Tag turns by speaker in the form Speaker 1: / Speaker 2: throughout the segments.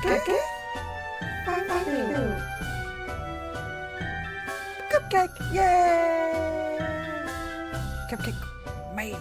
Speaker 1: Cupcake? Cupcake! Yay! Cupcake made.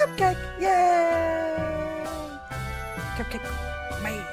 Speaker 1: Cupcake! Yay! Cupcake made.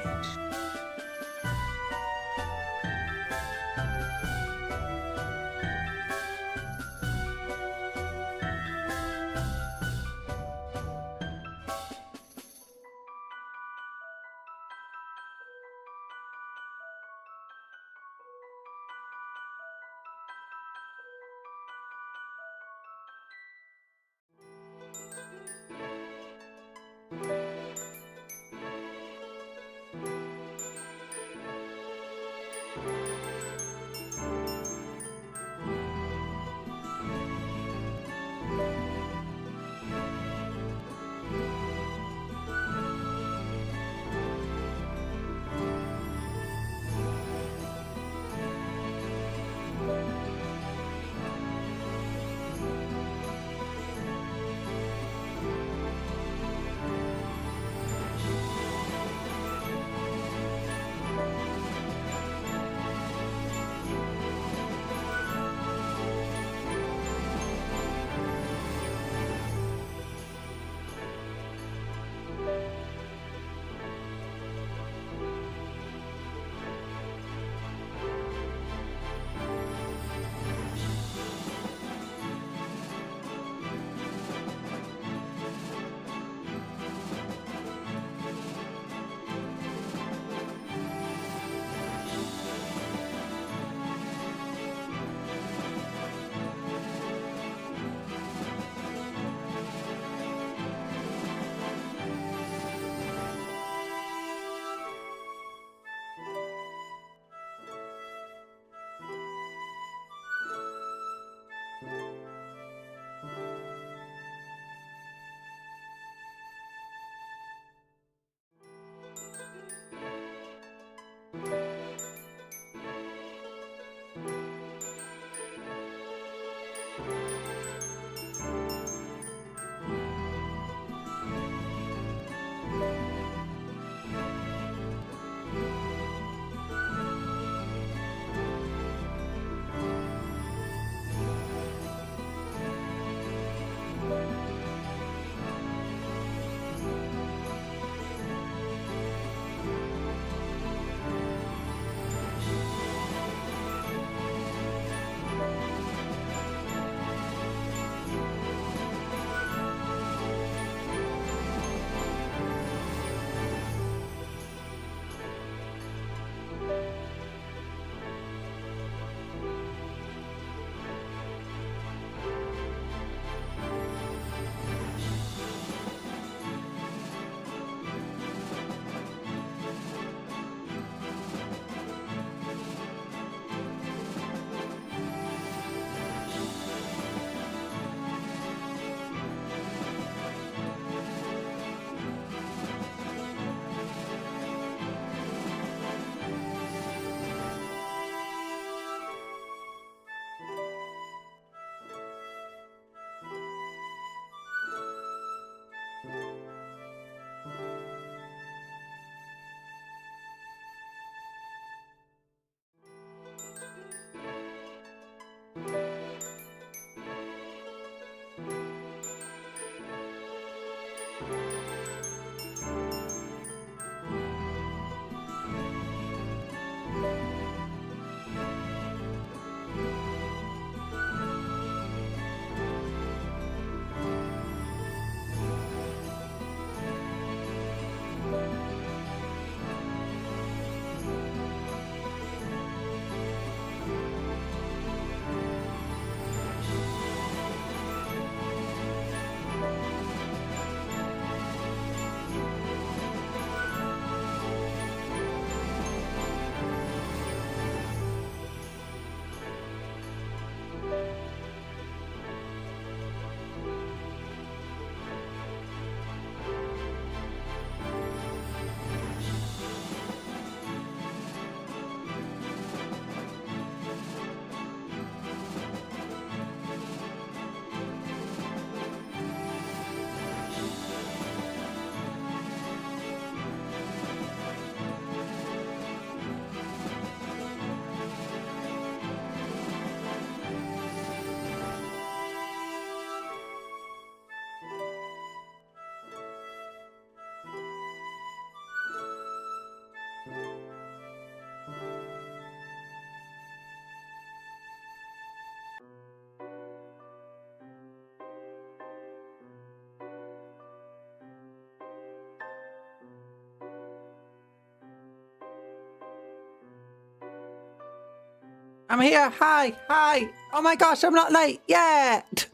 Speaker 1: I'm here. Hi. Oh my gosh, I'm not late yet.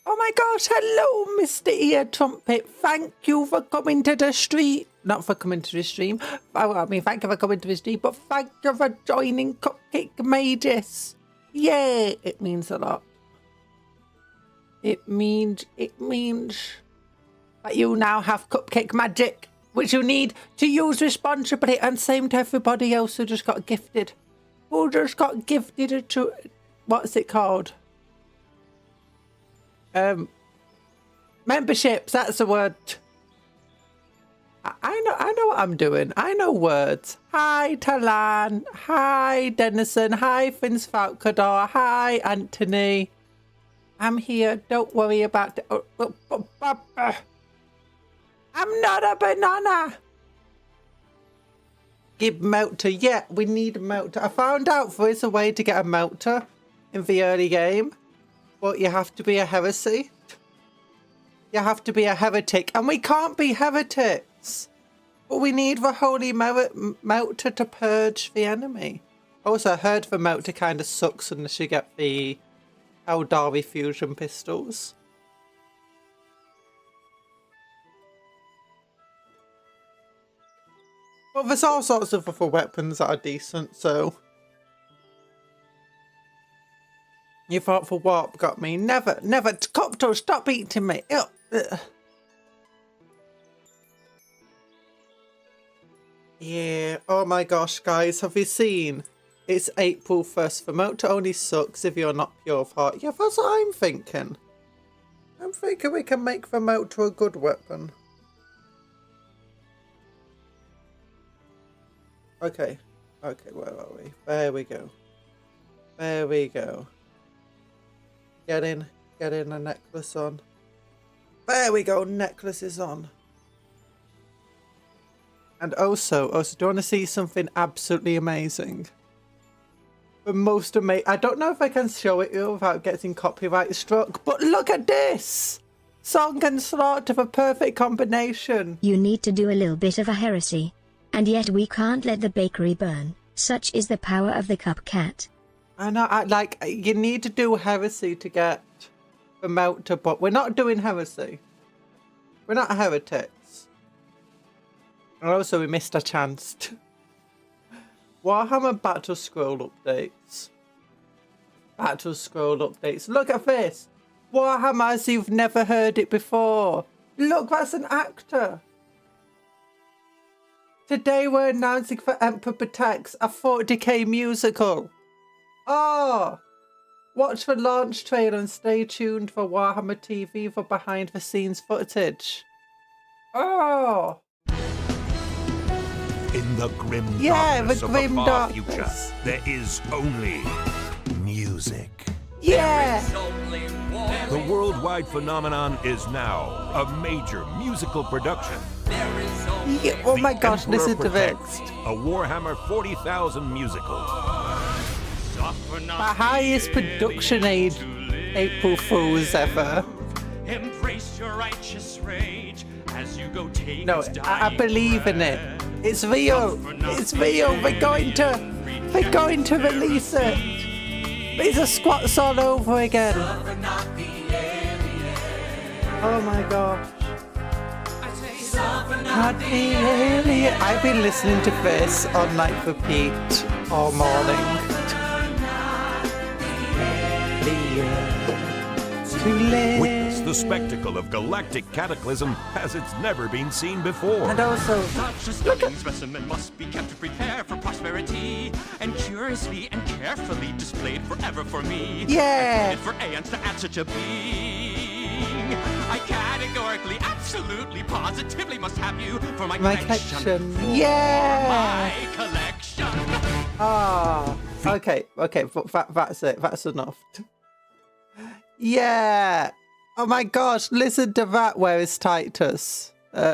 Speaker 1: Oh my gosh, hello, Mr. Ear Trumpet. Thank you for coming to the stream. Not for coming to the stream. I mean, thank you for coming to the stream, but thank you for joining Cupcake Mages. Yay! It means a lot. It means that you now have cupcake magic, which you need to use responsibly, and same to everybody else who just got gifted. Who just got gifted what's it called? Memberships, that's the word. I know what I'm doing. I know words. Hi, Talan. Hi, Denison. Hi, Vince Falcador. Hi, Anthony. I'm here. Don't worry about it. I'm not a banana. Give melter. Yeah, we need a melter. I found out there is a way to get a melter in the early game. But you have to be a heresy. You have to be a heretic. And we can't be heretics. But we need the holy melter to purge the enemy. Also, I heard the melter kind of sucks unless you get the Eldari fusion pistols. But there's all sorts of other weapons that are decent, so... You thought for warp got me. Never. Cuptle, stop eating me. Ugh. Yeah. Oh my gosh, guys. Have you seen? It's April 1st. The melter only sucks if you're not pure of heart. Yeah, that's what I'm thinking. I'm thinking we can make the melter a good weapon. Okay. Okay, where are we? There we go. There we go. Getting a necklace on. There we go, necklace is on. And also, do you want to see something absolutely amazing? The most amazing. I don't know if I can show it you without getting copyright struck, but look at this! Song and slaughter, the perfect combination.
Speaker 2: You need to do a little bit of a heresy. And yet we can't let the bakery burn. Such is the power of the Cupcat.
Speaker 1: I know, you need to do heresy to get the melter, but we're not doing heresy. We're not heretics. And also, we missed a chance to... Warhammer Battle Scroll updates. Battle Scroll updates. Look at this. Warhammer as you've never heard it before. Look, that's an actor. Today we're announcing for Emperor Protects a 40k musical. Oh! Watch the launch trailer and stay tuned for Warhammer TV for behind the scenes footage. Oh!
Speaker 3: In the grim
Speaker 1: the
Speaker 3: darkness
Speaker 1: grim
Speaker 3: of the far
Speaker 1: darkness.
Speaker 3: future, there is only music.
Speaker 1: Yeah!
Speaker 3: The worldwide phenomenon is now a major musical production.
Speaker 1: Yeah, oh my gosh,
Speaker 3: Emperor
Speaker 1: listen to this.
Speaker 3: Protects, a Warhammer 40,000 musical.
Speaker 1: The highest production age April Fools ever.
Speaker 4: Embrace your righteous rage as you go take
Speaker 1: No, I believe in it. It's real. It's real. We're going to release it. These are squats all over again. Oh my gosh. Not the alien. I've been listening to this on like repeat all morning.
Speaker 3: Witness the spectacle of galactic cataclysm as it's never been seen before.
Speaker 1: And also,
Speaker 4: Such a stunning specimen must be kept to prepare for prosperity, and curiously and carefully displayed forever for me.
Speaker 1: yeah.
Speaker 4: And for aeons to add such a being, I categorically, absolutely, positively must have you for my collection. For
Speaker 1: Yeah.
Speaker 4: my collection.
Speaker 1: Ah. Okay. That's it. That's enough. Yeah. Oh my gosh, listen to that. Where is Titus? He's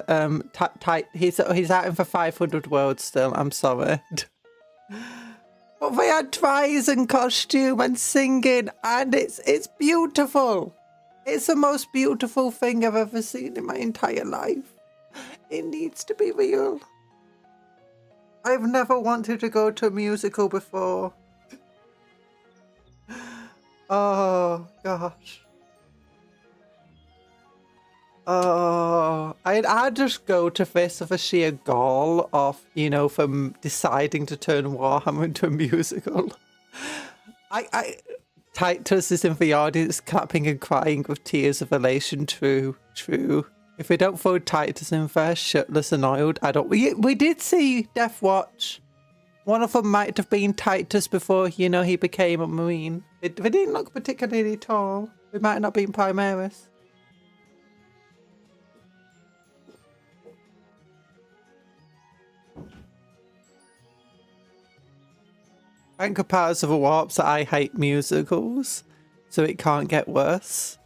Speaker 1: out in for 500 worlds still. I'm sorry. But they had tries and costume and singing, and it's beautiful. It's the most beautiful thing I've ever seen in my entire life. It needs to be real. I've never wanted to go to a musical before. Oh, gosh. Oh, I'd just go to this for sheer gall of, you know, from deciding to turn Warhammer into a musical. Titus is in the audience clapping and crying with tears of elation. True. If we don't throw Titus in there, shirtless and oiled, I don't. We did see Death Watch. One of them might have been Titus before, you know, he became a Marine. They didn't look particularly tall. They might not have been Primaris. Thank the powers of the warps that I hate musicals, so it can't get worse.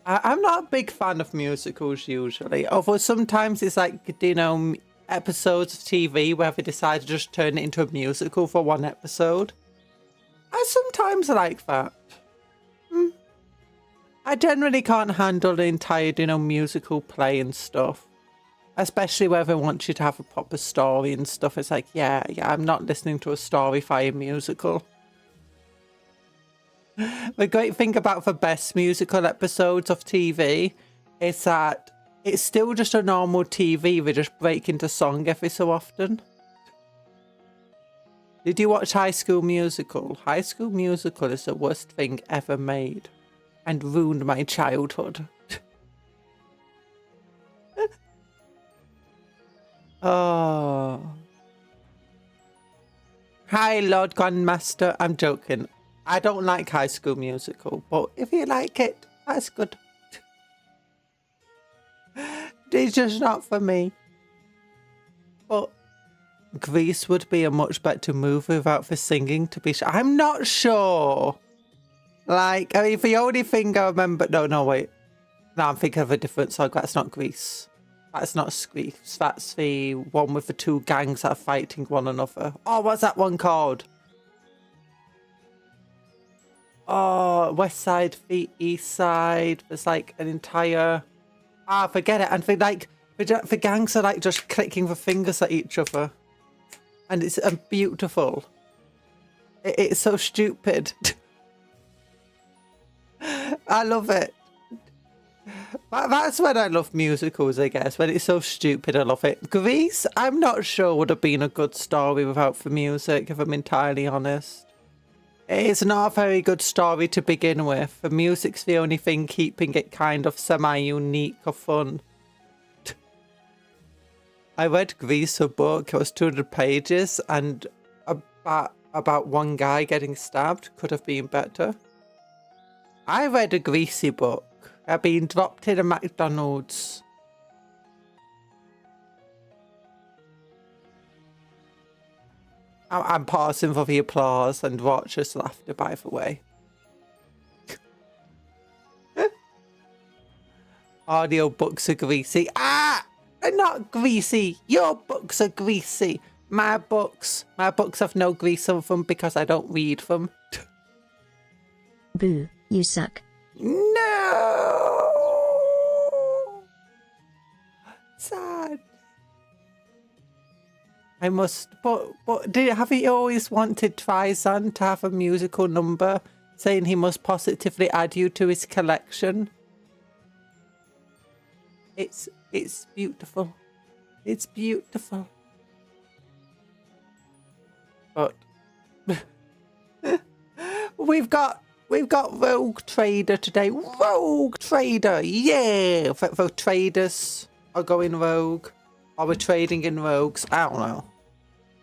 Speaker 1: I'm not a big fan of musicals usually, although sometimes it's like, you know, episodes of TV where they decide to just turn it into a musical for one episode. I sometimes like that. I generally can't handle the entire, you know, musical play and stuff. Especially where they want you to have a proper story and stuff. It's like, yeah, I'm not listening to a story-fire musical. The great thing about the best musical episodes of TV is that it's still just a normal TV. They just break into song every so often. Did you watch High School Musical? High School Musical is the worst thing ever made and ruined my childhood. Oh. Hi, Lord Grandmaster. I'm joking. I don't like High School Musical, but if you like it, that's good. It's just not for me. But Grease would be a much better movie without the singing, to be sure. I'm not sure. Like, I mean, the only thing I remember... No, wait. No, I'm thinking of a different song. That's not Grease. That's not Grease. That's the one with the two gangs that are fighting one another. Oh, what's that one called? Oh, West Side v East Side. There's like an entire... forget it. And the gangs are like just clicking the fingers at each other. And it's beautiful. It's so stupid. I love it. That's when I love musicals, I guess. When it's so stupid, I love it. Grease, I'm not sure would have been a good story without the music, if I'm entirely honest. It's not a very good story to begin with. The music's the only thing keeping it kind of semi-unique or fun. I read Grease, a book. It was 200 pages, and about one guy getting stabbed could have been better. I read a Greasy book. I've been dropped in a McDonald's. I'm pausing for the applause and Roger's laughter, by the way. Audio books are greasy. They're not greasy. Your books are greasy. My books have no grease on them because I don't read them.
Speaker 2: Boo, you suck.
Speaker 1: No! Sad. I must, but have you always wanted Trizan to have a musical number saying he must positively add you to his collection? It's beautiful. It's beautiful. But we've got Rogue Trader today. Rogue Trader, yeah! The traders are going rogue. Or we're trading in rogues. I don't know.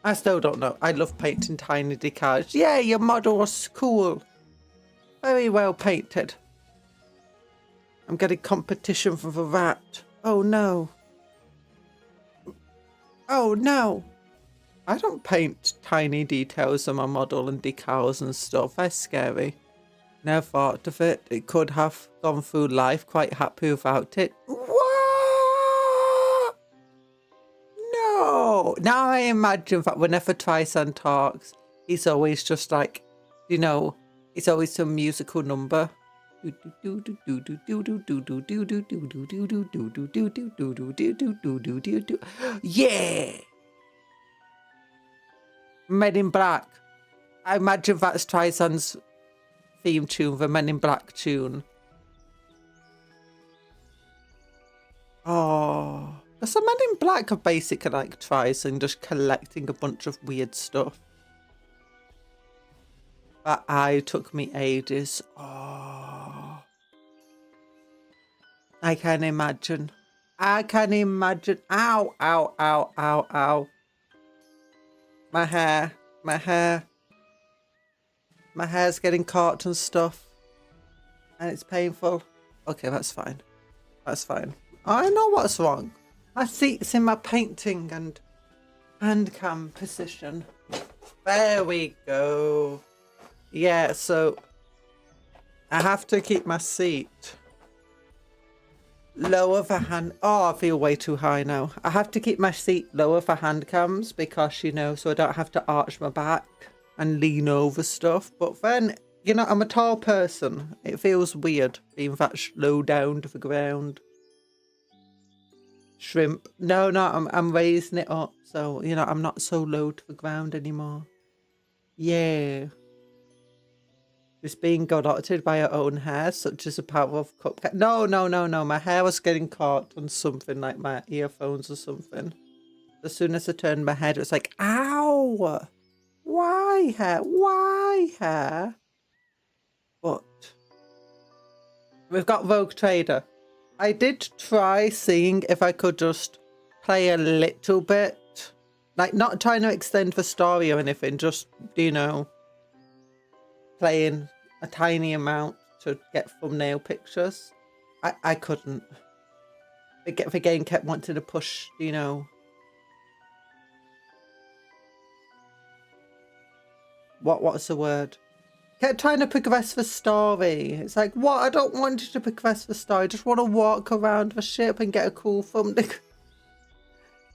Speaker 1: I still don't know. I love painting tiny decals. Yeah, your model was cool. Very well painted. I'm getting competition for the rat. Oh no. Oh no. I don't paint tiny details on my model and decals and stuff. That's scary. Never thought of it. It could have gone through life quite happy without it. What? No. Now I imagine that whenever Trizan talks, he's always just like, you know, it's always some musical number. Yeah. Men in Black. I imagine that's Tristan's theme tune, the Men in Black tune. Oh. So Men in Black are basically like Trison, just collecting a bunch of weird stuff. That eye took me ages. Oh. I can imagine. I can imagine. Ow, ow, ow, ow, ow. My hair. My hair. My hair's getting caught and stuff. And it's painful. Okay, that's fine. That's fine. I know what's wrong. My seat's in my painting and hand cam position. There we go. Yeah, so I have to keep my seat lower for hand. Oh, I feel way too high now. I have to keep my seat lower for hand cams because, you know, so I don't have to arch my back and lean over stuff. But then, you know, I'm a tall person. It feels weird being that low down to the ground. Shrimp. No, I'm raising it up. So, you know, I'm not so low to the ground anymore. Yeah. Just being adopted by her own hair, such as the power of cupcake. No. My hair was getting caught on something like my earphones or something. As soon as I turned my head, it was like, ow! Why hair? Why hair? But we've got Rogue Trader. I did try seeing if I could just play a little bit. Like, not trying to extend the story or anything, just, you know, playing a tiny amount to get thumbnail pictures. I couldn't. The game kept wanting to push, you know. What's the word? Kept trying to progress the story. It's like, what? I don't want you to progress the story. I just want to walk around the ship and get a cool thumbnail.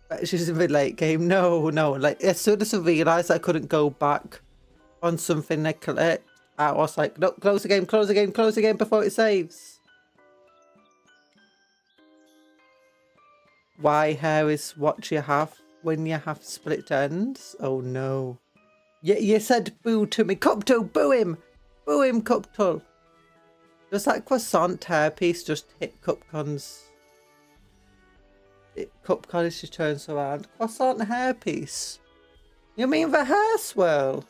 Speaker 1: But she's in the late game. No. Like, as soon as I realised I couldn't go back on something I clicked, I was like, no, close the game before it saves. Why hair is what you have when you have split ends? Oh no. You said boo to me. Cuptle, boo him. Boo him, Cuptle. Does that croissant hairpiece just hit Cupcon's... Cupcon as she turns around. Croissant hairpiece? You mean the hair swirl?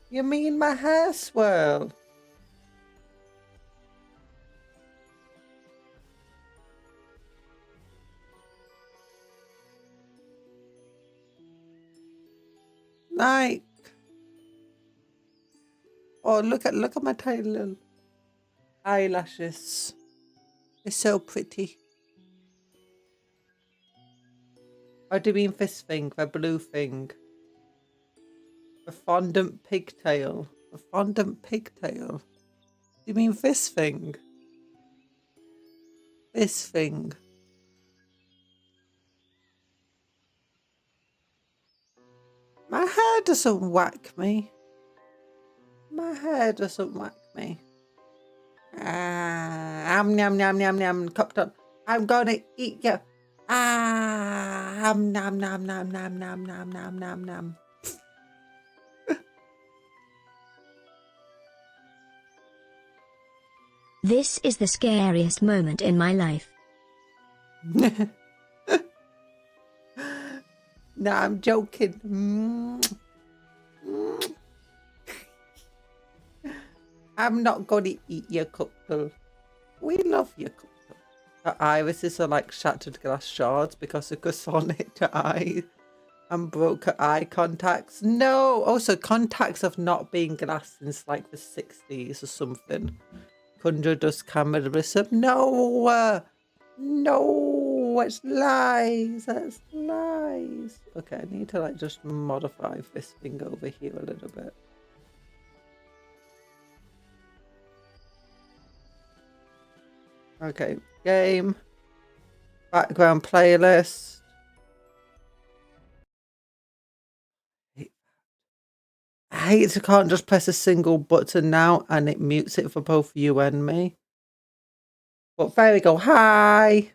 Speaker 1: You mean my hair swirl? Like, oh, look at my tiny little eyelashes. They're so pretty. Or do you mean this thing, the blue thing? A fondant pigtail. A fondant pigtail. Do you mean this thing? This thing. My hair doesn't whack me. My hair doesn't whack me. Nom nom nom. Cuptle. I'm gonna eat you. Nom nom nom.
Speaker 2: This is the scariest moment in my life.
Speaker 1: No, I'm joking. I'm not gonna eat your Cuptle. We love your Cuptle. Her irises are like shattered glass shards because the croissant hit her eye and broke her eye contacts. No! Also, contacts have not been glass since like the 60s or something. Conjured us cannibalism. No! No! It's lies! That's lies! Okay, I need to like just modify this thing over here a little bit. Okay, game. Background playlist. I hate I can't just press a single button now and it mutes it for both you and me. But there we go. Hi!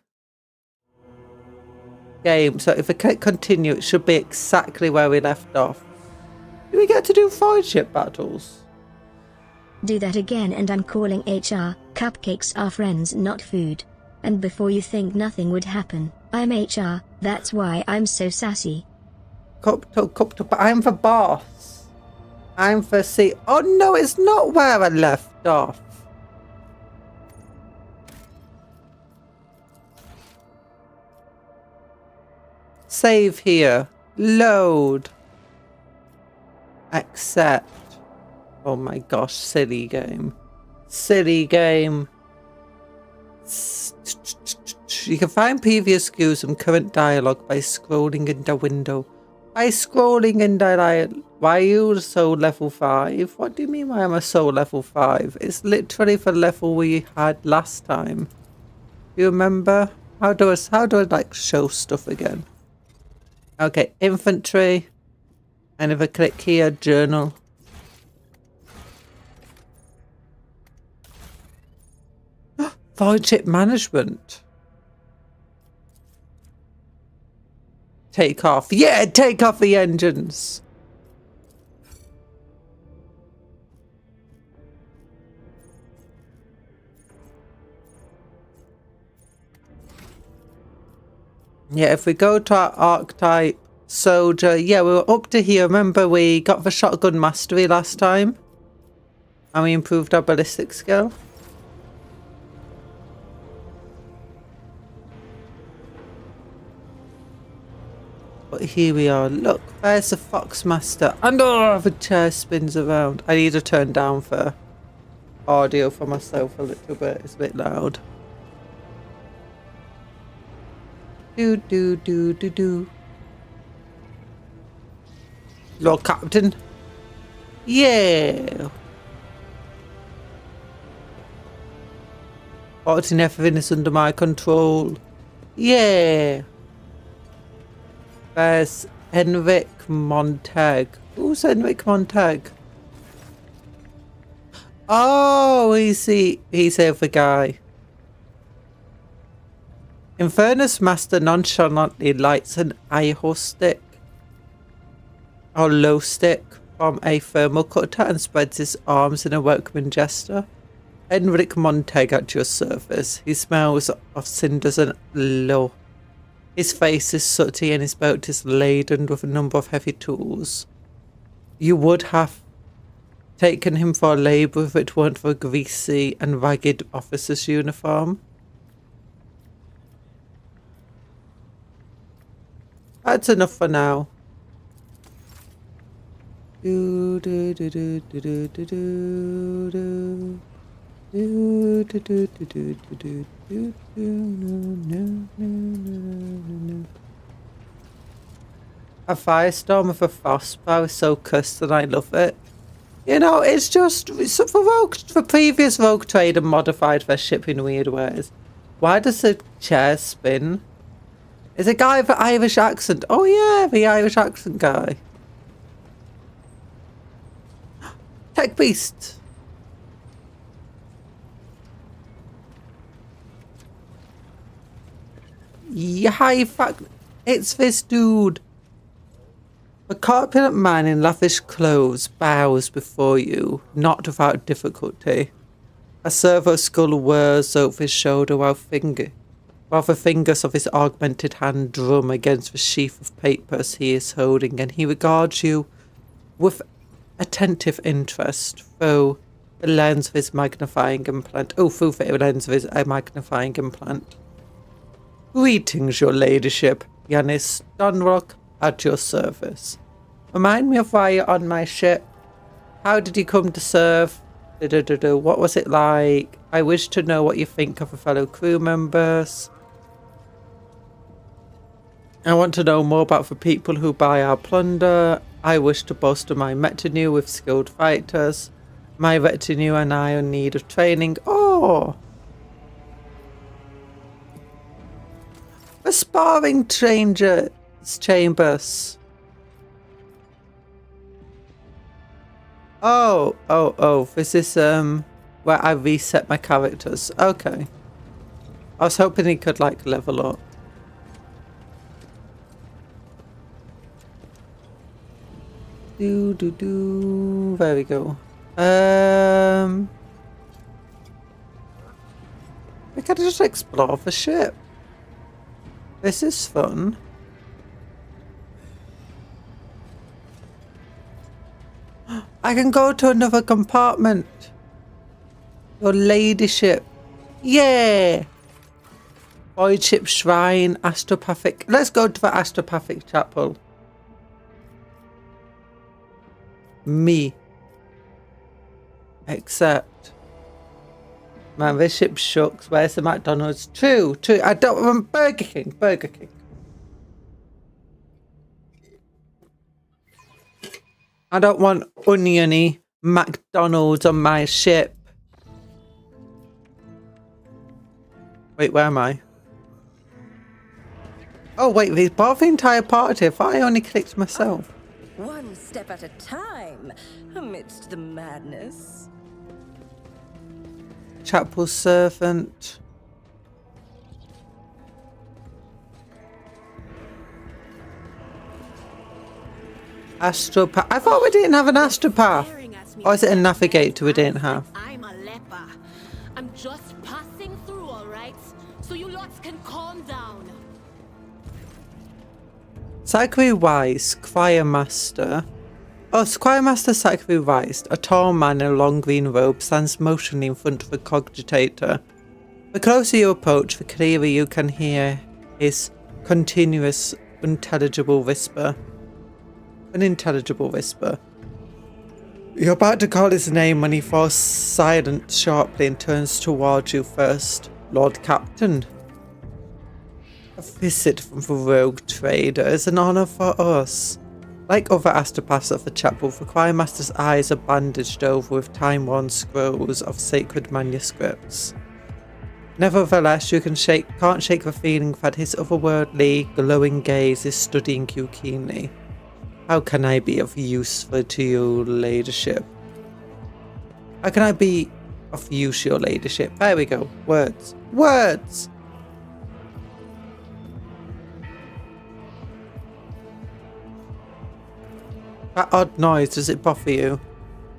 Speaker 1: game. So if I click continue, it should be exactly where we left off. Do we get to do 5 ship battles?
Speaker 2: Do that again and I'm calling HR. Cupcakes are friends, not food. And before you think nothing would happen, I'm HR, that's why I'm so sassy.
Speaker 1: Cuptle, but I'm the boss. I'm the C. Oh no, it's not where I left off. Save here. Load. Accept. Oh my gosh, silly game. Silly game. You can find previous cues and current dialogue by scrolling in the window. By scrolling in the why are you so level 5? What do you mean why am I so level 5? It's literally the level we had last time. You remember? How do I like show stuff again? Okay, infantry. And if I click here, journal. Void ship management. Take off. Yeah, take off the engines. Yeah, if we go to our archetype soldier, yeah, we were up to here. Remember, we got the shotgun mastery last time. And we improved our ballistic skill. But here we are. Look, there's the Foxmaster. And oh, the chair spins around. I need to turn down for audio for myself a little bit. It's a bit loud. Do do do do do. Lord Captain. Yeah. Fortunately, everything is under my control. Yeah. There's Henrik Montag. Who's Henrik Montag? Oh, he's the other guy. Infernus Master nonchalantly lights an IHO stick or low stick from a thermal cutter and spreads his arms in a welcoming gesture. Henrik Montag at your service. He smells of cinders and low. His face is sooty and his belt is laden with a number of heavy tools. You would have taken him for a labourer if it weren't for a greasy and ragged officer's uniform. That's enough for now. Do do do do do do do do do. Do, do, do, do, do, do, do, do, no, no, no, no. A firestorm with a frostbow is so cussed and I love it. You know, it's just for previous Rogue Trader modified their ship in weird ways. Why does the chair spin? Is a guy with an Irish accent? Oh yeah, the Irish accent guy. Tech Beast. Yeah, fuck. It's this dude. A corpulent man in lavish clothes bows before you, not without difficulty. A servo skull whirs over his shoulder while the fingers of his augmented hand drum against the sheaf of papers he is holding, and he regards you with attentive interest through the lens of his magnifying implant. Oh, through the lens of his magnifying implant. Greetings, your ladyship. Yanis Dunrock at your service. Remind me of why you're on my ship. How did you come to serve? What was it like? I wish to know what you think of the fellow crew members. I want to know more about the people who buy our plunder. I wish to bolster my retinue with skilled fighters. My retinue and I are in need of training. Oh! The sparring chambers. Oh, this is where I reset my characters. Okay. I was hoping he could like level up. There we go. We could just explore the ship. This is fun. I can go to another compartment. Your ladyship. Yeah. Void ship shrine, astropathic. Let's go to the astropathic chapel. Me. Except. Man, this ship shucks. Where's the McDonald's? True. I don't want Burger King. I don't want oniony McDonald's on my ship. Wait, where am I? Oh, wait, they've bought the entire party. If I only clicked myself.
Speaker 5: One step at a time, amidst the madness.
Speaker 1: Chapel servant. Astropath. I thought we didn't have an astropath. Or is it a navigator we didn't have?
Speaker 6: I'm a leper. I'm just passing through, all right? So you lots can calm down.
Speaker 1: Zachary Weiss, Choir Master. Oh, Choir Master Zachary Weiss, a tall man in a long green robe, stands motionally in front of the cogitator. The closer you approach, the clearer you can hear his continuous, unintelligible whisper. You're about to call his name when he falls silent sharply and turns towards you first. Lord Captain. A visit from the rogue trader is an honour for us. Like other astropaths at the chapel, the Choir Master's eyes are bandaged over with time-worn scrolls of sacred manuscripts. Nevertheless, you can't shake the feeling that his otherworldly, glowing gaze is studying you keenly. How can I be of use to your ladyship? How can I be of use to your ladyship? There we go. Words. That odd noise, does it bother you?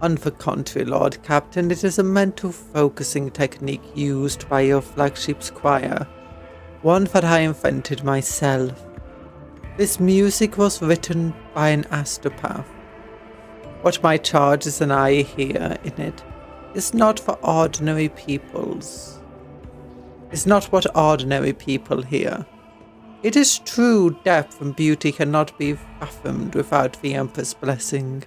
Speaker 1: On the contrary, Lord Captain, it is a mental focusing technique used by your flagship's choir. One that I invented myself. This music was written by an astropath. What my charges and I hear in it is not for ordinary peoples. It's not what ordinary people hear. It is true depth and beauty cannot be fathomed without the Emperor's blessing.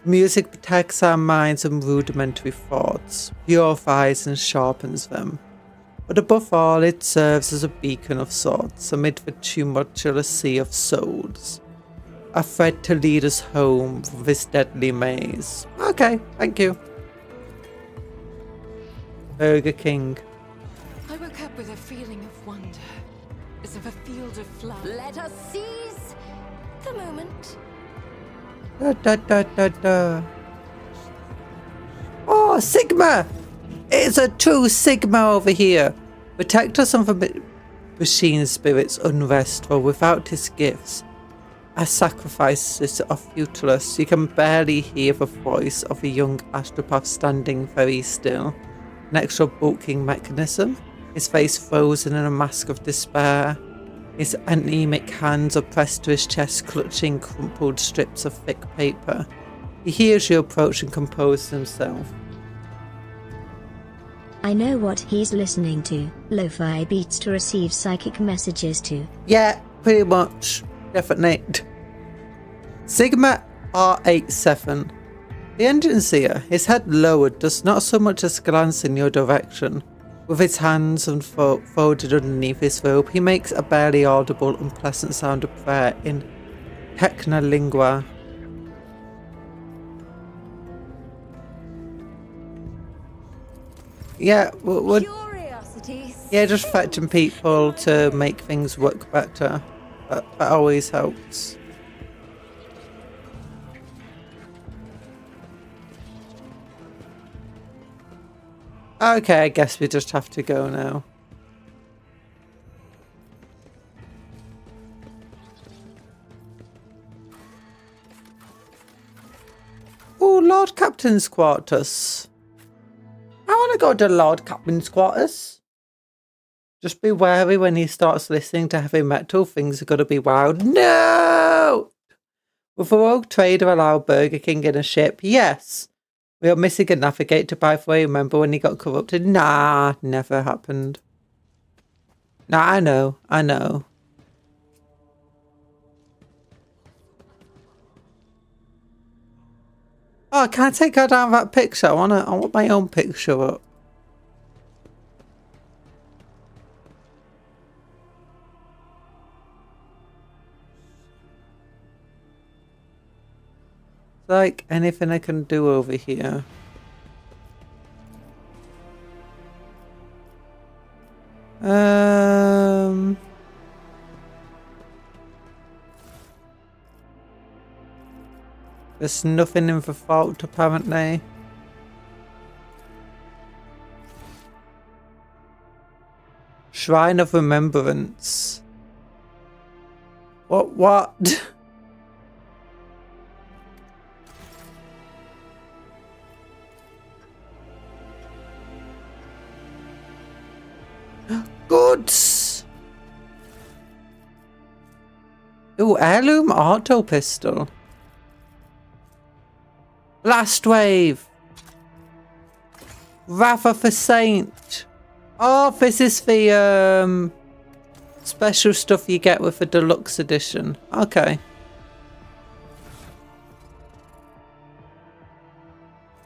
Speaker 1: Music protects our minds from rudimentary thoughts, purifies and sharpens them. But above all, it serves as a beacon of sorts amid the tumultuous sea of souls. A thread to lead us home from this deadly maze. Okay, thank you. Burger King.
Speaker 6: I woke up with a feeling of wonder, as if a field of flowers.
Speaker 5: Let us seize the moment.
Speaker 1: Oh, Sigma! It's a true Sigma over here. Protect us from the machine spirit's unrest, for without his gifts, as sacrifices are futiless. You can barely hear the voice of a young astropath standing very still, next to a bulking mechanism, his face frozen in a mask of despair. His anemic hands are pressed to his chest, clutching crumpled strips of thick paper. He hears you approach and composes himself.
Speaker 2: I know what he's listening to. Lo-fi beats to receive psychic messages to.
Speaker 1: Yeah, pretty much. Definitely. Sigma R87. The engine seer, his head lowered, does not so much as glance in your direction. With his hands folded underneath his robe, he makes a barely audible, unpleasant sound of prayer in Technolingua. Yeah, just fetching people to make things work better. That always helps. Okay, I guess we just have to go now. Lord Captain's quarters. I want to go to Lord Captain's quarters. Just be wary when he starts listening to heavy metal. Things are going to be wild. No! Will the rogue trader allow Burger King in a ship? Yes. We are missing a navigator, by the way. Remember when he got corrupted? Nah, never happened. Nah, I know. I know. Oh, can I take her down that picture? I want my own picture up. Like anything I can do over here. There's nothing in the vault apparently. Shrine of Remembrance. What? Goods! Ooh, heirloom auto pistol. Blast wave. Wrath of the Saint. Oh, this is the special stuff you get with the deluxe edition. Okay.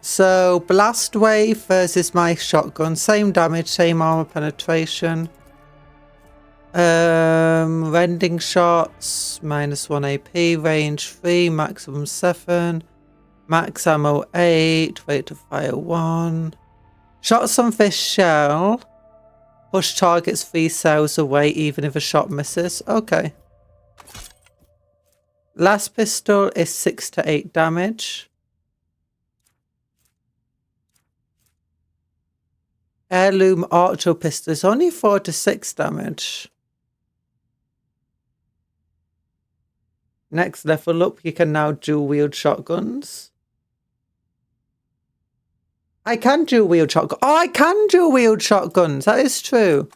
Speaker 1: So, Blast Wave versus my shotgun. Same damage, same armor penetration. Rending shots, -1 AP, range 3, maximum 7. Max ammo 8, rate of fire 1. Shots on this shell. Push targets 3 cells away even if a shot misses. Okay. Last pistol is 6 to 8 damage. Heirloom auto pistol is only 4 to 6 damage. Next level up, you can now dual wield shotguns. I can dual wield shotguns. Oh, I can dual wield shotguns. That is true.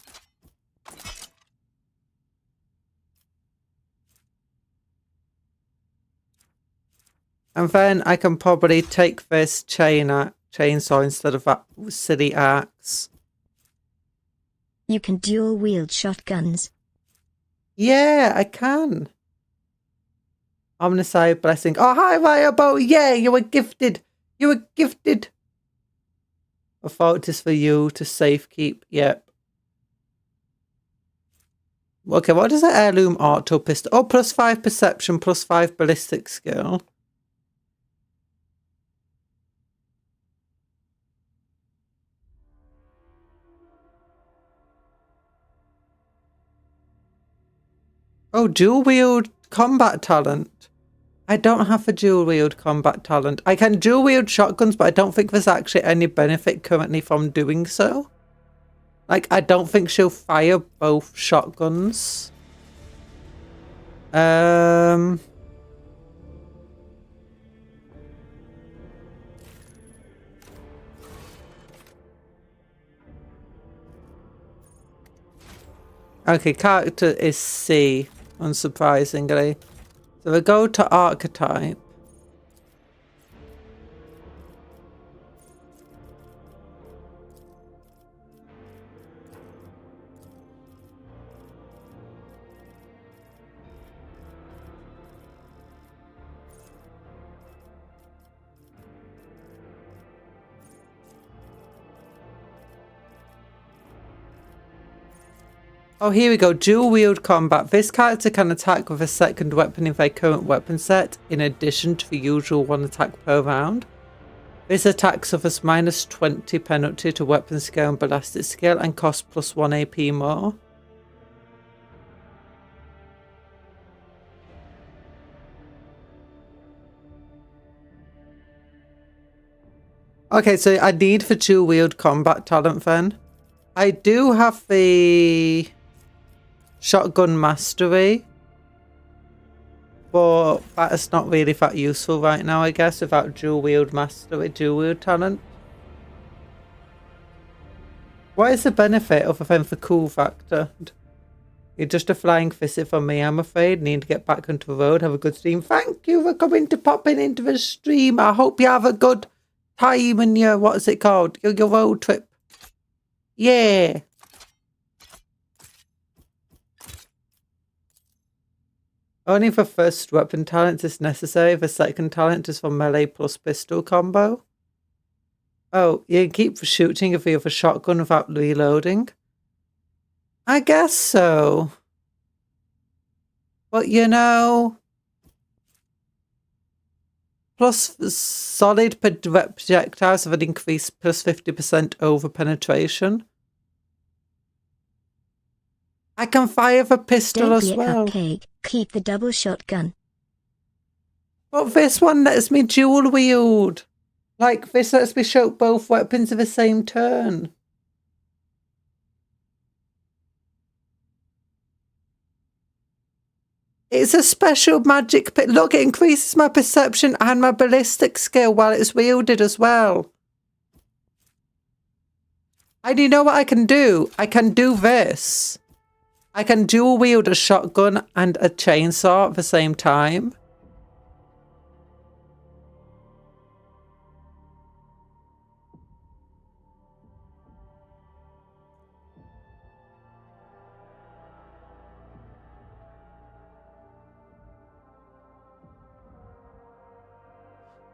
Speaker 1: And then I can probably take this chainsaw instead of that silly axe.
Speaker 2: You can dual wield shotguns.
Speaker 1: Yeah, I can. Omnicide blessing. Oh, hi, Fireball. Yeah, you were gifted. You were gifted. A fault is for you to safekeep. Yep. Okay, what is the heirloom auto pistol? Oh, +5 perception, +5 ballistic skill. Oh, dual wield combat talent. I don't have a dual wield combat talent. I can dual wield shotguns, but I don't think there's actually any benefit currently from doing so. Like, I don't think she'll fire both shotguns. Okay, character is C, unsurprisingly. So we go to archetype. Oh, here we go. Dual wield combat. This character can attack with a second weapon in their current weapon set, in addition to the usual 1 attack per round. This attack suffers -20 penalty to weapon skill and ballistic skill and costs +1 AP more. Okay, so I need the dual wield combat talent then. I do have the Shotgun Mastery. but that is not really that useful right now, I guess, without dual wield mastery, dual wield talent. What is the benefit other than the cool factor? You're just a flying visit from me, I'm afraid. Need to get back onto the road. Have a good stream. Thank you for coming to popping into the stream. I hope you have a good time in your, what is it called? Your road trip. Yeah. Only the first weapon talent is necessary. The second talent is for melee plus pistol combo. Oh, you can keep shooting if you have a shotgun without reloading. I guess so. But you know, plus solid projectiles have an increase plus 50% over penetration. I can fire the pistol as well.
Speaker 2: Cupcake. Keep the double shotgun.
Speaker 1: But this one lets me dual wield. Like, this lets me shoot both weapons at the same turn. It's a special magic pit. Look, it increases my perception and my ballistic skill while it's wielded as well. And you know what I can do? I can do this. I can dual wield a shotgun and a chainsaw at the same time.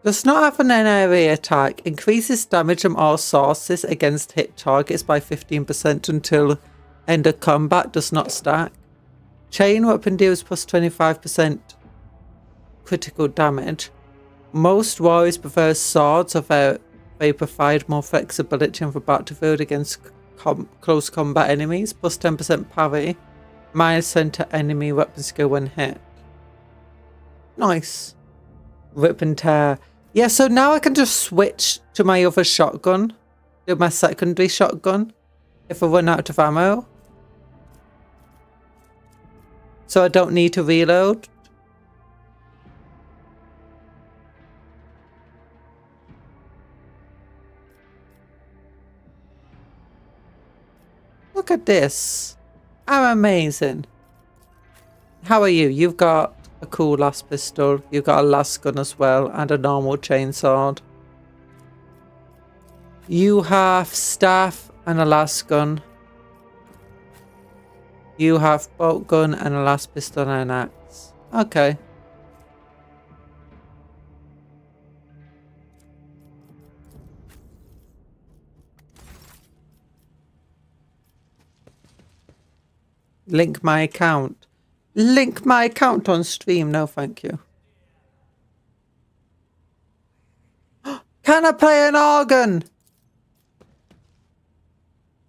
Speaker 1: Does not have an NRA attack. Increases damage from all sources against hit targets by 15% until end of combat. Does not stack. Chain weapon deals plus 25% critical damage. Most warriors prefer swords of they provide more flexibility on the battlefield against close combat enemies. Plus 10% parry. Minus 10 to enemy weapon skill when hit. Nice. Rip and tear. Yeah, so now I can just switch to my other shotgun. Do my secondary shotgun. If I run out of ammo. So I don't need to reload. Look at this. I'm amazing. How are you? You've got a cool last pistol. You've got a last gun as well and a normal chainsaw. You have staff and a last gun. You have bolt gun and a last pistol and an axe. Okay. Link my account. Link my account on stream. No, thank you. Can I play an organ?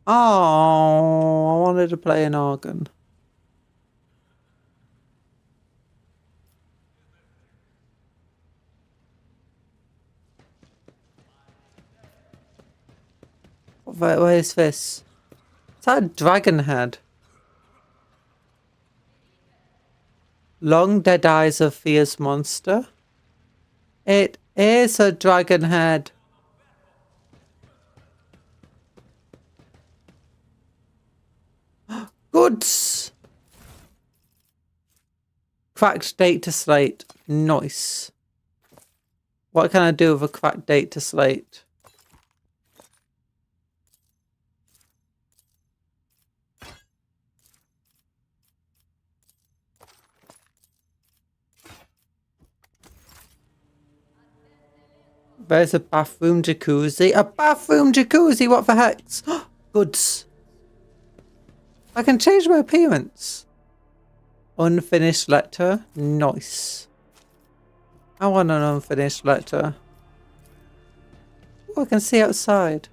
Speaker 1: Oh, I wanted to play an organ. Where is this? Is that a dragon head? Long dead eyes of fierce monster. It is a dragon head. Goods. Cracked data slate. Nice. What can I do with a cracked data slate? There's a bathroom jacuzzi. A bathroom jacuzzi? What the heck? Goods. I can change my appearance. Unfinished letter. Nice. I want an unfinished letter. Oh, I can see outside.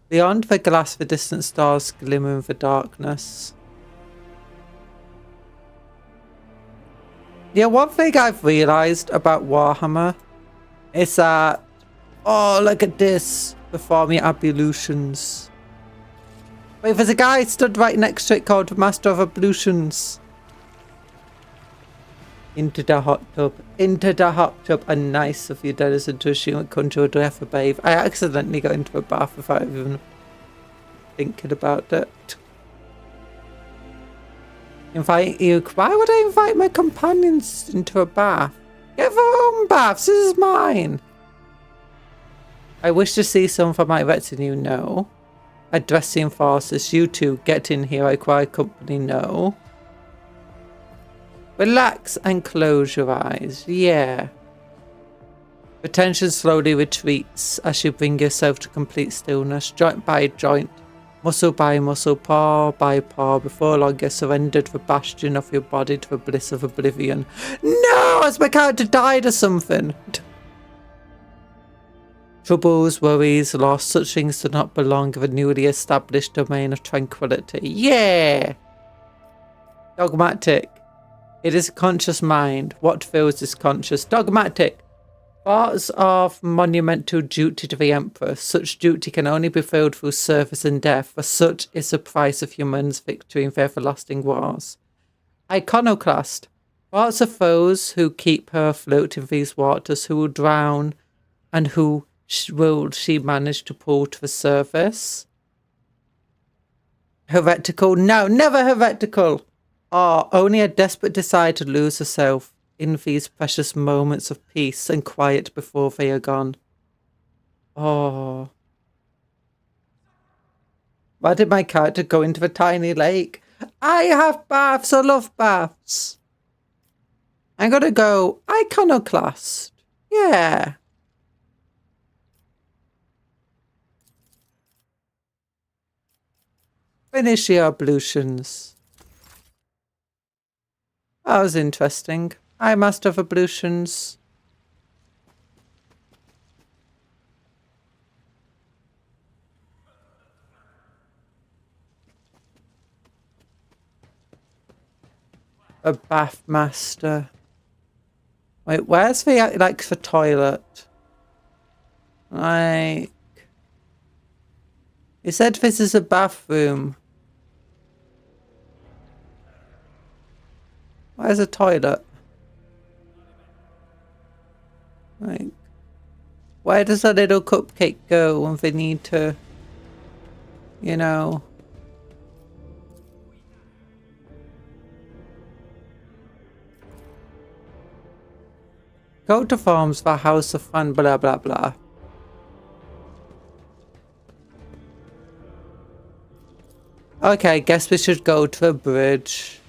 Speaker 1: Beyond the glass, the distant stars glimmer in the darkness. Yeah, one thing I've realised about Warhammer is that, oh, look at this, performing ablutions. Wait, there's a guy stood right next to it called Master of Ablutions. Into the hot tub. Into the hot tub. And nice of you, Denison, to assume it country would have a bathe. I accidentally got into a bath without even thinking about it. Invite you. Why would I invite my companions into a bath? Get their own baths. This is mine. I wish to see some for my retinue. No. Address the enforcers. You two, get in here. I require company. No. Relax and close your eyes. Yeah. The tension slowly retreats as you bring yourself to complete stillness, joint by joint, muscle by muscle, paw by paw. Before long, you surrendered the bastion of your body to the bliss of oblivion. No! Has my character died or something? Troubles, worries, loss, such things do not belong in the newly established domain of tranquility. Yeah! Dogmatic. It is a conscious mind. What fills is conscious? Dogmatic. Thoughts of monumental duty to the Emperor. Such duty can only be filled through service and death, for such is the price of humans' victory in their everlasting wars. Iconoclast. Thoughts of foes who keep her afloat in these waters, who will drown, and who will she manage to pull to the surface? Heretical. No, never heretical. Oh, only a desperate desire to lose herself in these precious moments of peace and quiet before they are gone. Oh. Why did my character go into the tiny lake? I have baths. I love baths. I'm going to go Iconoclast. Yeah. Finish your ablutions. That was interesting. I must have ablutions. A bath master. Wait, where's the, like, the toilet? Like... You said this is a bathroom. Where's a toilet? Like, where does a little cupcake go when they need to, you know? Go to farms for House of Fun, blah blah blah. Okay, guess we should go to a bridge.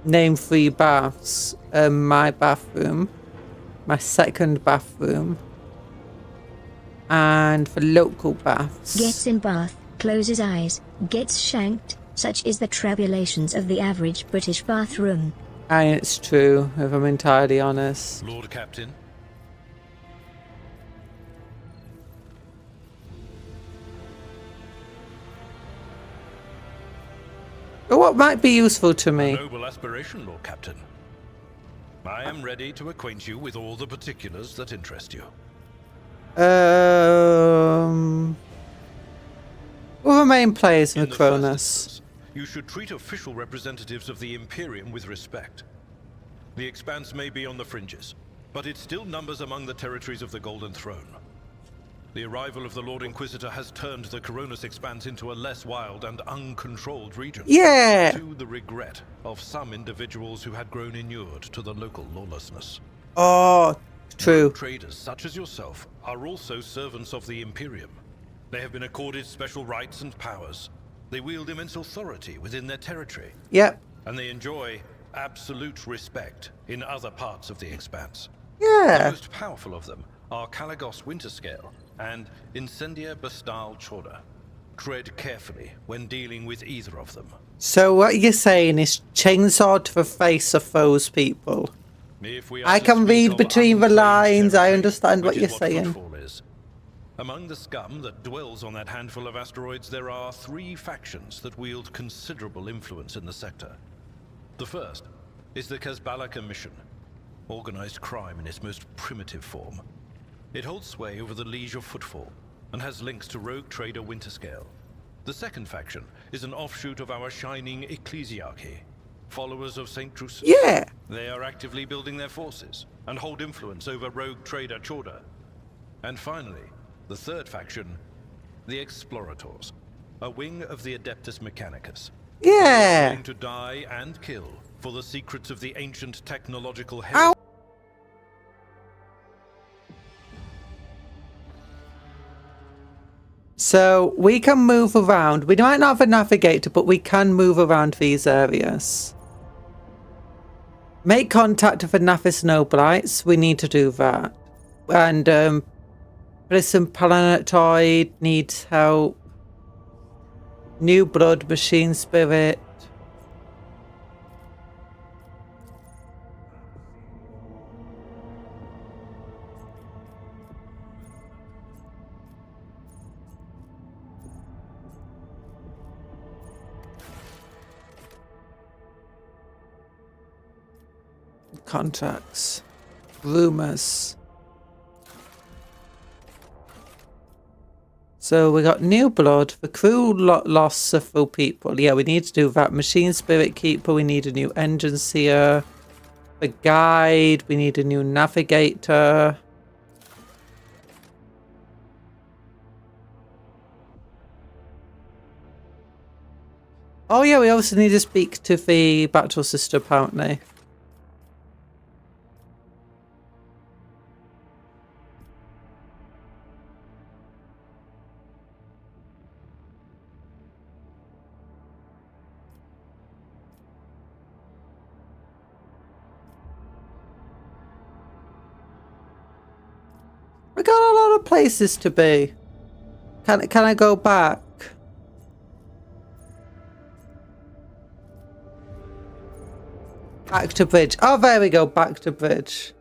Speaker 1: Name 3 baths. My bathroom. My second bathroom. And the local baths.
Speaker 2: Gets in bath, closes eyes, gets shanked. Such is the tribulations of the average British bathroom.
Speaker 1: And it's true, if I'm entirely honest.
Speaker 3: Lord Captain.
Speaker 1: But what might be useful to me?
Speaker 3: A noble aspiration, Lord Captain. I am ready to acquaint you with all the particulars that interest you.
Speaker 1: Who are the main players in the Cronus?
Speaker 3: You should treat official representatives of the Imperium with respect. The Expanse may be on the fringes, but it still numbers among the territories of the Golden Throne. The arrival of the Lord Inquisitor has turned the Coronis Expanse into a less wild and uncontrolled region.
Speaker 1: Yeah!
Speaker 3: To the regret of some individuals who had grown inured to the local lawlessness.
Speaker 1: Oh, true.
Speaker 3: Traders such as yourself are also servants of the Imperium. They have been accorded special rights and powers. They wield immense authority within their territory.
Speaker 1: Yep.
Speaker 3: And they enjoy absolute respect in other parts of the Expanse.
Speaker 1: Yeah.
Speaker 3: The most powerful of them are Caligos Winterscale and Incendia Bastal Chorda. Tread carefully when dealing with either of them.
Speaker 1: So what you're saying is chainsaw to the face of those people. I can read between the lines. I understand what you're saying.
Speaker 3: Among the scum that dwells on that handful of asteroids, there are 3 factions that wield considerable influence in the sector. The first is the Kazbala Commission, organized crime in its most primitive form. It holds sway over the Liege of Footfall and has links to rogue trader Winterscale. The second faction is an offshoot of our shining ecclesiarchy, followers of St. Drusus.
Speaker 1: Yeah.
Speaker 3: They are actively building their forces and hold influence over rogue trader Chorda. And finally, the third faction, the Explorators, a wing of the Adeptus Mechanicus.
Speaker 1: Yeah.
Speaker 3: Willing to die and kill for the secrets of the ancient technological heritage.
Speaker 1: So we can move around. We might not have a navigator, but we can move around these areas. Make contact with the Nathis Noblites. We need to do that. And Prison Planetoid needs help. New Blood, Machine Spirit. Contacts. Rumors. So we got New Blood. The crew lost several people. Yeah, we need to do that. Machine Spirit Keeper. We need a new engine seer. The guide. We need a new navigator. Oh yeah, we also need to speak to the Battle Sister apparently. We got a lot of places to be. Can I go back? Back to bridge. Oh, there we go. Back to bridge.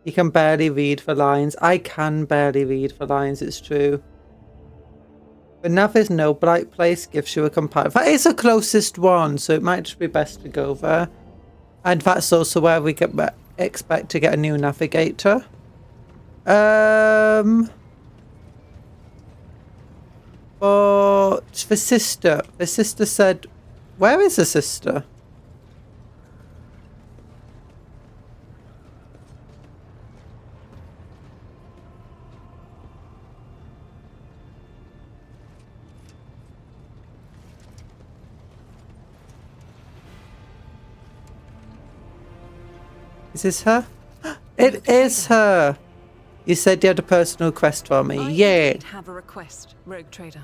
Speaker 1: You can barely read the lines. I can barely read the lines. It's true. The Nathis Noblite place gives you a companion. That is the closest one, so it might just be best to go there. And that's also where we expect to get a new navigator. But the sister said, where is the sister? Is this her? It is her. You said you had a personal request for me. Yeah.
Speaker 7: I have a request, Rogue Trader.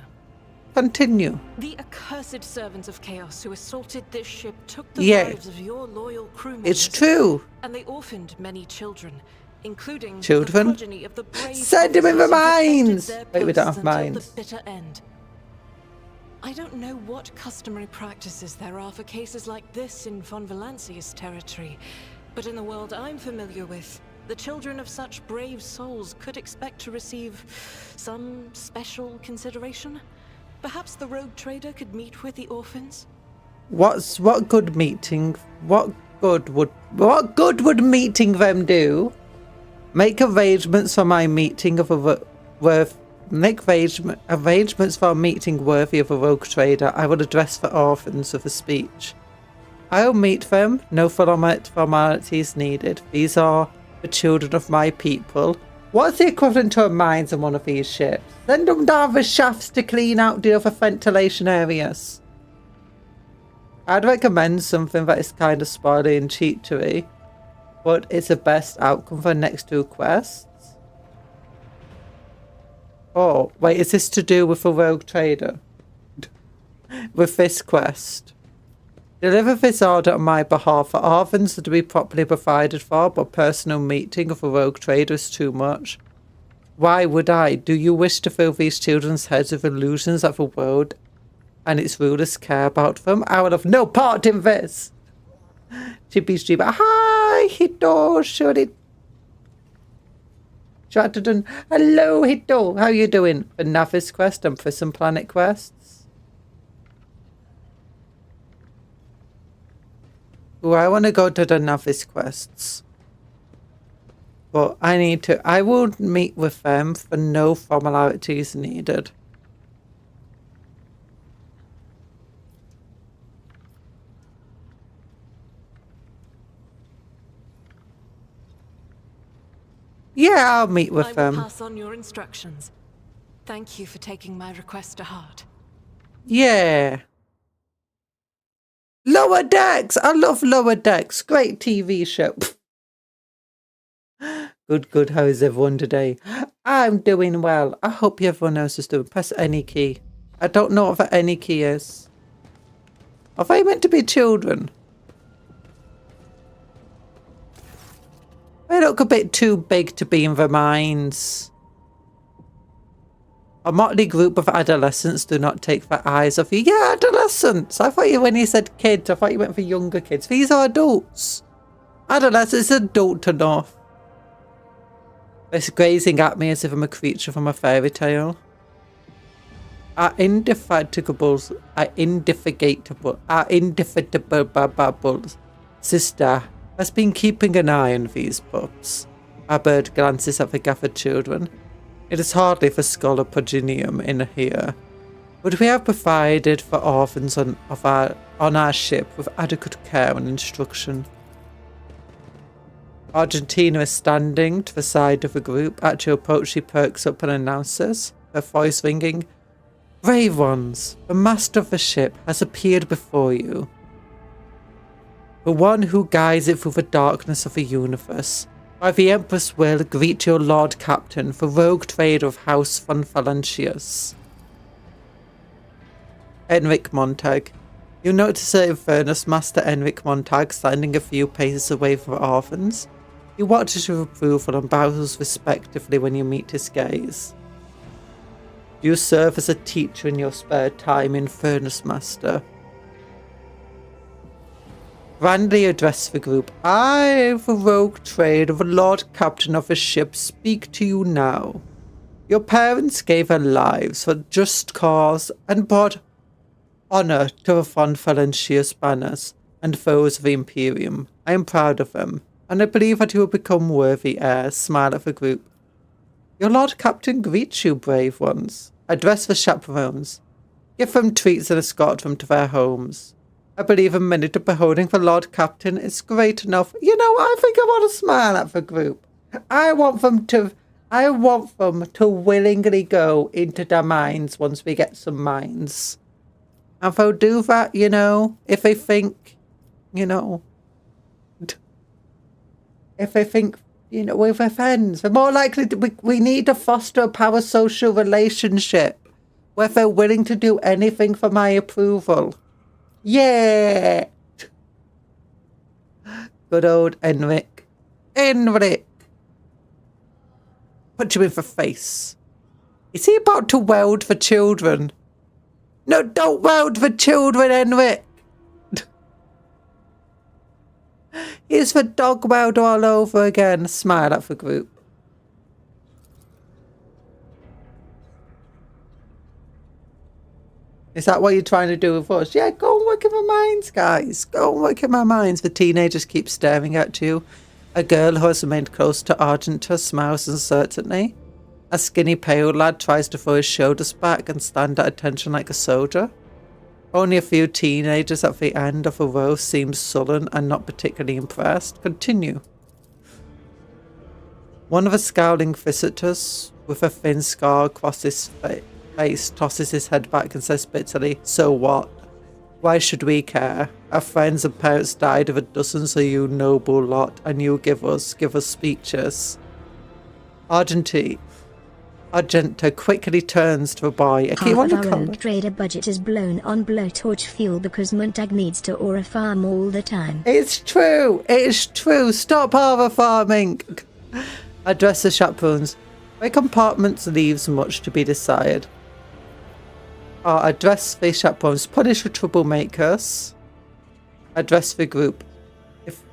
Speaker 1: Continue.
Speaker 7: The accursed servants of chaos who assaulted this ship took the
Speaker 1: Yeah.
Speaker 7: lives of your loyal crew members.
Speaker 1: It's true.
Speaker 7: And they orphaned many children, including
Speaker 1: Children?
Speaker 7: the progeny of the brave
Speaker 1: Send him in the
Speaker 7: officers who defended
Speaker 1: mines!
Speaker 7: their
Speaker 1: Wait, we don't
Speaker 7: posts
Speaker 1: have
Speaker 7: until
Speaker 1: mines.
Speaker 7: the bitter end. I don't know what customary practices there are for cases like this in Von Valancius territory, but in the world I'm familiar with, the children of such brave souls could expect to receive some special consideration. Perhaps the Rogue Trader could meet with the orphans?
Speaker 1: What good would meeting them do? Make arrangements for my meeting of arrangements for a meeting worthy of a rogue trader. I will address the orphans with a speech. I will meet them. No formalities needed. These are the children of my people. What's the equivalent to a mines on one of these ships? Send them down the shafts to clean out the other ventilation areas. I'd recommend something that is kind of spoilery and cheatery, but it's the best outcome for the next two quests. Oh, wait, is this to do with a rogue trader? With this quest. Deliver this order on my behalf. The orphans are to be properly provided for, but personal meeting of a rogue trader is too much. Why would I? Do you wish to fill these children's heads with illusions that the world and its rulers care about them? I will have no part in this. Chibi. Hi, Hito. Hello, Hito. How you doing? The Navis quest and Prison Planet quests. Ooh, I want to go to the Navis quests. But I will meet with them for no formalities needed. Yeah, I'll meet
Speaker 7: I
Speaker 1: with
Speaker 7: will
Speaker 1: them.
Speaker 7: pass on your instructions. Thank you for taking my request to heart.
Speaker 1: Yeah. Lower Decks! I love Lower Decks. Great TV show. Good. How is everyone today? I'm doing well. I hope everyone else is doing. Press any key. I don't know what the any key is. Are they meant to be children? They look a bit too big to be in their minds. A motley group of adolescents do not take their eyes off you. Yeah, adolescents. I thought you, when you said kids, I thought you went for younger kids. These are adults. Adolescents, adult enough. It's gazing at me as if I'm a creature from a fairy tale. Our indefatigable sister has been keeping an eye on these pups. Our bird glances at the gathered children. It is hardly for scholar progenium in here, but we have provided for orphans on our ship with adequate care and instruction. Argentina is standing to the side of the group. At your approach, she perks up and announces, her voice ringing, "Brave ones, the master of the ship has appeared before you. The one who guides it through the darkness of the universe. By the Empress will greet your Lord Captain, the rogue trader of House von Phalangius." Enric Montag. You notice a Infernus Master Enric Montag standing a few paces away from the orphans. He watches with approval and bows respectively when you meet his gaze. You serve as a teacher in your spare time, Infernus Master. Grandly addressed the group. I, the rogue trader, the Lord Captain of the ship, speak to you now. Your parents gave their lives for just cause and brought honor to the von Phalangius banners and foes of the Imperium. I am proud of them, and I believe that you will become worthy heirs. Smile at the group. Your Lord Captain greets you, brave ones. Address the chaperones. Give them treats and escort them to their homes. I believe a minute of beholding the Lord Captain is great enough. You know, I think I want to smile at the group. I want them to willingly go into their minds once we get some minds. And they'll do that, you know, if they think, you know, we're their friends. They're more likely to, we need to foster a parasocial relationship where they're willing to do anything for my approval. Yeah! Good old Enric. Enric! Punch him in the face. Is he about to weld for children? No, don't weld for children, Enric! Here's the dog weld all over again. Smile at the group. Is that what you're trying to do with us? Yeah, go and work in my minds, guys. Go and work in my minds. The teenagers keep staring at you. A girl who has remained close to Argenta smiles uncertainly. A skinny pale lad tries to throw his shoulders back and stand at attention like a soldier. Only a few teenagers at the end of a row seem sullen and not particularly impressed. Continue. One of the scowling visitors, with a thin scar across his face, tosses his head back and says bitterly, "So what? Why should we care? Our friends and parents died of a dozen, so you noble lot, and you give us speeches." Argenta quickly turns to a boy.
Speaker 2: Half of our rogue trader budget is blown on blowtorch fuel because Montag needs to aura farm all the time.
Speaker 1: It's true. It's true. Stop aura farming. Address the chaperones. My compartments leaves much to be desired. Address the chaperones. Punish the troublemakers. Address the group. If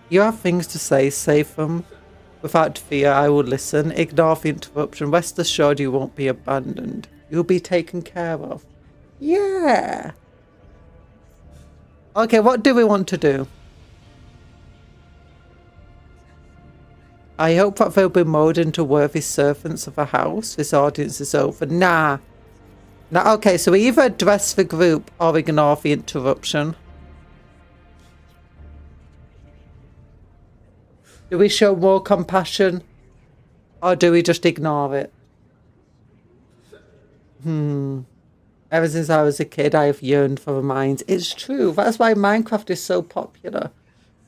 Speaker 1: you have things to say, save them. Without fear, I will listen. Ignore the interruption. Rest assured you won't be abandoned. You'll be taken care of. Yeah. Okay, what do we want to do? I hope that they'll be moulded into worthy servants of the house. This audience is over. Nah. Okay, so we either address the group or ignore the interruption. Do we show more compassion Or do we just ignore it? Ever since I was a kid, I have yearned for the mines. It's true. That's why Minecraft is so popular.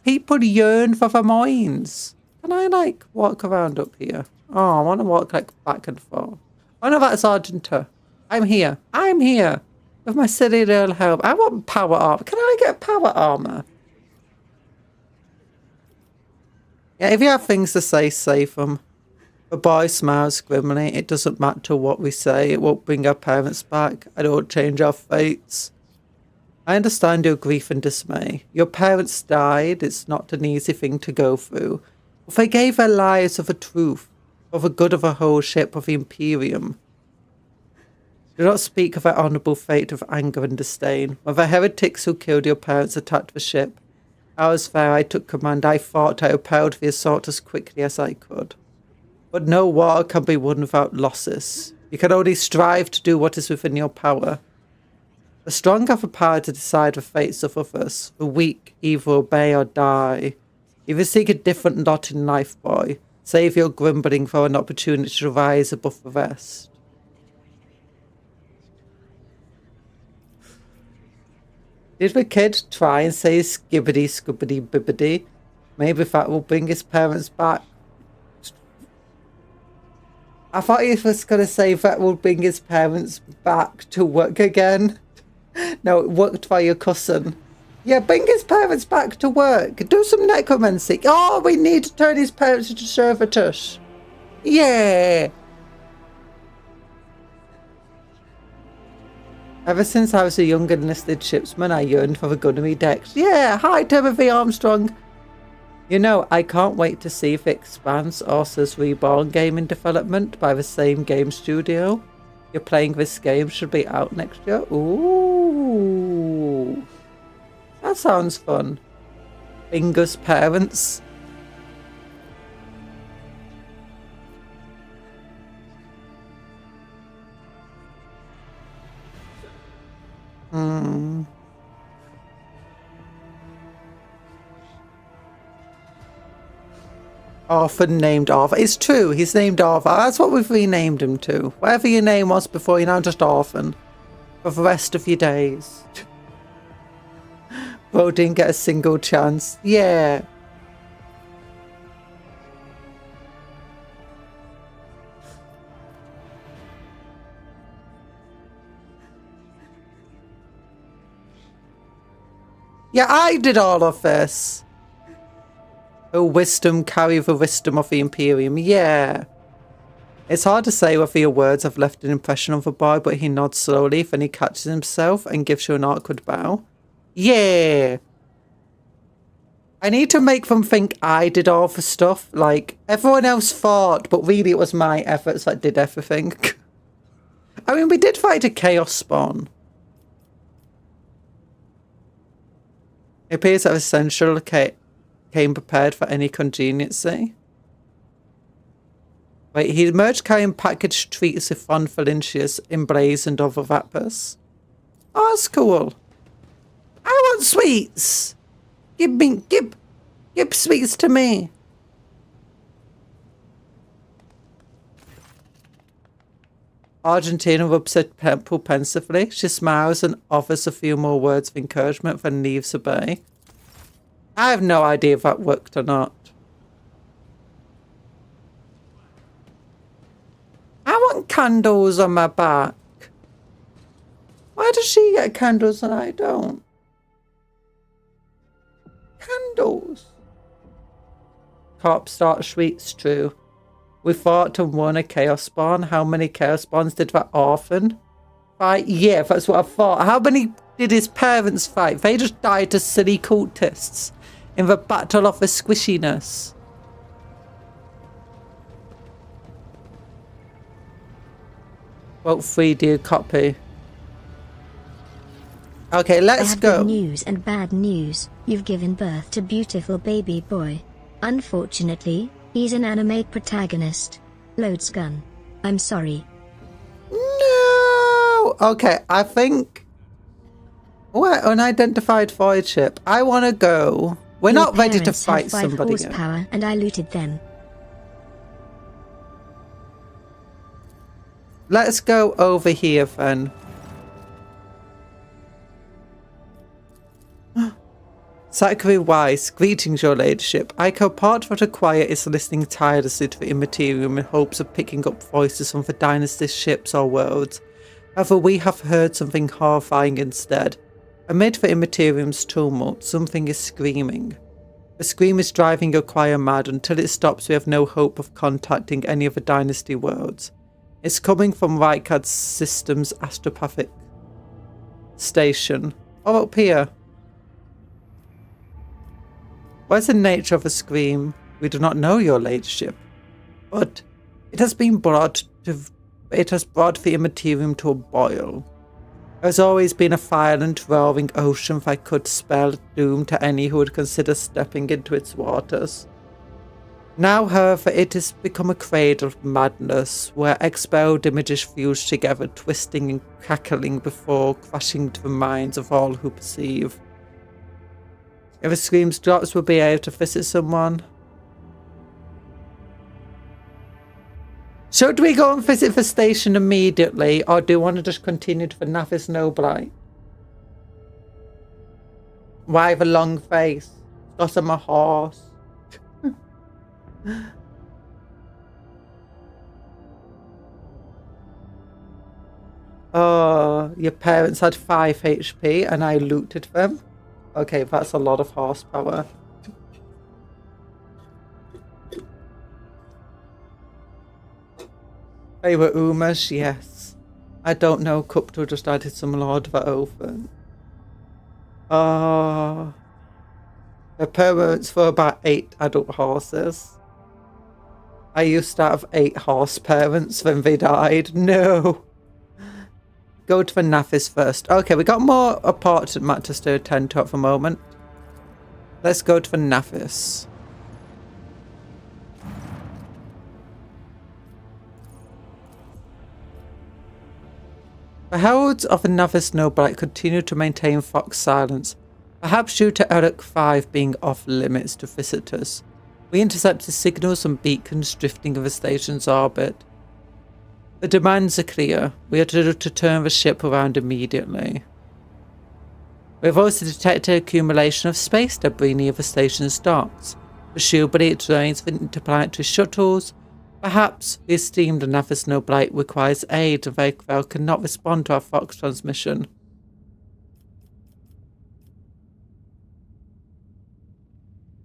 Speaker 1: People yearn for the mines. Can I, like, walk around up here? Oh, I want to walk, like, back and forth. Oh, no, that's Argenta. I'm here. I'm here. With my silly little help. I want power armor. Can I get power armor? Yeah, if you have things to say them. The boy smiles grimly. It doesn't matter what we say. It won't bring our parents back. I don't change our fates. I understand your grief and dismay. Your parents died. It's not an easy thing to go through. But they gave their lives for the truth, for the good of the whole ship of the Imperium. Do not speak of their honourable fate with anger and disdain. When the heretics who killed your parents attacked the ship, I was there. I took command. I fought. I repelled the assault as quickly as I could. But no war can be won without losses. You can only strive to do what is within your power. The strong have the power to decide the fates of others. The weak either obey or die. Either seek a different lot in life, boy. Save your grumbling for an opportunity to rise above the rest. Did the kid try and say skibbity scubbity bibbity? Maybe that will bring his parents back. I thought he was going to say that will bring his parents back to work again. No, it worked for your cousin. Yeah, bring his parents back to work. Do some necromancy. Oh, we need to turn his parents into servitors. Yeah. Ever since I was a young enlisted shipsman, I yearned for the gunnery decks. Yeah, hi Timothy Armstrong. You know, I can't wait to see if Expanse Orsa's Reborn game in development by the same game studio. You're playing this game should be out next year. Ooh. That sounds fun. Bingo's parents. Orphan named Arthur. It's true, he's named Arthur. That's what we've renamed him to. Whatever your name was before, you're now just Orphan. For the rest of your days. Bro didn't get a single chance. Yeah. Yeah, I did all of this. Oh, wisdom, carry the wisdom of the Imperium. Yeah. It's hard to say whether your words have left an impression on the boy, but he nods slowly, then he catches himself and gives you an awkward bow. Yeah. I need to make them think I did all the stuff. Like, everyone else fought, but really it was my efforts that did everything. I mean, we did fight a chaos spawn. It appears that Essential came prepared for any contingency. Wait, he emerged carrying packaged treats with Von Valentius emblazoned over wrappers. Oh, that's cool. I want sweets. Give sweets to me. Argentina rubs her temple pensively. She smiles and offers a few more words of encouragement, then leaves the bay. I have no idea if that worked or not. I want candles on my back. Why does she get candles and I don't? Candles. Corp starts sweets, true. We fought and won a chaos spawn. How many chaos spawns did that orphan fight? Yeah, that's what I thought. How many did his parents fight? They just died to silly cultists in the battle of the squishiness. Vote 3, dear copy. Okay, let's go.
Speaker 2: Good news and bad news. You've given birth to beautiful baby boy. Unfortunately, he's an anime protagonist. Loads gun. I'm sorry.
Speaker 1: No! Okay, I think... What? Unidentified void ship. I want to go. We're not ready to fight somebody yet.
Speaker 2: Horsepower and I looted them.
Speaker 1: let's go over here then. Zachary Weiss, greetings, your ladyship. I co part of what acquire is listening tirelessly to the Immaterium in hopes of picking up voices from the dynasty's ships or worlds. However, we have heard something horrifying instead. Amid the Immaterium's tumult, something is screaming. The scream is driving your choir mad. Until it stops, we have no hope of contacting any of the dynasty worlds. It's coming from Rykard's system's astropathic station. Oh, up here. What is the nature of the scream? We do not know, your ladyship. But it has brought the Immaterium to a boil. There has always been a violent, roaring ocean that could spell doom to any who would consider stepping into its waters. Now, however, it has become a cradle of madness, where expelled images fuse together, twisting and crackling before crashing to the minds of all who perceive. If the screams drops, we'll be able to visit someone. Should we go and visit the station immediately, or do you want to just continue to the Navis Noblite? Why the long face? Got him a horse. Oh, your parents had 5 HP and I looted them. Okay, that's a lot of horsepower. They were Umas, yes. I don't know, Cuptle just added some Lord of Open. Oh. The parents for about 8 adult horses. I used to have 8 horse parents when they died. No. Go to the Navis first. Okay, we got more important matters to attend to at the moment. Let's go to the Navis. The heralds of the Navis Noblite continue to maintain fox silence, perhaps due to Eric 5 being off limits to visitors. We intercepted signals and beacons drifting in the station's orbit. The demands are clear. We are to turn the ship around immediately. We have also detected accumulation of space debris near the station's docks. Presumably it drains the interplanetary shuttles. Perhaps the esteemed Navis Noblite requires aid and they cannot respond to our Fox transmission.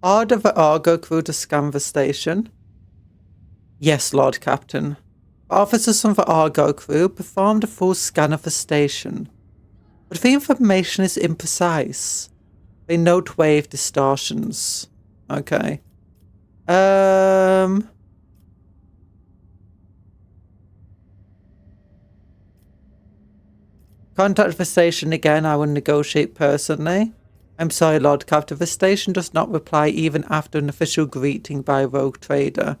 Speaker 1: Order the Argo crew to scan the station. Yes, Lord Captain. Officers from the Argo crew performed a full scan of the station, but the information is imprecise. They note wave distortions. Okay. Contact the station again. I will negotiate personally. I'm sorry, Lord Captain. The station does not reply even after an official greeting by a rogue trader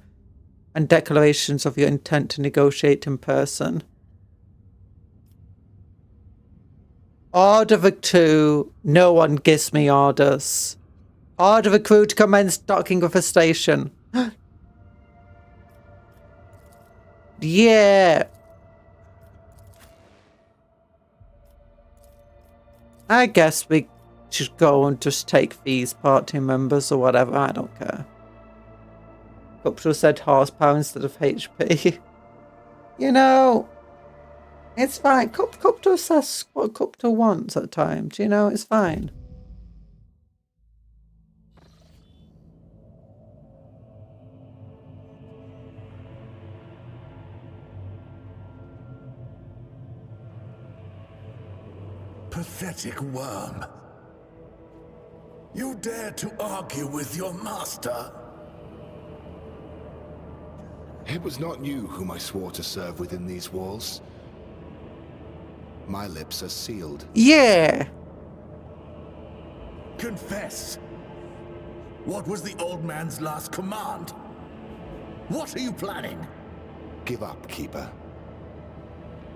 Speaker 1: and declarations of your intent to negotiate in person. Order the crew. No one gives me orders. Order the crew to commence docking with the station. Yeah. I guess we should go and just take these party members or whatever. I don't care. Cuptle said horsepower instead of HP. You know, it's fine. Cuptle says what Cuptle wants at times. You know, it's fine.
Speaker 8: Pathetic worm. You dare to argue with your master?
Speaker 9: It was not you whom I swore to serve within these walls. My lips are sealed.
Speaker 1: Yeah.
Speaker 8: Confess. What was the old man's last command? What are you planning?
Speaker 9: Give up, Keeper.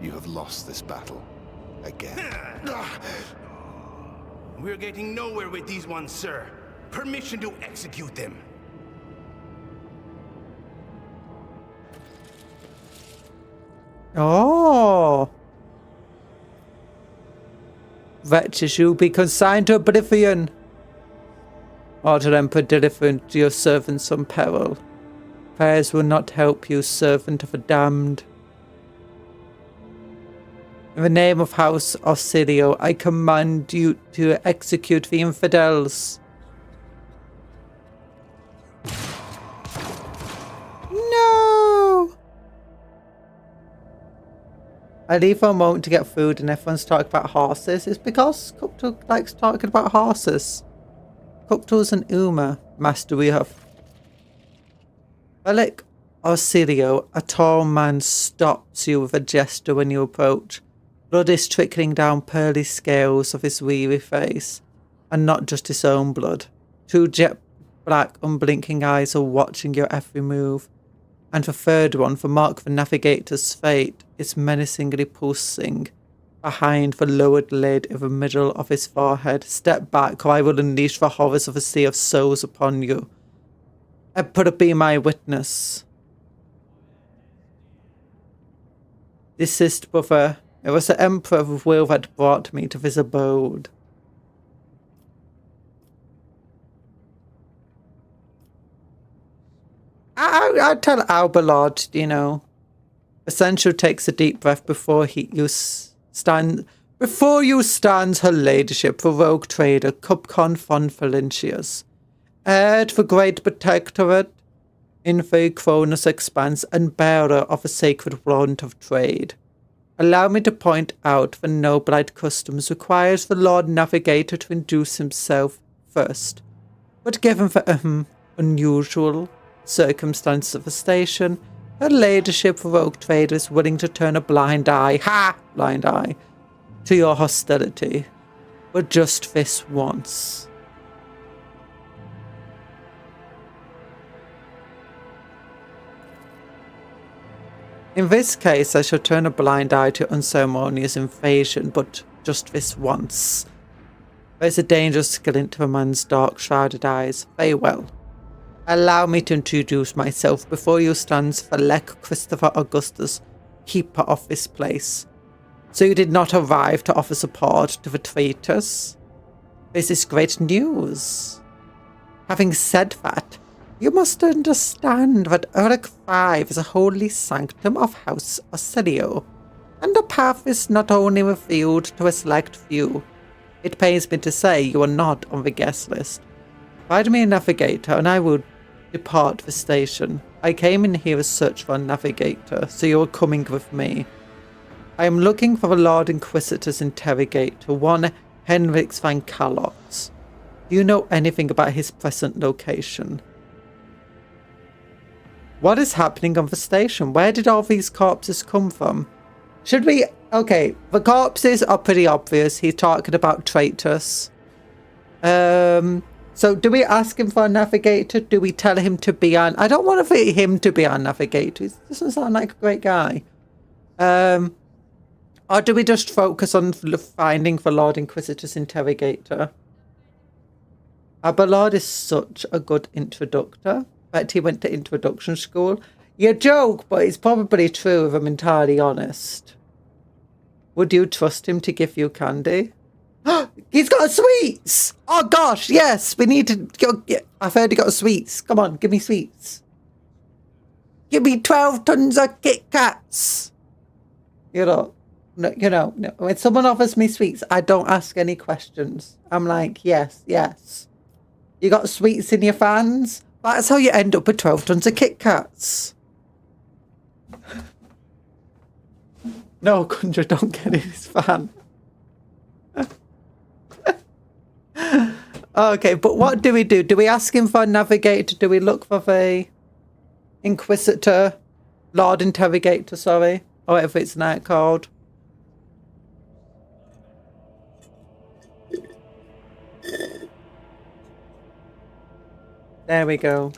Speaker 9: You have lost this battle. Again.
Speaker 10: We're getting nowhere with these ones, sir. Permission to execute them.
Speaker 1: Oh. Wretches, you be consigned to oblivion. Or to Emperor deliver your servants some peril. Prayers will not help you, servant of the damned. In the name of House Auxilio, I command you to execute the infidels. No! I leave for a moment to get food and everyone's talking about horses. It's because Cuptle likes talking about horses. Cuptle's an Uma master we have. Relic Auxilio, a tall man stops you with a gesture when you approach. Blood is trickling down pearly scales of his weary face, and not just his own blood. Two jet black unblinking eyes are watching your every move. And the third one, for mark the navigator's fate, is menacingly pulsing behind the lowered lid in the middle of his forehead. Step back, or I will unleash the horrors of a sea of souls upon you. Emperor, be my witness. Desist, brother. It was the Emperor of will that brought me to this abode. I tell our beloved, you know. Essential takes a deep breath before you stands her ladyship, the rogue trader, Cupcon von Valentius, heir to the great protectorate in the Cronus expanse and bearer of the sacred wand of trade. Allow me to point out the noble-eyed customs requires the Lord Navigator to introduce himself first. But given the unusual circumstances of the station, her ladyship, the rogue trader, is willing to turn a blind eye, to your hostility. But just this once. In this case, I shall turn a blind eye to unceremonious invasion, but just this once. There's a dangerous glint to a man's dark, shrouded eyes. Very well. Allow me to introduce myself. Before you stands Valek Christopher Augustus, keeper of this place. So you did not arrive to offer support to the traitors? This is great news. Having said that, you must understand that Uruk 5 is a holy sanctum of House Auxilio, and the path is not only revealed to a select few. It pains me to say you are not on the guest list. Find me a navigator and I will depart the station. I came in here as search for a navigator, so you are coming with me. I am looking for the Lord Inquisitor's interrogator, one Henriks van Kallox. Do you know anything about his present location? What is happening on the station? Where did all these corpses come from? Should we... Okay, the corpses are pretty obvious. He's talking about traitors. So do we ask him for a navigator? Do we tell him to be our... I don't want for him to be our navigator. He doesn't sound like a great guy. Or do we just focus on finding the Lord Inquisitor's interrogator? Our Lord is such a good introductor. Bet he went to introduction school. You joke, but it's probably true if I'm entirely honest. Would you trust him to give you candy? He's got sweets! Oh gosh, yes, we need to go. Yeah, I've heard he got sweets. Come on, give me sweets. Give me 12 tons of Kit Kats. No, when someone offers me sweets, I don't ask any questions. I'm like, yes. You got sweets in your fans? That's how you end up with 12 tons of Kit Kats. No, Kundra, don't get in his fan. Okay, but what do we do? Do we ask him for a navigator? Do we look for the Inquisitor? Lord Interrogator, sorry. Or whatever it's now called. There we go.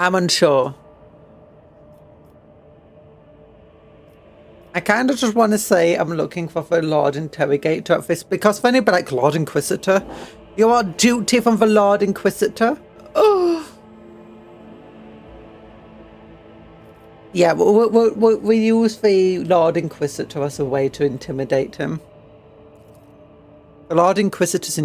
Speaker 1: I'm unsure. I kind of just want to say I'm looking for the Lord Interrogator at this, because if anybody like Lord Inquisitor, You want duty from the Lord Inquisitor? Oh. Yeah, we'll use the Lord Inquisitor as a way to intimidate him. The Lord Inquisitor's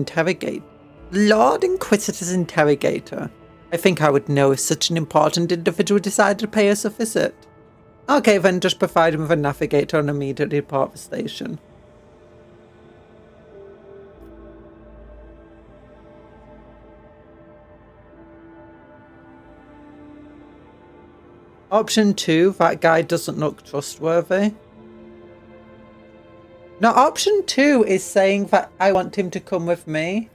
Speaker 1: Lord Inquisitor's interrogator. I think I would know if such an important individual decided to pay us a visit. Okay, then just provide him with a navigator and immediately depart the station. Option 2, that guy doesn't look trustworthy. No, option 2 is saying that I want him to come with me.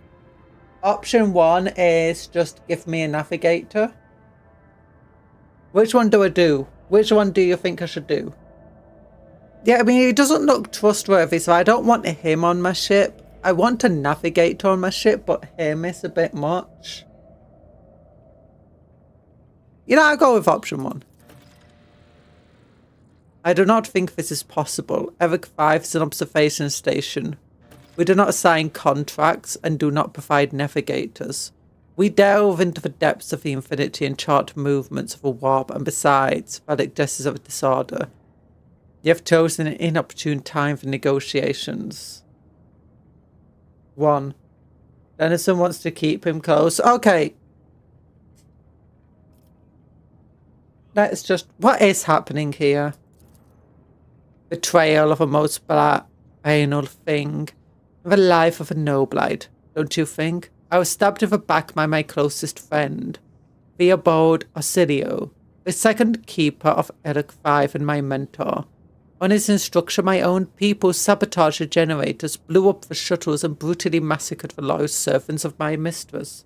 Speaker 1: Option 1 is just give me a navigator. Which one do I do? Which one do you think I should do? Yeah, I mean, he doesn't look trustworthy, so I don't want him on my ship. I want a navigator on my ship, but him is a bit much. You know, I'll go with option 1. I do not think this is possible. Eric 5 is an observation station. We do not assign contracts and do not provide navigators. We delve into the depths of the infinity and chart movements of a warp, and besides, relic discs of a disorder. You have chosen an inopportune time for negotiations. 1. Dennison wants to keep him close. Okay. Let's just... What is happening here? Betrayal of a most banal thing. The life of a noblite, don't you think? I was stabbed in the back by my closest friend, Theobald Osilio, the second keeper of Eric 5 and my mentor. On his instruction, my own people sabotaged the generators, blew up the shuttles, and brutally massacred the loyal servants of my mistress.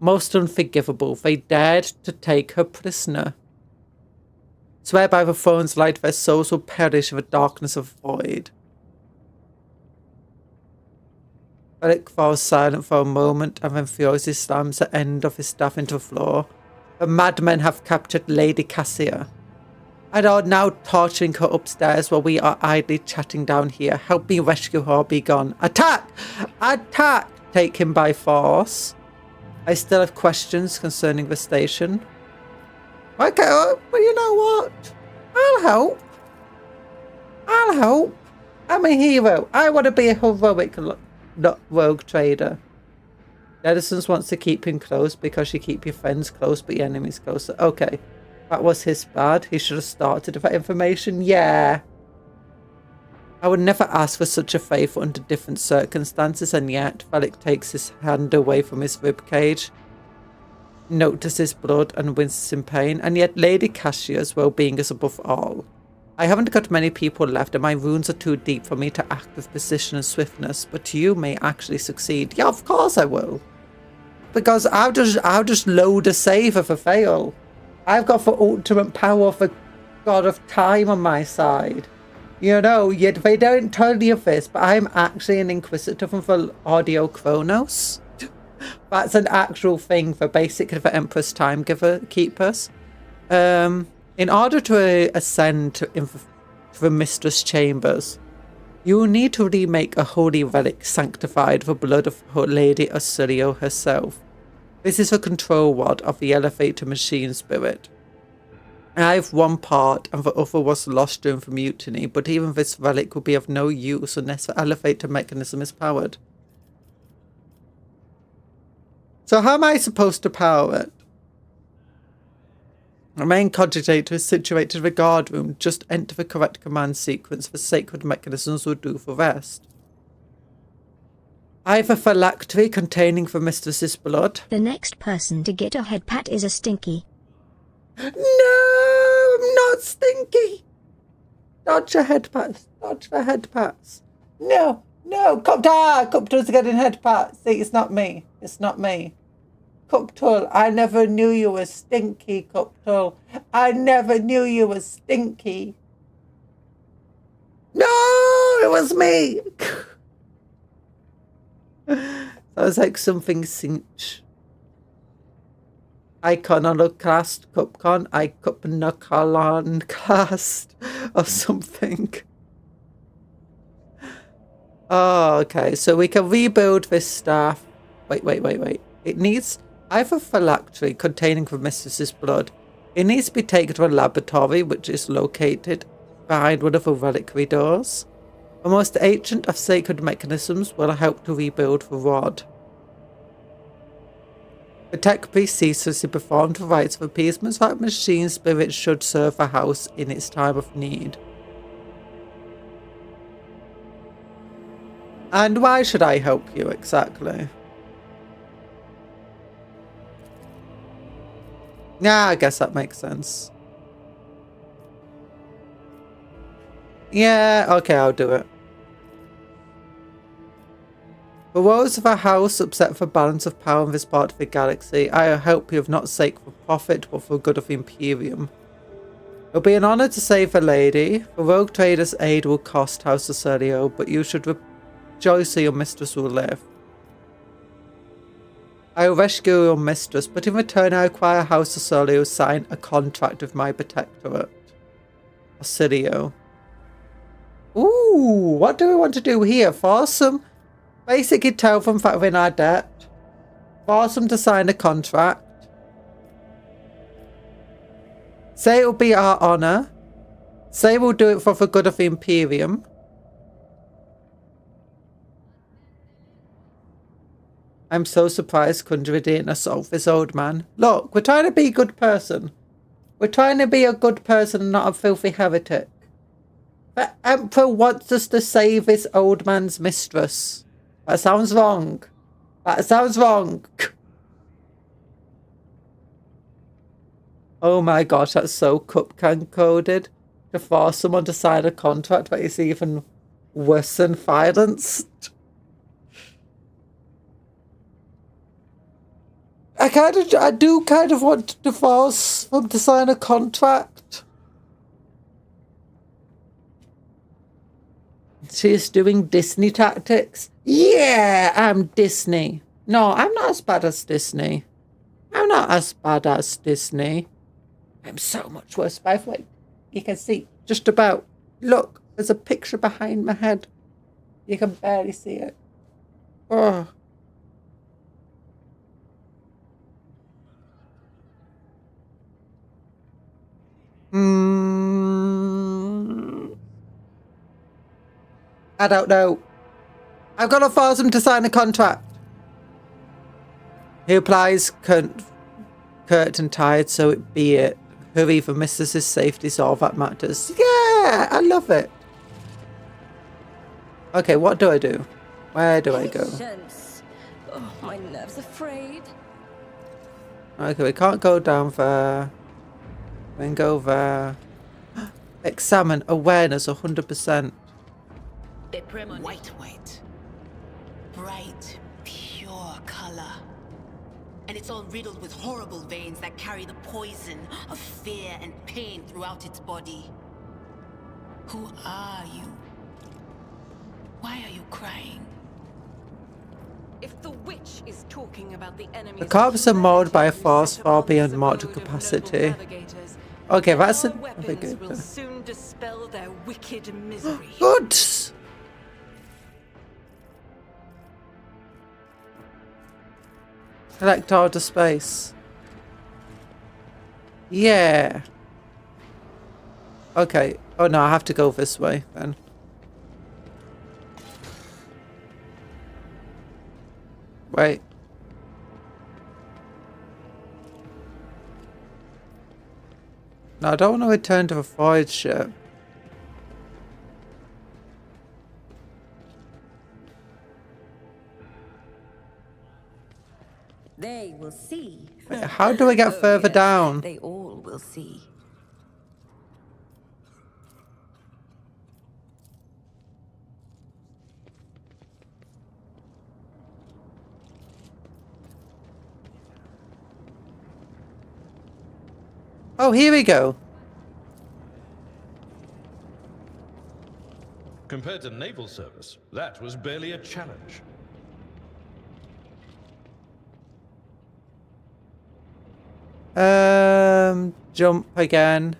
Speaker 1: Most unforgivable, they dared to take her prisoner. Swear by the throne's light their souls will perish in the darkness of the void. Eric falls silent for a moment and then furiously slams the end of his staff into the floor. The madmen have captured Lady Cassia and are now torturing her upstairs while we are idly chatting down here. Help me rescue her or be gone. Attack! Attack! Take him by force. I still have questions concerning the station. Okay, well, you know what? I'll help. I'll help. I'm a hero. I want to be a heroic, not rogue trader. Edison's wants to keep him close because you keep your friends close but your enemies closer. Okay, that was his bad. He should have started with that information. Yeah. I would never ask for such a favour under different circumstances, and yet Felix takes his hand away from his ribcage, notices blood and winces in pain, and yet Lady Cassia's well-being is above all. I haven't got many people left and my wounds are too deep for me to act with precision and swiftness, but you may actually succeed. Yeah, of course I will. Because I'll just load a save if I fail. I've got the ultimate power of the god of time on my side. You know, yet they don't tell you this, but I'm actually an Inquisitor from the Audio Chronos. That's an actual thing for basically the Empress Time Keepers. In order to ascend to the Mistress Chambers, you will need to remake a holy relic sanctified with the blood of Lady Osilio herself. This is the control rod of the elevator machine spirit. I have one part and the other was lost during the mutiny, but even this relic will be of no use unless the elevator mechanism is powered. So how am I supposed to power it? The main cogitator is situated in the guard room. Just enter the correct command sequence. The sacred mechanisms will do the rest. I have a phylactery containing the mistress's blood.
Speaker 2: The next person to get a head pat is a Stinky.
Speaker 1: No, I'm not Stinky. Dodge a head pats. Dodge the head pats. No, Cuptle's getting head pats. See, it's not me. It's not me. Cuptle, I never knew you were stinky, Cuptle. I never knew you were stinky. No, it was me. Sounds like something cinch. Iconoclast, Cupcon, Iconoclast, or something. Oh, okay, so we can rebuild this staff. Wait. It needs either phylactery containing the mistress's blood. It needs to be taken to a laboratory which is located behind one of the reliquary doors. The most ancient of sacred mechanisms will help to rebuild the rod. The tech priest ceaselessly performed the rites of appeasement that machine spirits should serve the house in its time of need. And why should I help you exactly? Yeah, I guess that makes sense. Yeah, okay, I'll do it. The woes of our house upset the balance of power in this part of the galaxy. I help you, if not sake for profit, but for the good of the Imperium. It'll be an honor to save the lady. The rogue trader's aid will cost House Ocelio, but you should rejoice that your mistress will live. I will rescue your mistress, but in return I require House Ocelio to sign a contract with my protectorate. Ocelio. Ooh, what do we want to do here? Force them, basically tell them that we're in our debt. Force them to sign a contract. Say it will be our honor. Say we'll do it for the good of the Imperium. I'm so surprised Kundra didn't assault this old man. Look, we're trying to be a good person. We're trying to be a good person and not a filthy heretic. The Emperor wants us to save this old man's mistress. That sounds wrong. That sounds wrong. Oh my gosh, that's so Cupcan coded. To force someone to sign a contract that is even worse than violence. I do kind of want to force them to sign a contract. She's doing Disney tactics. Yeah, I'm Disney. No, I'm not as bad as Disney. I'm not as bad as Disney. I'm so much worse. By the way, you can see just about. Look, there's a picture behind my head. You can barely see it. Oh. I don't know. I've got to force him to sign a contract. He applies curtain tied, so it be it. Hurry for Mistress's safety is all that matters. Yeah, I love it. Okay, what do I do? Where do I go?
Speaker 5: Oh, my nerves are frayed.
Speaker 1: Okay, we can't go down there. We can go there. Examine awareness 100%.
Speaker 11: White. Bright, pure color. And it's all riddled with horrible veins that carry the poison of fear and pain throughout its body. Who are you? Why are you crying?
Speaker 7: If the witch is talking about the enemy,
Speaker 1: The corpses are mauled by a force far beyond mortal capacity. Okay, that's a good.
Speaker 7: Will soon dispel their wicked misery.
Speaker 1: Good. Collect order space. Yeah. Okay. Oh no, I have to go this way then. Wait. No, I don't want to return to the void ship.
Speaker 5: They will see.
Speaker 1: Wait, how do I get further down?
Speaker 5: They all will see.
Speaker 1: Oh, here we go.
Speaker 3: Compared to naval service, that was barely a challenge.
Speaker 1: Jump again.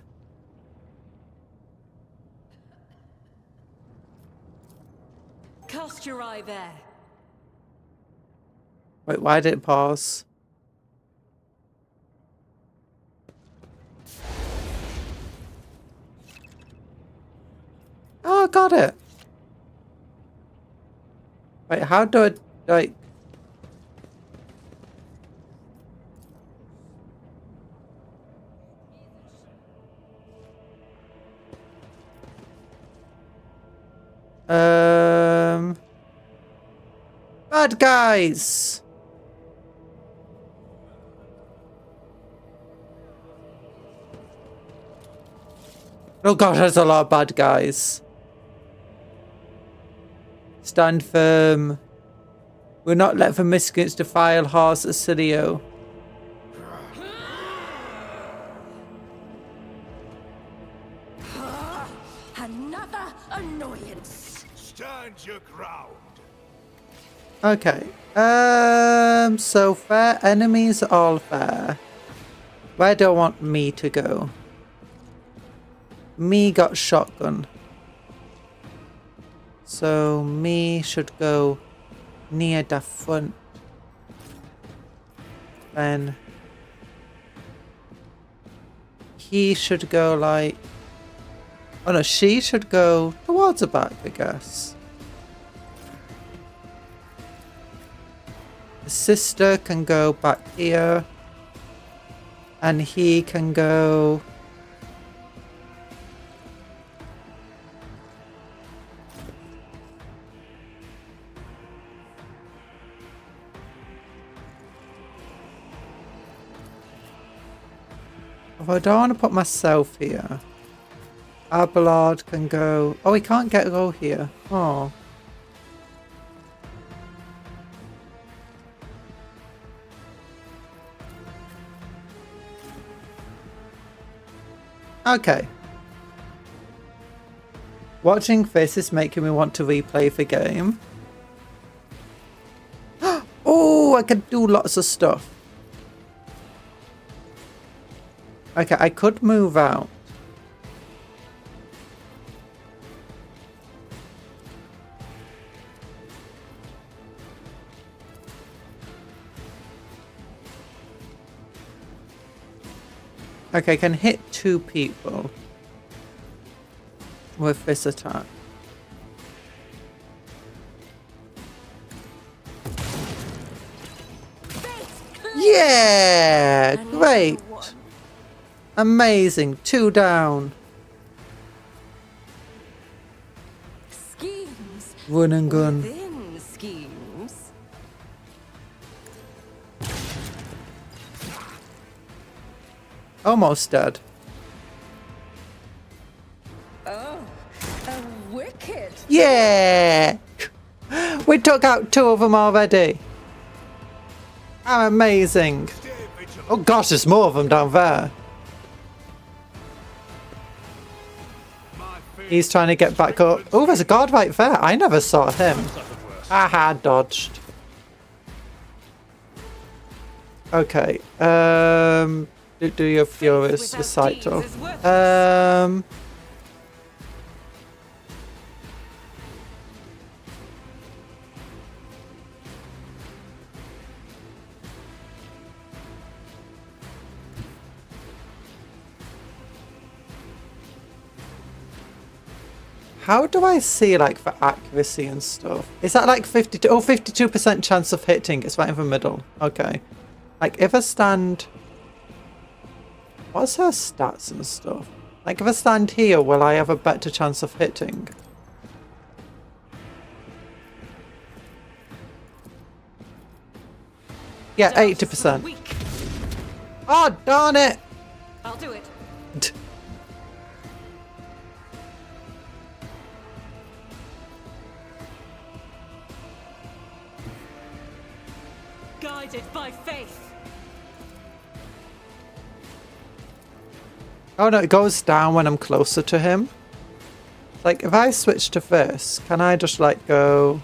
Speaker 7: Cast your eye there.
Speaker 1: Wait, why did it pause? Oh, I got it. Wait, how do I, like... Bad guys! Oh gosh, there's a lot of bad guys. Stand firm. We'll not let the miscreants defile Horse Acilio.
Speaker 5: Another annoyance.
Speaker 8: Stand your ground.
Speaker 1: Okay. So fair enemies, all fair. Where do I want me to go? Me got shotgun. So me should go near the front. Then he should go like... Oh no, she should go towards the back, I guess. The sister can go back here. And he can go... If I don't want to put myself here, Abelard can go... Oh, he can't go here. Oh. Okay. Watching this is making me want to replay the game. Oh, I could do lots of stuff. Okay, I could move out. Okay, I can hit 2 people with this attack. Yeah! Great! Amazing. 2 down.
Speaker 5: Schemes.
Speaker 1: Run and gun.
Speaker 5: Within schemes.
Speaker 1: Almost dead.
Speaker 5: Oh, a wicked.
Speaker 1: Yeah! We took out 2 of them already. How amazing. Oh gosh, there's more of them down there. He's trying to get back up. Oh, there's a guard right there. I never saw him. Aha, dodged. Okay. Do your Furious recital. How do I see like the accuracy and stuff? Is that like 52? Oh, 52% chance of hitting. It's right in the middle. Okay. Like if I stand... What's her stats and stuff? Like if I stand here, will I have a better chance of hitting? Yeah, 80%. Oh, darn it!
Speaker 7: I'll do it. Guided by faith.
Speaker 1: Oh no, it goes down when I'm closer to him. Like if I switch to this, can I just like go...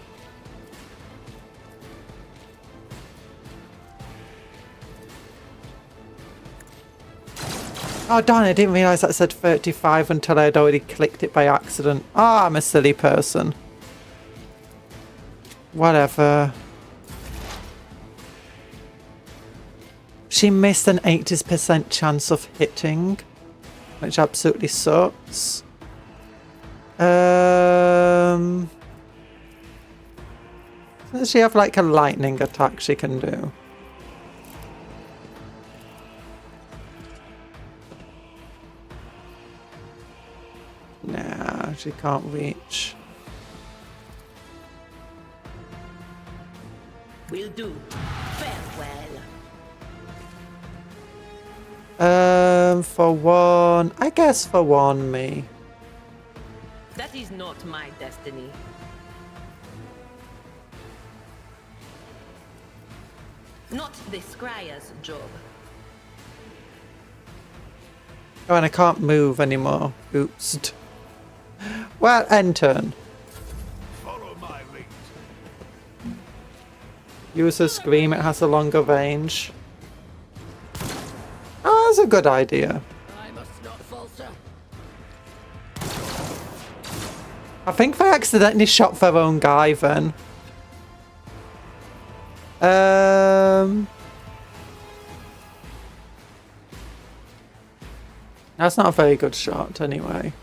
Speaker 1: Oh darn, I didn't realise that said 35 until I'd already clicked it by accident. Ah, I'm a silly person. Whatever. She missed an 80% chance of hitting, which absolutely sucks. Does she have like a lightning attack she can do? Nah, she can't reach.
Speaker 11: Will do. Farewell.
Speaker 1: For one, I guess for one, me.
Speaker 5: That is not my destiny. Not the scryer's job.
Speaker 1: Oh, and I can't move anymore. Oops. Well, end turn.
Speaker 8: Follow my lead.
Speaker 1: Use her scream, it has a longer range. Oh, that's a good idea.
Speaker 6: I must not falter.
Speaker 1: I think they accidentally shot their own guy then. That's not a very good shot anyway.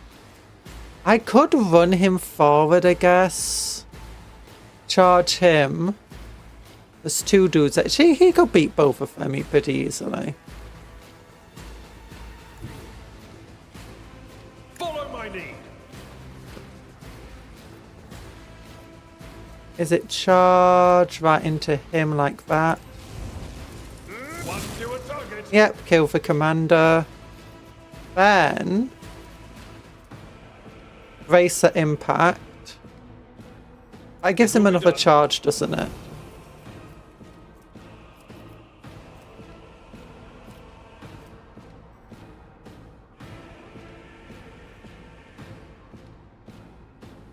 Speaker 1: I could run him forward, I guess. Charge him. There's two dudes. Actually, he could beat both of them pretty easily.
Speaker 3: Follow my lead.
Speaker 1: Is it charge right into him like that?
Speaker 3: One fewer target.
Speaker 1: Yep, kill the commander. Then Racer impact. That gives him another charge, doesn't it?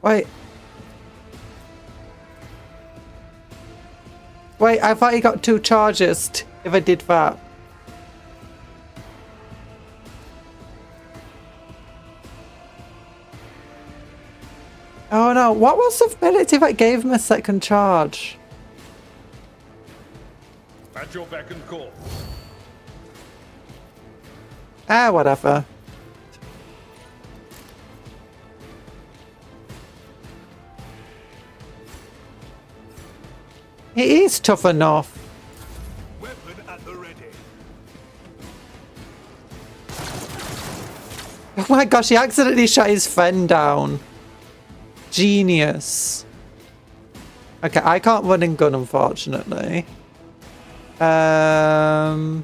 Speaker 1: Wait. Wait, I thought he got 2 charges if I did that. Oh no, what was the ability that gave him a second charge?
Speaker 3: At your beck and call.
Speaker 1: Ah, whatever. He is tough enough.
Speaker 8: Weapon at the ready.
Speaker 1: Oh my gosh, he accidentally shot his friend down. Genius. Okay, I can't run and gun, unfortunately. But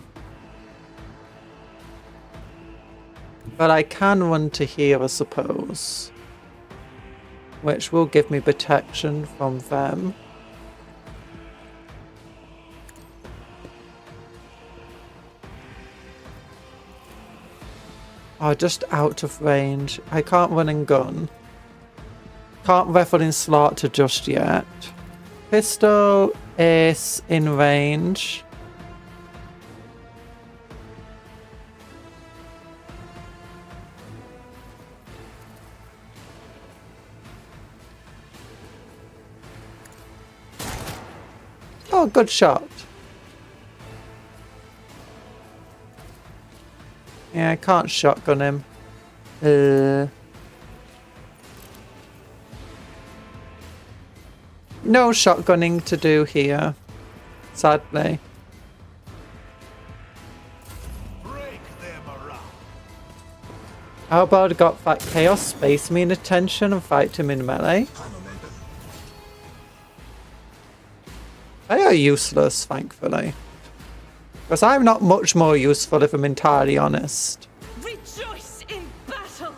Speaker 1: I can run to here, I suppose. Which will give me protection from them. Oh, just out of range. I can't run and gun. Can't raffle in slaughter just yet. Pistol is in range. Oh, good shot. Yeah, I can't shotgun him. No shotgunning to do here, sadly. How about I got that Chaos Space Marine attention and fight him in melee? They are useless, thankfully. Because I'm not much more useful if I'm entirely honest.
Speaker 5: Rejoice in battle!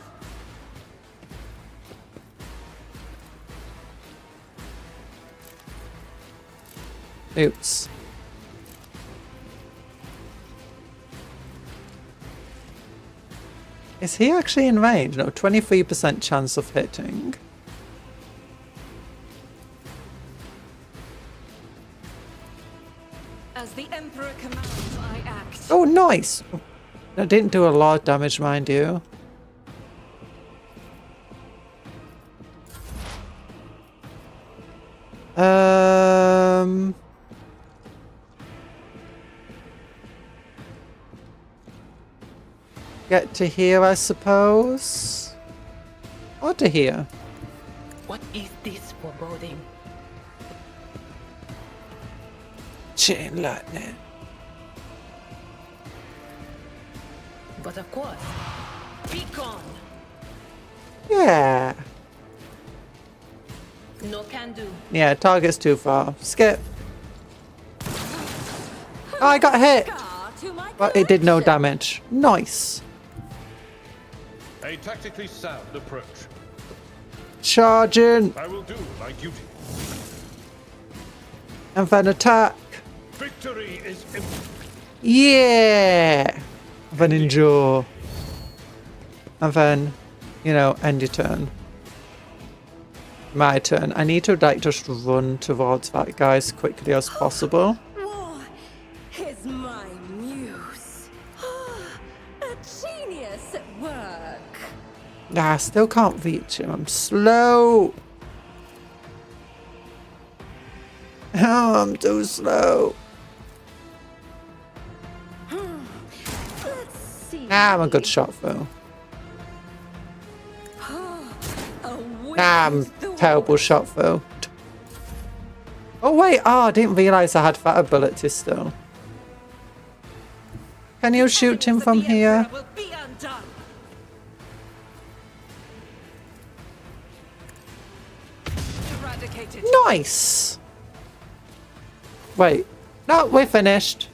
Speaker 1: Oops. Is he actually in range? No, 23% chance of hitting.
Speaker 7: As the Emperor commands, I act.
Speaker 1: Oh, nice! I didn't do a lot of damage, mind you. get to here, I suppose. Or to here.
Speaker 11: What is this foreboding?
Speaker 1: Chain lightning.
Speaker 11: But of course, be gone.
Speaker 1: Yeah.
Speaker 11: No can do.
Speaker 1: Yeah, target's too far. Skip. Oh, I got hit. But it did no damage. Nice.
Speaker 3: A tactically sound approach.
Speaker 1: Charging.
Speaker 3: I will do my duty.
Speaker 1: And then attack.
Speaker 3: Victory is imminent.
Speaker 1: Yeah. And then endure. And then, you know, end your turn. My turn. I need to like just run towards that guy as quickly as possible.
Speaker 5: War is my muse. A genius at work.
Speaker 1: Nah, I still can't reach him. I'm slow. Oh, I'm too slow.
Speaker 5: Let's see.
Speaker 1: I'm a good shot though. I'm terrible shot though. Oh wait, I didn't realise I had that ability still. Can you shoot him from here? Nice! Wait, no, we're finished.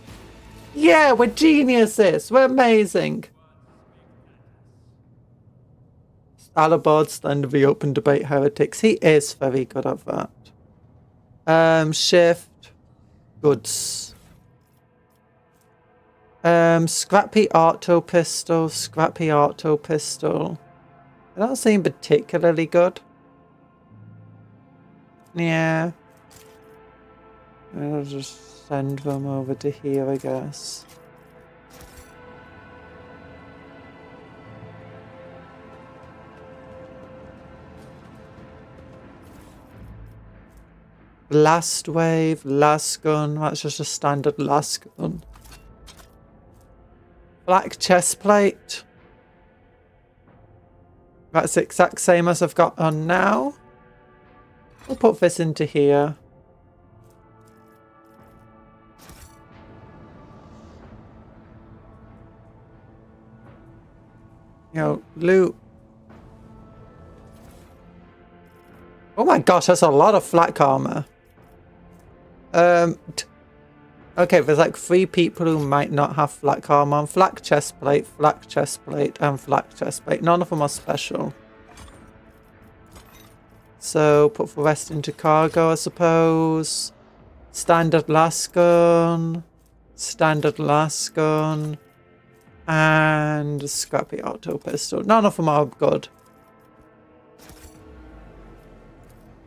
Speaker 1: Yeah, we're geniuses. We're amazing. Alabard stand of the open debate heretics. He is very good at that. Shift. Goods. Scrappy auto pistol. Scrappy auto pistol. They don't seem particularly good. Yeah. I'll just send them over to here, I guess. Blast wave, last gun. That's just a standard last gun. Black chest plate. That's the exact same as I've got on now. We'll put this into here. You know, loot. Oh my gosh, that's a lot of flak armor. Okay, there's like 3 people who might not have flak armor on. Flak chest plate, and flak chest plate. None of them are special. So, put the rest into cargo, I suppose. Standard last gun. Standard last gun. And scrappy auto pistol. None of them are good.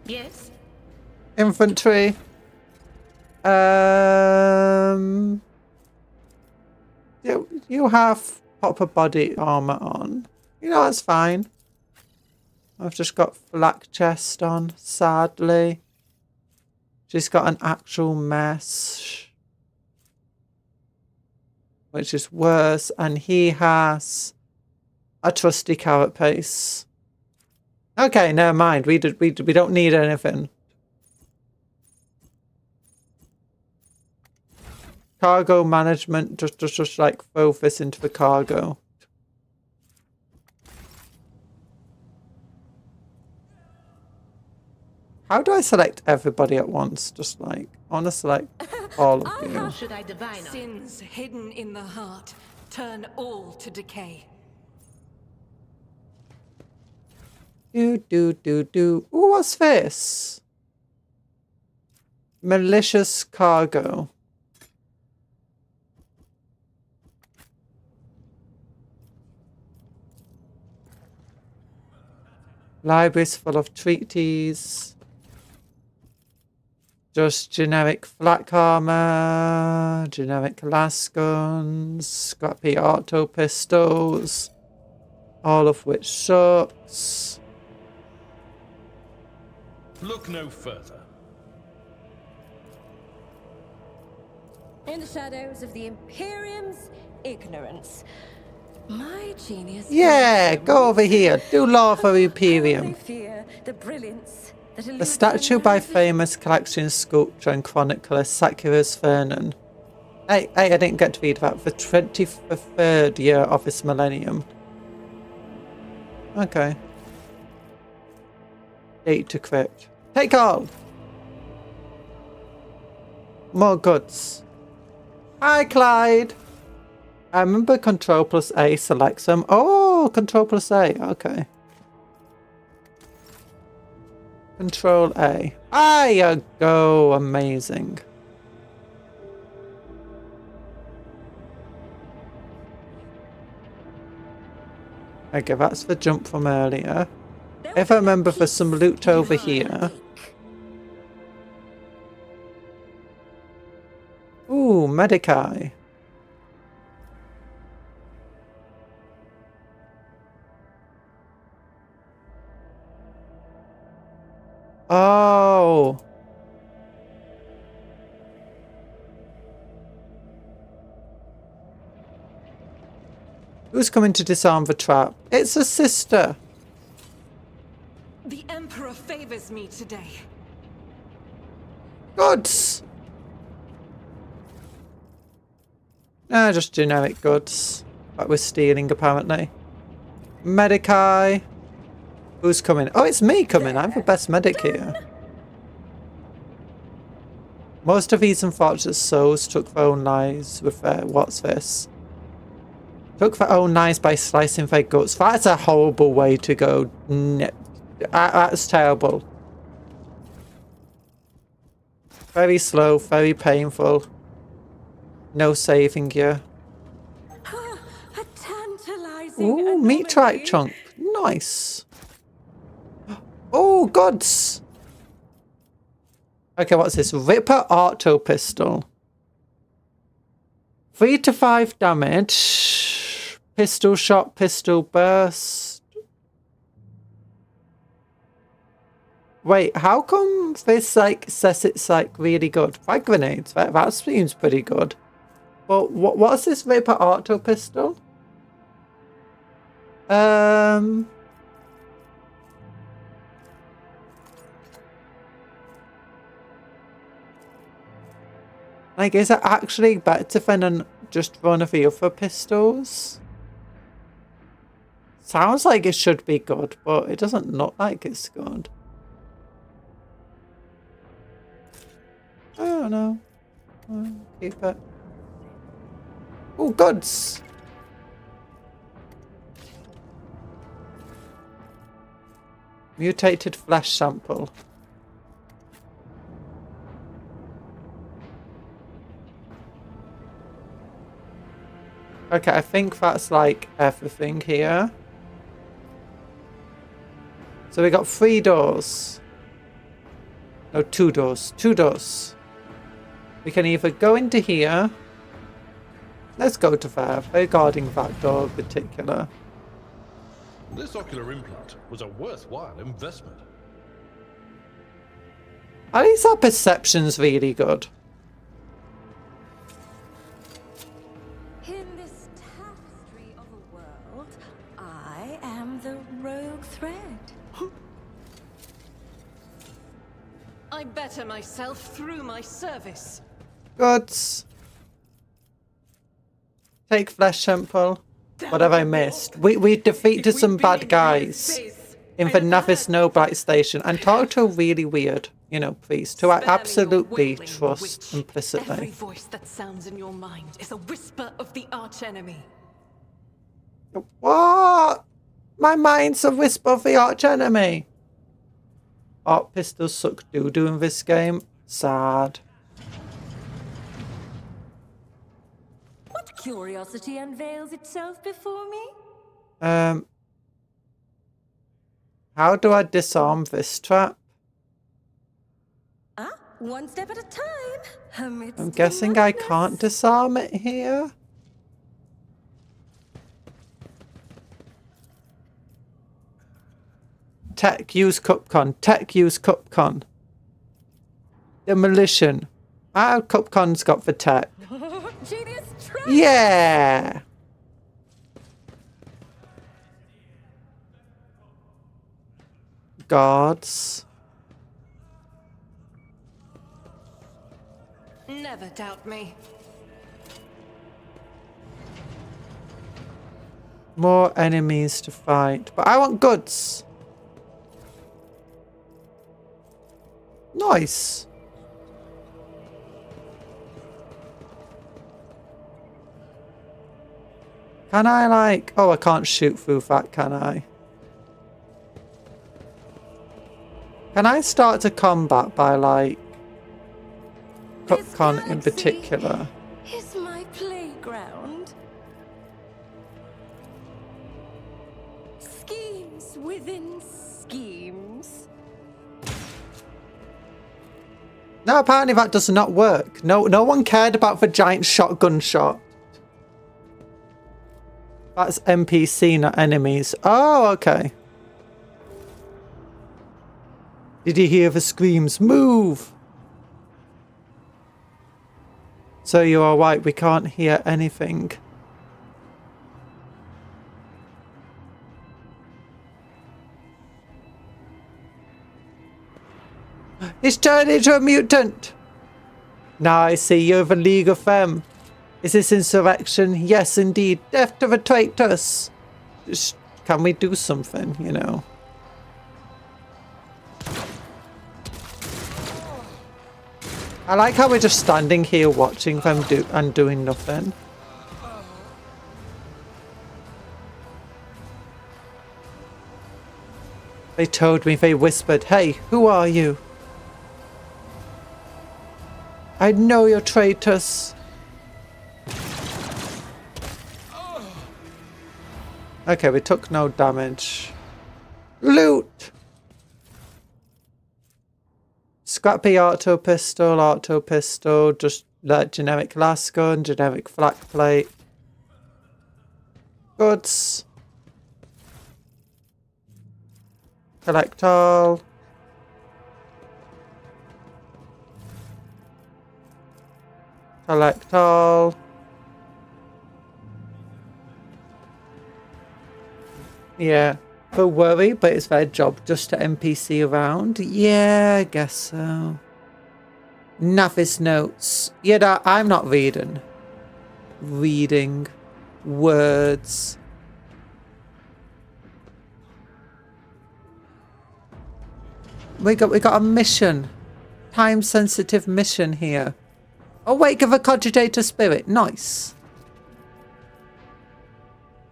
Speaker 11: Yes.
Speaker 1: Infantry. You have proper body armor on. You know, that's fine. I've just got flak chest on, sadly. She's got an actual mesh, which is worse. And he has a trusty carrot pace. Okay, never mind. We don't need anything. Cargo management, just like throw this into the cargo. How do I select everybody at once? Just like, I want to select all of you.
Speaker 11: Should I divine?
Speaker 7: Sins hidden in the heart turn all to decay.
Speaker 1: Do. Ooh, what's this? Malicious cargo. Libraries full of treaties. Just generic flak armor, generic last guns, scrappy auto pistols, all of which sucks.
Speaker 3: Look no further.
Speaker 5: In the shadows of the Imperium's ignorance, My genius.
Speaker 1: Yeah, go over here. Do law for Imperium.
Speaker 5: Fear the brilliance that
Speaker 1: The statue by famous collection sculptor and chronicler Saccharus Vernon. Hey, I didn't get to read that. The 23rd year of this millennium. Okay. Date to crypt. Take all! More goods. Hi, Clyde! I remember Control plus A selects them. Oh, Control plus A. Okay. Control A. There you go. Amazing. Okay, that's the jump from earlier. If I remember, there's some loot over here. Ooh, Medici. Oh. Who's coming to disarm the trap? It's a sister.
Speaker 7: The Emperor favors me today.
Speaker 1: Goods. Just generic goods. That we're stealing, apparently. Medici. Who's coming? Oh, it's me coming. I'm the best medic here. Most of these unfortunate souls took their own lives with their... What's this? Took their own lives by slicing their guts. That's a horrible way to go. That's terrible. Very slow, very painful. No saving you.
Speaker 5: A tantalizing
Speaker 1: Ooh, meat track chunk. Nice. Oh, gods. Okay, what's this? Ripper Auto Pistol. 3 to 5 damage. Pistol shot, pistol burst. Wait, how come this like says it's like really good? Frag grenades, that seems pretty good. But what's this Ripper Auto Pistol? Like, is it actually better than just one of the other pistols? Sounds like it should be good, but it doesn't look like it's good. I don't know. I'll keep it. Oh, goods! Mutated flesh sample. Okay, I think that's like everything here. So we got 3 doors. No, 2 doors. 2 doors. We can either go into here. Let's go to there, regarding that door in particular.
Speaker 3: This ocular implant was a worthwhile investment.
Speaker 1: At least our perception's really good.
Speaker 5: In this tapestry of a world, I am the rogue thread.
Speaker 7: I better myself through my service.
Speaker 1: Goods. Take flesh sample. What have I missed? We defeated some bad guys in the Navis Snowblight station and talked to a really weird, you know, priest who I absolutely trust implicitly.
Speaker 7: Every voice that sounds in your mind is a whisper of the archenemy.
Speaker 1: What? My mind's a whisper of the archenemy. Art pistols suck doo-doo in this game. Sad.
Speaker 5: What curiosity unveils itself before me?
Speaker 1: How do I disarm this trap?
Speaker 5: One step at a time.
Speaker 1: I'm guessing I can't disarm it here. Tech use Cupcon. Tech use Cupcon. Demolition. Cupcon's got the tech.
Speaker 5: Genius try.
Speaker 1: Yeah. guards.
Speaker 7: Never doubt me.
Speaker 1: More enemies to fight. But I want goods. Nice. Can I like... Oh, I can't shoot through that, can I? Can I start to combat by like... Cupcon in particular?
Speaker 5: Is my playground. Schemes within schemes.
Speaker 1: No, apparently that does not work. No one cared about the giant shotgun shot. That's NPC, not enemies. Oh, okay. Did you hear the screams? Move! So you are right, we can't hear anything. He's turned into a mutant! Now I see you're the League of Them. Is this insurrection? Yes, indeed. Death to the traitors! Can we do something, you know? I like how we're just standing here watching them doing nothing. They told me, they whispered, "Hey, who are you?" I know you're traitors. Okay, we took no damage. Loot! Scrappy auto pistol, just like generic lasgun, generic flak plate. Goods. Collect all. Collect all. Yeah. For worry, but it's their job just to NPC around. Yeah, I guess so. Navis notes. Yeah, I'm not reading. Reading words. We got a mission. Time sensitive mission here. Awake of a cogitator spirit. Nice.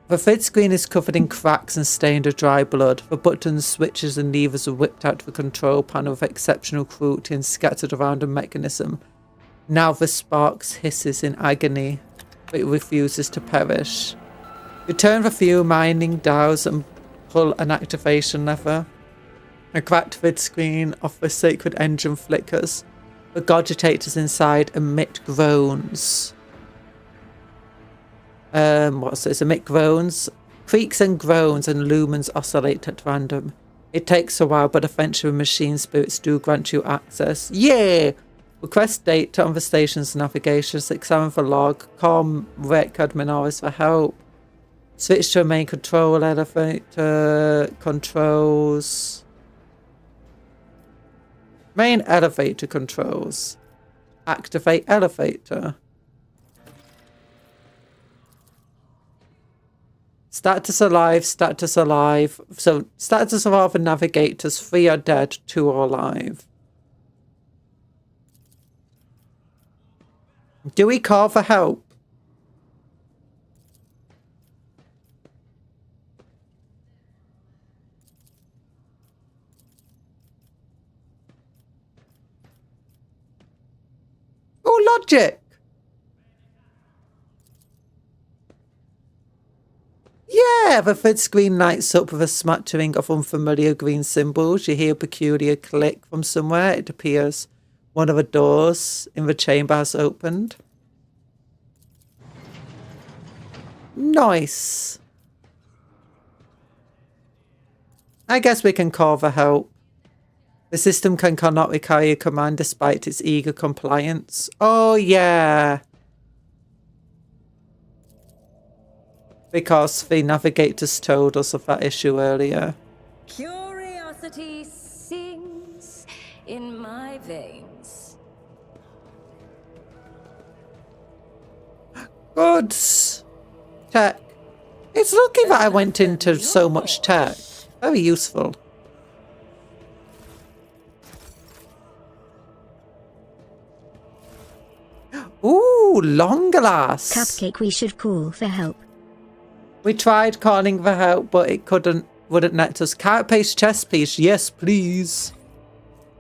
Speaker 1: The vid screen is covered in cracks and stained with dry blood. The buttons, switches and levers are whipped out of the control panel with exceptional cruelty and scattered around a mechanism. Now the sparks hisses in agony, but it refuses to perish. Return the few mining dials and pull an activation lever. A cracked vid screen of the sacred engine flickers. The cogitators inside emit groans. What's this? Emit groans. Creaks and groans and lumens oscillate at random. It takes a while, but eventually machine spirits do grant you access. Yeah! Request data on the station's navigations. Examine the log. Call Rick Adminoris for help. Switch to a main control elevator. Controls. Main elevator controls. Activate elevator. Status alive, status alive. So, status of all the navigators, 3 are dead, 2 are alive. Do we call for help? Oh, logic! Yeah, the vid screen lights up with a smattering of unfamiliar green symbols. You hear a peculiar click from somewhere. It appears one of the doors in the chamber has opened. Nice. I guess we can call for help. The system cannot require a command despite its eager compliance. Oh, yeah. Because the navigators told us of that issue earlier.
Speaker 5: Curiosity curiosity sings in my veins.
Speaker 1: Goods. Tech. It's lucky that I went into so much tech. Very useful. Ooh, long glass.
Speaker 2: Cupcake, we should call for help.
Speaker 1: We tried calling for help, but it wouldn't let us. Carapace chest piece, yes please.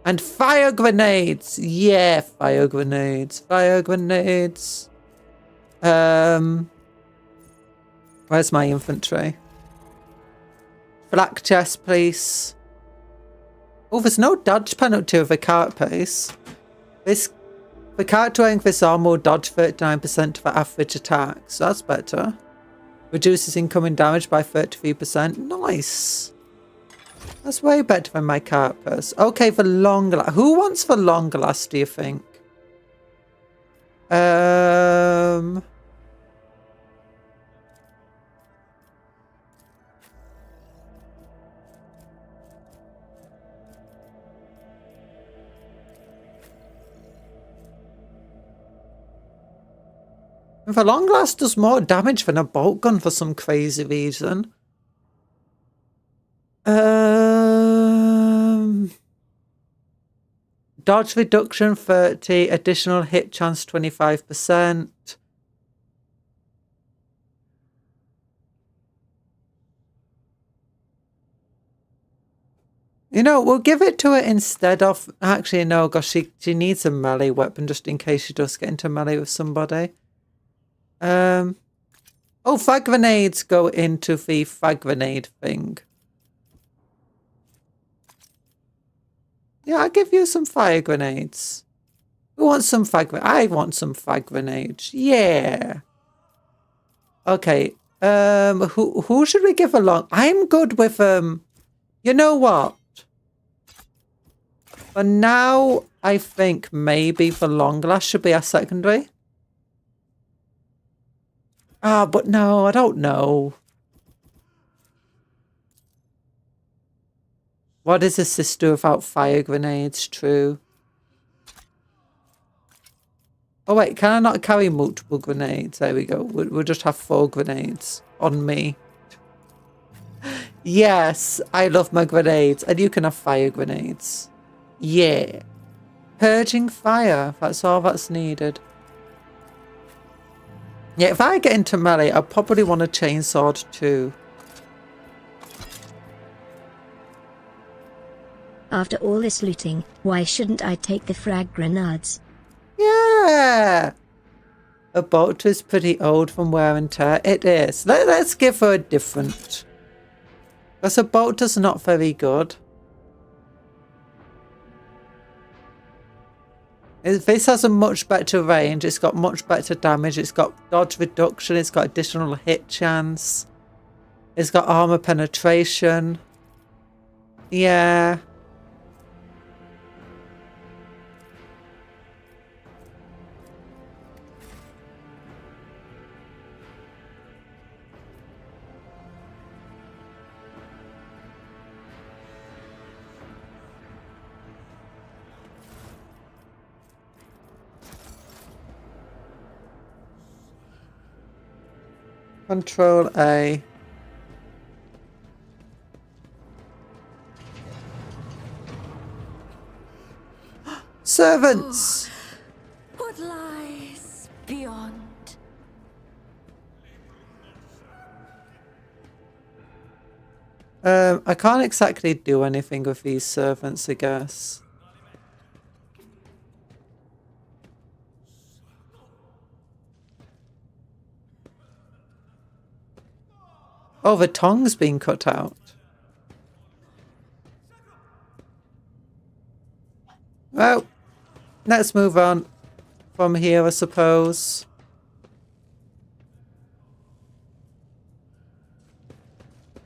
Speaker 1: And fire grenades. Yeah, fire grenades. Fire grenades. Where's my infantry? Black chest piece. Oh, there's no dodge penalty with a carapace. The character wearing this armor will dodge 39% of the average attack, so that's better. Reduces incoming damage by 33%. Nice. That's way better than my carapace. Okay, for long glass. Who wants the long glass, do you think? The long glass does more damage than a bolt gun for some crazy reason. Dodge reduction 30, additional hit chance 25%. You know, we'll give it to her instead of... Actually, no, gosh, she needs a melee weapon just in case she does get into melee with somebody. Oh, frag grenades go into the frag grenade thing. Yeah, I'll give you some fire grenades. Who wants some frag grenades? I want some frag grenades. Yeah. Okay. Who should we give along? I'm good with, you know what? For now, I think maybe for long glass should be our secondary. Ah, but no, I don't know. What is a sister without fire grenades? True. Oh wait, can I not carry multiple grenades? There we go. We'll just have 4 grenades on me. Yes, I love my grenades. And you can have fire grenades. Yeah. Purging fire. That's all that's needed. Yeah, if I get into melee, I probably want a chainsword too.
Speaker 2: After all this looting, why shouldn't I take the frag grenades?
Speaker 1: Yeah! A bolt is pretty old from wear and tear. It is. Let's give her a different. Because a bolt is not very good. This has a much better range. It's got much better damage. It's got dodge reduction. It's got additional hit chance. It's got armor penetration. Yeah. Control A. Servants!
Speaker 5: What lies beyond?
Speaker 1: I can't exactly do anything with these servants, I guess. Oh, the tongue's been cut out. Well, let's move on from here, I suppose.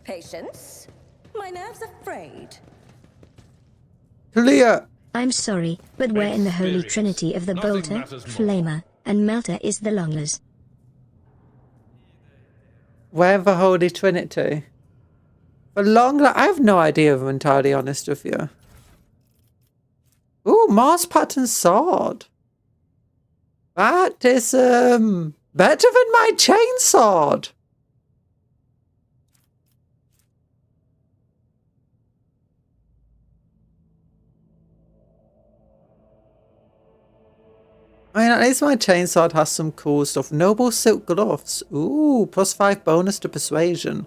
Speaker 5: Patience? My nerves are frayed.
Speaker 1: Clear!
Speaker 2: I'm sorry, but where in the holy trinity of the bolter, flamer, and melter is the longlers?
Speaker 1: Where the Holy Trinity? For long, like, I have no idea if I'm entirely honest with you. Ooh, Mars pattern sword. That is, better than my chainsword. I mean, at least my chainsword has some cool stuff. Noble silk gloves. Ooh, +5 bonus to persuasion.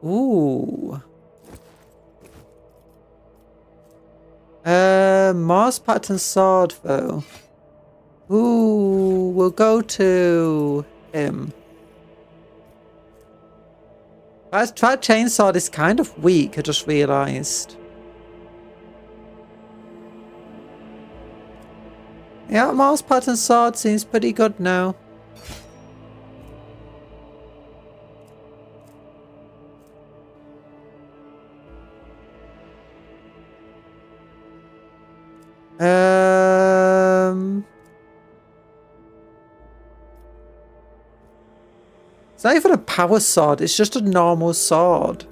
Speaker 1: Ooh. Mars pattern sword though. Ooh, we'll go to him. That chainsword is kind of weak, I just realised. Yeah, Mars pattern sword seems pretty good now. It's not even a power sword, it's just a normal sword.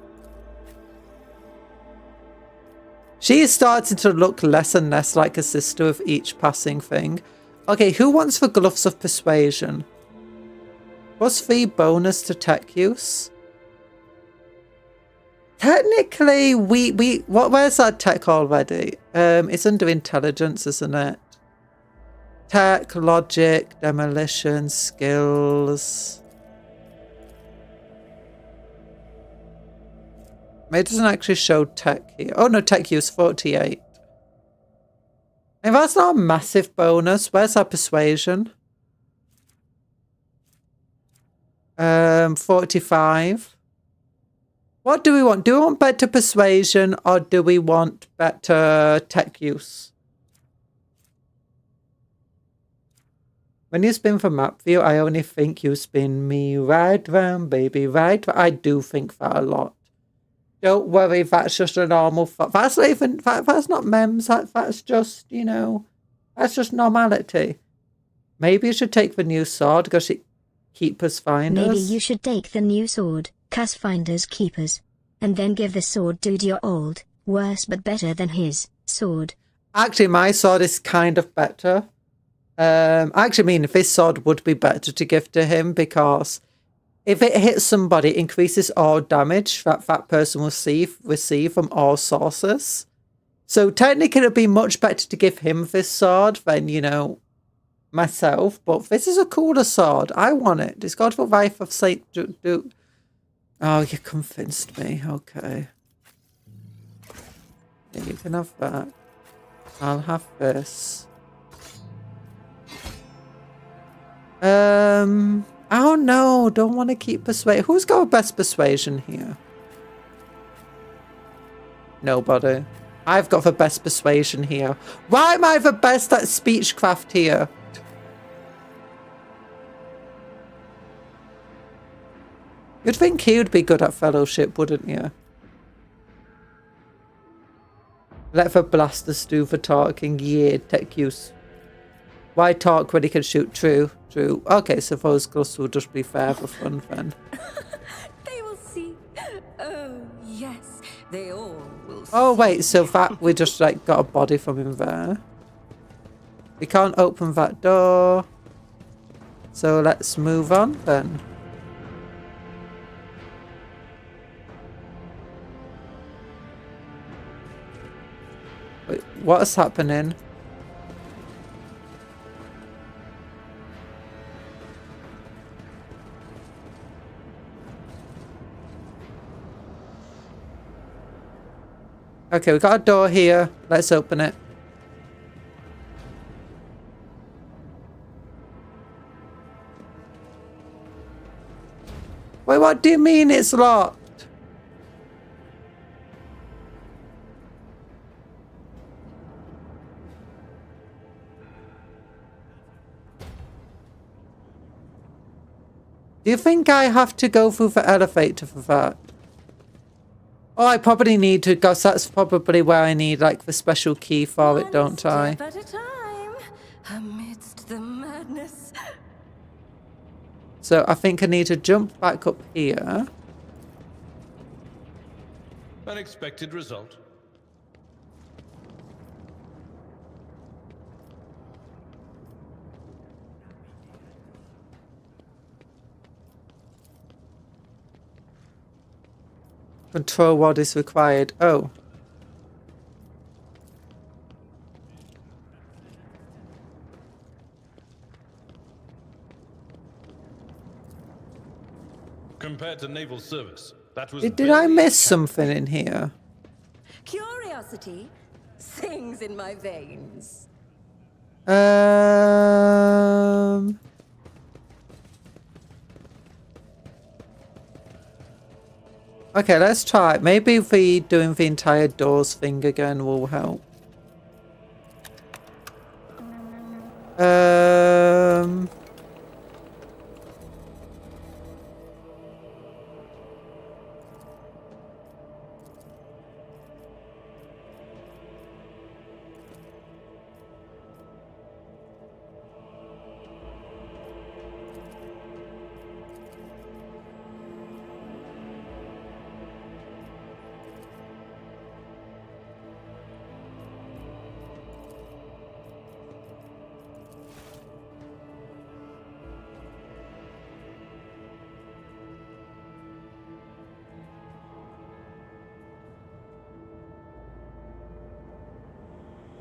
Speaker 1: She is starting to look less and less like a sister with each passing thing. Okay, who wants the gloves of persuasion? +3 bonus to tech use. Technically, where's that tech already? It's under intelligence, isn't it? Tech, logic, demolition, skills. It doesn't actually show tech here. Oh no, tech use 48. If that's not a massive bonus, where's our persuasion? 45. What do we want? Do we want better persuasion or do we want better tech use? When you spin for map view, I only think you spin me right round, baby, right. I do think that a lot. Don't worry, that's just a normal... That's not even... That's not memes. That's just, you know... That's just normality. Maybe you should take the new sword because it keeps us finders.
Speaker 2: Maybe you should take the new sword, cause finders keepers. And then give the sword dude your old, worse but better than his, sword.
Speaker 1: Actually, my sword is kind of better. I actually mean, this sword would be better to give to him because... If it hits somebody, it increases all damage that person will receive from all sources. So technically it would be much better to give him this sword than, you know, myself. But this is a cooler sword. I want it. It's got the life of Saint... Oh, you convinced me. Okay. Yeah, you can have that. I'll have this. Oh no, don't want to keep persuasion. Who's got best persuasion here? Nobody. I've got the best persuasion here. Why am I the best at speechcraft here? You'd think he would be good at fellowship, wouldn't you? Let the blasters do the talking. Yeah, tech use. Why talk when he can shoot? True, true. Okay, so those gloves will just be fair for fun then.
Speaker 5: They will see. Oh, yes. They all will see.
Speaker 1: Oh, wait, so that we just like got a body from him there. We can't open that door. So let's move on then. Wait, what's happening? Okay, we got a door here. Let's open it. Wait, what do you mean it's locked? Do you think I have to go through the elevator for that? Oh, I probably need to go. So that's probably where I need like the special key for it, don't I?
Speaker 5: One step at a time, amidst the madness.
Speaker 1: So I think I need to jump back up here.
Speaker 3: An expected result.
Speaker 1: Control what is required. Oh.
Speaker 3: Compared to naval service, that was.
Speaker 1: Did I miss something in here?
Speaker 5: Curiosity sings in my veins.
Speaker 1: Okay, let's try it. Maybe doing the entire doors thing again will help.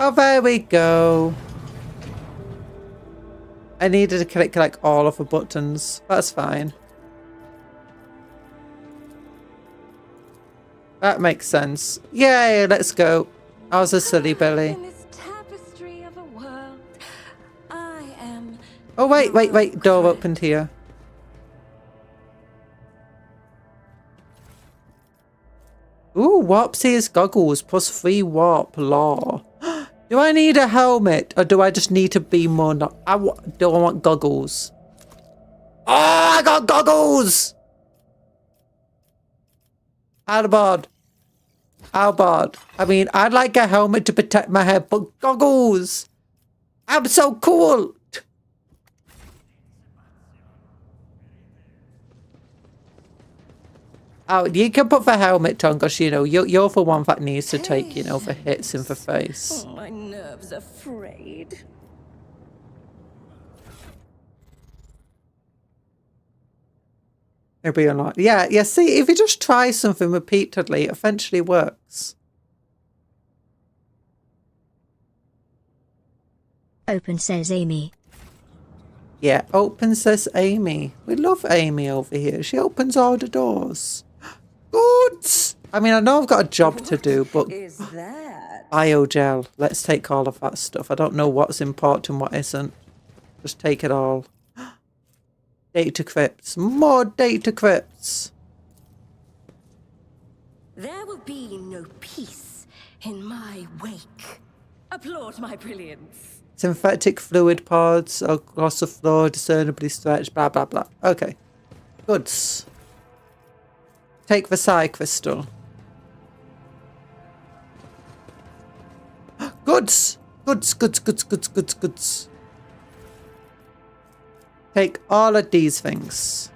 Speaker 1: Oh, there we go. I needed to click like all of the buttons. That's fine. That makes sense. Yay, let's go. I was a silly Billy.
Speaker 5: In this tapestry of a world, I am.
Speaker 1: Oh, wait. Door opened here. Ooh, warp seer's goggles plus 3 warp law. Do I need a helmet or do I just need to be more do I want goggles? Oh, I got goggles! How bad? I mean, I'd like a helmet to protect my head, but goggles! I'm so cool! Oh, you can put the helmet on because, you know, you're the one that needs to take, you know, the hits in the face.
Speaker 5: Oh, my nerves are frayed.
Speaker 1: It'll be a lot. Yeah, see, if you just try something repeatedly, it eventually works.
Speaker 2: Open, says Amy.
Speaker 1: Yeah, open, says Amy. We love Amy over here. She opens all the doors. Good. I mean, I know I've got a job to do, but
Speaker 5: Is that?
Speaker 1: biogel. Let's take all of that stuff. I don't know what's important, what isn't. Just take it all. Data crypts. More data crypts.
Speaker 5: There will be no peace in my wake. Applaud my brilliance.
Speaker 1: Synthetic fluid pods across the floor, discernibly stretched, blah, blah, blah. Okay. Goods. Take the psi crystal. Goods! Goods. Take all of these things.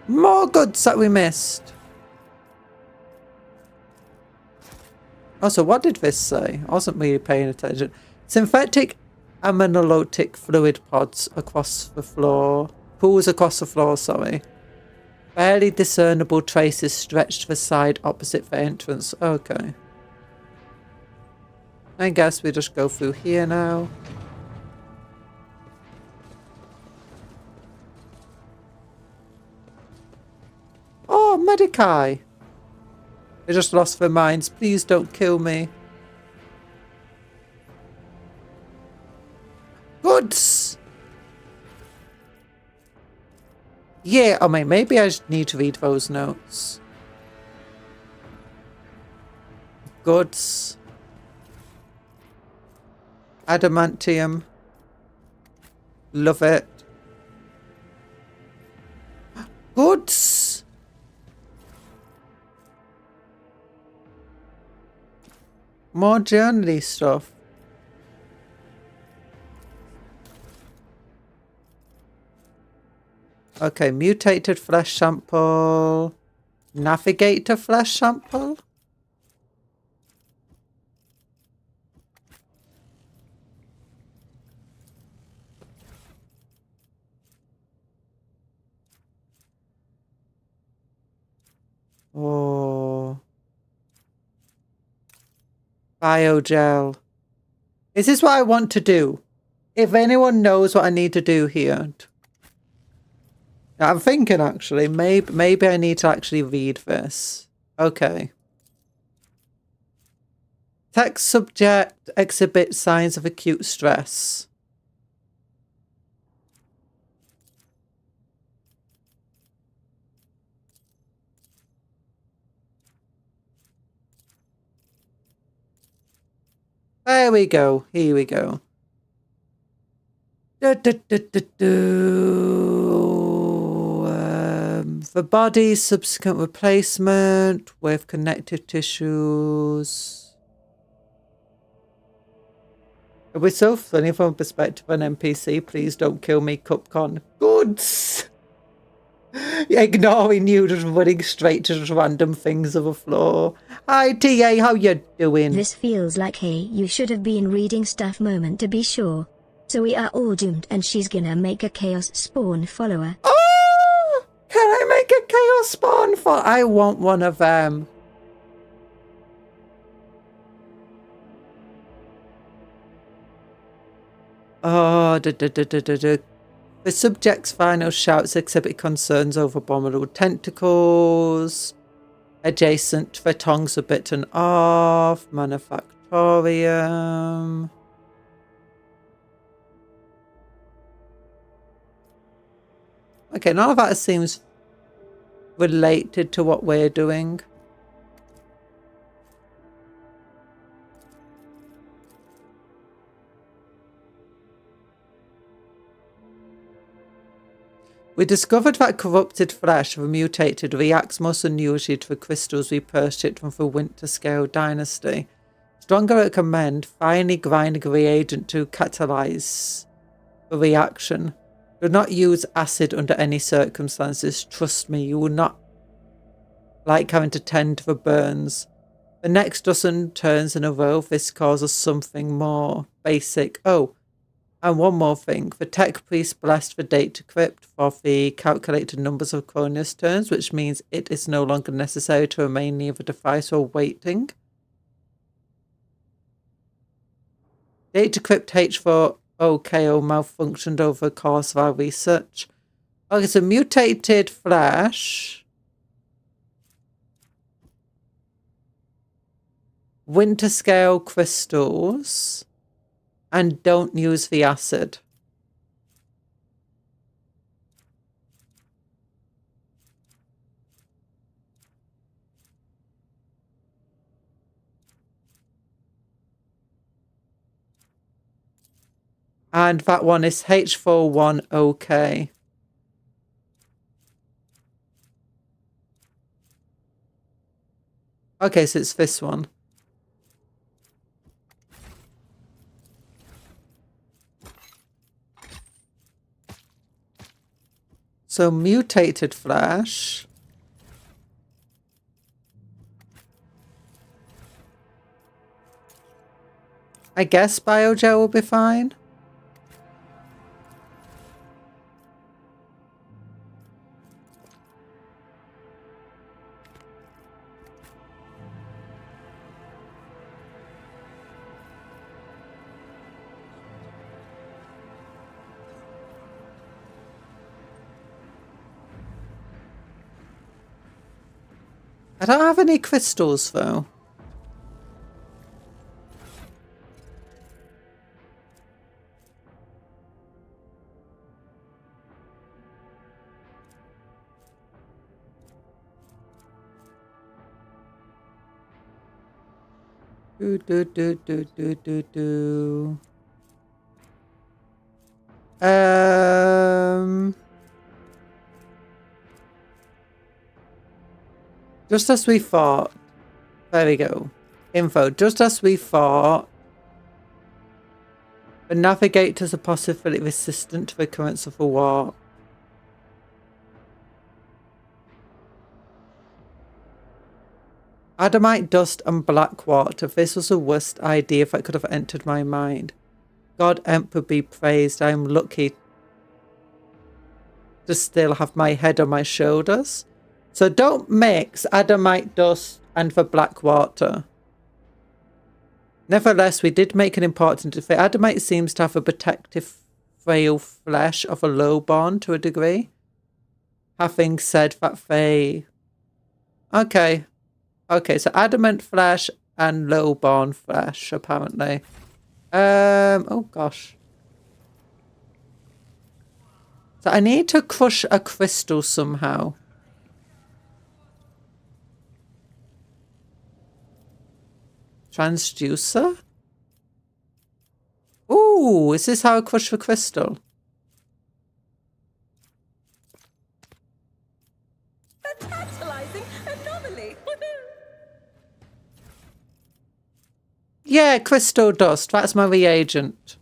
Speaker 1: More goods that we missed. Also, what did this say? I wasn't really paying attention. Synthetic amylotic fluid pods across the floor. Pools across the floor, sorry. Barely discernible traces stretched to the side opposite the entrance. Okay. I guess we just go through here now. Oh, Medici! They just lost their minds. Please don't kill me. Goods! Yeah, I mean, maybe I just need to read those notes. Goods. Adamantium. Love it. Goods! More journaly stuff. Okay, mutated flesh sample. Navigate to flesh sample. Oh. Biogel. Is this what I want to do? If anyone knows what I need to do here. I'm thinking actually, maybe I need to actually read this. Okay. Text subject exhibits signs of acute stress. There we go. Here we go. The body's subsequent replacement with connective tissues. It was so funny from a perspective of an NPC. Please don't kill me, Cupcon. Goods! Ignoring you, just running straight to just random things on the floor. Hi, TA, how you doing?
Speaker 2: This feels like hey, you should have been reading stuff moment to be sure. So we are all doomed and she's gonna make a chaos spawn follower.
Speaker 1: Oh! Can I make a chaos spawn follower? I want one of them. Oh, The subject's final shouts exhibit concerns over abominable tentacles. Adjacent to the tongues are bitten off. Manufactorium. Okay, none of that seems related to what we're doing. We discovered that corrupted flesh of a mutated reacts most unusually to the crystals we purchased from the Winter Scale Dynasty. Stronger recommend finely grinding reagent to catalyze the reaction. Do not use acid under any circumstances. Trust me, you will not like having to tend to the burns. The next dozen turns in a row, this causes something more basic. Oh, and one more thing. The tech priest blessed the data crypt for the calculated numbers of Cronus turns, which means it is no longer necessary to remain near the device or waiting. Data crypt H4OKO malfunctioned over the course of our research. Okay, so mutated flesh. Winter scale crystals. And don't use the acid. And that one is H41OK. Okay, so it's this one. So mutated flesh. I guess biogel will be fine. I don't have any crystals though. Just as we thought. There we go. Info. Just as we thought. The navigators are possibly resistant to the currents of the warp. Adamite dust and black water. This was the worst idea that could have entered my mind. God Emperor be praised. I am lucky to still have my head on my shoulders. So don't mix Adamite dust and the black water. Nevertheless, we did make an important defense. Adamite seems to have a protective frail flesh of a low bond to a degree. Having said that, they... Okay. Okay, so adamant flesh and low bond flesh, apparently. Oh gosh. So I need to crush a crystal somehow. Transducer? Ooh, is this how I crush the crystal?
Speaker 5: A tantalizing anomaly.
Speaker 1: Yeah, crystal dust. That's my reagent.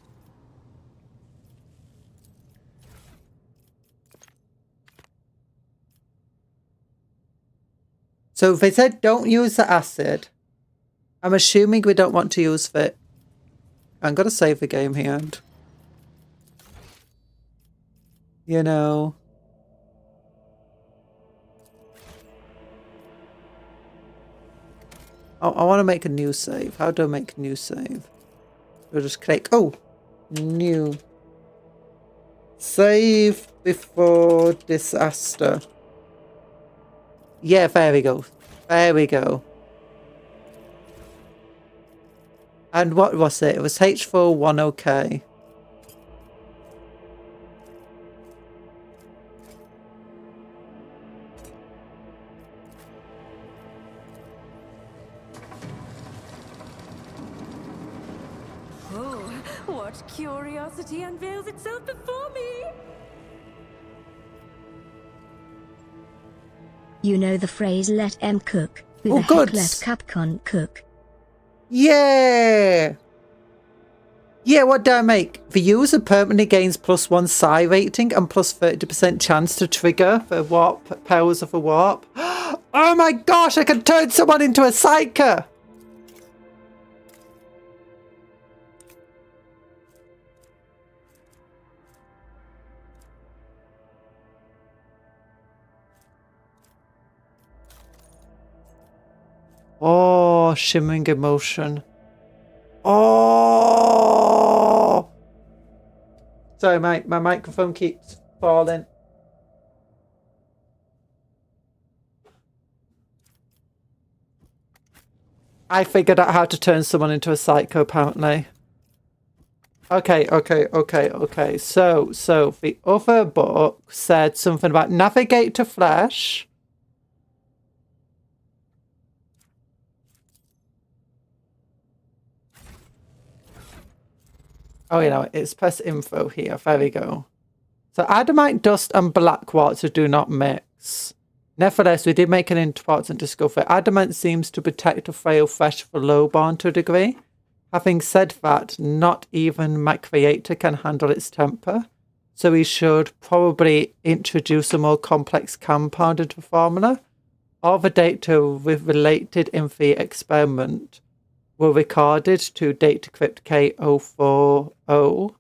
Speaker 1: So they said don't use the acid. I'm assuming we don't want to use it. I'm going to save the game here. And, you know. Oh, I want to make a new save. How do I make a new save? We'll just click. Oh, new. Save before disaster. Yeah, there we go. There we go. And what was it? It was H41 okay.
Speaker 5: Oh, what curiosity unveils itself before me?
Speaker 2: You know the phrase let M cook. Who
Speaker 1: Oh,
Speaker 2: the heck
Speaker 1: good.
Speaker 2: let Capcom cook?
Speaker 1: Yeah! Yeah, what do I make? The user permanently gains +1 psi rating and plus 30% chance to trigger the warp powers of a warp. Oh my gosh, I can turn someone into a psyker! Oh, shimmering emotion. Oh! Sorry, my microphone keeps falling. I figured out how to turn someone into a psycho, apparently. Okay. So the other book said something about navigate to flesh. Oh, you know, it's press info here. There we go. So adamite dust and black water do not mix. Nevertheless, we did make an important discovery. Adamant seems to protect a frail flesh for low bond to a degree. Having said that, not even my creator can handle its temper. So we should probably introduce a more complex compound into the formula. All the data related in the experiment were recorded to data crypt K040.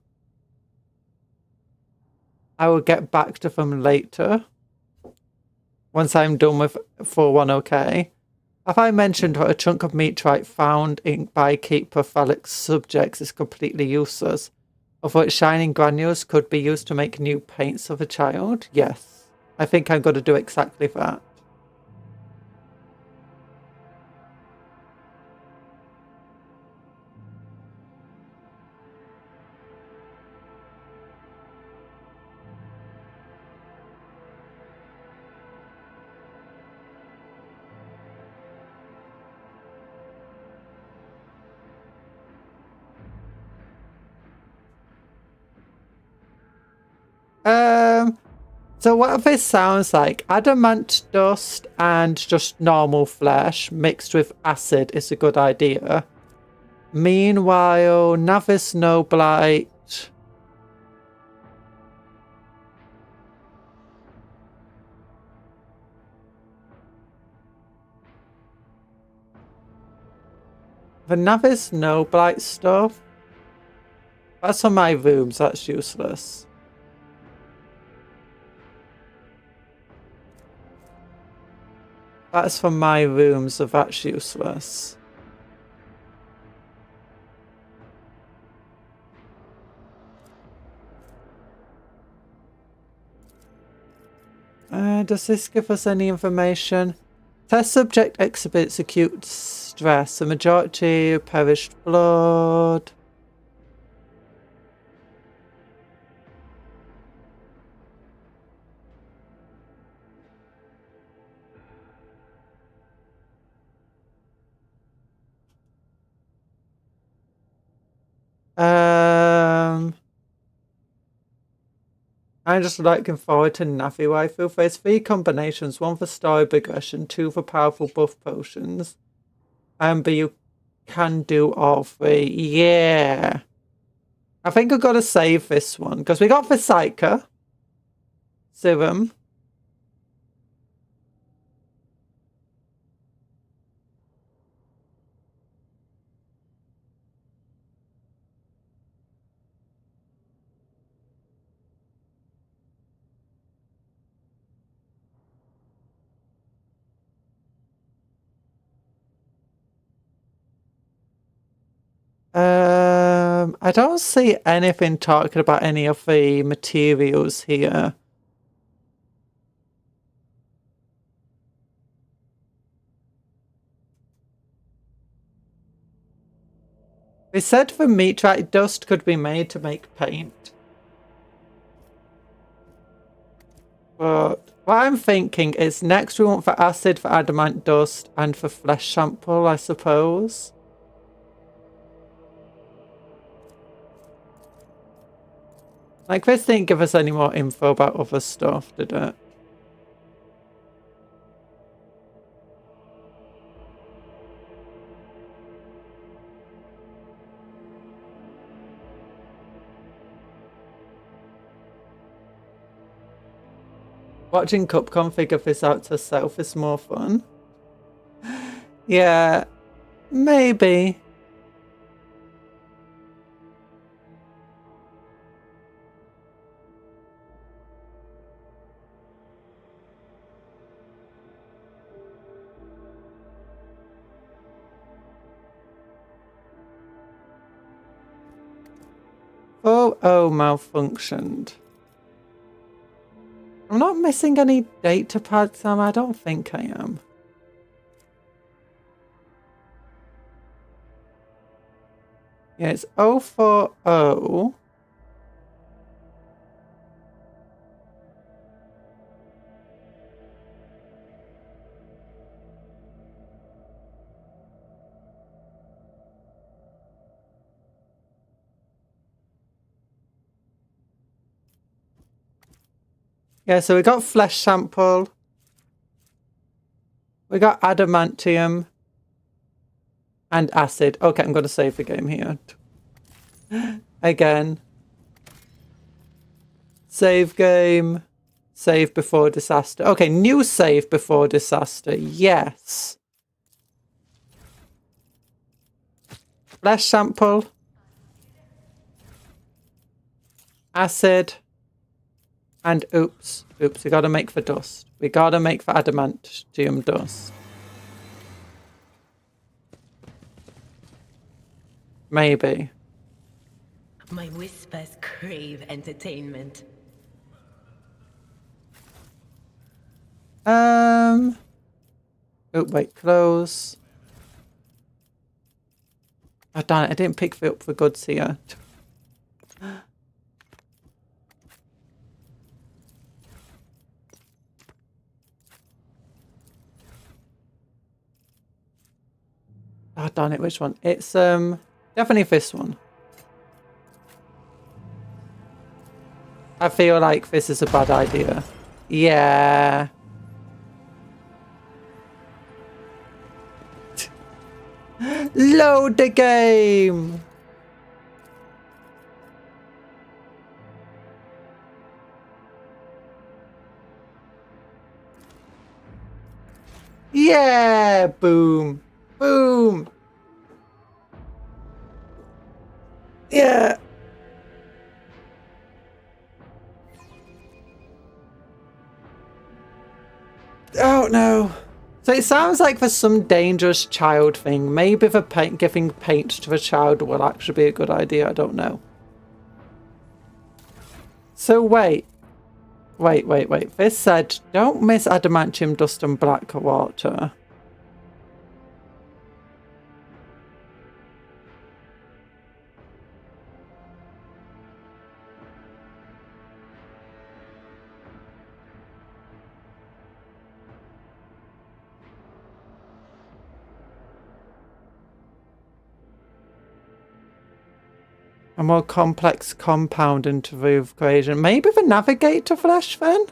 Speaker 1: I will get back to them later. Once I'm done with 41OK. Have I mentioned that a chunk of meteorite found by keeper phallic subjects is completely useless? Although its shining granules could be used to make new paints of a child? Yes. I think I'm going to do exactly that. So what if this sounds like adamant dust and just normal flesh mixed with acid is a good idea. Meanwhile, Navis no blight. The Navi Snow Blight stuff. That's on my rooms, that's useless. That's for my rooms, so that's useless. Does this give us any information? Test subject exhibits acute stress. The majority perished blood. I'm just looking forward to Navi Waifu. There's 3 combinations, 1 for story progression, 2 for powerful buff potions. But you can do all 3. Yeah. I think I've got to save this one, because we got the Psyker Serum. I don't see anything talking about any of the materials here. They said the meteorite dust could be made to make paint. But what I'm thinking is next we want for acid, for adamant dust, and for flesh sample, I suppose. Like, this didn't give us any more info about other stuff, did it? Watching Cupcom figure this out herself is more fun. Yeah, maybe. Oh, malfunctioned. I'm not missing any data pads, am I? I don't think I am. Yeah, it's 040. Yeah, so we got flesh sample. We got adamantium. And acid. Okay, I'm going to save the game here. Again. Save game. Save before disaster. Okay, new save before disaster. Yes. Flesh sample. Acid. And oops, we gotta make for dust. We gotta make for adamantium dust. Maybe.
Speaker 11: My whispers crave entertainment.
Speaker 1: Oh, wait, close. Oh, darn it, I didn't pick up the goods here. Oh, darn it, which one? It's, definitely this one. I feel like this is a bad idea. Yeah. Load the game! Yeah! Boom! Boom! Yeah. Oh no. So it sounds like for some dangerous child thing, maybe the giving paint to a child will actually be a good idea. I don't know. So wait. This said, don't miss adamantium dust and black water. A more complex compound into the equation. Maybe the navigator flesh then?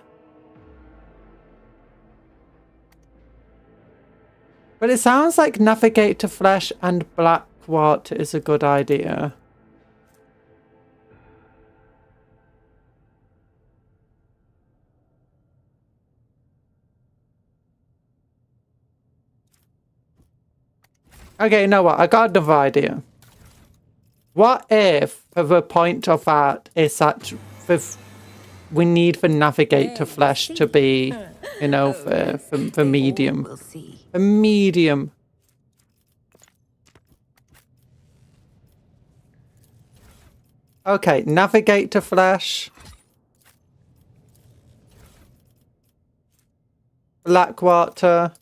Speaker 1: But it sounds like navigator flesh and black water is a good idea. Okay, you know what? I got another idea. What if the point of that is that we need the navigator flesh to be, you know, for medium. A medium. Okay, navigator flesh. Black water.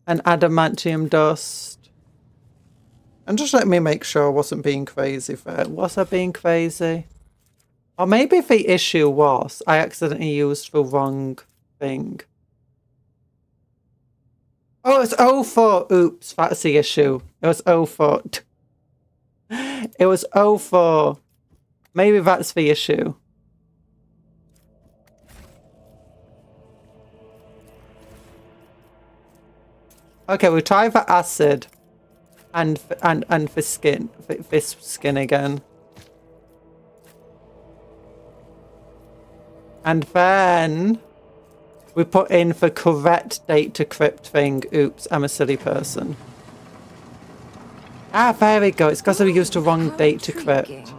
Speaker 1: And adamantium dust. And just let me make sure I wasn't being crazy there. Was I being crazy? Or maybe the issue was I accidentally used the wrong thing. Oh, it's 04. Oops, that's the issue. It was 04. It was 04. Maybe that's the issue. Okay, we'll try the acid. And for skin, this skin again. And then we put in the correct date to crypt thing. Oops, I'm a silly person. Ah, there we go. It's because we used the wrong date to crypt.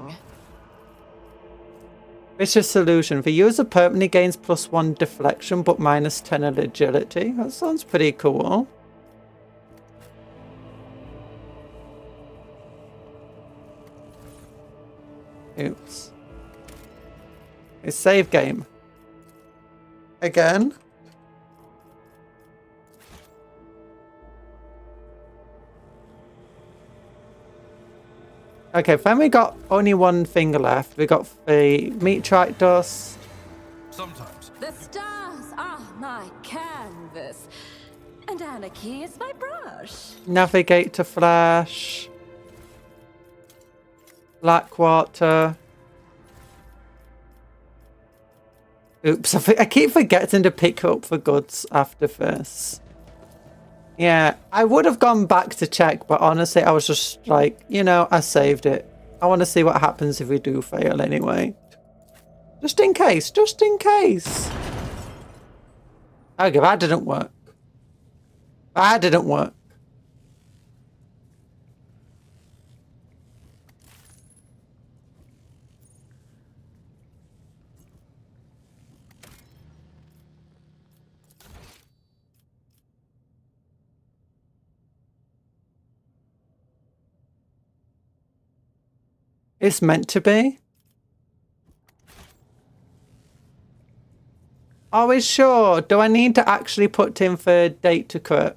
Speaker 1: Vicious solution. The user permanently gains +1 deflection but -10 agility. That sounds pretty cool. Oops. It's save game. Again. Okay, then we got only one thing left. We got the meteorite dust.
Speaker 3: Sometimes.
Speaker 5: The stars are my canvas, and anarchy is my brush.
Speaker 1: Navigator flash. Black water. Oops, I keep forgetting to pick up the goods after this. Yeah, I would have gone back to check, but honestly, I was just like, you know, I saved it. I want to see what happens if we do fail anyway. Just in case, just in case. Okay, that didn't work. That didn't work. It's meant to be. Are we sure? Do I need to actually put in for date to crypt?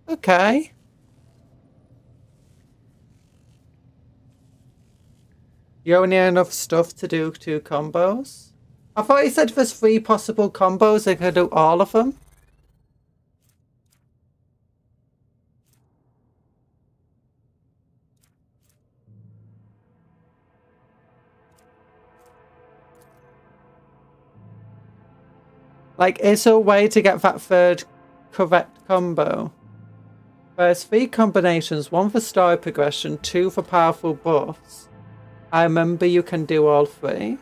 Speaker 1: Okay. You only have enough stuff to do 2 combos? I thought you said there's 3 possible combos. I could do all of them. Like, is there a way to get that 3rd correct combo? There's 3 combinations, 1 for story progression, 2 for powerful buffs. I remember you can do all 3.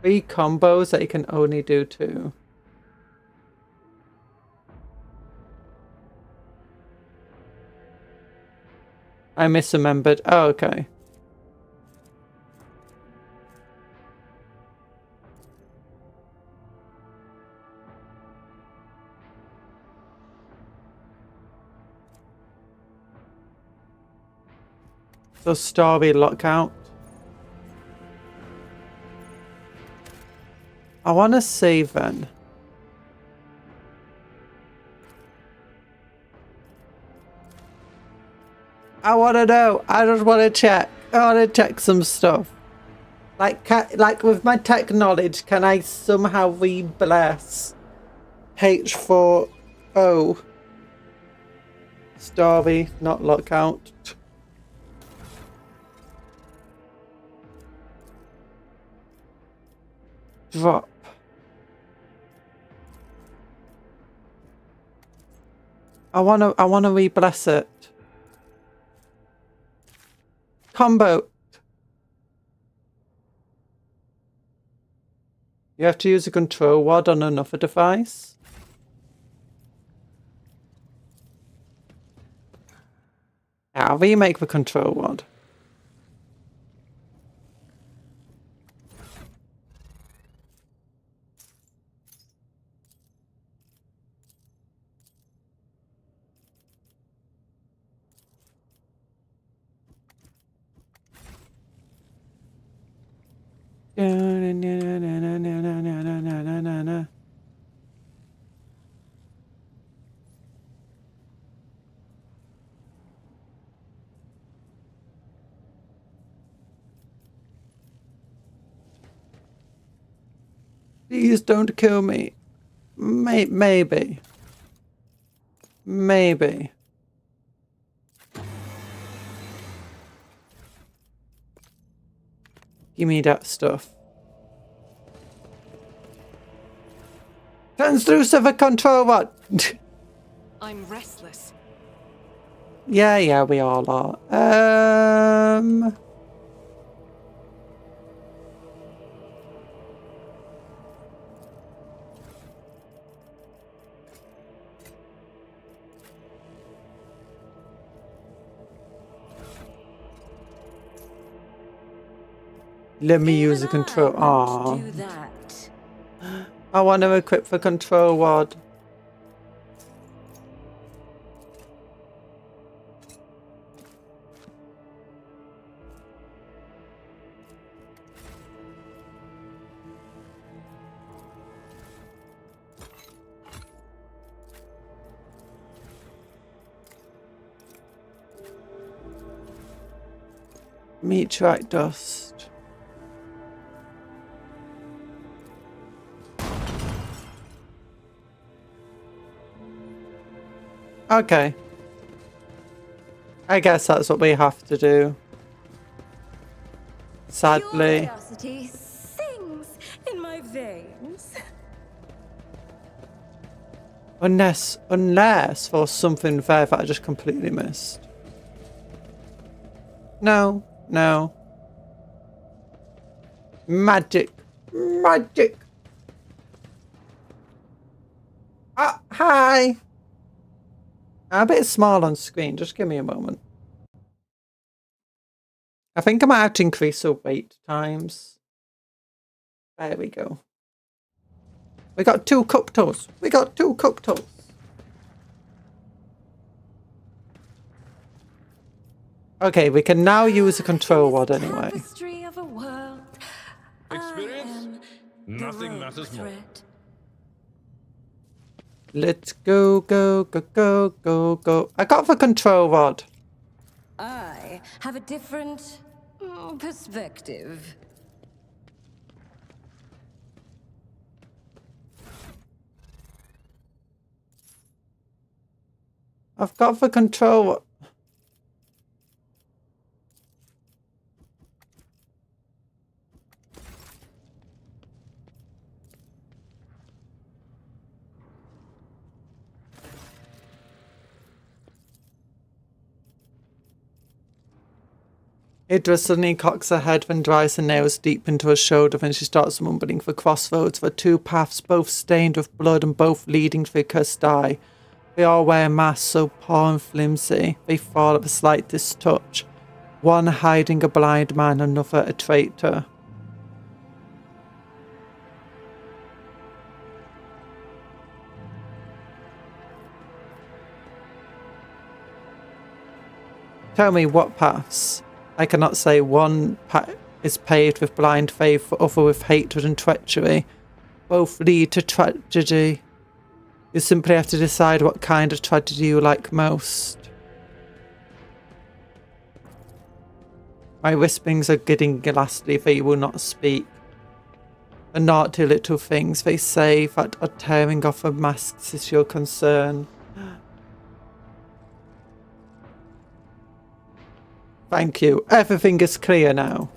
Speaker 1: Three combos that you can only do 2. I misremembered. Oh, okay. So story lockout. I want to save then. I want to know. I just want to check. I want to check some stuff. Like with my tech knowledge, can I somehow re-bless H4O? Story, not lockout. Drop. I wanna re-bless it. Combo. You have to use a control word on another device. I'll remake the control word. Please don't kill me. Maybe. Maybe. Give me that stuff. Translucent the control word.
Speaker 7: I'm restless.
Speaker 1: Yeah, we all are. Let me use the control. Ah. I want to equip the control word. Meteorite dust. Okay. I guess that's what we have to do. Sadly.
Speaker 5: Curiosity sings in my veins.
Speaker 1: Unless for something there that I just completely missed. No. Magic. Ah, hi. I'm a bit small on screen. Just give me a moment. I think I might have to increase the wait times. There we go. We got 2 Cuptles. Okay, we can now use the control word anyway.
Speaker 5: Of a world.
Speaker 3: Experience? Nothing matters more.
Speaker 1: Let's go. I got the control word.
Speaker 5: I have a different perspective.
Speaker 1: I've got the control. Idra suddenly cocks her head and drives her nails deep into her shoulder, and she starts mumbling for crossroads, for two paths, both stained with blood and both leading to Kirsty. They all wear masks so poor and flimsy, they fall at the slightest touch. One hiding a blind man, another a traitor. Tell me what paths? I cannot say. One path is paved with blind faith, the other with hatred and treachery. Both lead to tragedy. You simply have to decide what kind of tragedy you like most. My whisperings are getting ghastly, they will not speak. The naughty little things they say that are tearing off the masks is your concern. Thank you. Everything is clear now.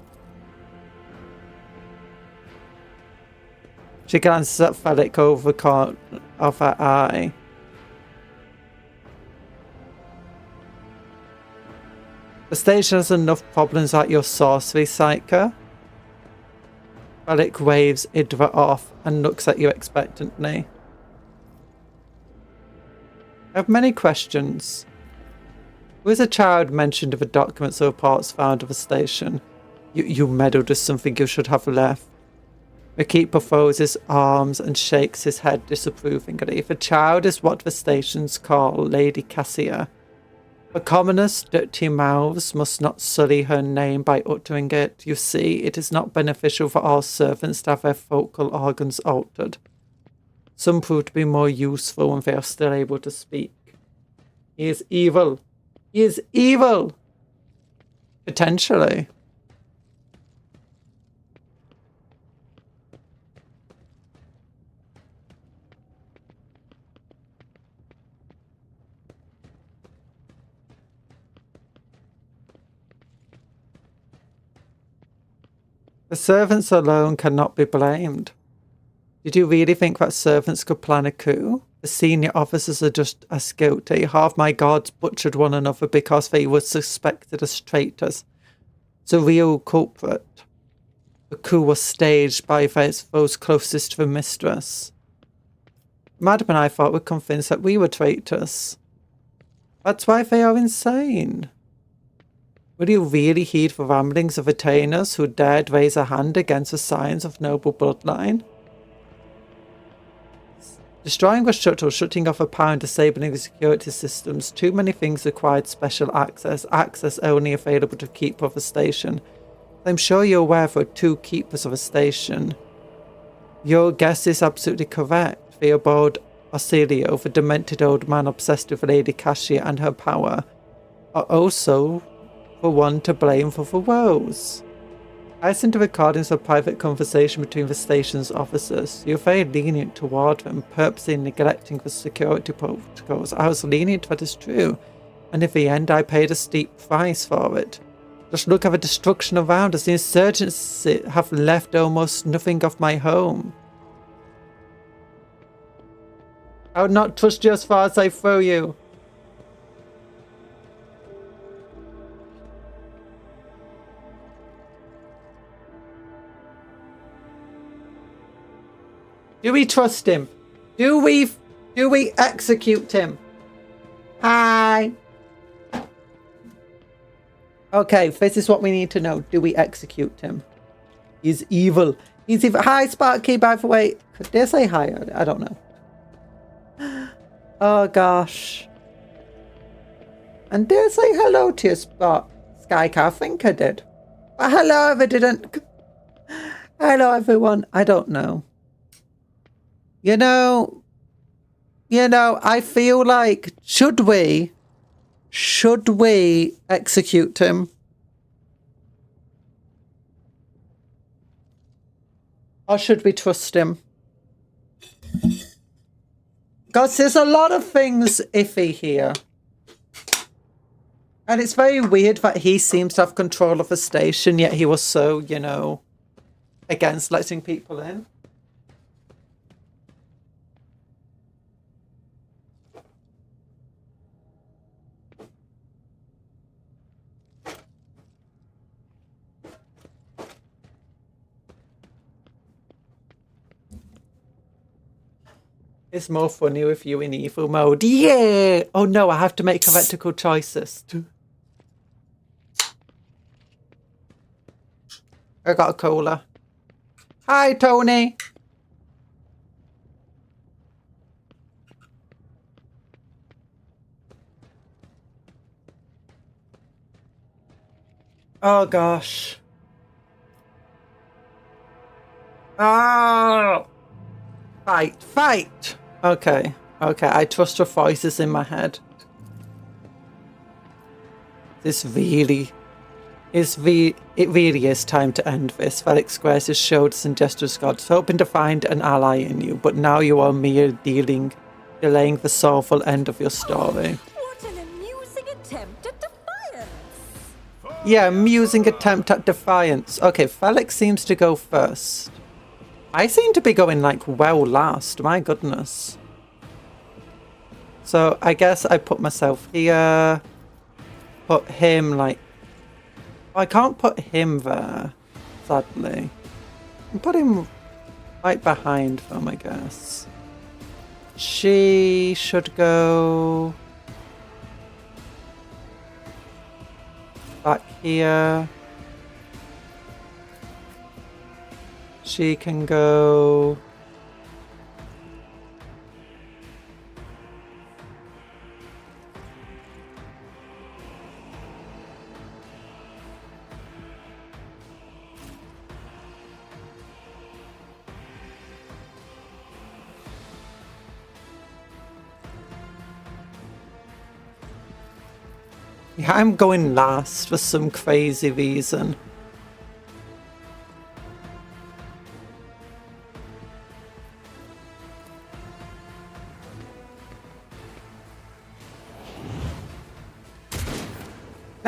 Speaker 1: She glances at Felix over the corner of her eye. The station has enough problems at your sorcery, Psyker. Felix waves Idra off and looks at you expectantly. I have many questions. Was a child mentioned of the documents or reports found of the station? You meddled with something you should have left. The keeper folds his arms and shakes his head disapprovingly. The child is what the stations call Lady Cassia. The commoners' dirty mouths must not sully her name by uttering it. You see, it is not beneficial for all servants to have their vocal organs altered. Some prove to be more useful when they are still able to speak. He is evil. He is evil! Potentially. The servants alone cannot be blamed. Did you really think that servants could plan a coup? The senior officers are just as guilty. Half my guards butchered one another because they were suspected as traitors. It's a real culprit. The coup was staged by those closest to the mistress. Madam and I thought were convinced that we were traitors. That's why they are insane. Will you really heed the ramblings of retainers who dared raise a hand against the signs of noble bloodline? Destroying the shuttle, shutting off a power and disabling the security systems. Too many things required special access. Access only available to keep of a station. I'm sure you're aware there are two keepers of a station. Your guess is absolutely correct. Theobald Arcelio, the demented old man obsessed with Lady Cassia and her power, are also the one to blame for the woes. I listened to recordings of private conversation between the station's officers. You're very lenient toward them, purposely neglecting the security protocols. I was lenient, that is true, and in the end I paid a steep price for it. Just look at the destruction around us. The insurgents have left almost nothing of my home. I would not trust you as far as I throw you. Do we trust him? Do we execute him? Hi. Okay, this is what we need to know. Do we execute him? He's evil. He's evil. Hi, Sparky, by the way. Could they say hi? I don't know. Oh, gosh. And did I say hello to you, Skycar? I think I did. But hello if I didn't. Hello, everyone. I don't know. You know, I feel like, should we execute him? Or should we trust him? Because there's a lot of things iffy here. And it's very weird that he seems to have control of the station, yet he was so, you know, against letting people in. It's more funny with you in evil mode. Yeah! Oh no, I have to make heretical choices. I got a cola. Hi, Tony. Oh gosh. Oh! Fight, fight! Okay, okay, I trust the voices in my head. This really is it really is time to end this. Felix squares his shoulders and gestures gods, hoping to find an ally in you, but now you are mere delaying the sorrowful end of your story.
Speaker 5: What an amusing attempt at defiance!
Speaker 1: Yeah, amusing attempt at defiance. Okay, Felix seems to go first. I seem to be going like well last, my goodness. So I guess I put myself here, put him like, I can't put him there, sadly. I'll put him right behind them, I guess. She should go back here. She can go yeah, I'm going last for some crazy reason.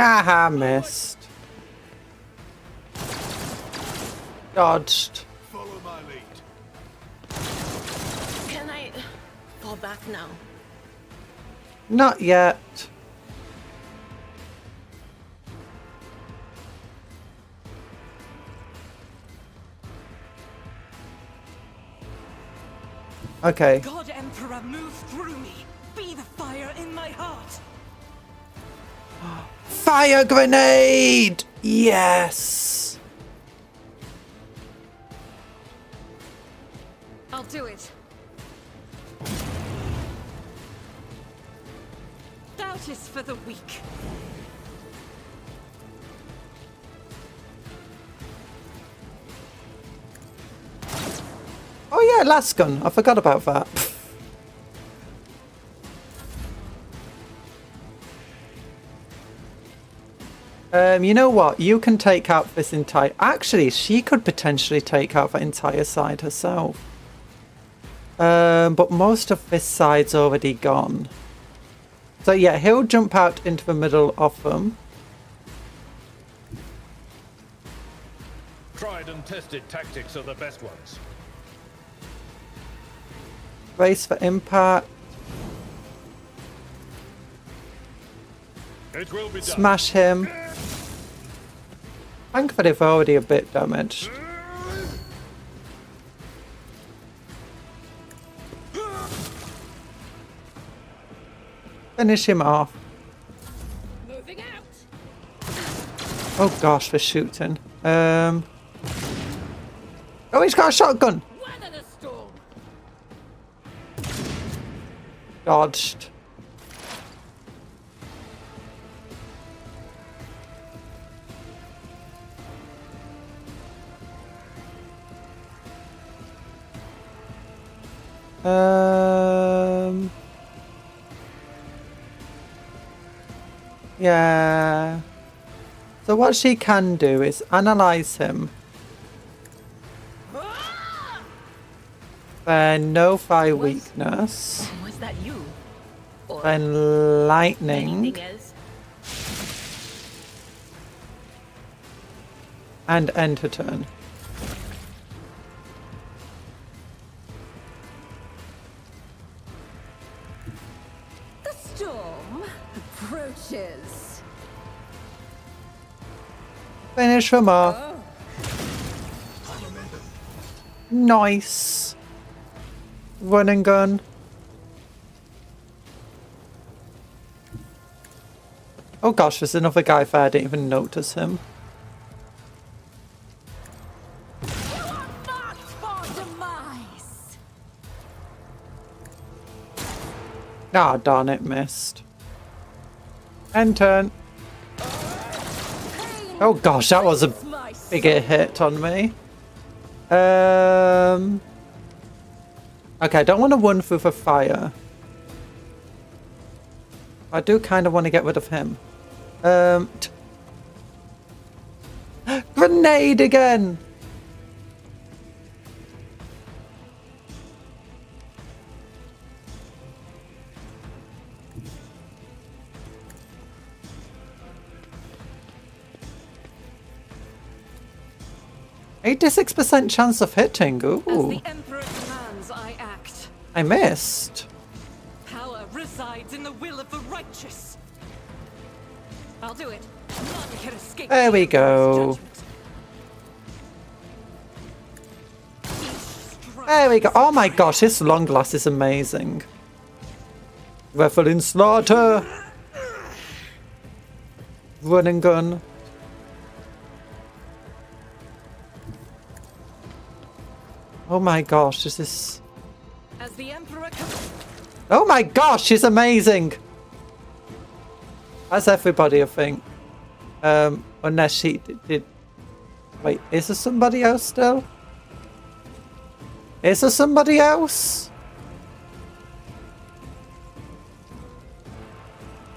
Speaker 1: Aha, missed. Dodged.
Speaker 10: Follow my lead.
Speaker 6: Can I fall back now?
Speaker 1: Not yet. Okay.
Speaker 7: God Emperor, move through me. Be the fire in my heart.
Speaker 1: Fire grenade! Yes!
Speaker 5: I'll do it.
Speaker 7: Doubt is for the weak.
Speaker 1: Oh yeah, last gun. I forgot about that. You know what? You can take out this entire... Actually, she could potentially take out the entire side herself. But most of this side's already gone. So yeah, he'll jump out into the middle of them.
Speaker 3: Tried and tested tactics are the best ones.
Speaker 1: Brace for impact.
Speaker 3: It will be done.
Speaker 1: Smash him. Thankfully, they've already a bit damaged. Finish him off.
Speaker 6: Moving out.
Speaker 1: Oh gosh, they're shooting. Oh, he's got a shotgun.
Speaker 6: Weather the storm.
Speaker 1: Dodged. Yeah. So what she can do is analyze him. Then no fire weakness.
Speaker 6: Was that you? Or
Speaker 1: Then lightning.
Speaker 6: anything else?
Speaker 1: And end her turn.
Speaker 5: The storm approaches.
Speaker 1: Finish him off. Nice. Run and gun. Oh gosh, there's another guy there. I didn't even notice him.
Speaker 5: You are marked for demise.
Speaker 1: Ah, darn it, missed. End turn. Oh gosh, that was a bigger hit on me. Okay, I don't want to run through the fire. I do kind of want to get rid of him. Grenade again! %86 chance of hitting. Ooh.
Speaker 7: As the Emperor commands, I act.
Speaker 1: I missed.
Speaker 7: Power resides in the will of the righteous. I'll do it. None can escape.
Speaker 1: There we go. There we go. Oh my gosh, this long glass is amazing. Reveling slaughter. Run and gun. Oh my gosh, this is...
Speaker 7: As the Emperor
Speaker 1: Oh my gosh, she's amazing! That's everybody, I think. Unless she did... Wait, is there somebody else still? Is there somebody else?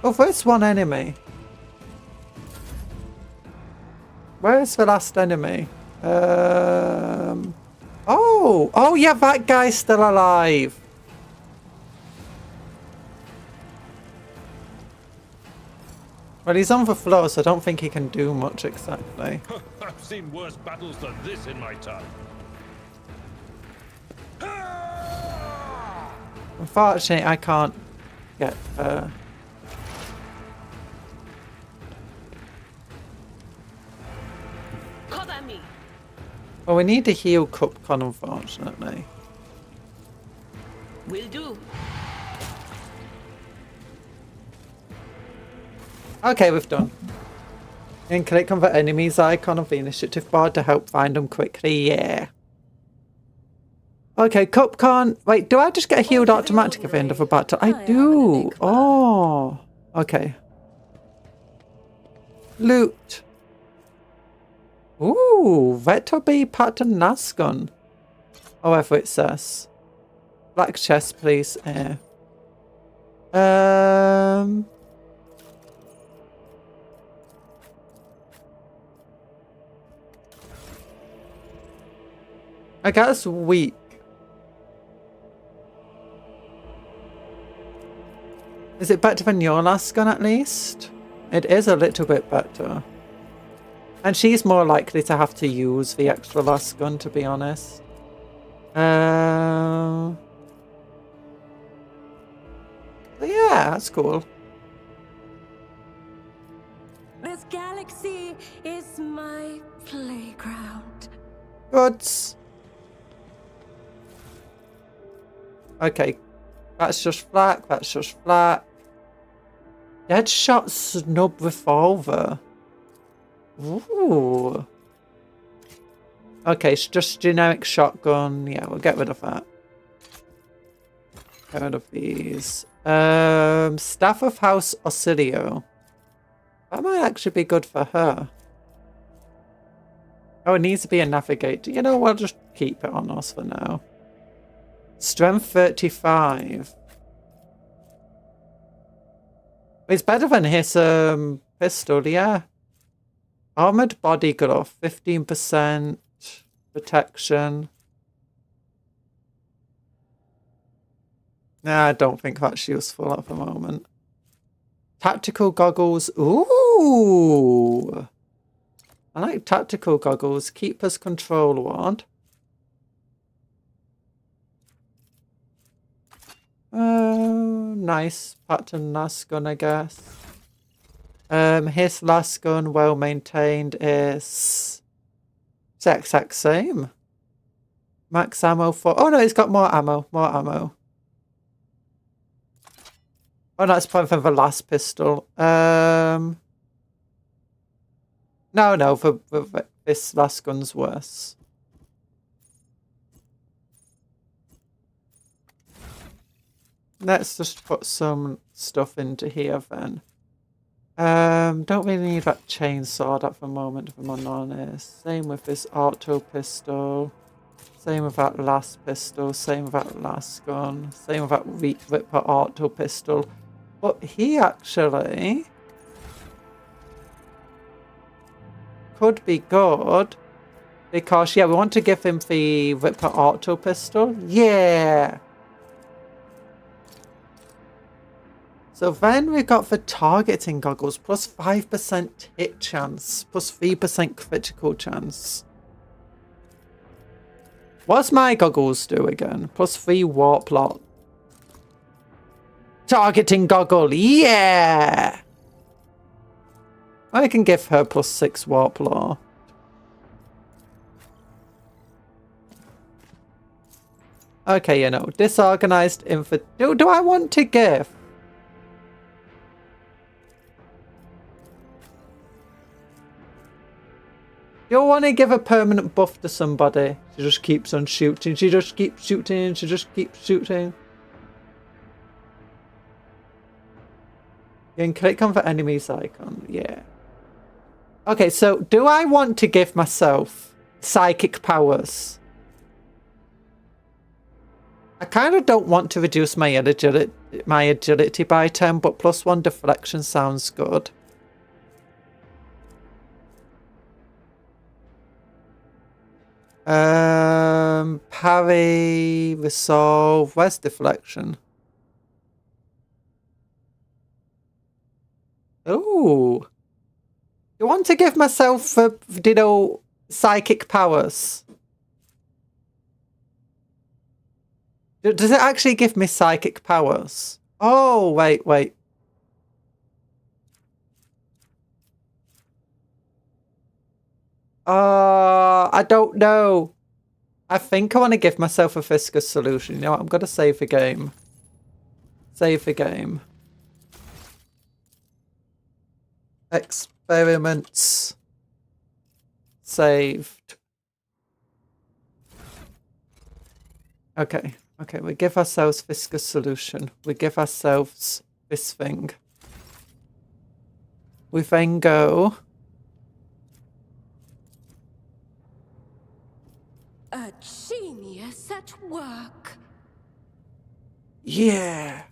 Speaker 1: Oh, there's one enemy. Where's the last enemy? Oh yeah, that guy's still alive. Well, he's on the floor, so I don't think he can do much exactly.
Speaker 3: I've seen worse battles than this in my time.
Speaker 1: Unfortunately, I can't get
Speaker 6: Cover me.
Speaker 1: Well, we need to heal Cupcon, unfortunately.
Speaker 6: Will do.
Speaker 1: Okay, we've done. And click on the enemy's icon of the initiative board to help find them quickly. Yeah. Okay, Cupcon. Wait, do I just get healed automatically at the end of a battle? I do. Oh. Okay. Loot. Ooh, Vtuber pattern Nasgun. However it says. Black chest, please. I guess weak. Is it better than your last gun at least? It is a little bit better. And she's more likely to have to use the extra last gun, to be honest. But yeah, that's cool.
Speaker 5: This galaxy is my playground.
Speaker 1: Goods. Okay, that's just flat, that's just flat. Deadshot snub revolver. Ooh. Okay, it's just generic shotgun. Yeah, we'll get rid of that. Get rid of these. Staff of House Auxilio. That might actually be good for her. Oh, it needs to be a navigator. You know, we'll just keep it on us for now. Strength 35. It's better than his pistol, yeah. Armored body glove, 15% protection. Nah, I don't think that's useful at the moment. Tactical goggles. Ooh. I like tactical goggles. Keeper's control wand. Nice pattern last gun, I guess. His last gun, well maintained, is it's the exact same. Max ammo for... Oh no, it's got more ammo. More ammo. Oh, that's point for the last pistol. No, this last gun's worse. Let's just put some stuff into here then. Don't really need that chainsaw at the moment, if I'm honest. Same with this auto pistol. Same with that last pistol. Same with that last gun. Same with that Ripper auto pistol. But he actually could be good. Because, yeah, we want to give him the Ripper auto pistol. Yeah! So then we got the targeting goggles, plus 5% hit chance, plus 3% critical chance. What's my goggles do again? Plus 3 warp lot. Targeting goggle, yeah! I can give her plus 6 warp law. Okay, you know, disorganized info. Do I want to give? You don't want to give a permanent buff to somebody. She just keeps on shooting. She just keeps shooting. She just keeps shooting. You can click on the enemy's icon. Yeah. Okay, so do I want to give myself psychic powers? I kind of don't want to reduce my agility by 10, but plus 1 deflection sounds good. Parry, resolve, where's deflection? Ooh. You want to give myself, psychic powers? Does it actually give me psychic powers? Oh, wait. I don't know. I think I want to give myself a viscous solution. You know what? I'm going to save the game. Save the game. Experiments. Saved. Okay. Okay, we give ourselves viscous solution. We give ourselves this thing. We then go...
Speaker 5: A genius at work.
Speaker 1: Yeah.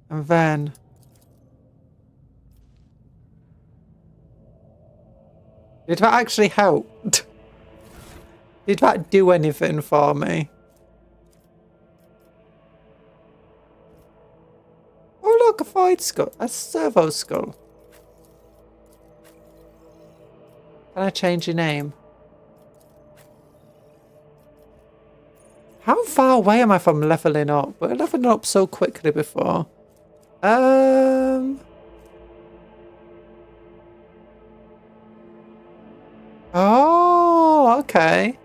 Speaker 1: And then... Did that actually help? Did that do anything for me? Oh look, a void skull. A servo skull. Can I change your name? How far away am I from leveling up? We're leveling up so quickly before. Oh, okay.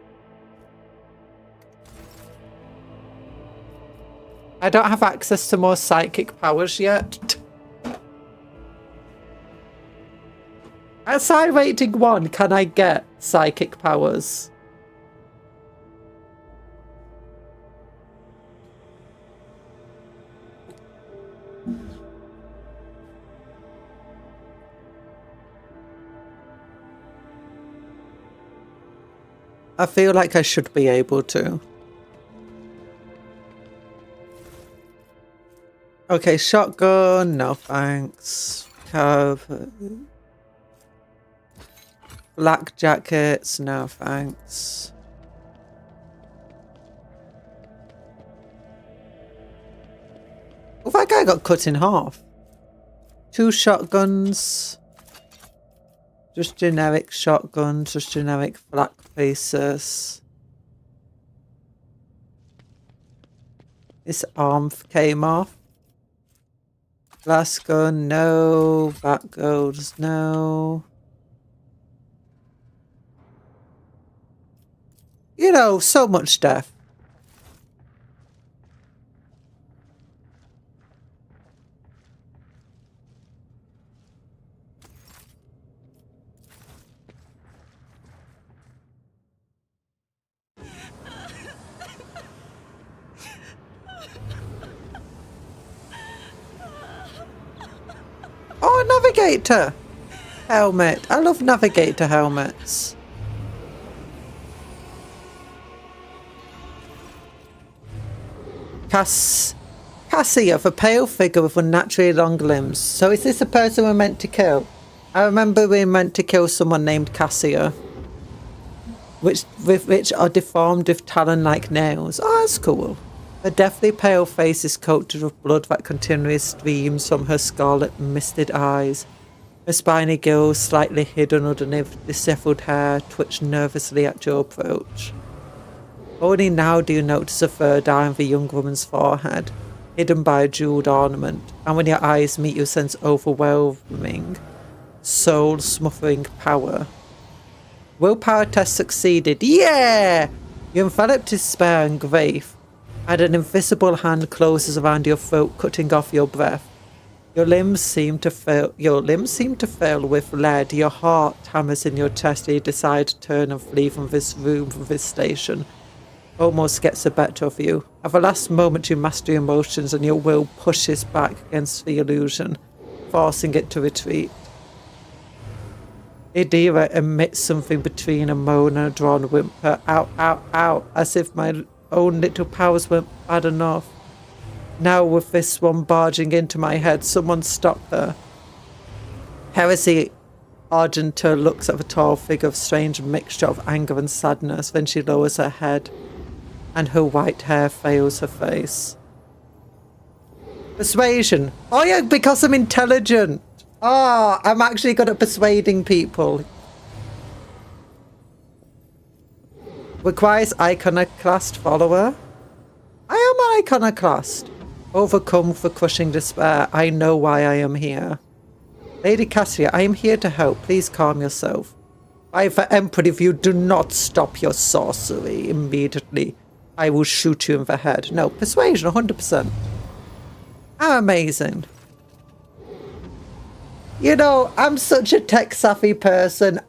Speaker 1: I don't have access to more psychic powers yet. At side rating 1, can I get psychic powers? I feel like I should be able to. Okay, shotgun, no thanks. Black jackets, no thanks. Oh, that guy got cut in half. 2 shotguns. Just generic shotguns, just generic black pieces. This arm came off. Glass gun, no. Back golds, no. You know, so much death. Oh, navigator helmet. I love navigator helmets. Cassia, the pale figure with unnaturally long limbs. So is this the person we're meant to kill? I remember we were meant to kill someone named Cassia, which are deformed with talon-like nails. Oh, that's cool. Her deathly pale face is coated with blood that continually streams from her scarlet misted eyes. Her spiny gills, slightly hidden underneath disheveled hair, twitch nervously at your approach. Only now do you notice a third eye on the young woman's forehead, hidden by a jeweled ornament, and when your eyes meet you sense overwhelming, soul-smothering power. Willpower test succeeded. Yeah! You enveloped despair and grief, and an invisible hand closes around your throat, cutting off your breath. Your limbs seem to fail with lead. Your heart hammers in your chest and you decide to turn and flee from this room, from this station. Almost gets the better of you. At the last moment you master your emotions and your will pushes back against the illusion, forcing it to retreat. Idira emits something between a moan and a drawn whimper. Ow, ow, ow, as if my own little powers weren't bad enough. Now with this one barging into my head, someone stop her. Heresy Argenta looks at the tall figure of strange mixture of anger and sadness, then she lowers her head and her white hair veils her face. Persuasion. Oh yeah, because I'm intelligent. Ah, I'm actually good at persuading people. Requires iconoclast follower. I am an iconoclast. Overcome for crushing despair, I know why I am here. Lady Cassia, I am here to help. Please calm yourself. By the Emperor, if you do not stop your sorcery immediately, I will shoot you in the head. No, persuasion, 100%. I'm amazing. You know, I'm such a tech-savvy person.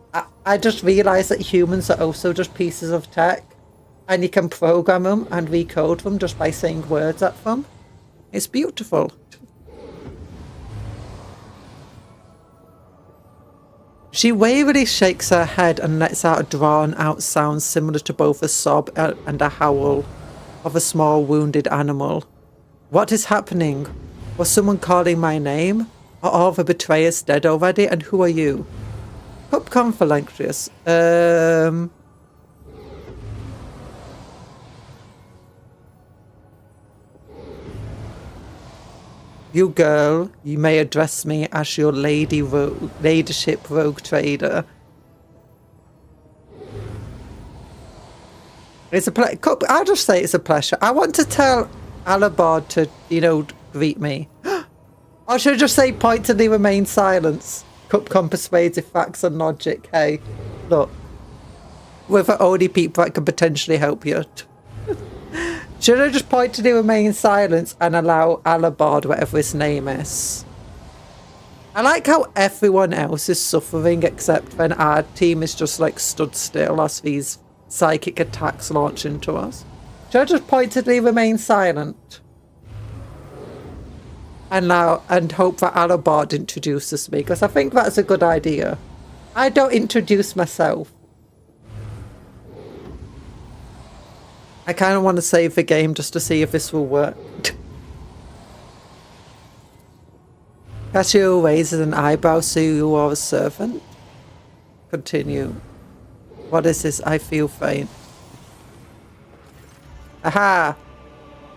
Speaker 1: I just realised that humans are also just pieces of tech. And you can program them and recode them just by saying words at them. It's beautiful. She waverly shakes her head and lets out a drawn-out sound similar to both a sob and a howl of a small wounded animal. What is happening? Was someone calling my name? Are all the betrayers dead already? And who are you? Cupcom Phalanxus. You girl, you may address me as your ladyship rogue trader. It's a pleasure. I'll just say it's a pleasure. I want to tell Alabard to, you know, greet me. Or should I just say pointedly remain silence? Cupcom persuades with facts and logic. Hey, look. We're the only people that can potentially help you. Should I just pointedly remain in silence and allow Alabard, whatever his name is? I like how everyone else is suffering except when our team is just like stood still as these psychic attacks launch into us. Should I just pointedly remain silent? And hope that Alabard introduces me, because I think that's a good idea. I don't introduce myself. I kind of want to save the game just to see if this will work. Casio raises an eyebrow, so you are a servant? Continue. What is this? I feel faint. Aha!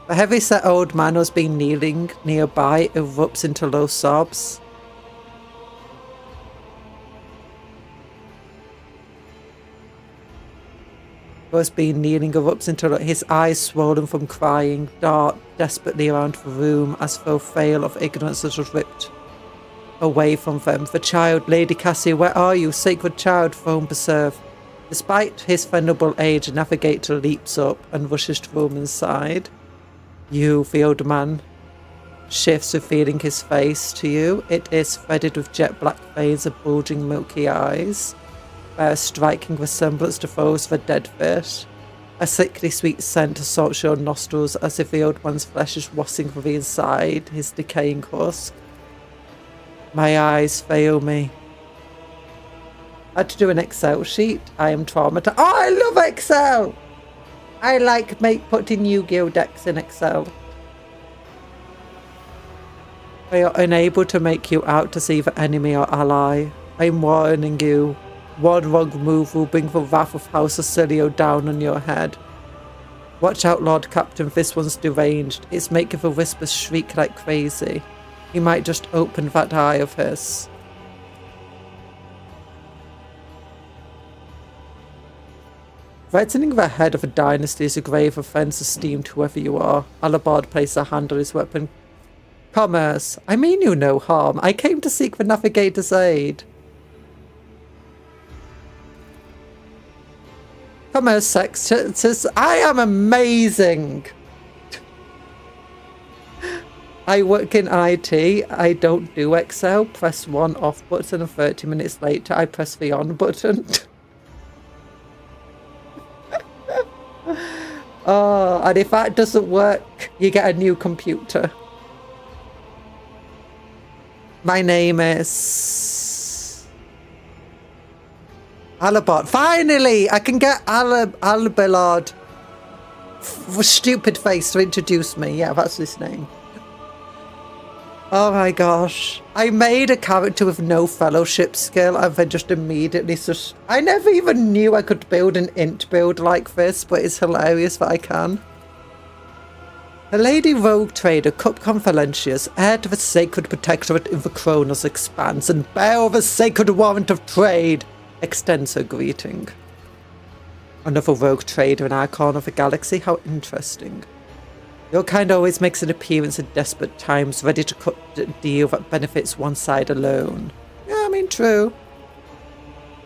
Speaker 1: The heavy-set old man who's been kneeling nearby erupts into low sobs. Was been kneeling erupts into his eyes swollen from crying, dart desperately around the room as though veil of ignorance was ripped away from them. The child, Lady Cassie, where are you? Sacred child, foam preserve. Despite his venerable age, Navigator leaps up and rushes to Roman's side. You, the old man, shifts, revealing his face to you. It is threaded with jet black veins and bulging milky eyes, bear a striking resemblance to those of a dead fish. A sickly sweet scent assaults your nostrils as if the old man's flesh is rotting from the inside his decaying husk. My eyes fail me. I had to do an Excel sheet. I am traumatized. Oh, I love Excel! I like putting Yu-Gi-Oh decks in Excel. They are unable to make you out as either enemy or ally. I'm warning you. One wrong move will bring the wrath of House Acilio down on your head. Watch out, Lord Captain, this one's deranged. It's making the whispers shriek like crazy. He might just open that eye of his. Threatening the head of a dynasty is a grave offence, esteemed whoever you are. Alabard placed a hand on his weapon. Commerce, I mean you no harm. I came to seek the Navigator's aid. Commerce sectors, I am amazing. I work in IT. I don't do Excel. Press 1 off button and 30 minutes later I press the on button. Oh, and if that doesn't work, you get a new computer. My name is Alabard. Finally, I can get Alabard. Stupid face to introduce me. Yeah, that's his name. Oh my gosh. I made a character with no fellowship skill and then just immediately I never even knew I could build an int build like this, but it's hilarious that I can. The Lady Rogue Trader, Cupcom Valentius, heir to the Sacred Protectorate in the Kronos Expanse and bearer of a sacred warrant of trade, extends her greeting. Another rogue trader in our corner of the galaxy, how interesting. Your kind always makes an appearance in desperate times, ready to cut a deal that benefits one side alone. Yeah, I mean, true.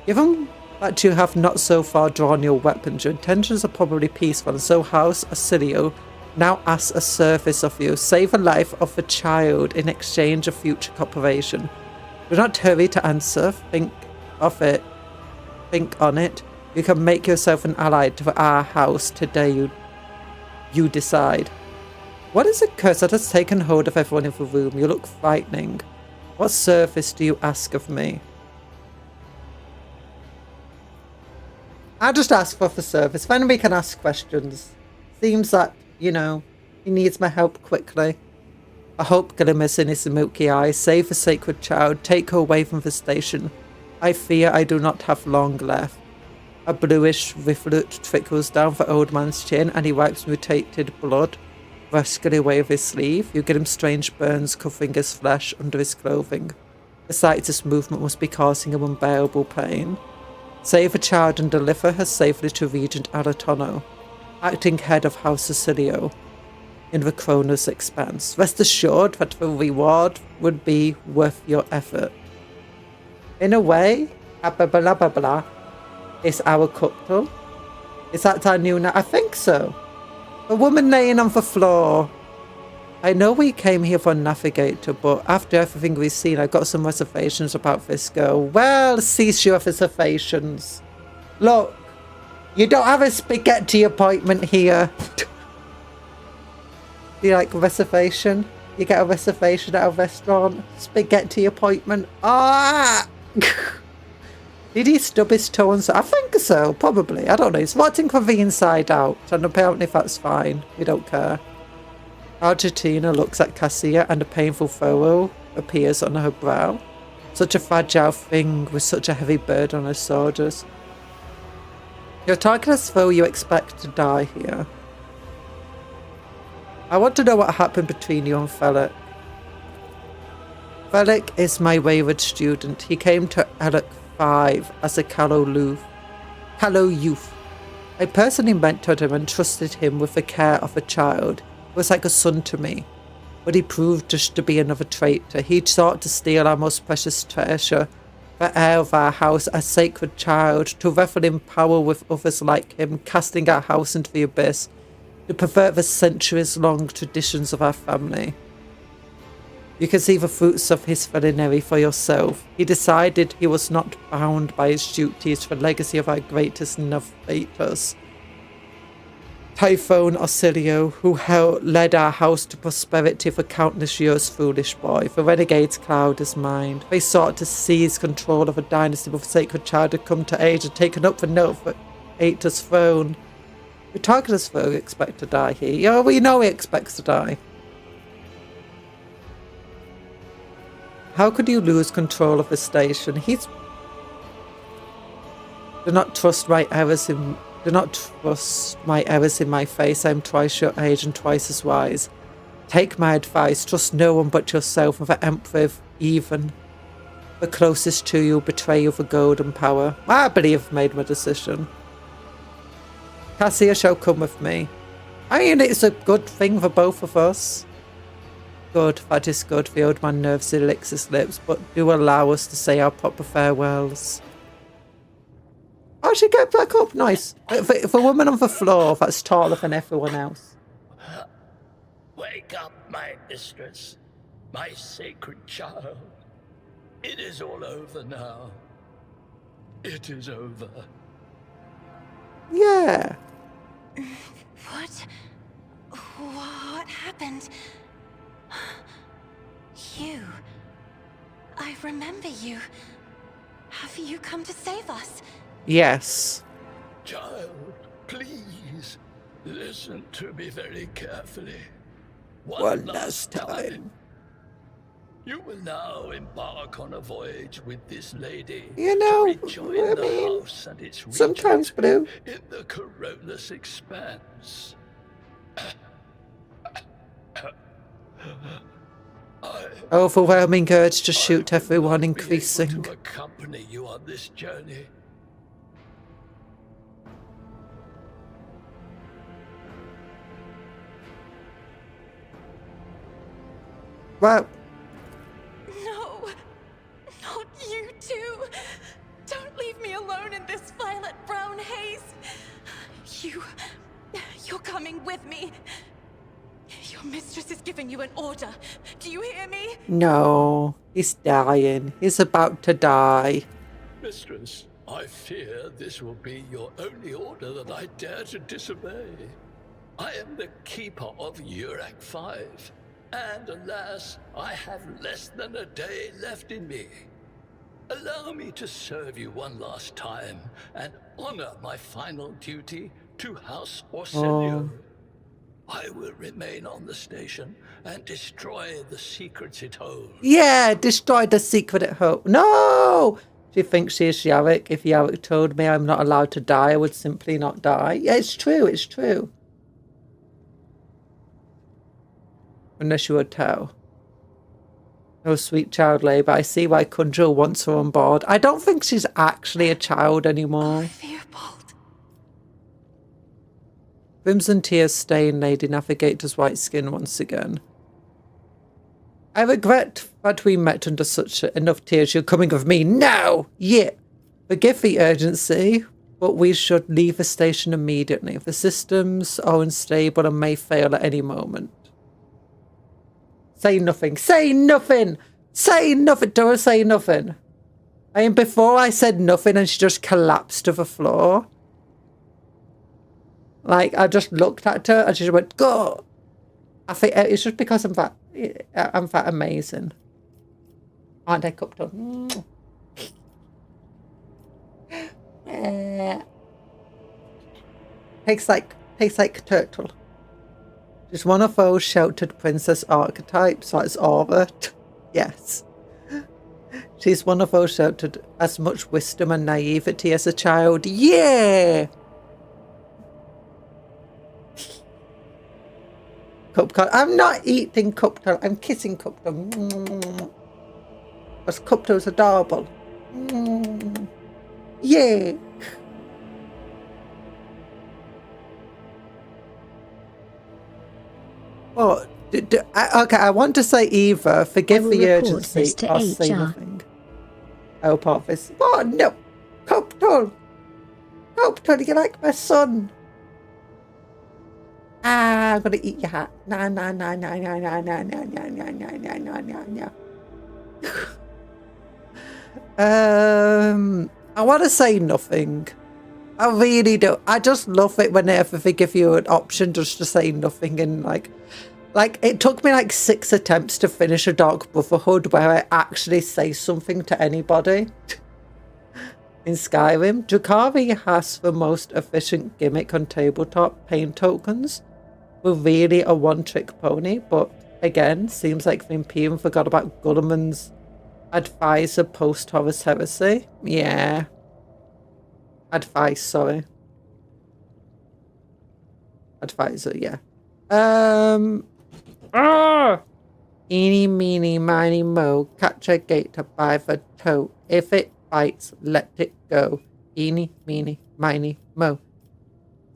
Speaker 1: Given that you have not so far drawn your weapons, your intentions are probably peaceful, and so House Acilio now asks a service of you. Save a life of a child in exchange of future cooperation. Do not hurry to answer. Think of it. Think on it. You can make yourself an ally to our house today. You decide. What is a curse that has taken hold of everyone in the room? You look frightening. What service do you ask of me? I just ask for the service. Then we can ask questions. Seems that, you know, he needs my help quickly. A hope glimmers in his milky eyes. Save the sacred child. Take her away from the station. I fear I do not have long left. A bluish rivulet trickles down the old man's chin and he wipes mutated blood brusquely away with his sleeve. You get him strange burns covering his flesh under his clothing. The sight of this movement must be causing him unbearable pain. Save the child and deliver her safely to Regent Alatono, acting head of House Acilio in the Kronos Expanse. Rest assured that the reward would be worth your effort. In a way, blah blah blah blah. It's our Cuptle. Is that our new name? I think so. A woman laying on the floor. I know we came here for a Navigator, but after everything we've seen, I've got some reservations about this girl. Well, cease your reservations. Look, you don't have a spaghetti appointment here. Do you like a reservation? You get a reservation at a restaurant? Spaghetti appointment? Ah! Did he stub his toe and so? I think so, probably. I don't know. He's watching from the inside out, and apparently that's fine. We don't care. Argentina looks at Cassia, and a painful furrow appears on her brow. Such a fragile thing with such a heavy burden on her shoulders. You're talking as though you expect to die here. I want to know what happened between you and Felix. Felix is my wayward student. He came to Elec 5 as a callow youth. I personally mentored him and trusted him with the care of a child. He was like a son to me, but he proved just to be another traitor. He sought to steal our most precious treasure, the heir of our house, a sacred child, to revel in power with others like him, casting our house into the abyss, to pervert the centuries-long traditions of our family. You can see the fruits of his villainy for yourself. He decided he was not bound by his duties to the legacy of our greatest innovators. Typhon Osilio, who led our house to prosperity for countless years, foolish boy. The renegade's cloud is mind. They sought to seize control of a dynasty with a sacred child had come to age and taken up the Novator's throne. The Targeter's throne expect to die here. Yeah, we know he expects to die. How could you lose control of the station? Do not trust my errors in my face. I am twice your age and twice as wise. Take my advice. Trust no one but yourself, and the Emperor even the closest to you betray you for gold and power. I believe I've made my decision. Cassia shall come with me. I mean, it's a good thing for both of us. Good, that is good. The old man nervously licks his lips, but do allow us to say our proper farewells. Oh, she get back up. Nice. For a woman on the floor that's taller than everyone else.
Speaker 12: Wake up, my mistress, my sacred child. It is all over now. It is over.
Speaker 1: Yeah.
Speaker 5: What happened? You. I remember you. Have you come to save us?
Speaker 1: Yes.
Speaker 12: Child, please, listen to me very carefully.
Speaker 1: One last time.
Speaker 12: You will now embark on a voyage with this lady.
Speaker 1: You know,
Speaker 12: to rejoin the house and its
Speaker 1: sometimes, Blue.
Speaker 12: In the Corollas expanse.
Speaker 1: Overwhelming urge to shoot everyone increasing.
Speaker 12: To accompany you on this journey.
Speaker 1: Well.
Speaker 5: No, not you two. Don't leave me alone in this violet-brown haze. You're coming with me. Your mistress is giving you an order. Do you hear me?
Speaker 1: No, he's dying. He's about to die.
Speaker 12: Mistress, I fear this will be your only order that I dare to disobey. I am the keeper of Urac 5, and alas, I have less than a day left in me. Allow me to serve you one last time and honor my final duty to House Orsilio. I will remain on the station and destroy the secrets it holds.
Speaker 1: Yeah, destroy the secret it holds. No! She thinks she is Yarick. If Yarick told me I'm not allowed to die, I would simply not die. Yeah, it's true, it's true. Unless you would tell. Oh, sweet child labour. I see why Kundra wants her on board. I don't think she's actually a child anymore. Crimson tears stain Lady Navigator's white skin once again. I regret that we met under such enough tears. You're coming with me now! Yeah! Forgive the urgency, but we should leave the station immediately. The systems are unstable and may fail at any moment. Say nothing. Say nothing! Say nothing! Don't say nothing. I mean, before I said nothing and she just collapsed to the floor. Like, I just looked at her and she just went, go! I think it's just because I'm that amazing. Aren't I, Cuptle? Tastes like turtle. She's one of those sheltered princess archetypes, that's Aura. Yes. She's one of those sheltered, as much wisdom and naivety as a child. Yeah! Cuptle. I'm not eating Cuptle. I'm kissing Cuptle. Because Cuptle's adorable. Yeah. Oh, okay. I want to say either. Forgive the urgency. I'll say nothing. Help office. Oh no! Cuptle! Cuptle, you like my son? Ah, I'm gonna eat your hat. Nah, nah, nah, nah, nah, nah, nah, nah, nah, nah, nah, nah, nah, nah, nah. I want to say nothing. I really do. I just love it whenever they give you an option just to say nothing, and like it took me like 6 attempts to finish a Dark Brotherhood where I actually say something to anybody. In Skyrim, Drukhari has the most efficient gimmick on tabletop. Pain tokens were really a one-trick pony, but again, seems like the Imperium forgot about Gulliman's advisor post-Horus Heresy. Yeah. Advice, sorry. Advisor, yeah. Eeny, meeny, miny, mo. Catch a gator by the toe. If it bites, let it go. Eeny, meeny, miny, mo.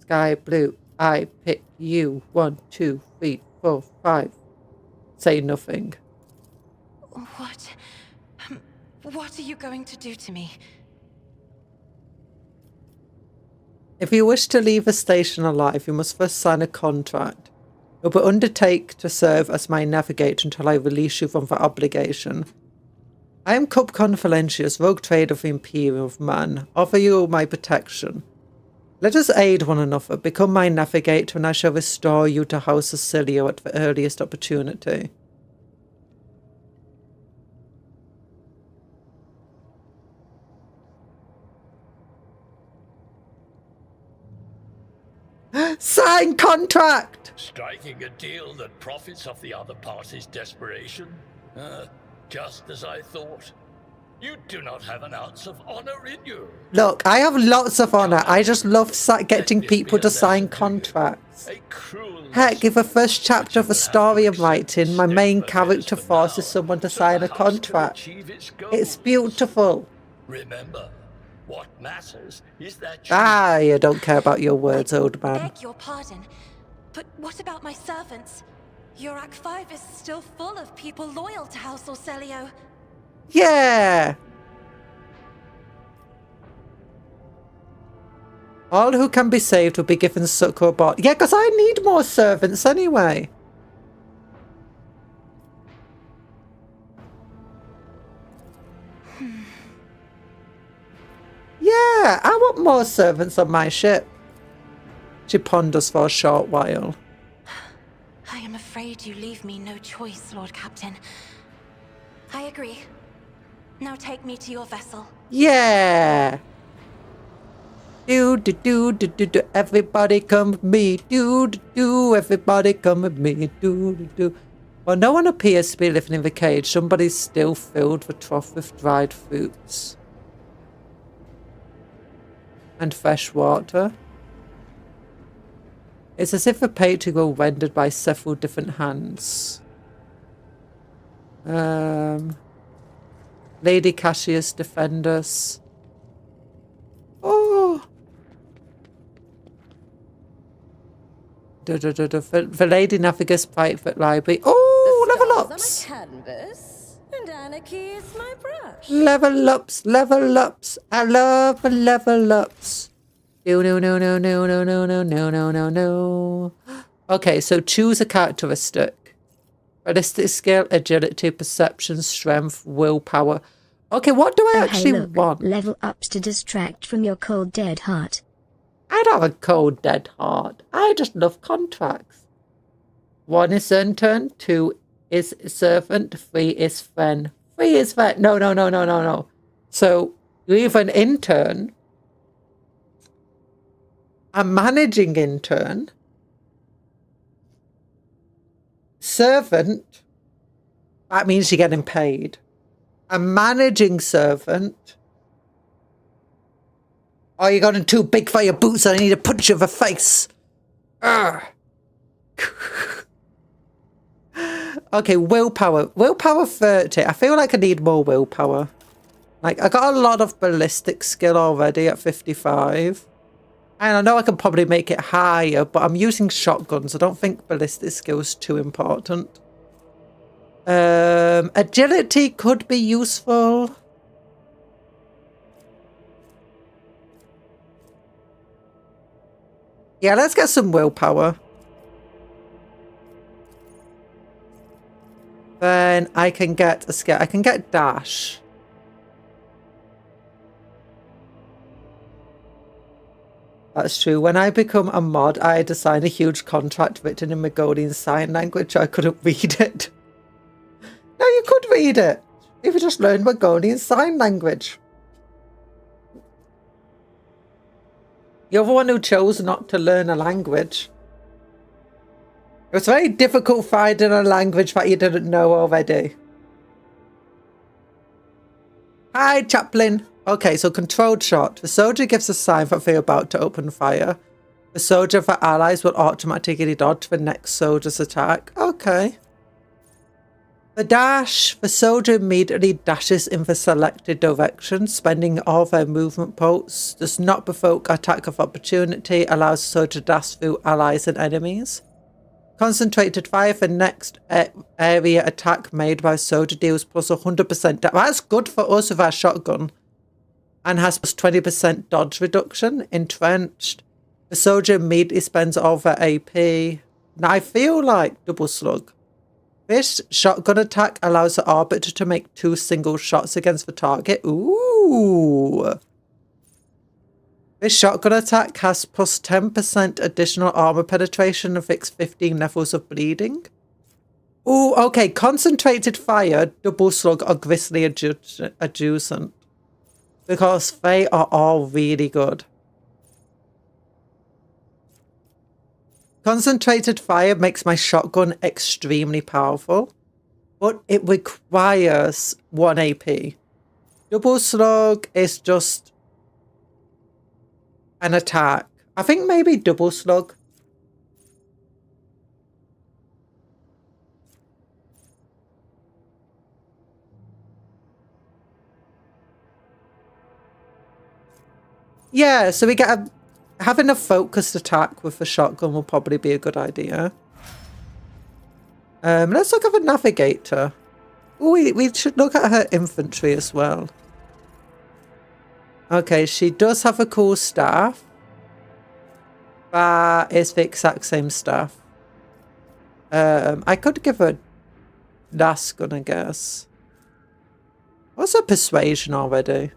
Speaker 1: Sky blue, I pick you. 1, 2, 3, 4, 5. Say nothing.
Speaker 7: What are you going to do to me?
Speaker 1: If you wish to leave the station alive, you must first sign a contract. You will undertake to serve as my navigator until I release you from the obligation. I am Cupcon Valentius, rogue trader of the Imperium of Man. Offer you my protection. Let us aid one another. Become my navigator, and I shall restore you to House Acilio at the earliest opportunity. Sign contract!
Speaker 12: Striking a deal that profits off the other party's desperation? Just as I thought. You do not have an ounce of honor in you.
Speaker 1: Look, I have lots of honor. I just love getting people to sign contracts. Heck, if the first chapter of a story I'm writing, my main character forces someone to sign a contract. It's beautiful.
Speaker 12: Remember, what matters is that
Speaker 1: I don't care about your words, old man.
Speaker 5: I beg your pardon, but what about my servants? Yurak 5 is still full of people loyal to House Orselio.
Speaker 1: Yeah! All who can be saved will be given succor bot. Yeah, because I need more servants anyway. Yeah, I want more servants on my ship. She ponders for a short while.
Speaker 5: I am afraid you leave me no choice, Lord Captain. I agree. Now take me to your vessel.
Speaker 1: Yeah. Do do do do do do. Everybody come with me. Do do do. Everybody come with me. Do do do. Well, no one appears to be living in the cage. Somebody's still filled the trough with dried fruits and fresh water. It's as if the painting were rendered by several different hands. Lady Cassius, defend us. Oh! The Lady Navigus Private Library. Oh, level ups!
Speaker 5: The stars are my canvas, and anarchy is my brush.
Speaker 1: Level ups, level ups. I love the level ups. No, no, no, no, no, no, no, no, no, no, no, no. Okay, so choose a characteristic. Realistic skill, agility, perception, strength, willpower. Okay, what do I actually want?
Speaker 2: Level ups to distract from your cold dead heart.
Speaker 1: I don't have a cold dead heart. I just love contracts. 1 is intern, 2 is servant, 3 is friend. 3 is friend. No, no, no, no, no, no. So you're either an intern, a managing intern, servant, that means you're getting paid. A managing servant, or you're going too big for your boots and I need to punch you in the face. Okay, willpower. Willpower 30. I feel like I need more willpower. Like, I got a lot of ballistic skill already at 55. And I know I can probably make it higher, but I'm using shotguns. I don't think ballistic skill is too important. Agility could be useful. Yeah, let's get some willpower. Then I can get a skill. I can get dash. That's true. When I become a mod, I had to sign a huge contract written in Mongolian Sign Language. I couldn't read it. No, you could read it. If you just learned Mongolian Sign Language. You're the one who chose not to learn a language. It was very difficult finding a language that you didn't know already. Hi, Chaplain. Okay, so controlled shot. The soldier gives a sign that they're about to open fire. The soldier of the allies will automatically dodge the next soldier's attack. Okay. The dash. The soldier immediately dashes in the selected direction, spending all their movement pulse. Does not provoke attack of opportunity. Allows the soldier to dash through allies and enemies. Concentrated fire. The next area attack made by soldier deals plus 100% damage. That's good for us with our shotgun. And has plus 20% dodge reduction. Entrenched. The soldier immediately spends all their AP. Now I feel like double slug. This shotgun attack allows the arbiter to make 2 single shots against the target. Ooh. This shotgun attack has plus 10% additional armor penetration and fixed 15 levels of bleeding. Ooh, okay. Concentrated fire, double slug, or grisly adjacent. Because they are all really good. Concentrated fire makes my shotgun extremely powerful, but it requires 1 AP. Double slug is just an attack. I think maybe double slug. Yeah, so we get having a focused attack with the shotgun will probably be a good idea. Let's look at the navigator. Oh, we should look at her infantry as well. Okay, she does have a cool staff. That is the exact same staff. I could give her last gun, I guess. What's her persuasion already?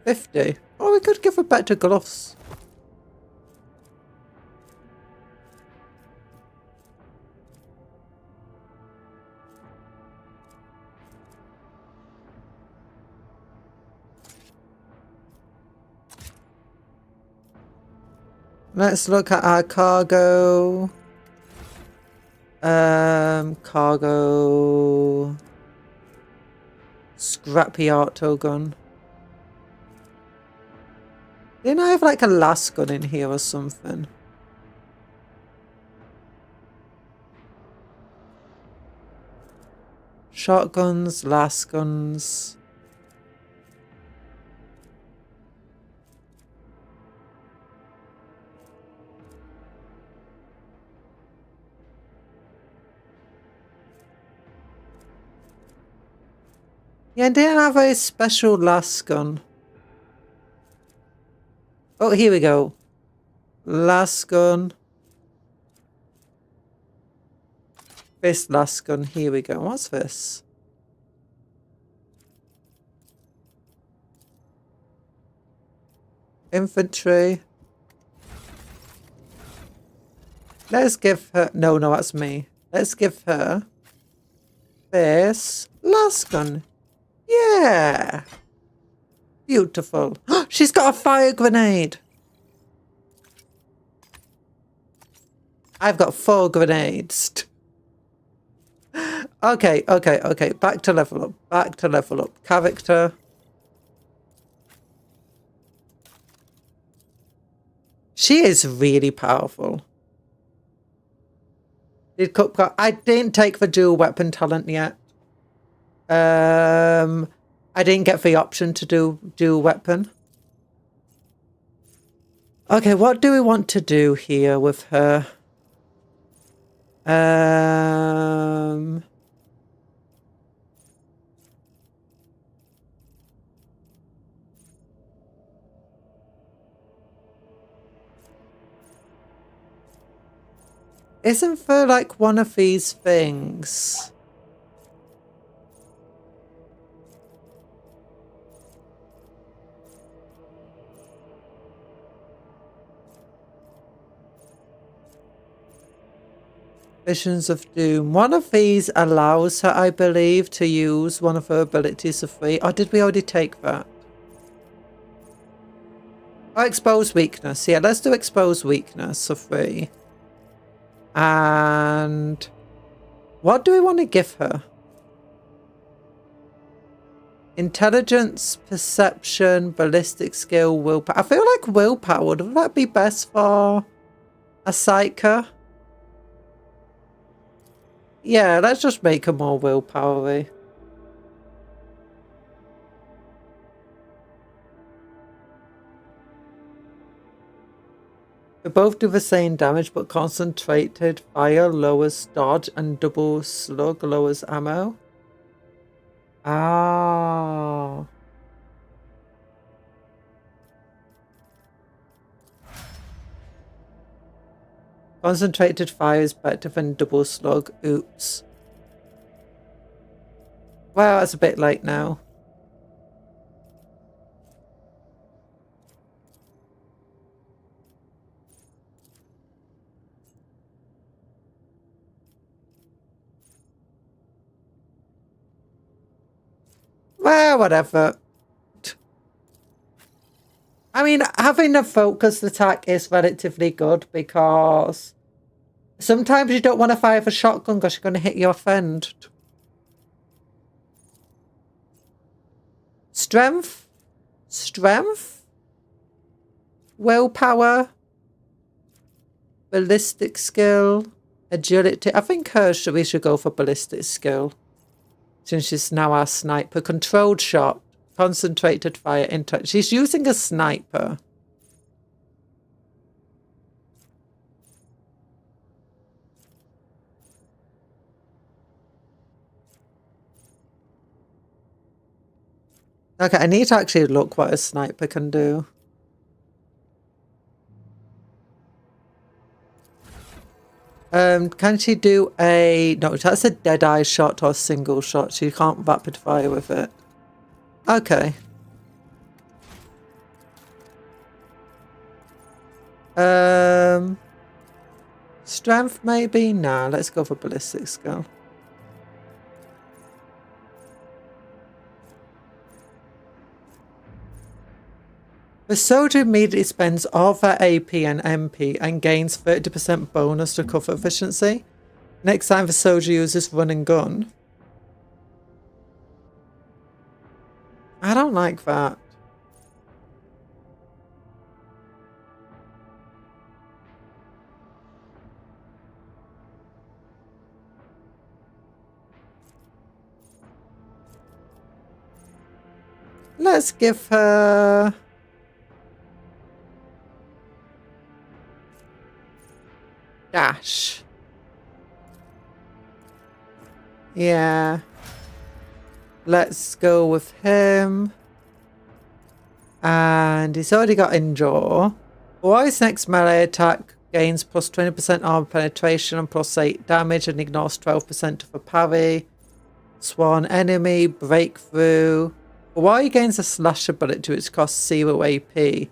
Speaker 1: 50. Oh, we could give her better gloves. Let's look at our cargo. Cargo. Scrappy auto gun. Didn't I have like a last gun in here or something? Shotguns, last guns. Yeah, I didn't have a special last gun. Oh, here we go. Last gun. This last gun. Here we go. What's this? Infantry. Let's give her... No, that's me. Let's give her this last gun. Yeah. Beautiful. She's got a fire grenade. I've got 4 grenades. Okay. Back to level up. Character. She is really powerful. I didn't take the dual weapon talent yet. I didn't get the option to do dual weapon. Okay, what do we want to do here with her? Isn't there like one of these things? Visions of Doom. One of these allows her, I believe, to use one of her abilities for free. Or did we already take that? Oh, expose weakness. Yeah, let's do expose weakness for free. And what do we want to give her? Intelligence, perception, ballistic skill, willpower. I feel like willpower. Would that be best for a psyker? Yeah, let's just make her more willpower-y. They both do the same damage, but concentrated fire lowers dodge and double slug lowers ammo. Ah. Concentrated fire is better than double slug. Oops. Well, it's a bit late now. Well, whatever. I mean, having a focused attack is relatively good because sometimes you don't want to fire with a shotgun because you're going to hit your friend. Strength? Strength? Willpower? Ballistic skill? Agility? I think we should go for ballistic skill. Since she's now our sniper. Controlled shot. Concentrated fire. She's using a sniper. Okay, I need to actually look what a sniper can do. Can she do a... No, that's a dead-eye shot or a single shot. She can't rapid fire with it. Okay. Strength maybe? Nah, let's go for ballistic skill. The soldier immediately spends all their AP and MP and gains 30% bonus to cover efficiency. Next time the soldier uses run and gun. I don't like that. Let's give her... Dash. Yeah. Let's go with him. And he's already got Endure. His next melee attack gains plus 20% armor penetration and plus 8 damage and ignores 12% of a parry. Swan enemy, breakthrough. Hawaii gains a slash ability which costs 0 AP and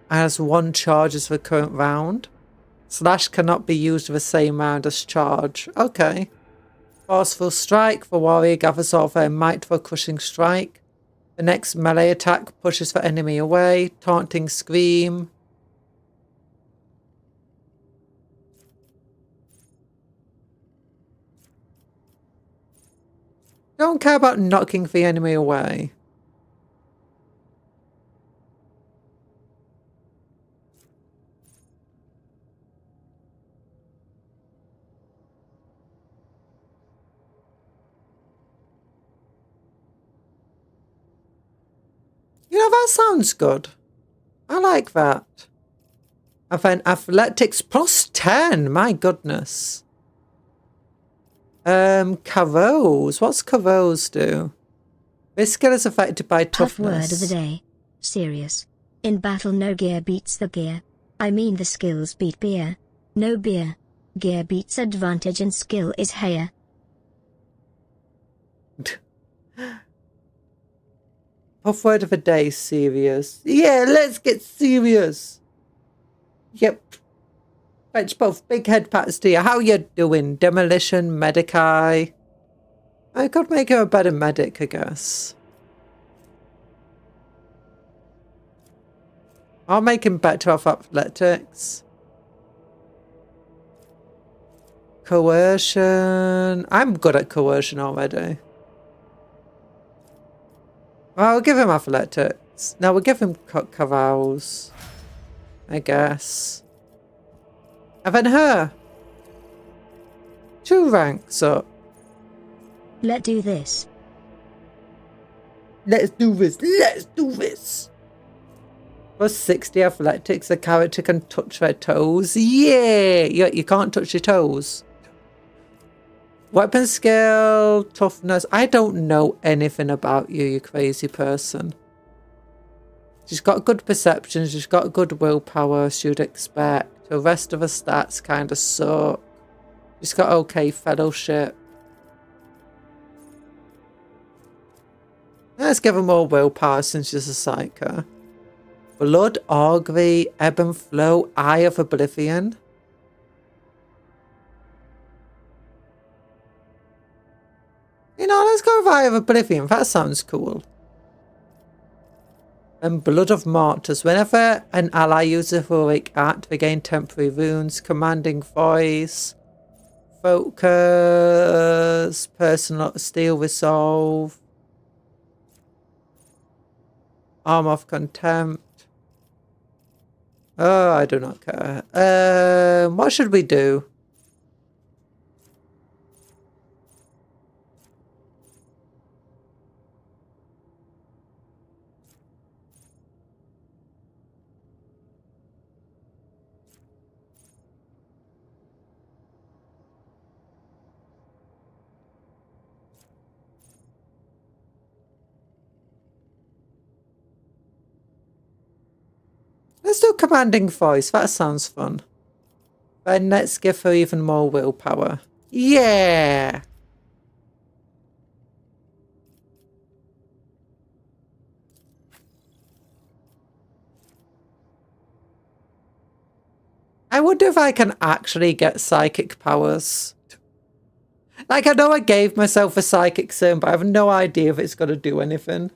Speaker 1: has 1 charge as the current round. Slash cannot be used with the same round as charge. Okay. Forceful strike. The warrior gathers all their might for a crushing strike. The next melee attack pushes the enemy away. Taunting scream. Don't care about knocking the enemy away. You know, that sounds good. I like that. And then athletics plus 10. My goodness. Carose. What's Carose do? This skill is affected by toughness.
Speaker 2: Word of the day. Serious. In battle, no gear beats the gear. I mean the skills beat beer. No beer. Gear beats advantage and skill is higher.
Speaker 1: Puff word of the day, serious. Yeah, let's get serious. Yep. Fetch both big head pats to you. How you doing? Demolition, Medici. I could make her a better medic, I guess. I'll make him better off athletics. Coercion. I'm good at coercion already. Well, I'll give him athletics. Now we'll give him carouse, I guess. And then her. 2 ranks up.
Speaker 2: Let's do this.
Speaker 1: Let's do this. Let's do this. Plus 60 athletics. The character can touch their toes. Yeah. You can't touch your toes. Weapon skill, toughness. I don't know anything about you, you crazy person. She's got good perception. She's got good willpower, as you'd expect. The rest of her stats kind of suck. She's got okay fellowship. Let's give her more willpower since she's a psycho. Blood, augury, ebb and flow, eye of oblivion. You know, let's go with Eye of Oblivion. That sounds cool. And Blood of Martyrs. Whenever an ally uses a heroic act, they gain temporary wounds, commanding voice, focus, personal steel resolve, arm of contempt. Oh, I do not care. What should we do? Let's do commanding voice. That sounds fun. Then let's give her even more willpower. Yeah! I wonder if I can actually get psychic powers. Like, I know I gave myself a psychic serum, but I have no idea if it's going to do anything.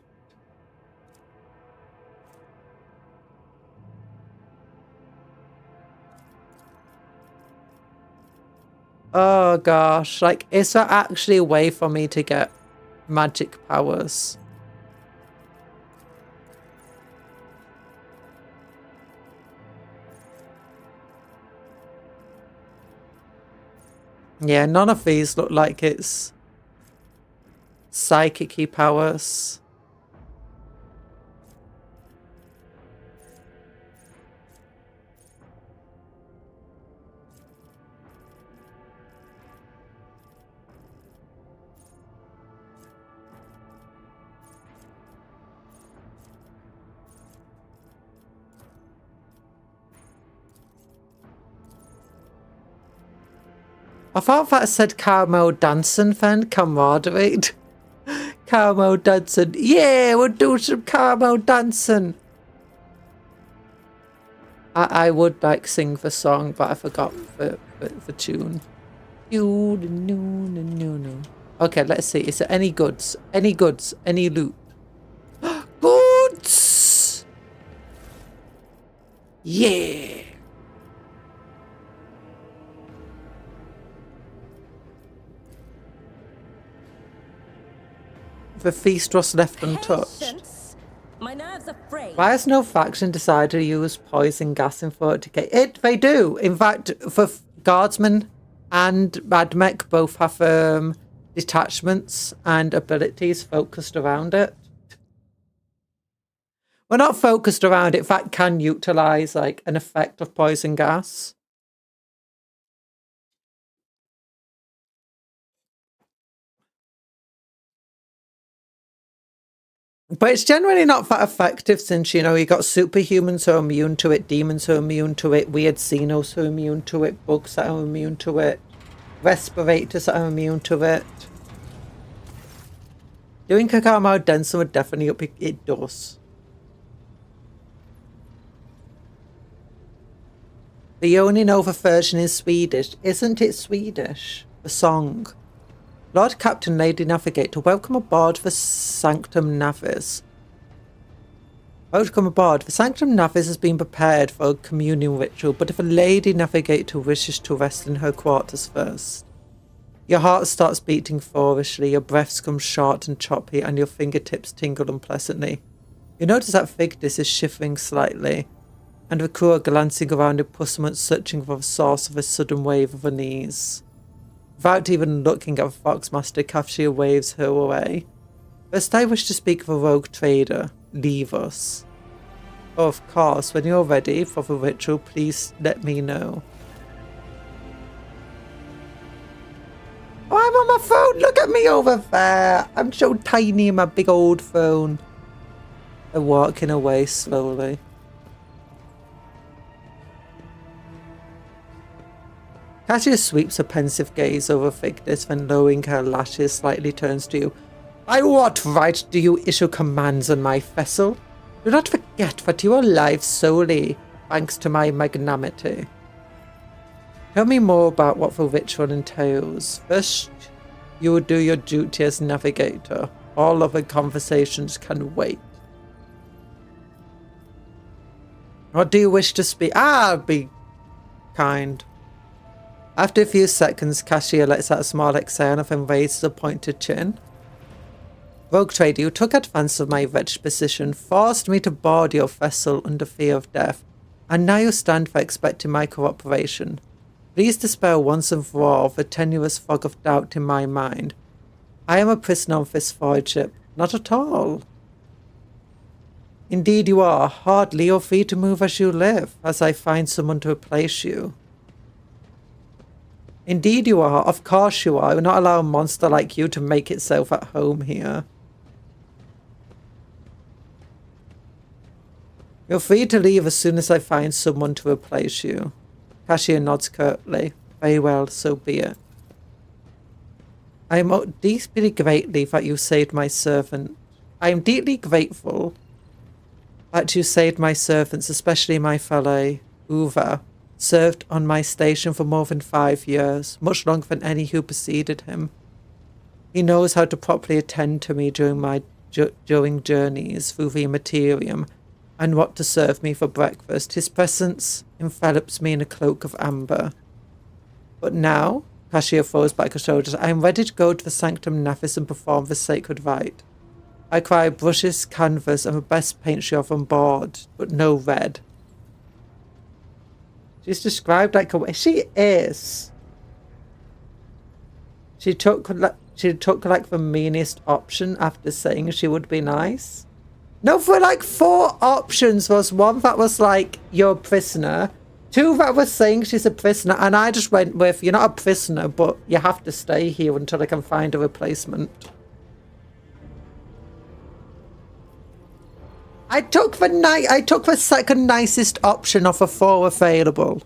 Speaker 1: Oh gosh, like, is there actually a way for me to get magic powers? Yeah, none of these look like it's psychic-y powers. I thought that said caramel dancing then, camaraderie. Caramel dancing. Yeah, we'll do some caramel dancing. I would like sing the song, but I forgot the tune. Okay, let's see. Is there any goods? Any goods? Any loot? Goods! Yeah! The feast was left untouched.
Speaker 6: My nerves are frayed.
Speaker 1: Why has no faction decided to use poison gas in 40k? They do. In fact, for Guardsman and Radmech both have detachments and abilities focused around it. Well, not focused around it. In fact, can utilize like an effect of poison gas. But it's generally not that effective since, you know, you got superhumans who are immune to it, demons who are immune to it, weird xenos who are immune to it, bugs that are immune to it, respirators that are immune to it. Doing cacao more denser would definitely up it does. The only Nova version is Swedish. Isn't it Swedish? The song. Lord Captain, Lady Navigator, welcome aboard the Sanctum Navis. Welcome aboard. The Sanctum Navis has been prepared for a communion ritual, but if a Lady Navigator wishes to rest in her quarters first. Your heart starts beating feverishly, your breath comes short and choppy, and your fingertips tingle unpleasantly. You notice that Vigdis is shivering slightly, and the crew are glancing around in puzzlement, searching for the source of a sudden wave of unease. Without even looking at the Foxmaster, Kafshir waves her away. First, I wish to speak with a rogue trader. Leave us. Oh, of course, when you're ready for the ritual, please let me know. Oh, I'm on my phone! Look at me over there! I'm so tiny in my big old phone. I'm walking away slowly. Cassia sweeps a pensive gaze over Vigdis, then lowering her lashes slightly turns to you. By what right do you issue commands on my vessel? Do not forget that you are alive solely thanks to my magnanimity. Tell me more about what the ritual entails. First, you will do your duty as navigator. All other conversations can wait. Or do you wish to speak? Be kind. After a few seconds, Cassia lets out a small exhale and then raises a pointed chin. Rogue trader, you took advantage of my wretched position, forced me to board your vessel under fear of death, and now you stand for expecting my cooperation. Please dispel once and for all the tenuous fog of doubt in my mind. I am a prisoner on this void ship. Not at all. Indeed you are. Hardly you're free to move as you live, as I find someone to replace you. Indeed you are. Of course you are. I will not allow a monster like you to make itself at home here. You're free to leave as soon as I find someone to replace you. Cassia nods curtly. Very well, so be it. I am deeply grateful that you saved my servant. I am deeply grateful that you saved my servants, especially my valet, Uva. Served on my station for more than 5 years, much longer than any who preceded him. He knows how to properly attend to me during my journeys through the Immaterium, and what to serve me for breakfast. His presence envelops me in a cloak of amber. But now, Cassia throws back her shoulders, I am ready to go to the Sanctum Navis and perform the sacred rite. I cry brushes, canvas, and the best paint job on board, but no red. She's described like a... She is. She took like the meanest option after saying she would be nice. No, for like 4 options was one that was like, you're a prisoner. 2 that was saying she's a prisoner. And I just went with, you're not a prisoner, but you have to stay here until I can find a replacement. I took the second nicest option of the 4 available.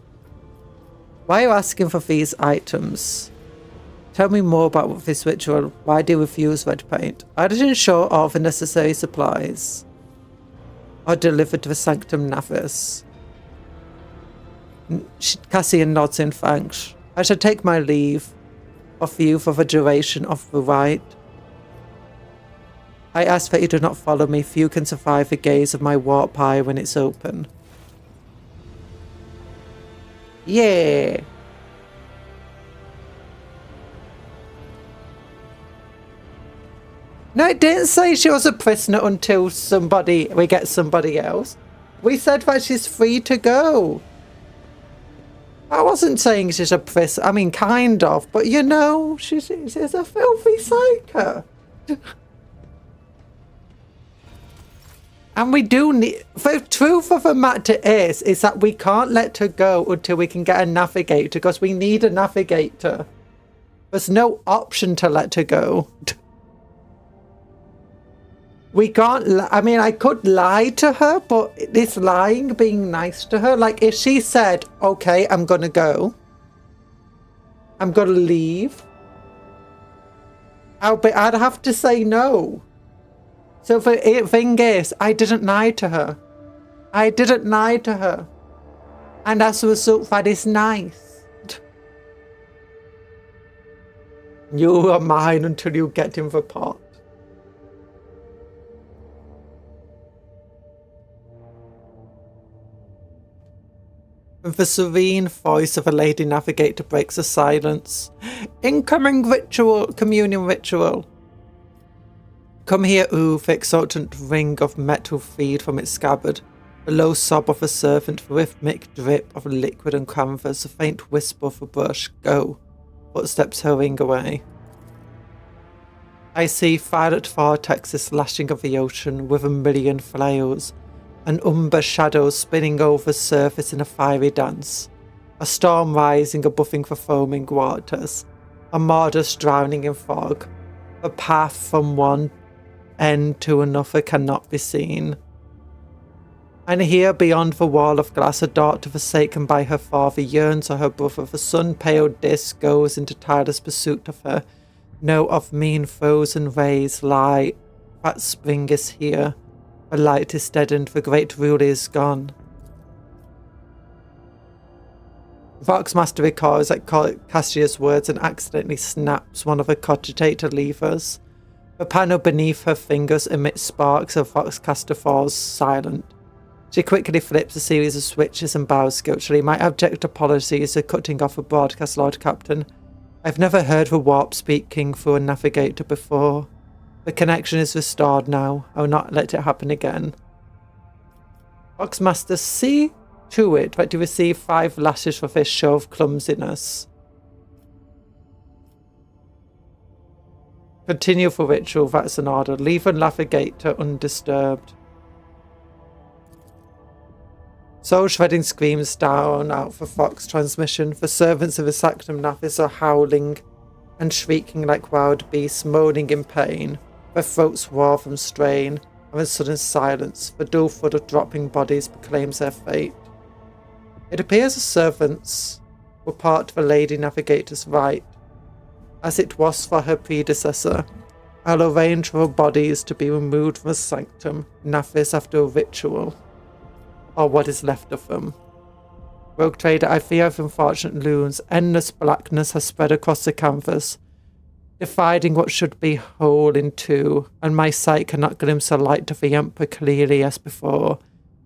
Speaker 1: Why are you asking for these items? Tell me more about this ritual. Why do you refuse red paint? I didn't ensure all the necessary supplies are delivered to the Sanctum Navis. Cassia nods in thanks. I shall take my leave of you for the duration of the rite. I ask that you do not follow me, few can survive the gaze of my warp eye when it's open. Yeah. No, it didn't say she was a prisoner until we get somebody else. We said that she's free to go. I wasn't saying she's a prisoner. I mean, kind of, but you know, she's a filthy psycho. And we do need... The truth of the matter is that we can't let her go until we can get a navigator, because we need a navigator. There's no option to let her go. We can't, I mean, I could lie to her, but this lying being nice to her, like if she said, okay, I'm gonna go, I'm gonna leave, I'd have to say no. So the thing is, I didn't lie to her. I didn't lie to her. And as a result, that is nice. You are mine until you get in the pot. The serene voice of a lady navigator breaks the silence. Incoming ritual, communion ritual. Come here, ooh, the exultant ring of metal feed from its scabbard. The low sob of a servant, the rhythmic drip of liquid and canvas, a faint whisper of a brush. Go. Footsteps hurrying away. I see violet vortexes lashing of the ocean with a million flails. An umber shadow spinning over the surface in a fiery dance. A storm rising above the foaming waters. Armadas drowning in fog. A path from one end to another cannot be seen. And here beyond the wall of glass, a daughter forsaken by her father yearns for her brother. The sun-pale disk goes into tireless pursuit of her. No of mean frozen rays lie. That spring is here. The light is deadened, the great ruler is gone. Voxmaster recalls at Cassia's words and accidentally snaps one of the cogitator levers. The panel beneath her fingers emits sparks and Voxcaster falls silent. She quickly flips a series of switches and bows skillfully. My abject apologies for cutting off a broadcast, Lord Captain. I've never heard the warp speaking through a navigator before. The connection is restored now. I will not let it happen again. Voxmaster, see to it that you receive 5 lashes for this show of clumsiness. Continue for ritual, that's an order. Leave the navigator undisturbed. Soul-shredding screams down out for Fox transmission. The servants of the Sacrum Nathis are howling and shrieking like wild beasts, moaning in pain. Their throats roar from strain, and in sudden silence, the dull thud of dropping bodies proclaims their fate. It appears the servants were part of the Lady Navigator's rite, as it was for her predecessor. I'll arrange for bodies to be removed from the Sanctum Nathis after a ritual, or what is left of them. Rogue Trader, I fear of unfortunate loons. Endless blackness has spread across the canvas, dividing what should be whole in two, and my sight cannot glimpse the light of the Emperor clearly as before.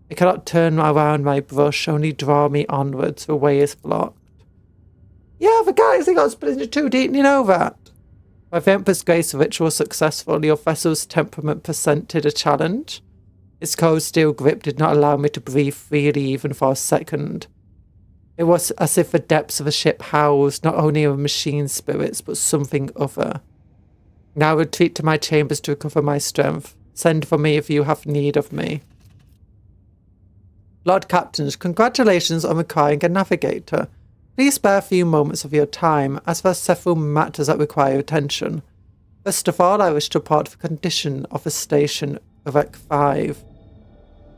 Speaker 1: It cannot turn around my brush, only draw me onwards. The way is blocked. Yeah, the galaxy got split into two, didn't you know that? By the Emperor's grace, the ritual was successful. Your vessel's temperament presented a challenge. Its cold steel grip did not allow me to breathe freely even for a second. It was as if the depths of the ship housed not only of machine spirits, but something other. Now retreat to my chambers to recover my strength. Send for me if you have need of me. Lord Captains, congratulations on acquiring a navigator. Please spare a few moments of your time, as there are several matters that require attention. First of all, I wish to report the condition of the station of Rec 5.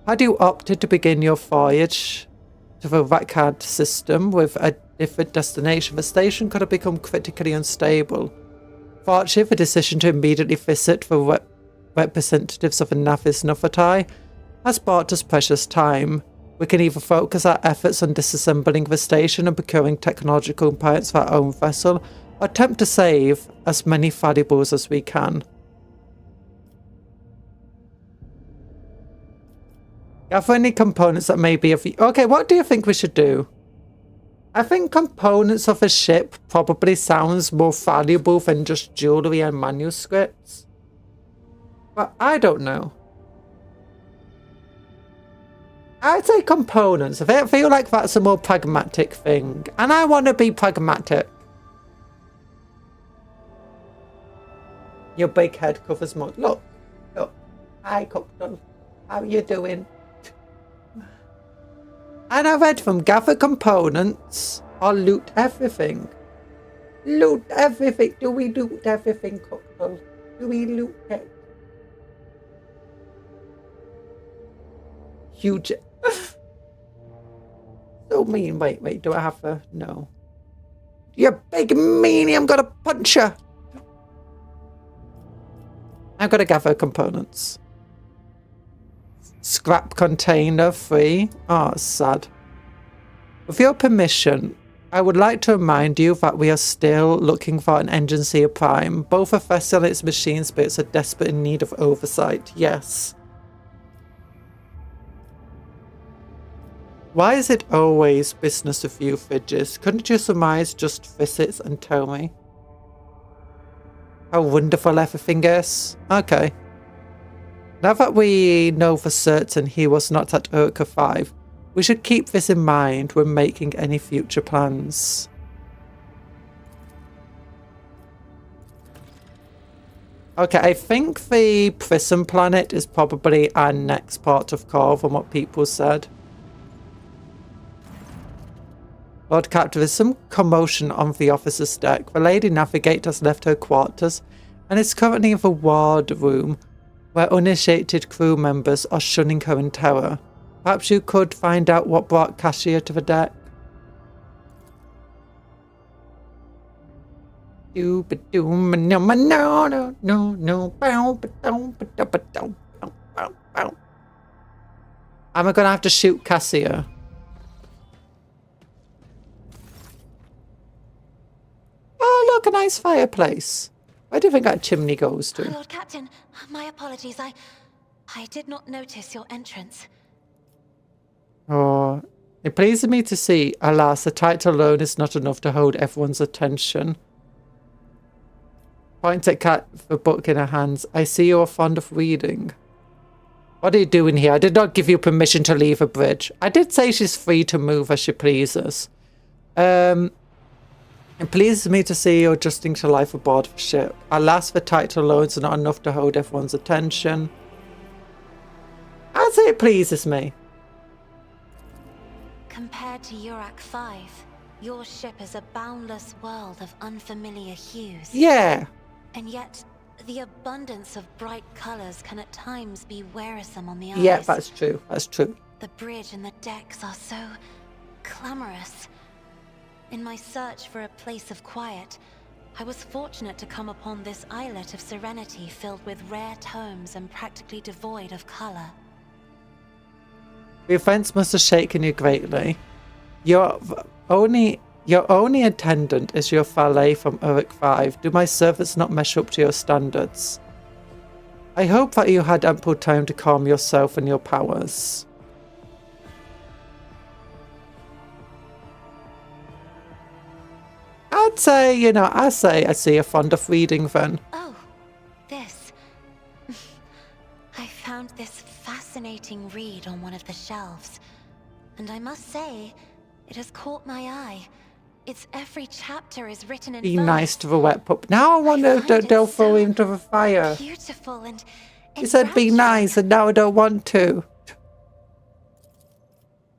Speaker 1: Had you opted to begin your voyage to the Rakad system with a different destination, the station could have become critically unstable. Fortunately, the decision to immediately visit the representatives of the Navis Nufatai has bought us precious time. We can either focus our efforts on disassembling the station and procuring technological components for our own vessel, or attempt to save as many valuables as we can. Gather any components that may be of... Okay, what do you think we should do? I think components of a ship probably sounds more valuable than just jewellery and manuscripts. But I don't know. I'd say components. I feel like that's a more pragmatic thing. And I want to be pragmatic. Your big head covers more. Look. Hi, Cuptle. How you doing? And I read from gather components or loot everything. Loot everything. Do we loot everything, Cuptle? Do we loot it? Huge. So mean. Wait. Do I have a... No. You big meanie. I'm gonna punch you. I've got to gather components. Scrap container 3. Oh, it's sad. With your permission, I would like to remind you that we are still looking for an engine seer prime. Both the vessel and its machine spirits are desperate in need of oversight. Yes. Why is it always business with you, Fridges? Couldn't you surmise just visits and tell me? How wonderful everything is. Okay. Now that we know for certain he was not at Urca 5, we should keep this in mind when making any future plans. Okay, I think the prison planet is probably our next port of call from what people said. Lord Captain, there's some commotion on the officer's deck. The Lady Navigator has left her quarters and is currently in the ward room where uninitiated crew members are shunning her in terror. Perhaps you could find out what brought Cassia to the deck. Am I gonna have to shoot Cassia? Oh, look, a nice fireplace. Where do you think that chimney goes to?
Speaker 5: Lord Captain, my apologies. I did not notice your entrance.
Speaker 1: Oh, it pleases me to see. Alas, the title alone is not enough to hold everyone's attention. Point at Cat, the book in her hands. I see you are fond of reading. What are you doing here? I did not give you permission to leave the bridge. I did say she's free to move as she pleases. It pleases me to see you adjusting to life aboard the ship. Alas, the title alone is not enough to hold everyone's attention. I'd say it pleases me.
Speaker 5: Compared to Yurak 5, your ship is a boundless world of unfamiliar hues.
Speaker 1: Yeah.
Speaker 5: And yet, the abundance of bright colors can at times be wearisome on the eyes.
Speaker 1: Yeah, that's true. That's true.
Speaker 5: The bridge and the decks are so clamorous. In my search for a place of quiet, I was fortunate to come upon this islet of serenity filled with rare tomes and practically devoid of color.
Speaker 1: The events must have shaken you greatly. Your only attendant is your valet from Uruk 5. Do my servants not measure up to your standards? I hope that you had ample time to calm yourself and your powers. I'd say, I see you're fond of reading then.
Speaker 5: Oh, this. I found this fascinating read on one of the shelves. And I must say, it has caught my eye. Its every chapter is written in
Speaker 1: Be
Speaker 5: verse.
Speaker 1: nice to the wet pup. Now I want to throw him to the fire.
Speaker 5: Beautiful and
Speaker 1: He said be nice and now I don't want to.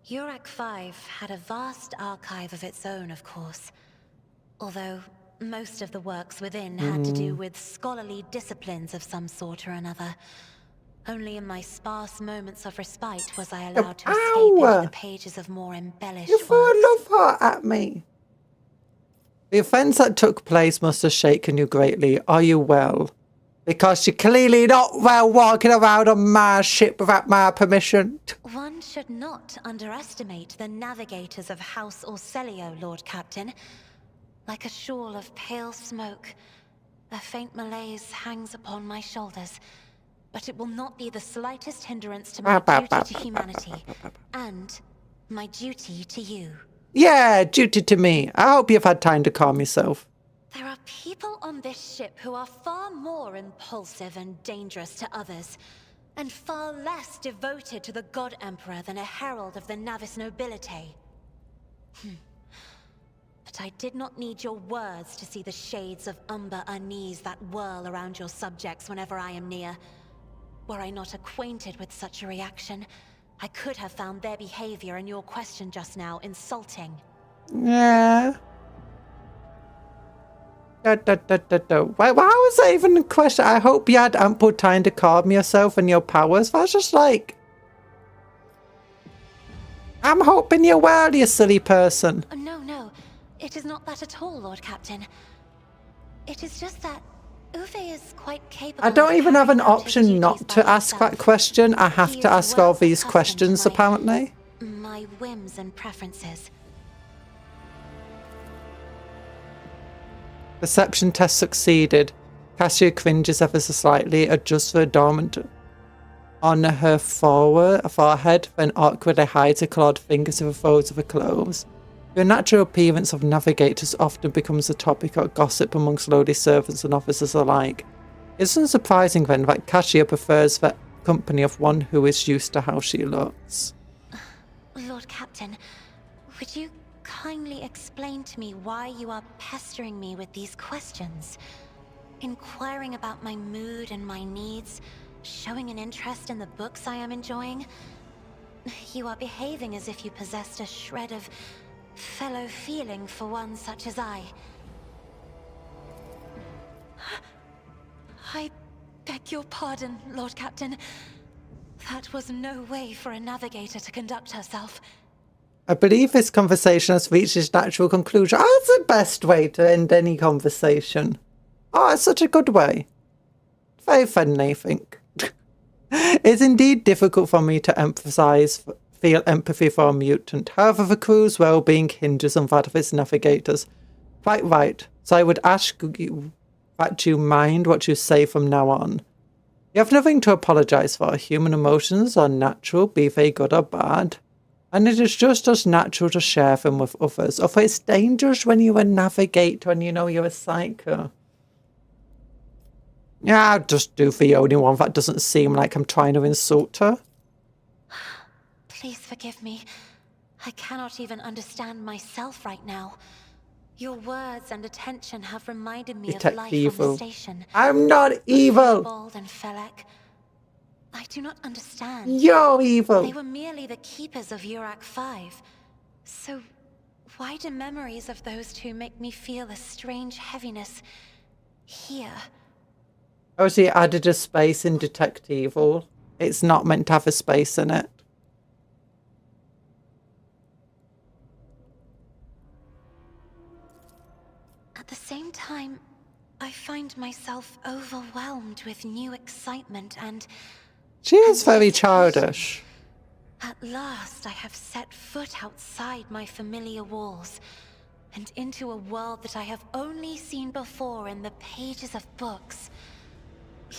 Speaker 5: Yurak 5 had a vast archive of its own, of course. Although most of the works within had to do with scholarly disciplines of some sort or another. Only in my sparse moments of respite was I allowed to escape into the pages of more embellished
Speaker 1: You threw a
Speaker 5: works.
Speaker 1: love heart at me. The offence that took place must have shaken you greatly. Are you well? Because you're clearly not well walking around on my ship without my permission.
Speaker 5: One should not underestimate the navigators of House Orselio, Lord Captain. Like a shawl of pale smoke, a faint malaise hangs upon my shoulders. But it will not be the slightest hindrance to my duty to humanity, and my duty to you.
Speaker 1: Yeah, duty to me. I hope you've had time to calm yourself.
Speaker 5: There are people on this ship who are far more impulsive and dangerous to others, and far less devoted to the God Emperor than a herald of the Navis nobility. But I did not need your words to see the shades of umber unease that whirl around your subjects whenever I am near. Were I not acquainted with such a reaction, I could have found their behavior in your question just now insulting.
Speaker 1: Yeah. Why was that even a question? I hope you had ample time to calm yourself and your powers. That's just like... I'm hoping you're well, you silly person.
Speaker 5: No, no. It is not that at all, Lord Captain. It is just that Uwe is quite capable.
Speaker 1: I don't even have an option not to ask that question. I have to ask all these questions, apparently.
Speaker 5: My whims and preferences.
Speaker 1: Perception test succeeded. Cassia cringes ever so slightly, adjusts her adornment on her forehead, then awkwardly hides her clawed fingers with the folds of her clothes. The unnatural appearance of navigators often becomes a topic of gossip amongst lowly servants and officers alike. It isn't surprising then that Cassia prefers the company of one who is used to how she looks.
Speaker 5: Lord Captain, would you kindly explain to me why you are pestering me with these questions? Inquiring about my mood and my needs, showing an interest in the books I am enjoying. You are behaving as if you possessed a shred of fellow feeling for one such as I. I beg your pardon, Lord Captain. That was no way for a navigator to conduct herself.
Speaker 1: I believe this conversation has reached its natural conclusion. Oh, that's the best way to end any conversation. Oh, it's such a good way. Very funny, I think. It's indeed difficult for me to feel empathy for a mutant. However, the crew's well-being hinges on that of its navigators. Quite right. So I would ask you that you mind what you say from now on. You have nothing to apologise for. Human emotions are natural, be they good or bad. And it is just as natural to share them with others. Although it's dangerous when you're a navigator and you know you're a psycho. Yeah, I'll just do the only one that doesn't seem like I'm trying to insult her.
Speaker 5: Please forgive me. I cannot even understand myself right now. Your words and attention have reminded me of life on the station.
Speaker 1: I'm not evil.
Speaker 5: Bald and Felek. I do not understand.
Speaker 1: You're evil.
Speaker 5: They were merely the keepers of Urak 5. So why do memories of those two make me feel a strange heaviness here?
Speaker 1: Oh, so you added a space in Detect Evil. It's not meant to have a space in it.
Speaker 5: At the same time, I find myself overwhelmed with new excitement and...
Speaker 1: She is very childish.
Speaker 5: At last, I have set foot outside my familiar walls and into a world that I have only seen before in the pages of books.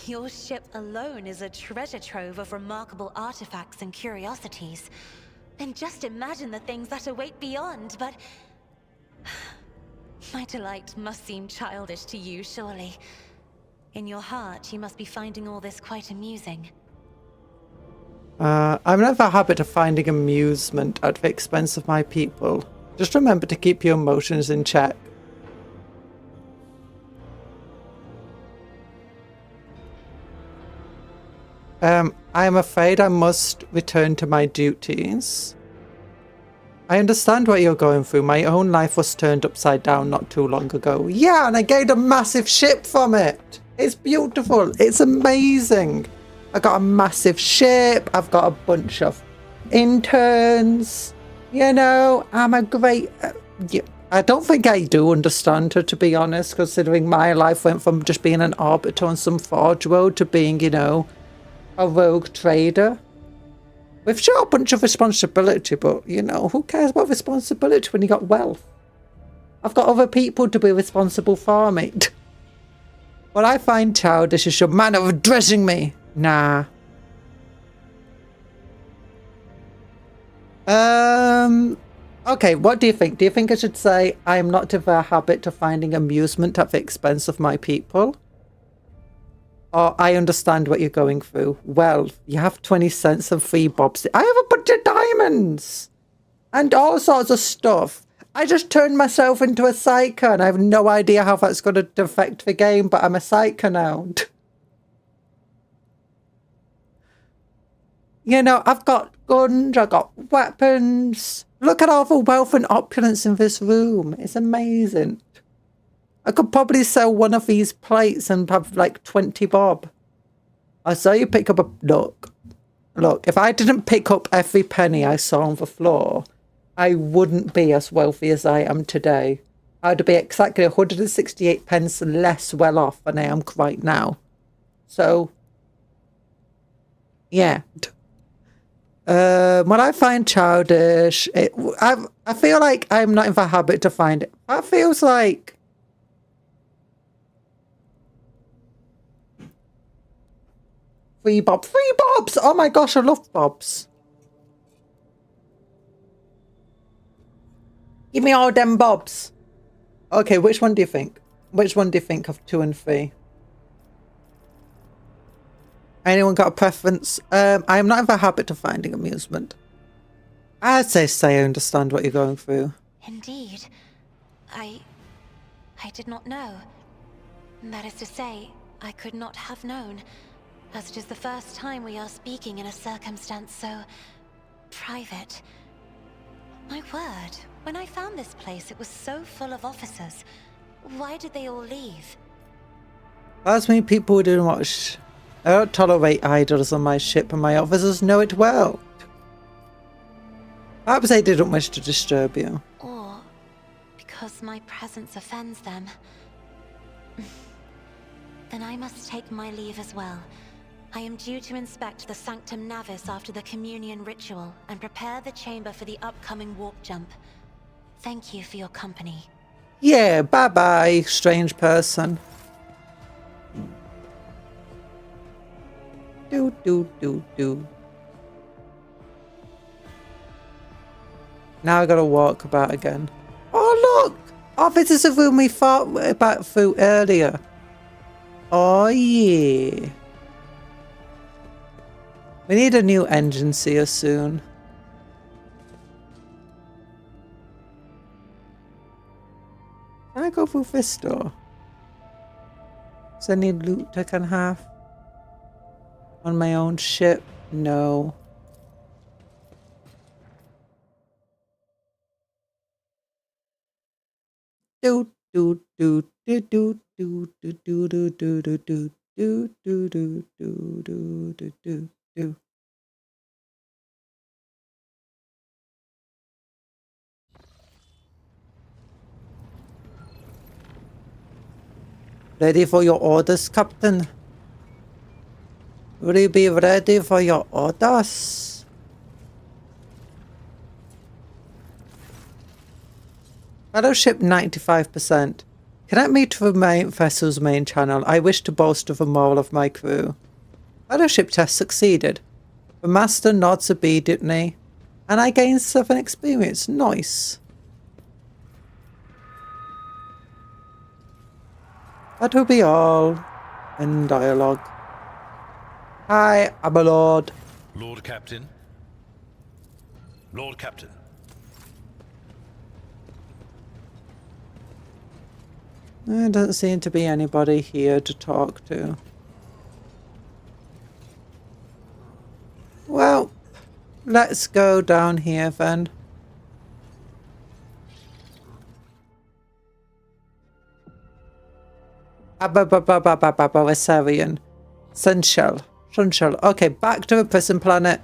Speaker 5: Your ship alone is a treasure trove of remarkable artifacts and curiosities. And just imagine the things that await beyond, but... My delight must seem childish to you, surely. In your heart, you must be finding all this quite amusing.
Speaker 1: I'm not the habit of finding amusement at the expense of my people. Just remember to keep your emotions in check. I am afraid I must return to my duties. I understand what you're going through. My own life was turned upside down not too long ago. Yeah, and I gained a massive ship from it. It's beautiful. It's amazing. I got a massive ship. I've got a bunch of interns. You know, I'm a great... I don't think I do understand her, to be honest, considering my life went from just being an arbiter on some forge world to being, you know, a rogue trader. With sure a bunch of responsibility, but, you know, who cares about responsibility when you got wealth? I've got other people to be responsible for me. What I find childish is your manner of addressing me. Nah. Okay, what do you think? Do you think I should say I am not of a habit of finding amusement at the expense of my people? Or I understand what you're going through. Well, you have 20 cents and 3 bobs. I have a bunch of diamonds! And all sorts of stuff. I just turned myself into a psycho and I have no idea how that's going to affect the game, but I'm a psycho now. You know, I've got guns, I've got weapons. Look at all the wealth and opulence in this room. It's amazing. I could probably sell one of these plates and have like 20 bob. I saw you pick up a... Look. Look, if I didn't pick up every penny I saw on the floor, I wouldn't be as wealthy as I am today. I'd be exactly 168 pence less well off than I am right now. So, yeah. What I find childish, I feel like I'm not in the habit to find it. That feels like... Free bobs! Oh my gosh, I love bobs. Give me all them bobs. Okay, which one do you think? Which one do you think of 2 and 3? Anyone got a preference? I am not in the habit of finding amusement. I'd say I understand what you're going through.
Speaker 5: Indeed. I did not know. That is to say, I could not have known, as it is the first time we are speaking in a circumstance so private. My word, when I found this place, it was so full of officers. Why did they all leave?
Speaker 1: As many people who didn't watch. I don't tolerate idols on my ship, and my officers know it well. Perhaps they didn't wish to disturb you.
Speaker 5: Or because my presence offends them. Then I must take my leave as well. I am due to inspect the Sanctum Navis after the communion ritual and prepare the chamber for the upcoming warp jump. Thank you for your company.
Speaker 1: Yeah, bye-bye, strange person. Do. Now I gotta walk about again. Oh, look! Oh, this is the room we thought about through earlier. Oh, yeah. We need a new engine seer soon. Can I go through this door? Is there any loot I can have? On my own ship? No. Do. Ready for your orders, Captain? Will you be ready for your orders? Fellowship 95%. Connect me to the vessel's main channel. I wish to bolster the morale of my crew. Fellowship test succeeded. The master nods obediently, and I gain 7 experience. Nice. That will be all. In dialogue. Hi, I'm a lord.
Speaker 3: Lord Captain. Lord Captain.
Speaker 1: There doesn't seem to be anybody here to talk to. Well, let's go down here then. Assyrian. Sunshell. Okay, back to the prison planet.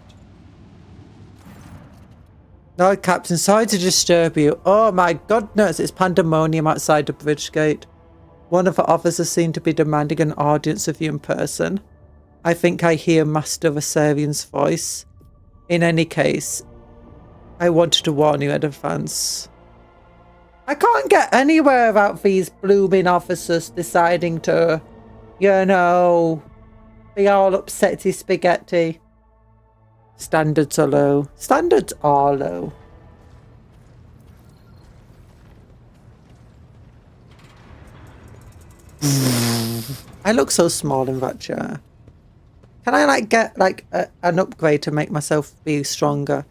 Speaker 1: No, Captain, sorry to disturb you. Oh my goodness, it's pandemonium outside the bridge gate. One of the officers seemed to be demanding an audience of you in person. I think I hear Master Assyrian's voice. In any case, I wanted to warn you in advance. I can't get anywhere without these blooming officers deciding to, you know, be all upsetty spaghetti. Standards are low. Standards are low. I look so small in that chair. Can I get an upgrade to make myself be stronger?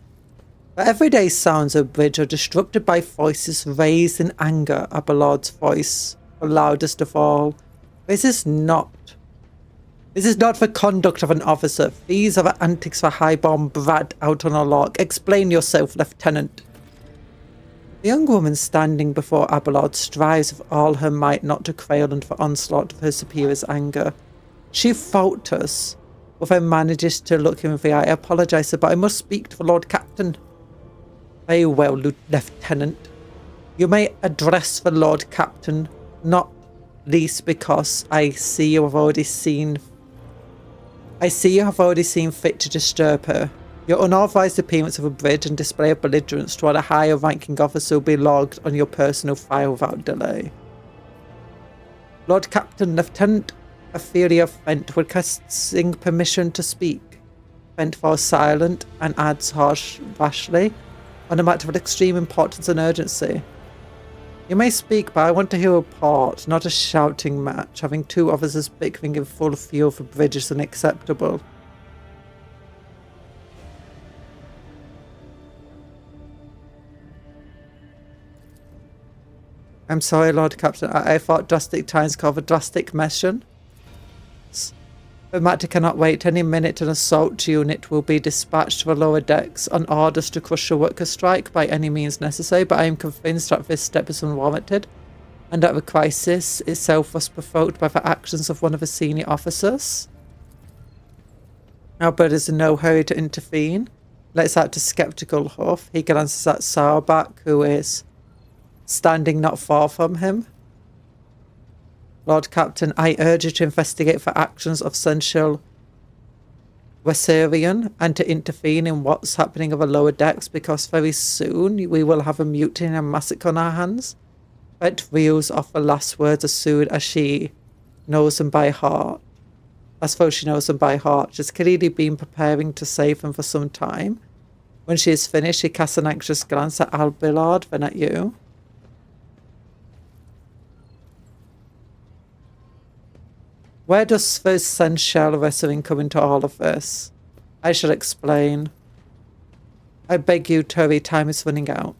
Speaker 1: The everyday sounds of the bridge are disrupted by voices raised in anger at the Lord's voice, the loudest of all. This is not the conduct of an officer. These are the antics of a highborn brat out on a lark. Explain yourself, Lieutenant. The young woman standing before Abelard strives with all her might not to quail under the onslaught of her superior's anger. She falters. but then manages to look him in the eye. I apologise, sir, but I must speak to the Lord Captain. Very well, Lieutenant. You may address the Lord Captain, not least because I see you have already seen fit to disturb her. Your unauthorised appearance of a bridge and display of belligerence toward a higher ranking officer will be logged on your personal file without delay. Lord Captain, Lieutenant Ophelia Fent requesting permission to speak. Fent falls silent and adds harshly, on a matter of extreme importance and urgency. You may speak, but I want to hear a report, not a shouting match. Having two officers bickering in full view of the bridge is unacceptable. I'm sorry, Lord Captain. I thought drastic times called for drastic measures. The matter cannot wait. Any minute an assault unit will be dispatched to the lower decks on orders to crush a worker strike by any means necessary, but I am convinced that this step is unwarranted and that the crisis itself was provoked by the actions of one of the senior officers. Albert is in no hurry to intervene. Lets out a sceptical huff. He glances at Sauerbach, who is standing not far from him. Lord Captain, I urge you to investigate the actions of Sensual Wesserian and to intervene in what's happening on the lower decks, because very soon we will have a mutiny and massacre on our hands. Bet reels off the last words as soon as she knows them by heart. As though she knows them by heart. She's clearly been preparing to save them for some time. When she is finished, she casts an anxious glance at Albillard, then at you. Where does this sensual wrestling come into all of this? I shall explain. I beg you to hurry, time is running out.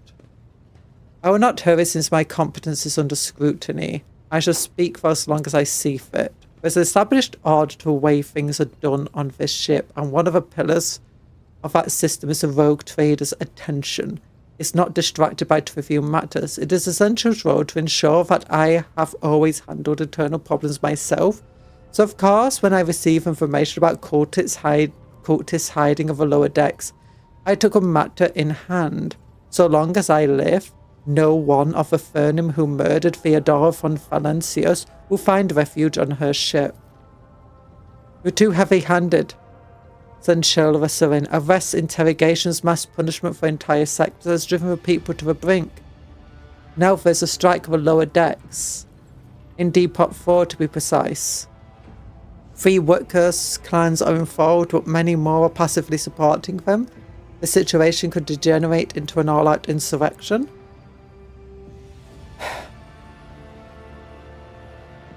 Speaker 1: I will not hurry since my competence is under scrutiny. I shall speak for as long as I see fit. There's an established order to the way things are done on this ship, and one of the pillars of that system is the rogue trader's attention. It's not distracted by trivial matters. It is Essential's role to ensure that I have always handled internal problems myself. So of course, when I received information about cultists hiding on the lower decks, I took a matter in hand. So long as I live, no one of the Fernum who murdered Theodora von Valencius will find refuge on her ship. You're too heavy-handed, said Shelva Serin. Arrests, interrogations, mass punishment for entire sectors has driven the people to the brink. Now there's a strike of the lower decks. In Depot 4 to be precise. 3 workers' clans are involved, but many more are passively supporting them. The situation could degenerate into an all-out insurrection.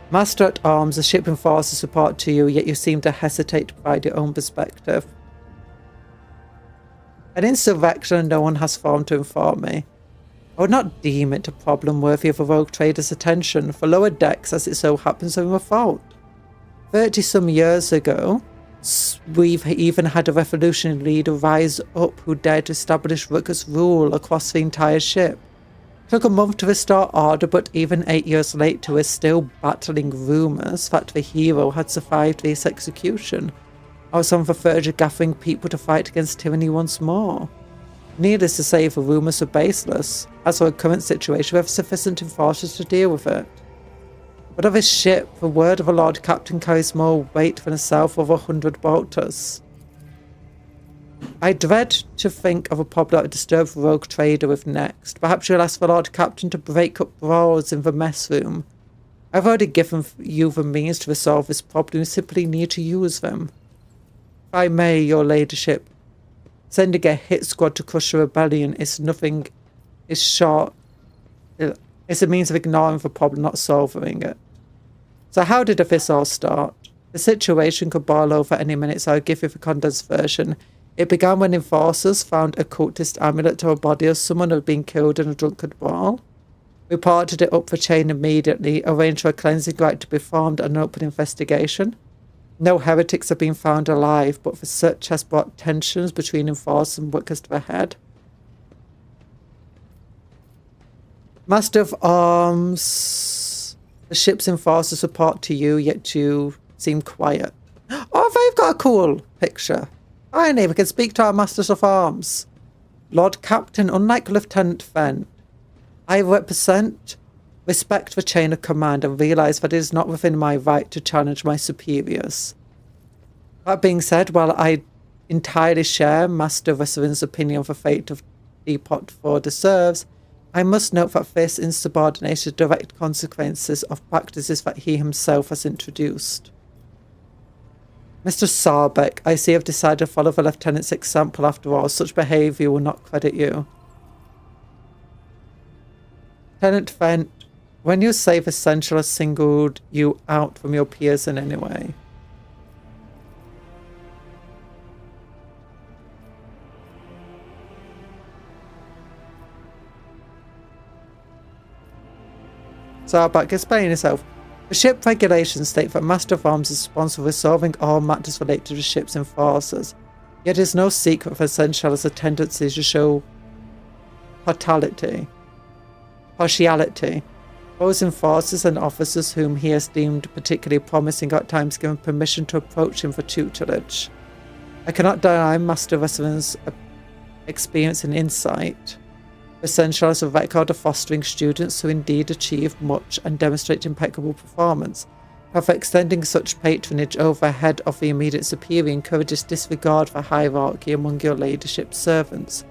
Speaker 1: Master at Arms, the ship enforces support to you, yet you seem to hesitate to provide your own perspective. An insurrection and no one has formed to inform me. I would not deem it a problem worthy of a rogue trader's attention. For lower decks, as it so happens, are in fault. 30-some years ago, we've even had a revolutionary leader rise up who dared to establish Rooker's rule across the entire ship. It took a month to restore order, but even 8 years later we're still battling rumours that the hero had survived this execution. I was on the verge of gathering people to fight against tyranny once more. Needless to say, the rumours are baseless. As for our current situation, we have sufficient enforcers to deal with it. But of his ship, the word of a Lord Captain carries more weight than a self of 100 bolters. I dread to think of a problem that would disturb the rogue trader with next. Perhaps you'll ask the Lord Captain to break up brawls in the mess room. I've already given you the means to resolve this problem. You simply need to use them. If I may, your ladyship, sending a hit squad to crush a rebellion is short. It's a means of ignoring the problem, not solving it. So how did this all start? The situation could boil over any minute, so I'll give you the condensed version. It began when enforcers found a cultist amulet to a body of someone who had been killed in a drunken brawl. Reported it up the chain immediately, arranged for a cleansing rite to be formed and an open investigation. No heretics have been found alive, but the search has brought tensions between enforcers and workers to a head. Master of Arms, the ship's enforcers report to you, yet you seem quiet. Oh! Oh, they've got a cool picture. Finally, we can speak to our Masters of Arms. Lord Captain, unlike Lieutenant Fenn, I represent, respect the chain of command and realise that it is not within my right to challenge my superiors. That being said, while I entirely share Master Wesselin's opinion of the fate of Depot 4 deserves, I must note that this insubordination is direct consequences of practices that he himself has introduced. Mr. Sarbeck, I see you have decided to follow the Lieutenant's example. After all, such behaviour will not credit you. Lieutenant Fent, when you say the Essential has singled you out from your peers in any way? Sarbeck, explain yourself. The ship regulations state that Master of Arms is responsible for resolving all matters related to the ship's enforcers. Yet it is no secret that Essential has a tendency to show partiality. Those enforcers and officers whom he has deemed particularly promising are at times given permission to approach him for tutelage. I cannot deny Master Wesselin's experience and insight. Essential has a record of fostering students who indeed achieve much and demonstrate impeccable performance. However, extending such patronage over the head of the immediate superior encourages disregard for hierarchy among your ladyship servants.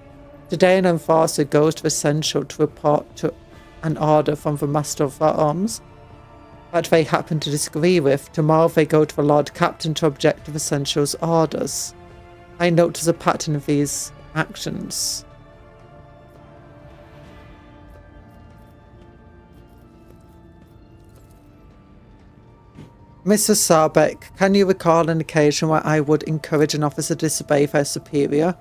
Speaker 1: Today an enforcer goes to Essential to report to an order from the Master of Arms that they happen to disagree with. Tomorrow they go to the Lord Captain to object to Essential's orders. I notice a pattern of these actions. Mr. Sarbeck, can you recall an occasion where I would encourage an officer to disobey their superior,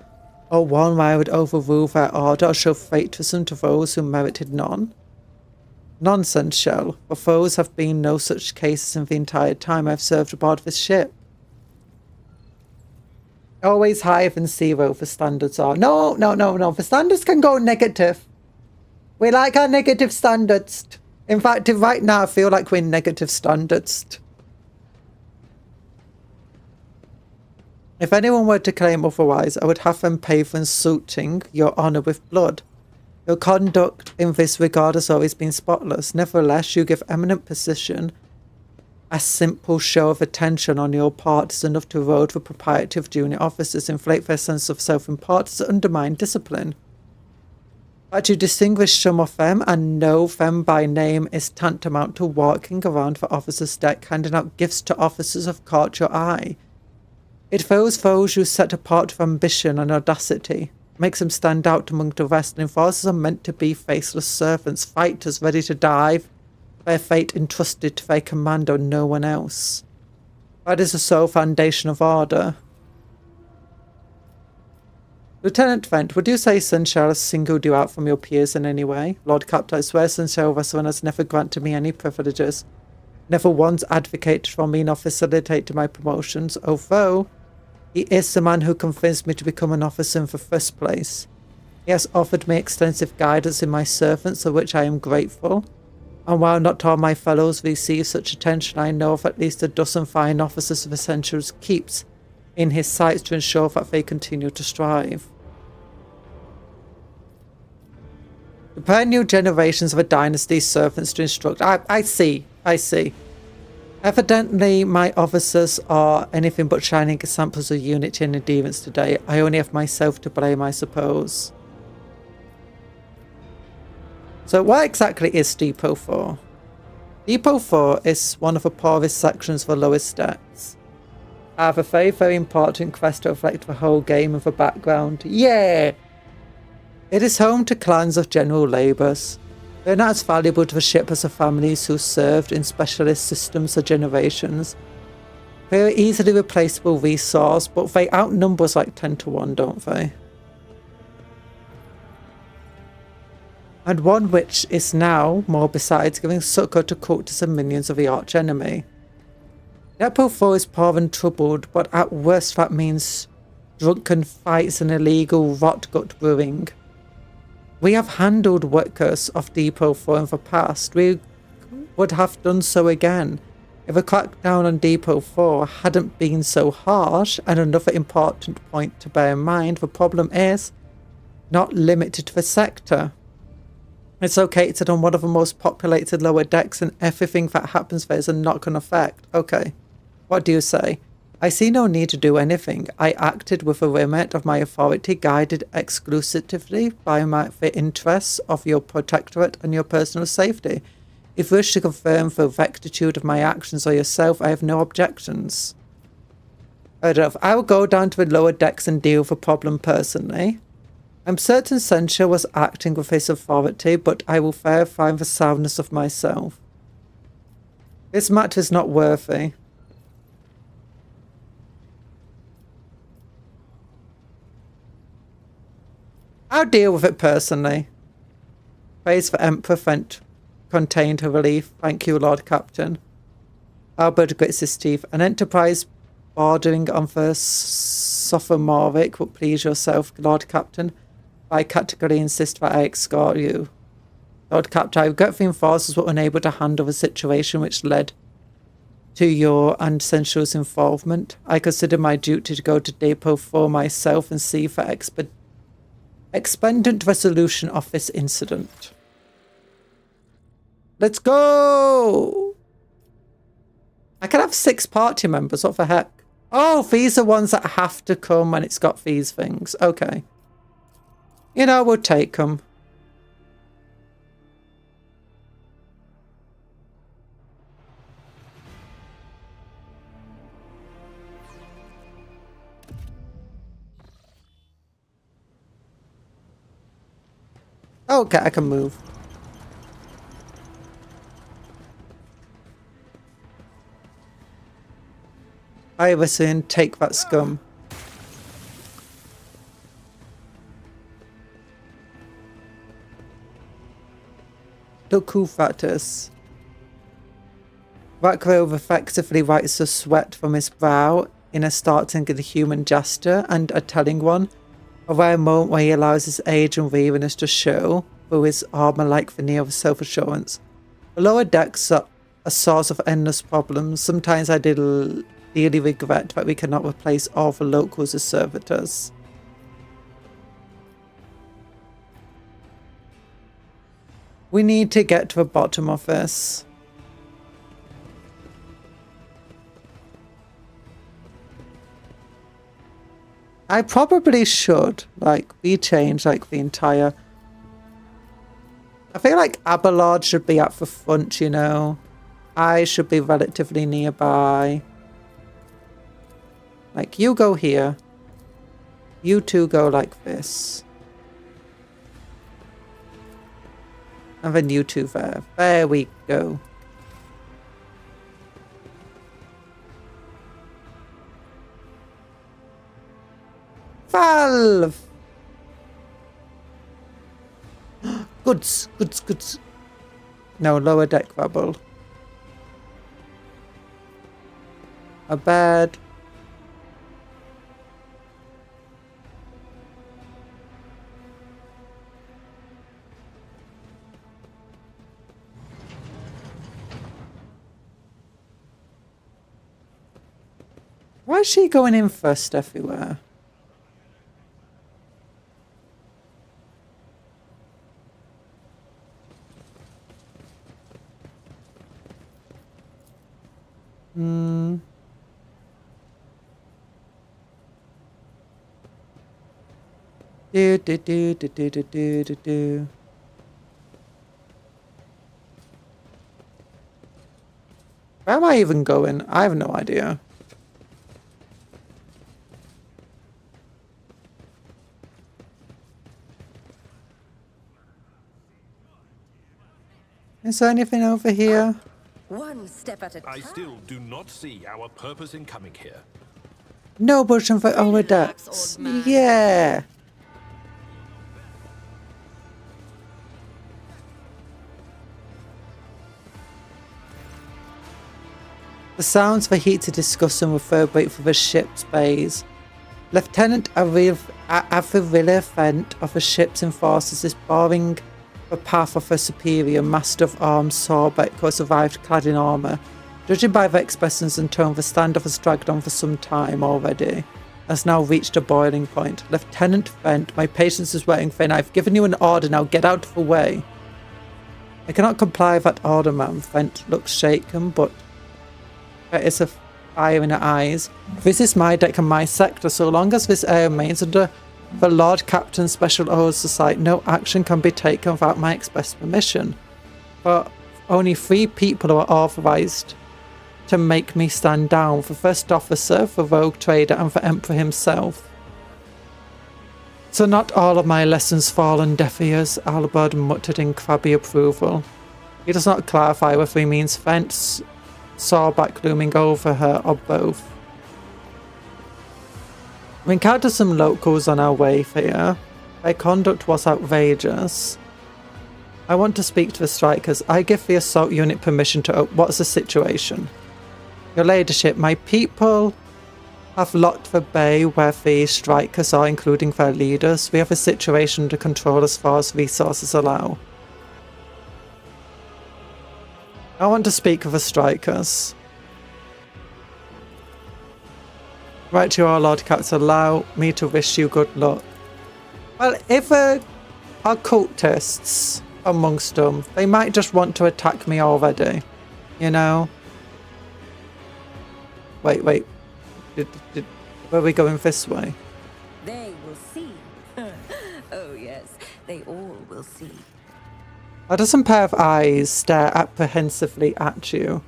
Speaker 1: or one where I would overrule their order or show favoritism to those who merited none? Nonsense, Shell. For those have been no such cases in the entire time I've served aboard this ship. Always higher than zero, the standards are. No. The standards can go negative. We like our negative standards. In fact, right now I feel like we're negative standards. If anyone were to claim otherwise, I would have them pay for insulting your honour with blood. Your conduct in this regard has always been spotless. Nevertheless, you give eminent position. A simple show of attention on your part is enough to erode the propriety of junior officers, inflate their sense of self-importance, and undermine discipline. That you distinguish some of them and know them by name is tantamount to walking around the officer's deck, handing out gifts to officers who have caught your eye. It throws those you set apart for ambition and audacity, makes them stand out among the rest, and enforcers are meant to be faceless servants, fighters ready to dive, their fate entrusted to their commander and no one else. That is the sole foundation of order. Lieutenant Vent, would you say Sunshine has singled you out from your peers in any way? Lord Captain, I swear Sunshine Wesselin has never granted me any privileges, never once advocated for me nor facilitated my promotions, although he is the man who convinced me to become an officer in the first place. He has offered me extensive guidance in my servants, for which I am grateful. And while not all my fellows receive such attention, I know of at least a dozen fine officers of Essentials keeps in his sights to ensure that they continue to strive. Prepare new generations of a dynasty's servants to instruct. I see. Evidently, my officers are anything but shining examples of unity and adherence today. I only have myself to blame, I suppose. So what exactly is Depot 4? Depot 4 is one of the poorest sections of the lowest stats. I have a very, very important quest to reflect the whole game in the background. Yeah! It is home to clans of general labourers. They are not as valuable to the ship as the families who served in specialist systems for generations. They are an easily replaceable resource, but they outnumber us like 10 to 1, don't they? And one which is now, more besides, giving succour to cultists and minions of the arch-enemy. Depot 4 is poor and troubled, but at worst that means drunken fights and illegal rot-gut brewing. We have handled workers of Depot 4 in the past. We would have done so again. If a crackdown on Depot 4 hadn't been so harsh, and another important point to bear in mind, the problem is not limited to the sector. It's located on one of the most populated lower decks, and everything that happens there is a knock-on effect. Okay, what do you say? I see no need to do anything. I acted with the remit of my authority, guided exclusively by the interests of your protectorate and your personal safety. If you wish to confirm the rectitude of my actions or yourself, I have no objections. I will go down to the lower decks and deal with the problem personally. I'm certain Censure was acting with his authority, but I will verify the soundness of myself. This matter is not worthy. I'll deal with it personally. Praise for Emperor Fent contained her relief. Thank you, Lord Captain. Albert grits his teeth. An enterprise bordering on the sophomoric will please yourself, Lord Captain. I categorically insist that I escort you. Lord Captain, I regret the enforcers were unable to handle the situation which led to your and Central's involvement. I consider my duty to go to Depot for myself and see for expedient resolution of this incident. Let's go! I can have 6 party members, what the heck? Oh, these are ones that have to come when it's got these things. Okay. You know, we'll take them. Okay, I can move. Iverson, take that scum. Look who fatters. Rackgrove effectively wipes the sweat from his brow in a startling and human gesture, and a telling one. A rare moment where he allows his age and weariness to show through his armor-like veneer of self-assurance. The lower decks are a source of endless problems. Sometimes I dearly regret that we cannot replace all the locals as servitors. We need to get to the bottom of this. I probably should, like, rechange, like, the entire... I feel like Abelard should be at the front, you know. I should be relatively nearby. Like, you go here. You two go like this. And then you two there. There we go. Valve! Goods, goods, goods. No, lower deck rubble. A bed. Why is she going in first everywhere? Do. Where am I even going? I have no idea. Is there anything over here?
Speaker 13: One step at a time.
Speaker 3: I still do not see our purpose in coming here.
Speaker 1: No version for our decks. Yeah. The sounds of a heated discussion reverberate through the ship's bays. Lieutenant Avrilla Fent of the ship's enforcers is barring the path of her superior, Master of Arms Sorbeck, who has arrived clad in armour. Judging by the expressions and tone, the standoff has dragged on for some time already. Has now reached a boiling point. Lieutenant Fent, my patience is wearing thin. I've given you an order, now get out of the way. I cannot comply with that order, ma'am. Fent looks shaken, but there is a fire in her eyes. This is my deck and my sector. So long as this area remains under the Lord Captain's special orders to site, no action can be taken without my express permission. But only 3 people are authorized to make me stand down: the first officer, the rogue trader, and the Emperor himself. So not all of my lessons fall on deaf ears, Albert muttered in crabby approval. He does not clarify whether he means Fence, Sawback looming over her, or both. We encountered some locals on our way here. Their conduct was outrageous. I want to speak to the strikers. I give the assault unit permission to open. What's the situation? Your ladyship, my people have locked the bay where the strikers are, including their leaders. We have a situation under control as far as resources allow. I want to speak with the strikers. Right to your Lord Captain, allow me to wish you good luck. Well, if there are cultists amongst them, they might just want to attack me already. You know? Wait. Were we going this way?
Speaker 13: They will see. Oh yes, they all will see.
Speaker 1: Why does some pair of eyes stare apprehensively at you?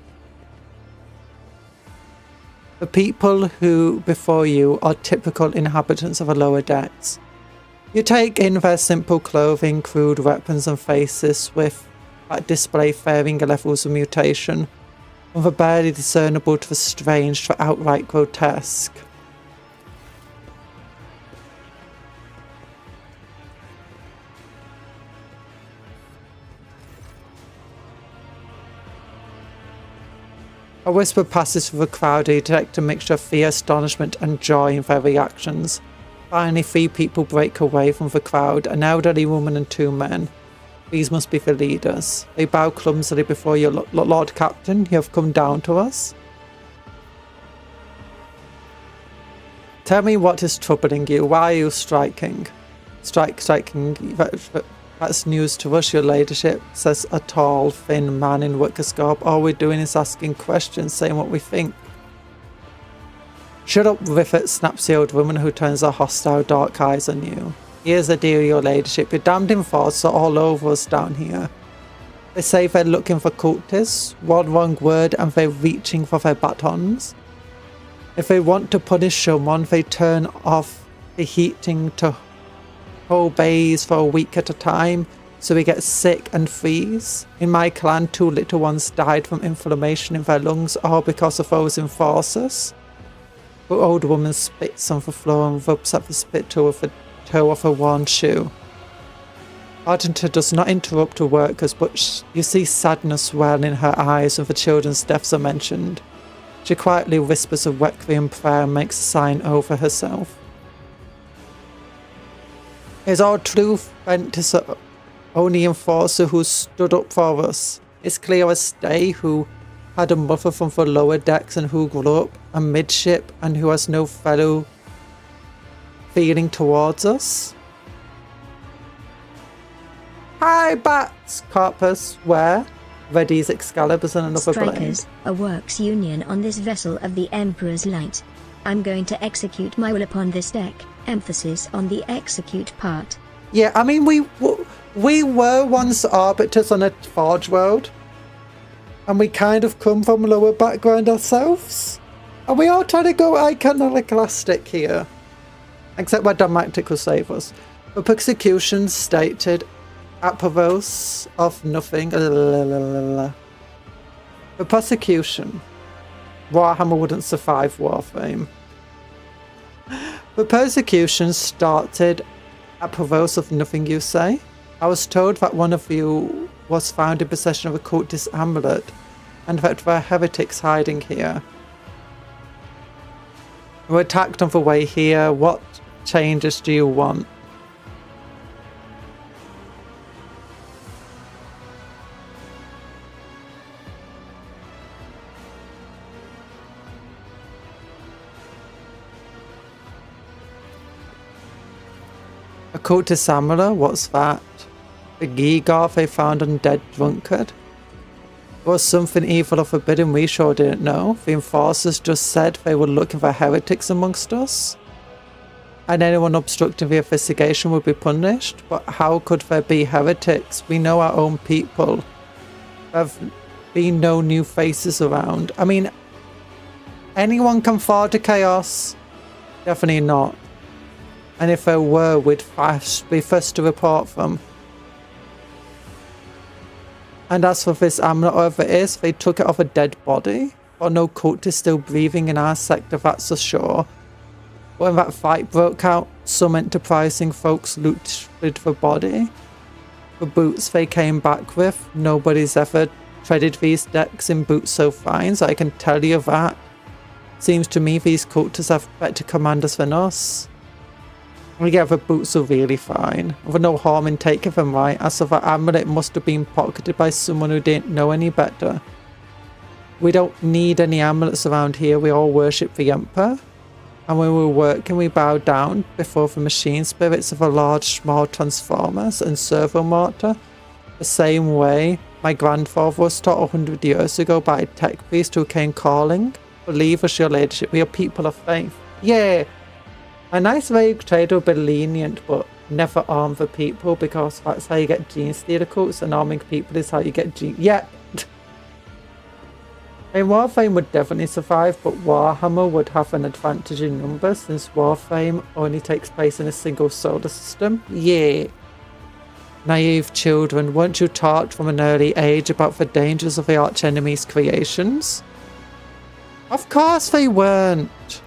Speaker 1: The people who before you are typical inhabitants of the lower decks. You take in their simple clothing, crude weapons and faces with that display varying levels of mutation, from the barely discernible to the strange to outright grotesque. A whisper passes through the crowd. You detect a mixture of fear, astonishment and joy in their reactions. Finally, 3 people break away from the crowd, an elderly woman and 2 men. These must be the leaders. They bow clumsily before your Lord Captain. You have come down to us. Tell me what is troubling you. Why are you striking? Striking. That's news to us, your ladyship, says a tall, thin man in worker's garb. All we're doing is asking questions, saying what we think. Shut up, Riffet, snaps the old woman, who turns her hostile dark eyes on you. Here's the deal, your ladyship. Your damned enforcers are all over us down here. They say they're looking for cultists. One wrong word and they're reaching for their batons. If they want to punish someone, they turn off the heating to whole bays for a week at a time, so we get sick and freeze. In my clan, 2 little ones died from inflammation in their lungs, all because of those enforcers. The old woman spits on the floor and rubs at the spit toe with the toe of her worn shoe. Ardenter does not interrupt the workers, but you see sadness well in her eyes when the children's deaths are mentioned. She quietly whispers a requiem prayer and makes a sign over herself. Is our truth bent is the only enforcer who stood up for us? It's clear as day who had a mother from the lower decks and who grew up amidship and who has no fellow feeling towards us. Hi, bats! Carpus, where? Readies Excaliburs and another blade.
Speaker 2: Strikers, a works union on this vessel of the Emperor's Light. I'm going to execute my will upon this deck. Emphasis on the execute part.
Speaker 1: Yeah, I mean, we were once arbiters on a Forge world. And we kind of come from a lower background ourselves. And we are trying to go iconoclastic here. Except where dogmatic will save us. The persecution stated apavos of nothing. The persecution. Warhammer wouldn't survive Warframe. The persecution started at provos of nothing, you say? I was told that one of you was found in possession of a cultist amulet, and that there are heretics hiding here. We were attacked on the way here. What changes do you want? A cultist amulet? What's that? The Gigar they found on dead drunkard? Was something evil or forbidden we sure didn't know. The enforcers just said they were looking for heretics amongst us. And anyone obstructing the investigation would be punished. But how could there be heretics? We know our own people. There have been no new faces around. I mean, anyone can fall to chaos? Definitely not. And if there were, we'd be first to report them. And as for this amulet, whatever it is, they took it off a dead body. Or no cultist still breathing in our sector, that's for sure. When that fight broke out, some enterprising folks looted the body. The boots they came back with, nobody's ever treaded these decks in boots so fine, so I can tell you that. Seems to me these cultists have better commanders than us. Yeah, the boots are really fine. With no harm in taking them, right? As for that amulet, must have been pocketed by someone who didn't know any better. We don't need any amulets around here, we all worship the Emperor. And when we're working, we bow down before the machine spirits of the large, small transformers and servo mortar. The same way my grandfather was taught 100 years ago by a tech priest who came calling. Believe us, your ladyship, we are people of faith. Yeah! A nice rogue trader would be lenient, but never arm the people, because that's how you get gene stealer cults, and arming people is how you get gene... Yeah! I mean, Warframe would definitely survive, but Warhammer would have an advantage in numbers, since Warframe only takes place in a single solar system. Yeah! Naive children, weren't you taught from an early age about the dangers of the archenemy's creations? Of course they weren't!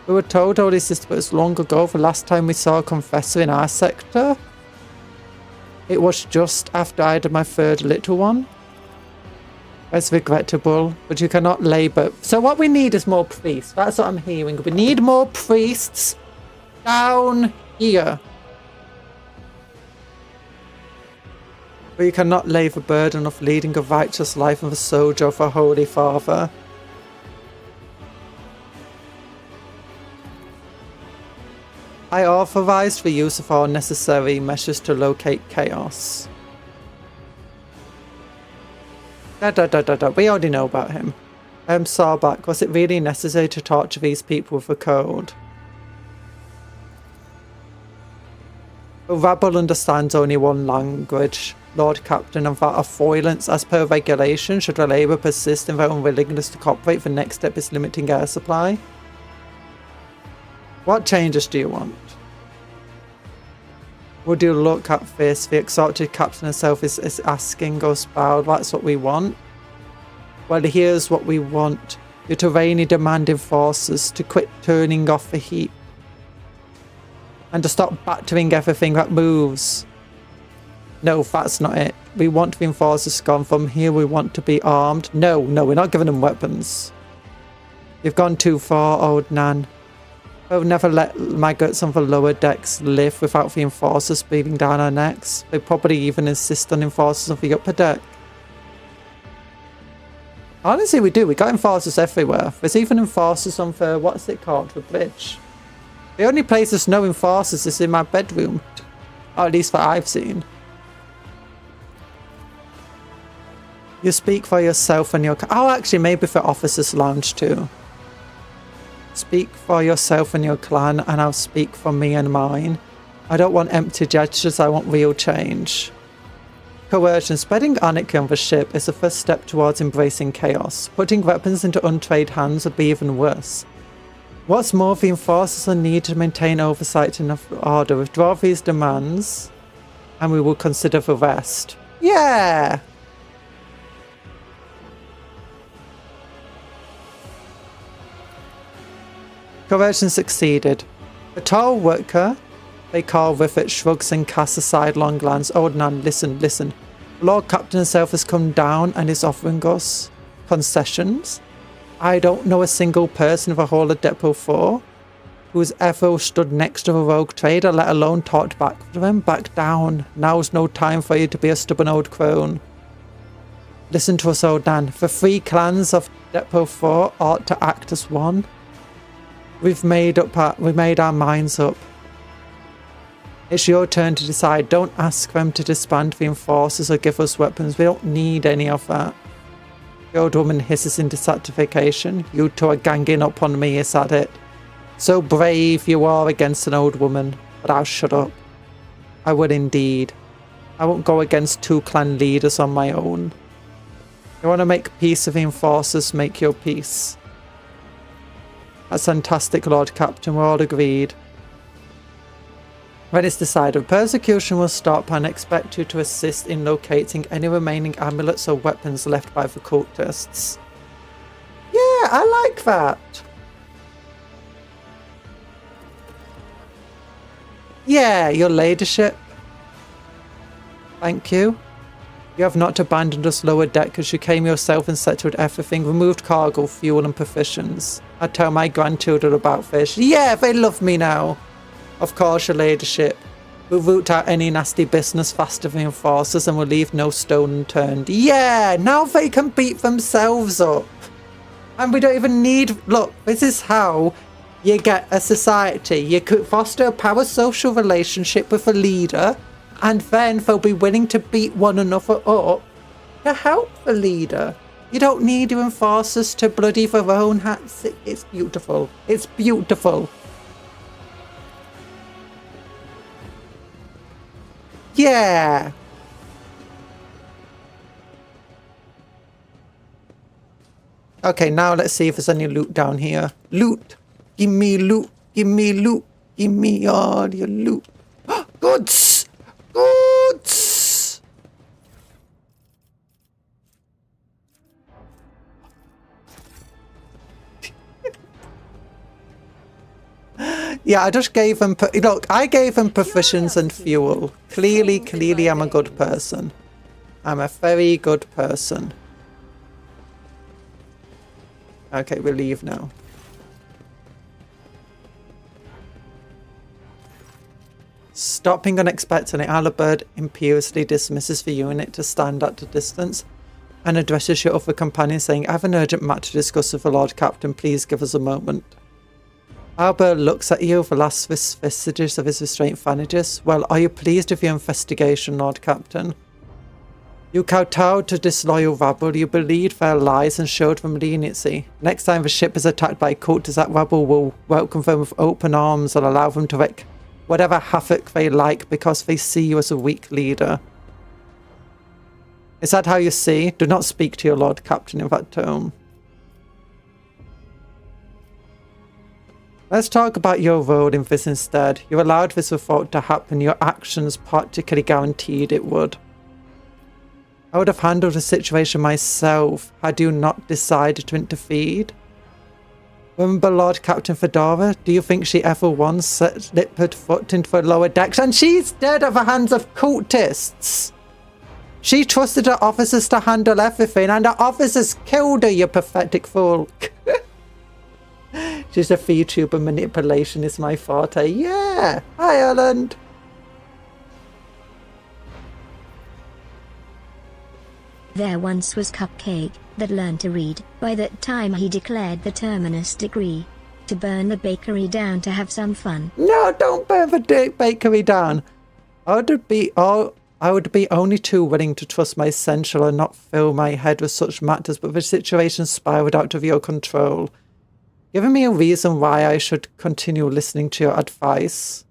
Speaker 1: We were told all this was long ago, the last time we saw a confessor in our sector. It was just after I had my third little one. It's regrettable, but you cannot labour. So what we need is more priests. That's what I'm hearing. We need more priests down here. But you cannot lay the burden of leading a righteous life of a soldier of a Holy Father. I authorized the use of all necessary measures to locate chaos. We already know about him. Sarback, was it really necessary to torture these people with a code? The rabble understands only one language, Lord Captain, and that of violence, as per regulation, should the Labour persist in their unwillingness to cooperate, the next step is limiting air supply. What changes do you want? Would you look at this? The exalted captain herself is asking us about. That's what we want. Well, here's what we want. Your tyranny demanding forces to quit turning off the heat. And to stop battering everything that moves. No, that's not it. We want the enforcers gone. From here we want to be armed. No, we're not giving them weapons. You've gone too far, old Nan. We'll never let maggots on the lower decks live without the enforcers breathing down our necks. They probably even insist on enforcers on the upper deck. Honestly, we do. We got enforcers everywhere. There's even enforcers on the, what's it called, the bridge. The only place there's no enforcers is in my bedroom. Or at least that I've seen. You speak for yourself and your... Oh, actually, maybe for officers' lounge too. Speak for yourself and your clan, and I'll speak for me and mine. I don't want empty gestures, I want real change. Coercion. Spreading anarchy on the ship is the first step towards embracing chaos. Putting weapons into untrained hands would be even worse. What's more, the enforcers are needed to maintain oversight and order. Withdraw these demands, and we will consider the rest. Yeah! Coercion succeeded. The tall worker, they call with it, shrugs and casts a sidelong glance. Old Nan, listen. The Lord Captain himself has come down and is offering us concessions. I don't know a single person in the whole of Depot 4 who's ever stood next to a rogue trader, let alone talked back to him. Back down. Now's no time for you to be a stubborn old crone. Listen to us, Old Nan. The 3 clans of Depot 4 ought to act as one. We've made our minds up. It's your turn to decide. Don't ask them to disband the enforcers or give us weapons. We don't need any of that. The old woman hisses in dissatisfaction. You two are ganging up on me, is that it? So brave you are against an old woman. But I'll shut up. I will indeed. I won't go against 2 clan leaders on my own. You want to make peace with the enforcers, make your peace. That's fantastic, Lord Captain. We're all agreed. When it's decided, persecution will stop and expect you to assist in locating any remaining amulets or weapons left by the cultists. Yeah, I like that. Yeah, your ladyship. Thank you. You have not abandoned us lower deck as you came yourself and settled everything, removed cargo, fuel and provisions. I tell my grandchildren about fish. Yeah, they love me now. Of course, your ladyship. We'll root out any nasty business faster than enforcers and we'll leave no stone unturned. Yeah, now they can beat themselves up. And we don't even need... Look, this is how you get a society. You could foster a parasocial relationship with a leader and then they'll be willing to beat one another up to help the leader. You don't need your enforcers to bloody their own hats. It's beautiful. It's beautiful. Yeah. Okay, now let's see if there's any loot down here. Loot. Give me loot. Give me loot. Give me all your loot. Goods. Goods. Yeah, I just gave them... Look, I gave them provisions and fuel. Clearly, I'm a good person. I'm a very good person. Okay, we'll leave now. Stopping unexpectedly, Alibert imperiously dismisses the unit to stand at a distance and addresses your other companion saying, I have an urgent matter to discuss with the Lord Captain. Please give us a moment. Albert looks at you, the last vestiges of his restraint vanishes. Well, are you pleased with your investigation, Lord Captain? You kowtowed to disloyal rabble, you believed their lies and showed them leniency. Next time the ship is attacked by cultists, that rabble will welcome them with open arms and allow them to wreak whatever havoc they like because they see you as a weak leader. Is that how you see? Do not speak to your Lord Captain in that tone. Let's talk about your role in this instead. You allowed this revolt to happen. Your actions practically guaranteed it would. I would have handled the situation myself had you not decided to interfere. Remember Lord Captain Fedora? Do you think she ever once set slippered foot into the lower decks? And she's dead at the hands of cultists! She trusted her officers to handle everything and her officers killed her, you pathetic fool. She's a Vtuber, manipulation is my forte. Yeah! Hi, Ireland!
Speaker 2: There once was Cupcake, that learned to read, by that time he declared the Terminus decree. To burn the bakery down to have some fun.
Speaker 1: No, don't burn the bakery down! I would be only too willing to trust my essential and not fill my head with such matters, but the situation spiraled out of your control. Giving me a reason why I should continue listening to your advice.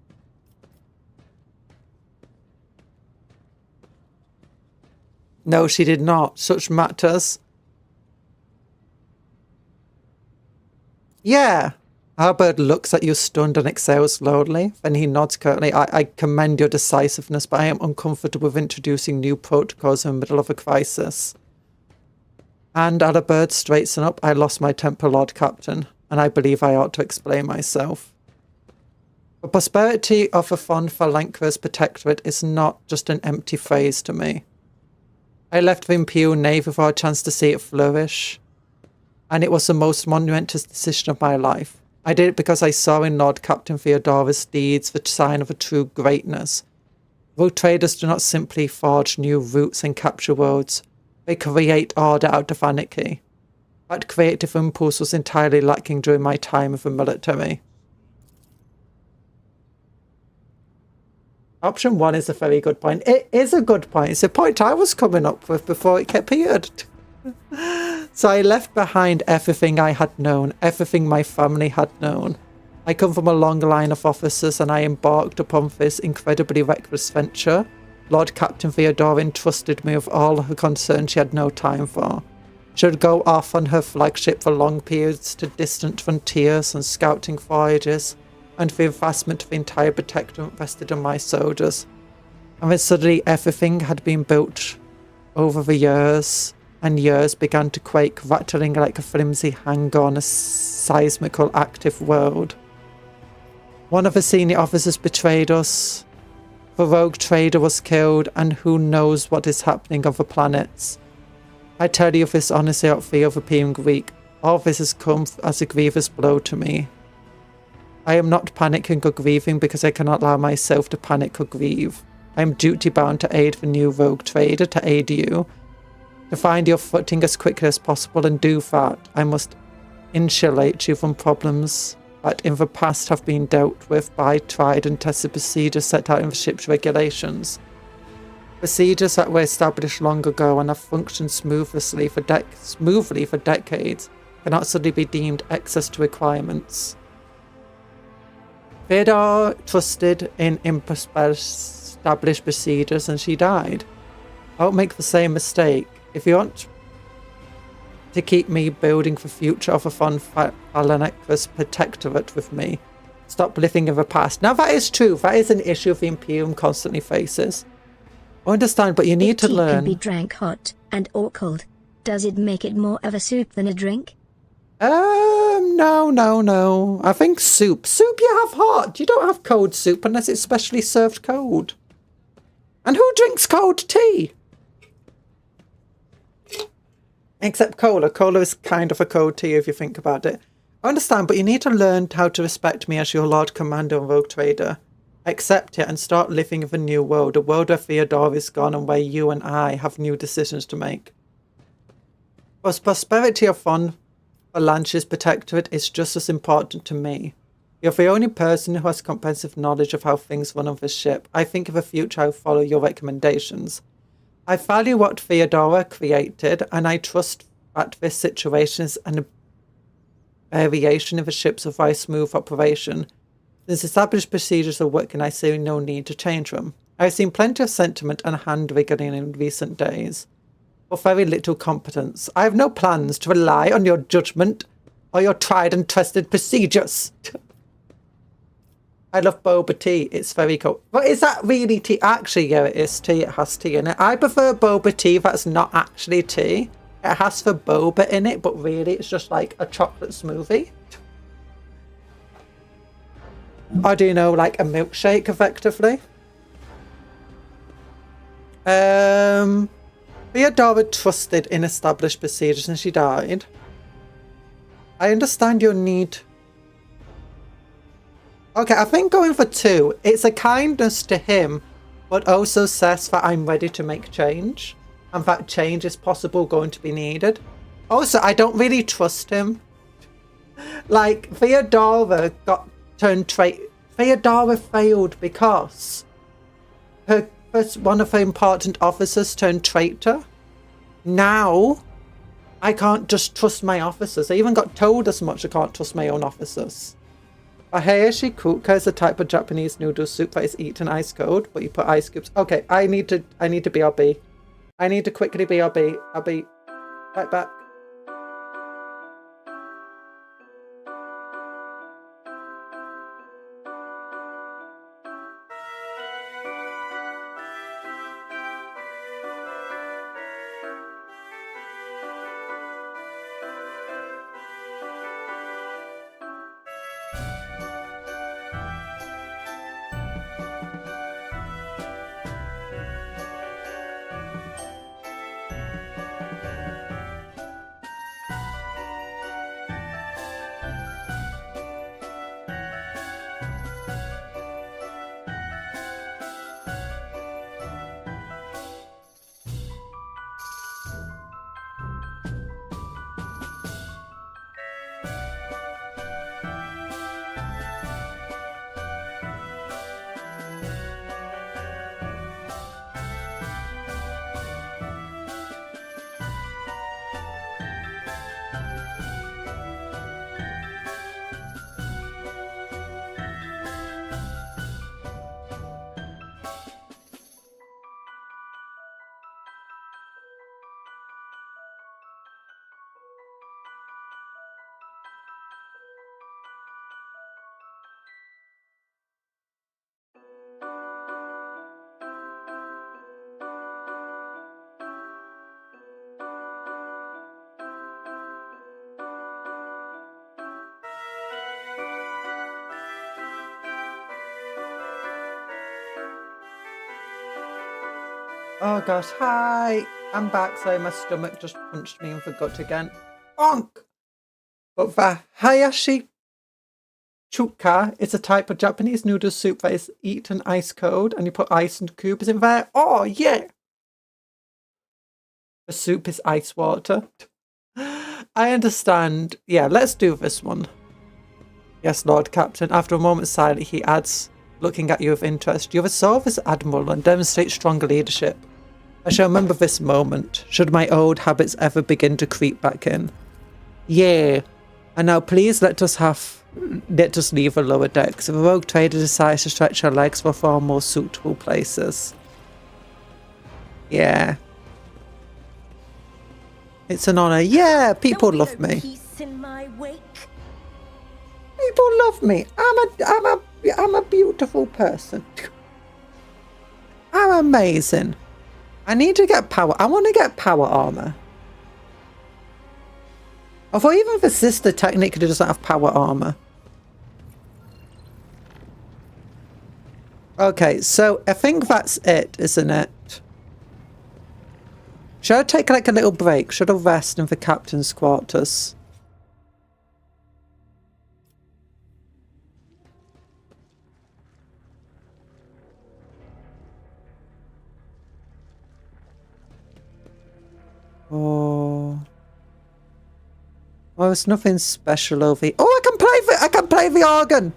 Speaker 1: No, she did not. Such matters. Yeah. Albert looks at you stunned and exhales slowly. Then he nods curtly. I commend your decisiveness, but I am uncomfortable with introducing new protocols in the middle of a crisis. And Albert straightens up. I lost my temper, Lord Captain, and I believe I ought to explain myself. The prosperity of a fond Phalanxer's protectorate is not just an empty phrase to me. I left the Imperial Navy for a chance to see it flourish, and it was the most monumentous decision of my life. I did it because I saw in Lord Captain Theodora's deeds the sign of a true greatness. World traders do not simply forge new routes and capture worlds. They create order out of anarchy. That creative impulse was entirely lacking during my time in the military. Option 1 is a very good point. It is a good point. It's a point I was coming up with before it appeared. So I left behind everything I had known, everything my family had known. I come from a long line of officers and I embarked upon this incredibly reckless venture. Lord Captain Theodore entrusted me with all her concerns she had no time for. She would go off on her flagship for long periods to distant frontiers and scouting voyages, and the investment of the entire protectorate rested on my soldiers. And then suddenly everything had been built over the years, and years began to quake, rattling like a flimsy hanger on a seismical active world. One of the senior officers betrayed us. The rogue trader was killed, and who knows what is happening on the planets. I tell you this honestly out of the European Greek. All this has come as a grievous blow to me. I am not panicking or grieving because I cannot allow myself to panic or grieve. I am duty bound to aid the new rogue trader, to aid you. To find your footing as quickly as possible, and do that, I must insulate you from problems that in the past have been dealt with by tried and tested procedures set out in the ship's regulations. Procedures that were established long ago and have functioned smoothly for decades cannot suddenly be deemed excess to requirements. Theodore trusted in established procedures and she died. I won't make the same mistake. If you want to keep me building the future of a fun Phalanexus protectorate with me, stop living in the past. Now that is true. That is an issue the Imperium constantly faces. I understand, but you need to learn.
Speaker 2: Can be drank hot and or cold. Does it make it more of a soup than a drink?
Speaker 1: No. I think soup. Soup you have hot. You don't have cold soup unless it's specially served cold. And who drinks cold tea? Except cola. Cola is kind of a cold tea if you think about it. I understand, but you need to learn how to respect me as your Lord Commander and Rogue Trader. Accept it and start living in a new world. A world where Theodore is gone and where you and I have new decisions to make. The prosperity of Von Valanche's protectorate is just as important to me. You're the only person who has comprehensive knowledge of how things run on this ship. I think in the future I'll follow your recommendations. I value what Theodora created, and I trust that this situation is a variation of the ship's very smooth operation. Since established procedures are working, I see no need to change them. I have seen plenty of sentiment and hand-wringing in recent days, but very little competence. I have no plans to rely on your judgment or your tried and trusted procedures. I love boba tea. It's very cool. But is that really tea? Actually, yeah, it is tea. It has tea in it. I prefer boba tea that's not actually tea. It has the boba in it, but really it's just like a chocolate smoothie. Or do you know, like a milkshake, effectively? Theodora trusted in established procedures and she died. I understand your need. Okay, I think going for 2. It's a kindness to him, but also says that I'm ready to make change. And that change is possible going to be needed. Also, I don't really trust him. Like, Theodora got turned traitor. Theodora failed because one of her important officers turned traitor. Now, I can't just trust my officers. I even got told as much I can't trust my own officers. Ahayashi kuka is a type of Japanese noodle soup that is eaten ice cold, but you put ice cubes. Okay, I need to BRB. I need to quickly BRB. I'll be right back. Oh gosh, hi! I'm back, so my stomach just punched me in the gut again. Bonk! But the Hayashi Chuka is a type of Japanese noodle soup that is eaten ice cold, and you put ice and cubes in there. Oh yeah! The soup is ice water. I understand. Yeah, let's do this one. Yes, Lord Captain. After a moment's silence, he adds, looking at you with interest, you have served as Admiral and demonstrate stronger leadership. I shall remember this moment, should my old habits ever begin to creep back in. Yeah. And now please let us leave the lower decks. If a rogue trader decides to stretch our legs for far more suitable places. Yeah. It's an honor. Yeah, people love me.
Speaker 13: Peace in my wake.
Speaker 1: People love me. I'm a beautiful person. I'm amazing. I need to get power. I want to get power armor. Although even the sister technically doesn't have power armor. Okay, so I think that's it, isn't it? Should I take like a little break? Should I rest in the captain's quarters? Oh. Oh, there's nothing special over here. Oh, I can play the organ.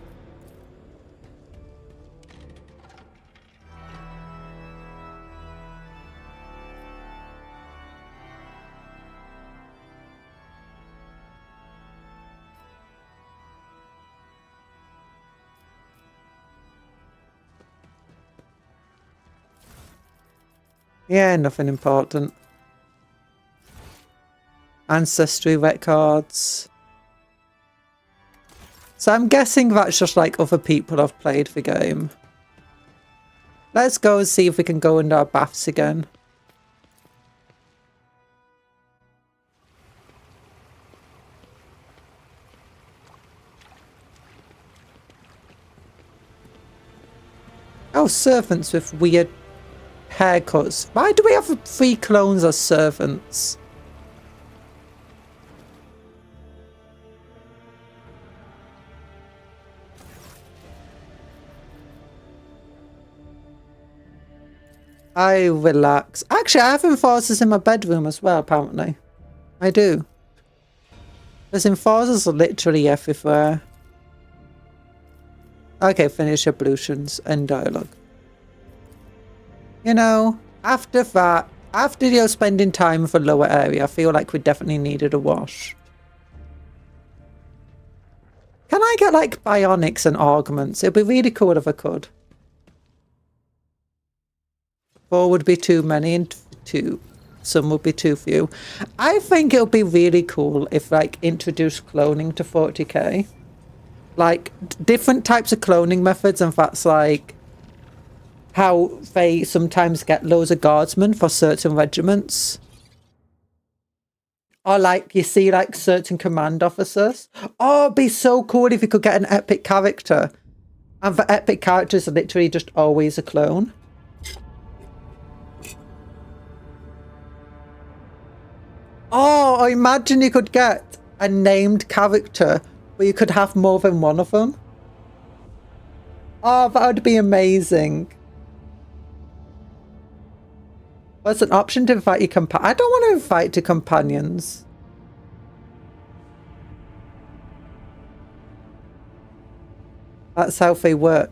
Speaker 1: Yeah, nothing important. Ancestry records. So I'm guessing that's just like other people have played the game. Let's go and see if we can go into our baths again. Oh, servants with weird haircuts. Why do we have 3 clones as servants? I relax. Actually, I have enforcers in my bedroom as well, apparently. I do. There's enforcers literally everywhere. Okay, finish ablutions and dialogue. You know, after that, after you're spending time with the lower area, I feel like we definitely needed a wash. Can I get like bionics and augments? It'd be really cool if I could. 4 would be too many and 2. Some would be too few. I think it would be really cool if like introduced cloning to 40k. Like different types of cloning methods, and that's like how they sometimes get loads of guardsmen for certain regiments. Or like you see like certain command officers. Oh, it'd be so cool if you could get an epic character. And the epic characters are literally just always a clone. Oh, imagine you could get a named character where you could have more than one of them. Oh, that would be amazing. What's an option to invite your companion? I don't want to invite to companions. That's how they work.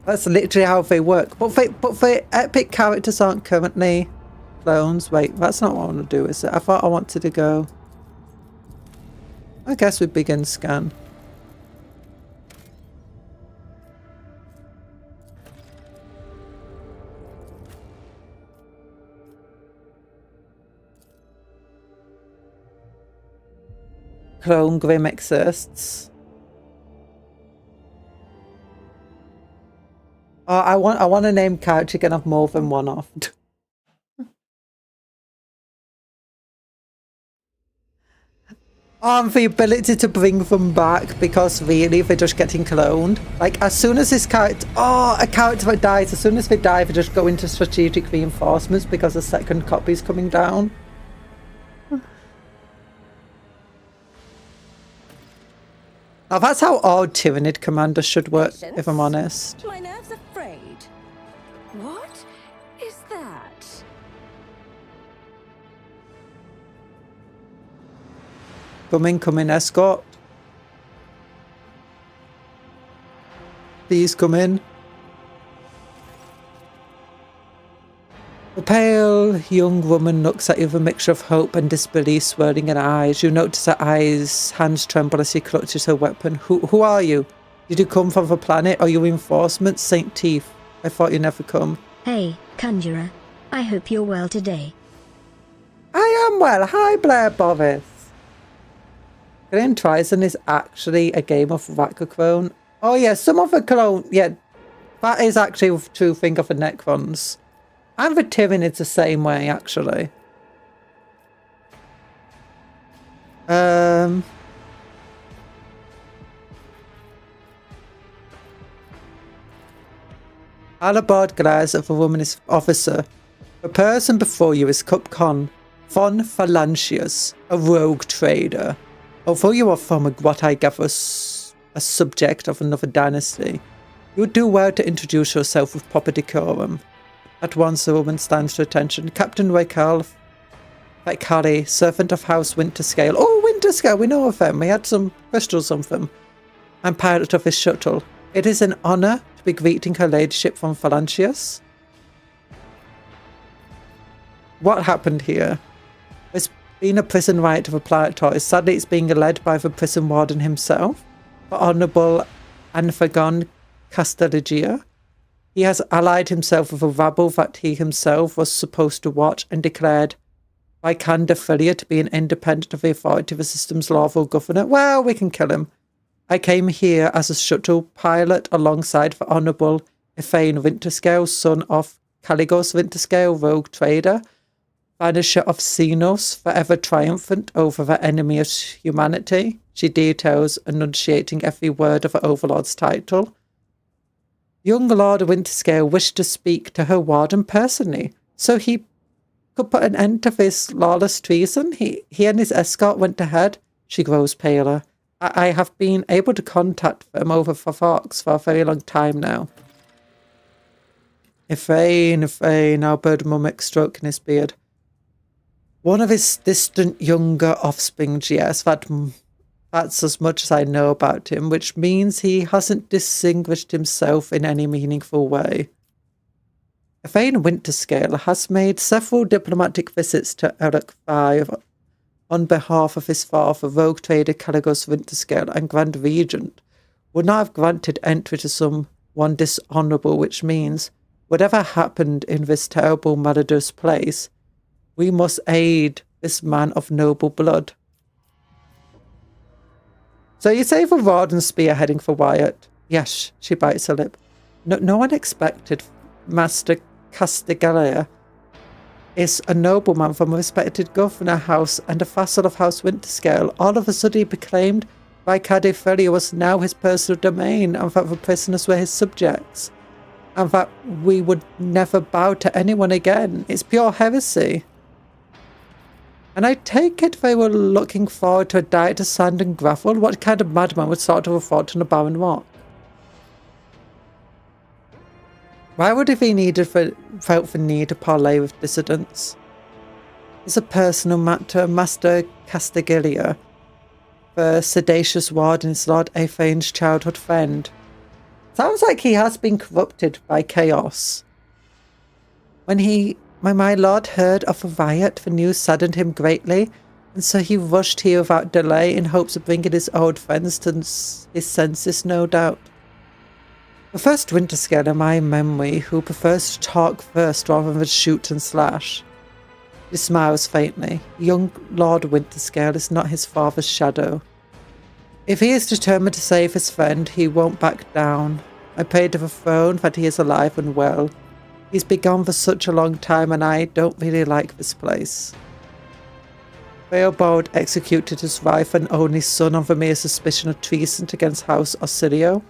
Speaker 1: That's literally how they work. But the epic characters aren't currently clones. Wait, that's not what I want to do, is it? I thought I wanted to go. I guess we begin scan. Clone Grim exists. Oh, I want a named character you can have more than one of. the ability to bring them back, because really they're just getting cloned. Like, as soon as this character, a character that dies, as soon as they die, they just go into strategic reinforcements because a second copy is coming down. Now that's how all Tyranid commanders should work, if I'm honest.
Speaker 13: My nerves are frayed. What is that?
Speaker 1: Come in, escort. Please come in. The pale young woman looks at you with a mixture of hope and disbelief swirling in her eyes. You notice her hands tremble as she clutches her weapon. Who are you? Did you come from the planet? Are you reinforcements? Saint Teeth, I thought you'd never come.
Speaker 2: Hey, Conjurer. I hope you're well today.
Speaker 1: I am well. Hi, Blair Bovis. Glen Trison is actually a game of Rakacrone. Oh yeah, some of the clone. Yeah, that is actually a true thing of the Necrons. And the Tyranids the same way, actually. Alabard glares at the woman's officer. The person before you is Cupcon von Phalantius, a rogue trader. Although you are from what I gather is a subject of another dynasty, you would do well to introduce yourself with proper decorum. At once the woman stands to attention. Captain Wakal, servant of House Winterscale. Oh, Winterscale, we know of them. We had some crystals on them. And pilot of his shuttle. It is an honour to be greeting her ladyship from Phalantius. What happened here? There's been a prison riot of a planetoid. Sadly, it's being led by the prison warden himself, the Honourable Anfagon Castelligia. He has allied himself with a rabble that he himself was supposed to watch and declared Vicandophilia to be an independent of the authority of the system's lawful governor. Well, we can kill him. I came here as a shuttle pilot alongside the Honourable Ephane Winterscale, son of Caligos Winterscale, rogue trader, vanisher of Xenos, forever triumphant over the enemy of humanity. She details, enunciating every word of her overlord's title. Young Lord Winterscale wished to speak to her warden personally, so he could put an end to this lawless treason. He and his escort went ahead. She grows paler. I have been able to contact them over Fox for a very long time now. Ephane, Albert Mummick stroking his beard. One of his distant younger offspring, yes, that's as much as I know about him, which means he hasn't distinguished himself in any meaningful way. Ephane Winterscale has made several diplomatic visits to Eric V on behalf of his father, rogue trader Caligos Winterscale, and Grand Regent, would not have granted entry to someone dishonourable, which means, whatever happened in this terrible malodorous place, we must aid this man of noble blood. So you say the Warden spearheading for Wyatt? Yes, she bites her lip. No one expected Master Castigalia is a nobleman from a respected governor house and a vassal of House Winterscale. All of a sudden he proclaimed Vicandophilia was now his personal domain and that the prisoners were his subjects. And that we would never bow to anyone again. It's pure heresy. And I take it they were looking forward to a diet of sand and gravel. What kind of madman would start to afford on a barren rock? Why would it be needed felt the need to parley with dissidents? It's a personal matter. Master Castigalia, the sedacious warden, is Lord Ephane's childhood friend. Sounds like he has been corrupted by chaos. When my lord heard of the riot, the news saddened him greatly, and so he rushed here without delay in hopes of bringing his old friends to his senses, no doubt. The first Winterscale in my memory who prefers to talk first rather than shoot and slash. He smiles faintly. Young Lord Winterscale is not his father's shadow. If he is determined to save his friend, he won't back down. I pray to the throne that he is alive and well. He's been gone for such a long time and I don't really like this place. Theobald executed his wife and only son on the mere suspicion of treason against House Osilio.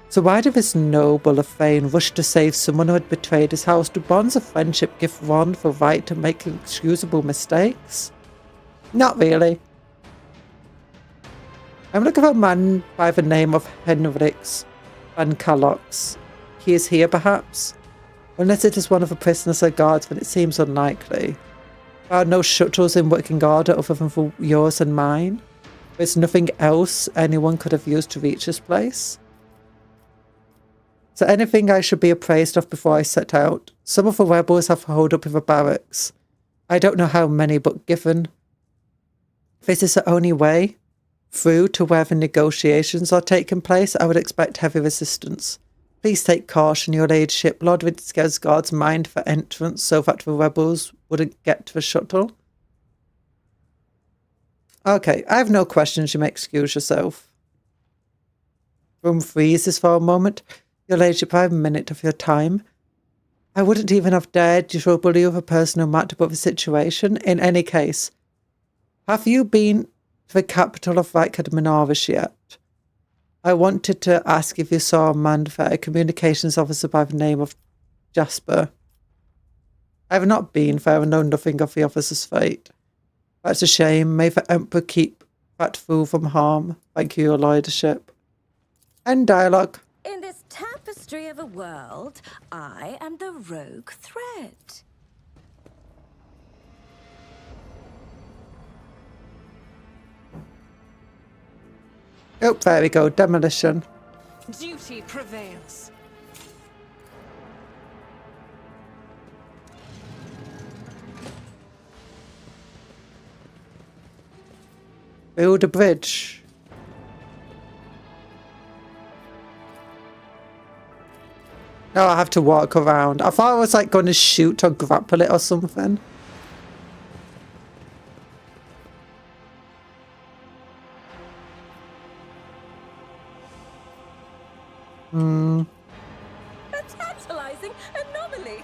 Speaker 1: So why did this noble of Thane rush to save someone who had betrayed his house? Do bonds of friendship give one the right to make inexcusable mistakes? Not really. I'm looking for a man by the name of Henrix Van Calox. He is here, perhaps? Unless it is one of the prisoners or guards, then it seems unlikely. There are no shuttles in working order other than for yours and mine. There's nothing else anyone could have used to reach this place. So anything I should be appraised of before I set out? Some of the rebels have holed up in the barracks. I don't know how many, but given this is the only way through to where the negotiations are taking place, I would expect heavy resistance. Please take caution, your ladyship. Lord Windscare's guards mind for entrance so that the rebels wouldn't get to the shuttle. Okay, I have no questions, you may excuse yourself. Room freezes for a moment. Your ladyship, I have a minute of your time. I wouldn't even have dared to trouble you with a personal matter about the situation. In any case, have you been to the capital of Manaris yet? I wanted to ask if you saw a man there, a communications officer by the name of Jasper. I have not been there and know nothing of the officer's fate. That's a shame. May the Emperor keep that fool from harm. Thank you, your ladyship. End dialogue.
Speaker 13: In this tapestry of a world, I am the rogue thread.
Speaker 1: Oh, there we go. Demolition.
Speaker 7: Duty prevails.
Speaker 1: Build a bridge. No, I have to walk around. I thought I was like going to shoot or grapple it or something.
Speaker 13: A tantalizing anomaly.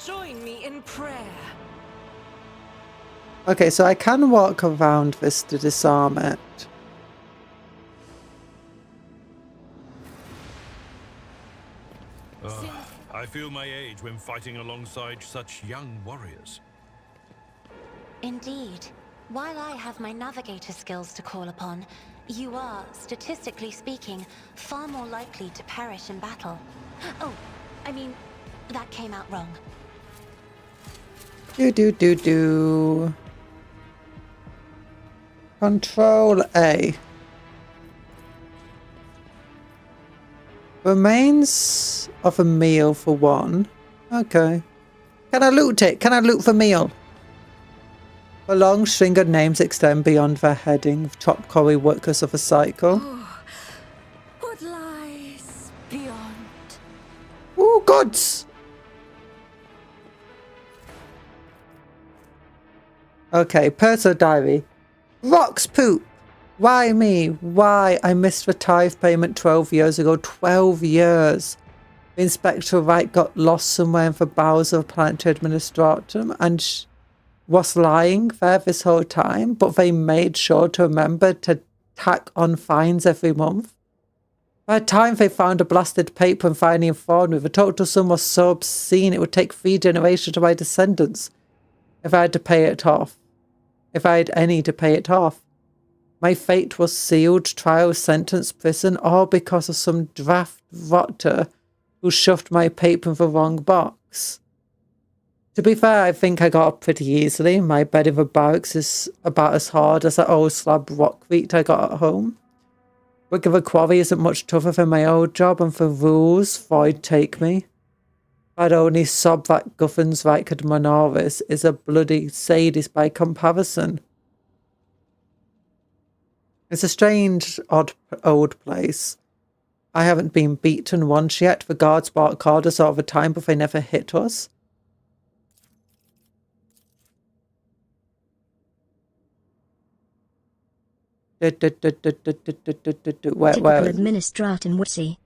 Speaker 7: Join me in prayer.
Speaker 1: Okay, so I can walk around this to disarm it.
Speaker 3: I feel my age when fighting alongside such young warriors.
Speaker 5: Indeed. While I have my navigator skills to call upon, you are, statistically speaking, far more likely to perish in battle. Oh, I mean, that came out wrong.
Speaker 1: Do. Control A. Remains of a meal for one. Okay. Can I loot it? Can I loot the meal? A long string of names extend beyond their heading of top quarry workers of a cycle.
Speaker 13: Oh, what lies beyond?
Speaker 1: Oh, gods! Okay, personal diary. Rocks poop. Why me? Why? I missed the tithe payment 12 years ago. 12 years. The Inspector Wright got lost somewhere in the bowels of a planetary administratum and was lying there this whole time, but they made sure to remember to tack on fines every month. By the time they found a blasted paper and finally informed me, the total sum was so obscene it would take 3 generations of my descendants if I had to pay it off. If I had any to pay it off. My fate was sealed, trial, sentence, prison, all because of some draft rotter who shoved my paper in the wrong box. To be fair, I think I got up pretty easily. My bed in the barracks is about as hard as that old slab rockweed I got at home. Working the quarry isn't much tougher than my old job, and for rules, void take me. I'd only sob that governs Reichard Manaris is a bloody sadist by comparison. It's a strange, odd, old place. I haven't been beaten once yet. The guards bark orders all the time, but they never hit us.
Speaker 2: Typical administratum would see.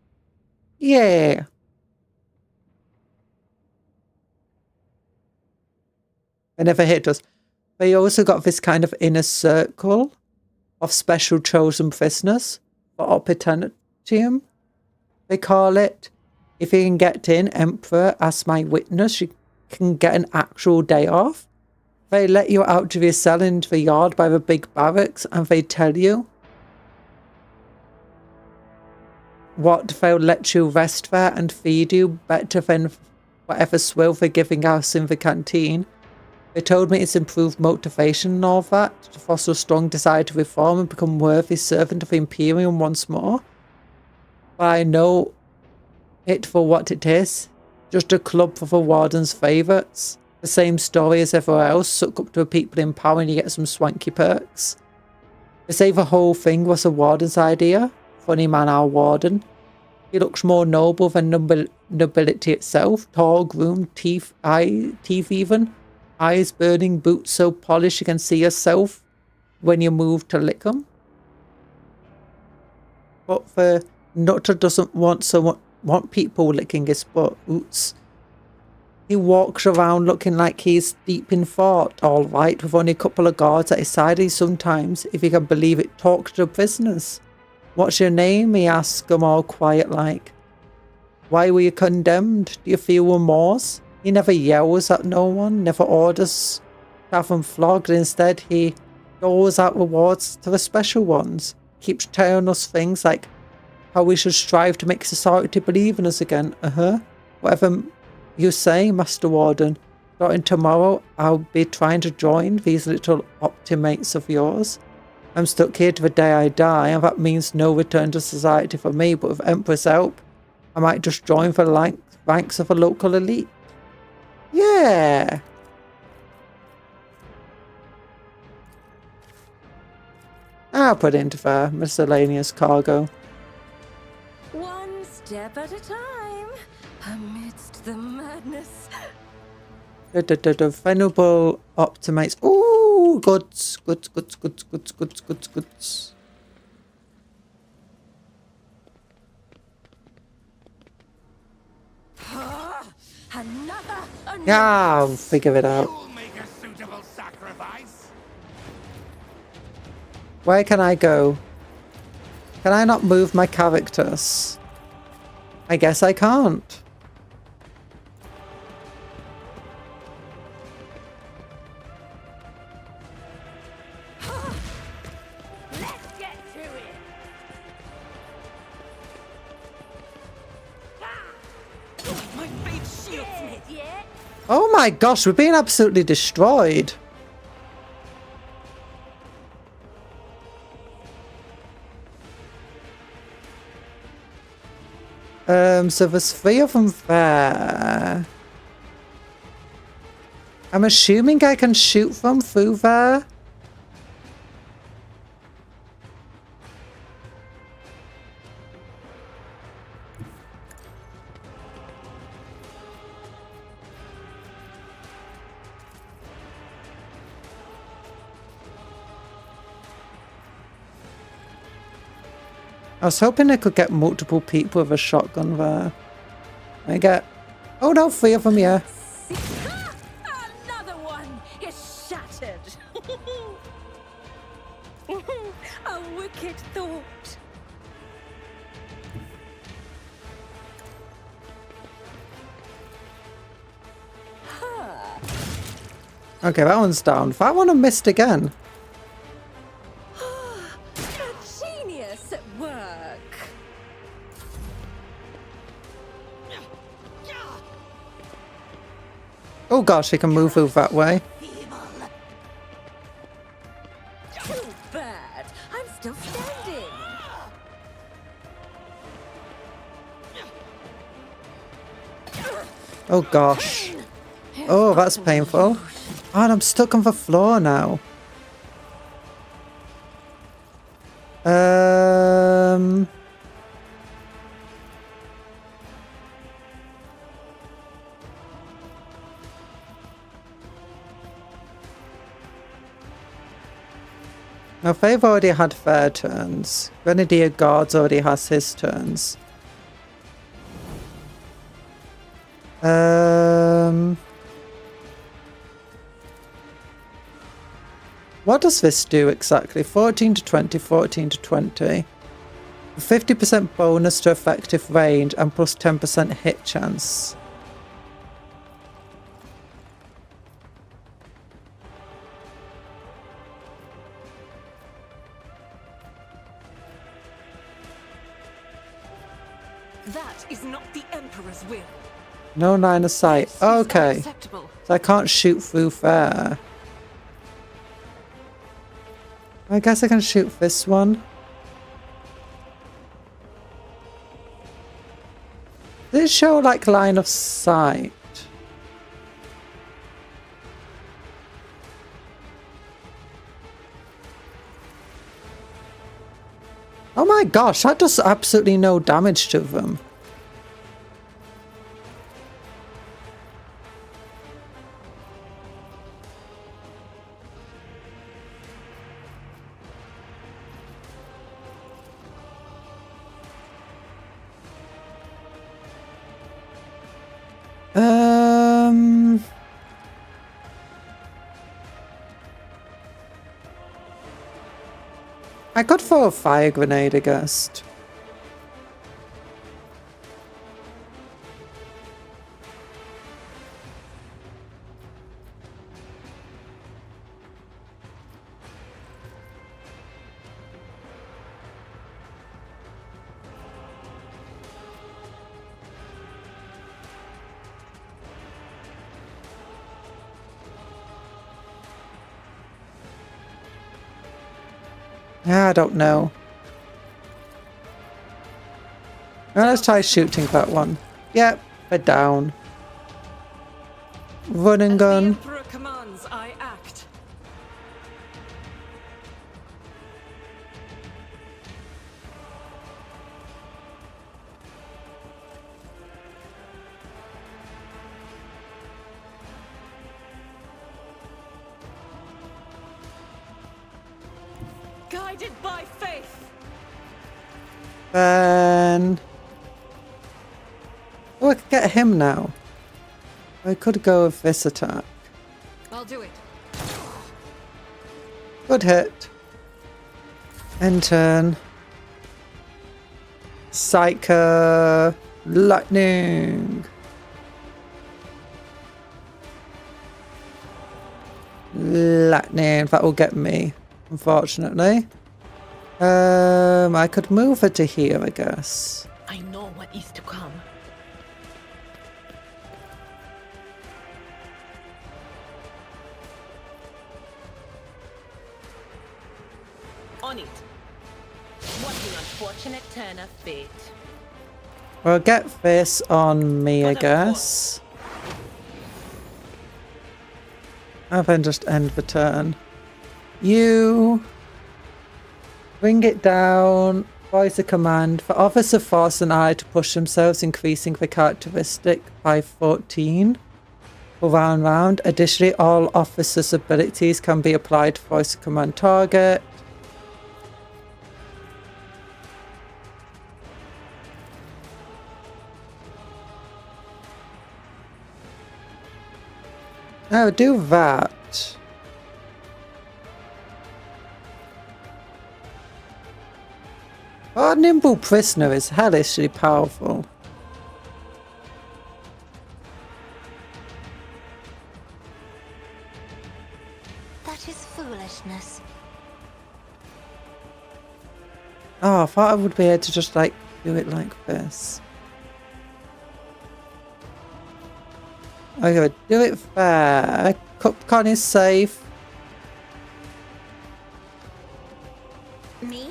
Speaker 1: Yeah. They never hit us. They also got this kind of inner circle of special chosen prisoners for opportunium. They call it. If you can get in, Emperor, as my witness, you can get an actual day off. They let you out of your cell into the yard by the big barracks, and they tell you what they'll let you rest there and feed you better than whatever swill they're giving us in the canteen. They told me it's improved motivation and all that, to foster a strong desire to reform and become worthy servant of the Imperium once more. But I know it for what it is, just a club for the Warden's favourites. The same story as everywhere else, suck up to the people in power and you get some swanky perks. They say the whole thing was a Warden's idea. Funny man, our Warden. He looks more noble than nobility itself. Tall, groomed, teeth even. Eyes burning, boots so polished you can see yourself when you move to lick them. But the Nutter doesn't want people licking his butt. Oots. He walks around looking like he's deep in thought, all right, with only a couple of guards at his side. He sometimes, if you can believe it, talks to the prisoners. What's your name? He asks them all quiet like. Why were you condemned? Do you feel remorse? He never yells at no one, never orders to have them flogged. Instead, he doles out rewards to the special ones. Keeps telling us things like how we should strive to make society believe in us again. Whatever you say, Master Warden. Starting tomorrow, I'll be trying to join these little optimates of yours. I'm stuck here to the day I die, and that means no return to society for me, but with Emperor's help, I might just join the ranks of a local elite. Yeah! I'll put it into the miscellaneous cargo.
Speaker 13: One step at a time, amidst the madness.
Speaker 1: The venerable optimates. Ooh, goods. Yeah, I'll figure it out. Where can I go? Can I not move my characters? I guess I can't.
Speaker 6: Let's get to it. My faith shields me. Yeah.
Speaker 1: Oh my gosh, we're being absolutely destroyed. So there's 3 of them there. I'm assuming I can shoot them through there. I was hoping I could get multiple people with a shotgun there. I get... Oh no, 3 of them, yeah.
Speaker 6: Another one is shattered. A wicked thought.
Speaker 1: Okay, that one's down. That one I missed again.
Speaker 6: Genius at work.
Speaker 1: Oh gosh, he can move that way.
Speaker 6: Too bad. I'm still standing.
Speaker 1: Oh gosh. Oh, that's painful. Oh, and I'm stuck on the floor now. Now, they've already had their turns. Grenadier Guards already has his turns. What does this do exactly? 14 to 20, 14 to 20. 50% bonus to effective range and plus 10% hit chance.
Speaker 7: That is not the Emperor's will.
Speaker 1: No line of sight. Okay. So I can't shoot through there. I guess I can shoot this one. Does it show like line of sight? Oh my gosh, that does absolutely no damage to them. I could throw a fire grenade, I guess. I don't know. Well, let's try shooting that one. Yep, we're down. Run and gun.
Speaker 7: The Emperor commands, I act. Guided by faith.
Speaker 1: Then... oh, I could get him now. I could go with this attack.
Speaker 7: I'll do it.
Speaker 1: Good hit. End turn. Psycho. Lightning. Lightning. That will get me, unfortunately. I could move her to here, I guess.
Speaker 6: I know what is to come. On it. What an unfortunate turn of fate.
Speaker 1: We'll get this on me, I guess. And then just end the turn. You... bring it down. Voice a command. For Officer Force and I to push themselves, increasing the characteristic by 14 for round. Additionally, all officers' abilities can be applied to voice a command target. Oh, do that. Oh, Nimble Prisoner is hellishly powerful.
Speaker 5: That is foolishness.
Speaker 1: Oh, I thought I would be able to just, like, do it like this. Okay, do it fair. Cupcon is safe.
Speaker 5: Me?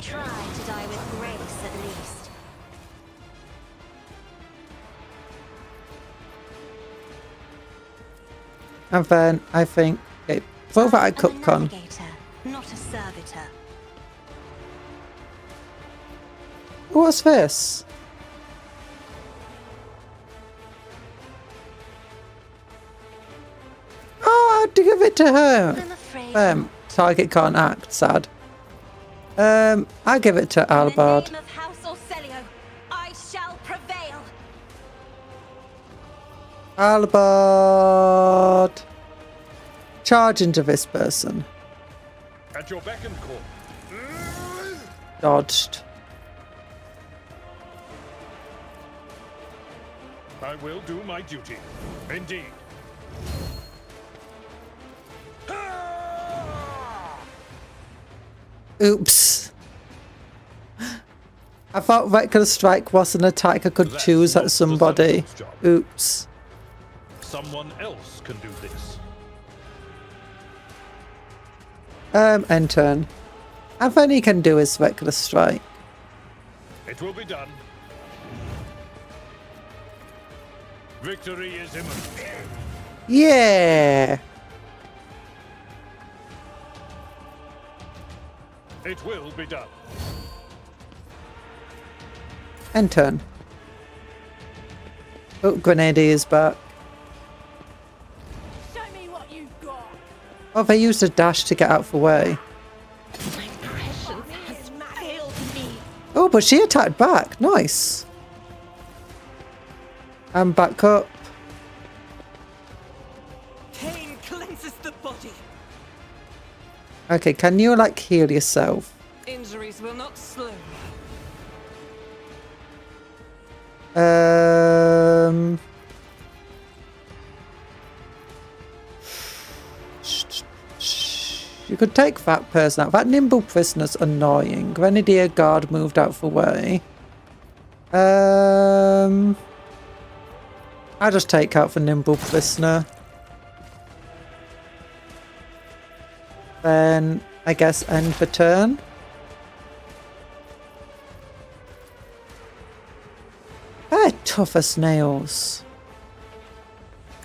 Speaker 5: Try to die with grace, at least.
Speaker 1: And then, I think... okay, throw that at Cupcon.
Speaker 5: I'm a navigator, not a servitor.
Speaker 1: What's this? Oh, I had to give it to her.
Speaker 5: I'm afraid
Speaker 1: Target can't act, sad. I'll give it to Albard.
Speaker 5: In the name of House Orselio, I shall prevail.
Speaker 1: Albard. Charge into this person.
Speaker 3: At your beck and call.
Speaker 1: Dodged.
Speaker 3: I will do my duty. Indeed.
Speaker 1: Oops. I thought Reckless Strike was an attack I could choose at somebody. Oops.
Speaker 3: Someone else can do this.
Speaker 1: End turn. And then he can do his Reckless Strike.
Speaker 3: It will be done. Victory is imminent.
Speaker 1: Yeah.
Speaker 3: It will be done.
Speaker 1: End turn. Oh, Grenadier is back.
Speaker 6: Show me what you've got.
Speaker 1: Oh, they used a dash to get out of the way.
Speaker 6: My prescience has failed me.
Speaker 1: Oh, but she attacked back. Nice. And back up.
Speaker 7: Pain cleanses the body.
Speaker 1: Okay, can you like heal yourself?
Speaker 7: Injuries will not slow me.
Speaker 1: You could take that person out. That nimble prisoner's annoying. Grenadier Guard moved out of the way. I'll just take out the nimble prisoner. Then I guess end the turn. They're tough as nails.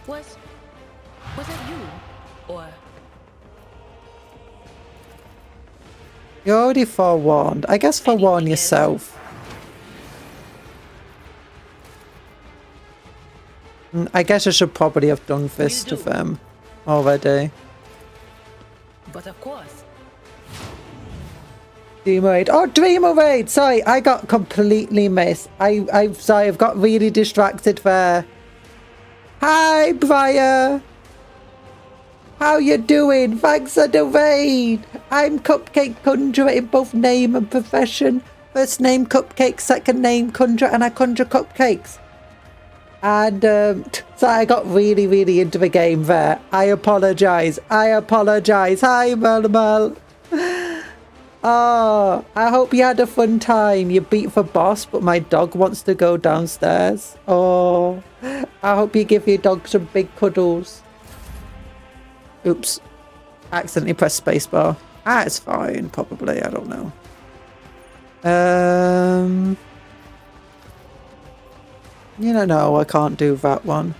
Speaker 6: Was it you? Or
Speaker 1: You're already forewarned. I guess forewarn yourself. I guess I should probably have done this to them already.
Speaker 6: but of course.
Speaker 1: Dreamer Raid. Oh, Dreamer Raid! Sorry, I got completely missed. Sorry, I've got really distracted there. Hi, Briar! How you doing? Thanks for the raid! I'm Cupcake Conjurer in both name and profession. First name Cupcake, second name Conjurer, and I conjure cupcakes. And, sorry, I got really into the game there. I apologise. Hi, Melmal. Oh, I hope you had a fun time. You beat the boss, but my dog wants to go downstairs. Oh, I hope you give your dog some big cuddles. Oops. Accidentally pressed spacebar. Ah, it's fine, probably. I don't know. You don't know, I can't do that one.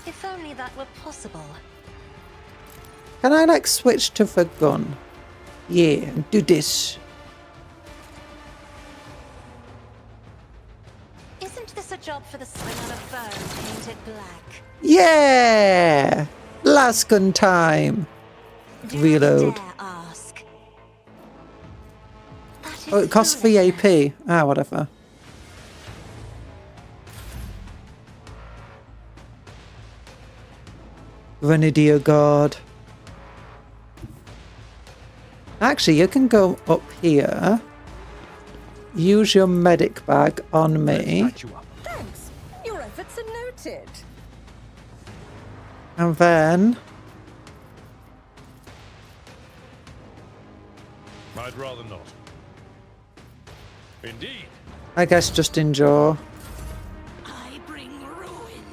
Speaker 5: If only that were possible.
Speaker 1: Can I like switch to the gun? Yeah, and do this.
Speaker 5: Isn't this a job for the swing on a phone painted black?
Speaker 1: Yeah! Last gun time. Reload.
Speaker 5: Dare ask.
Speaker 1: Oh, it costs VAP. Ah, whatever. Grenadier Guard. Actually, you can go up here. Use your medic bag on me.
Speaker 13: Thanks. Your efforts are noted.
Speaker 1: And then...
Speaker 3: I'd rather not. Indeed.
Speaker 1: I guess just endure.
Speaker 11: I bring ruin.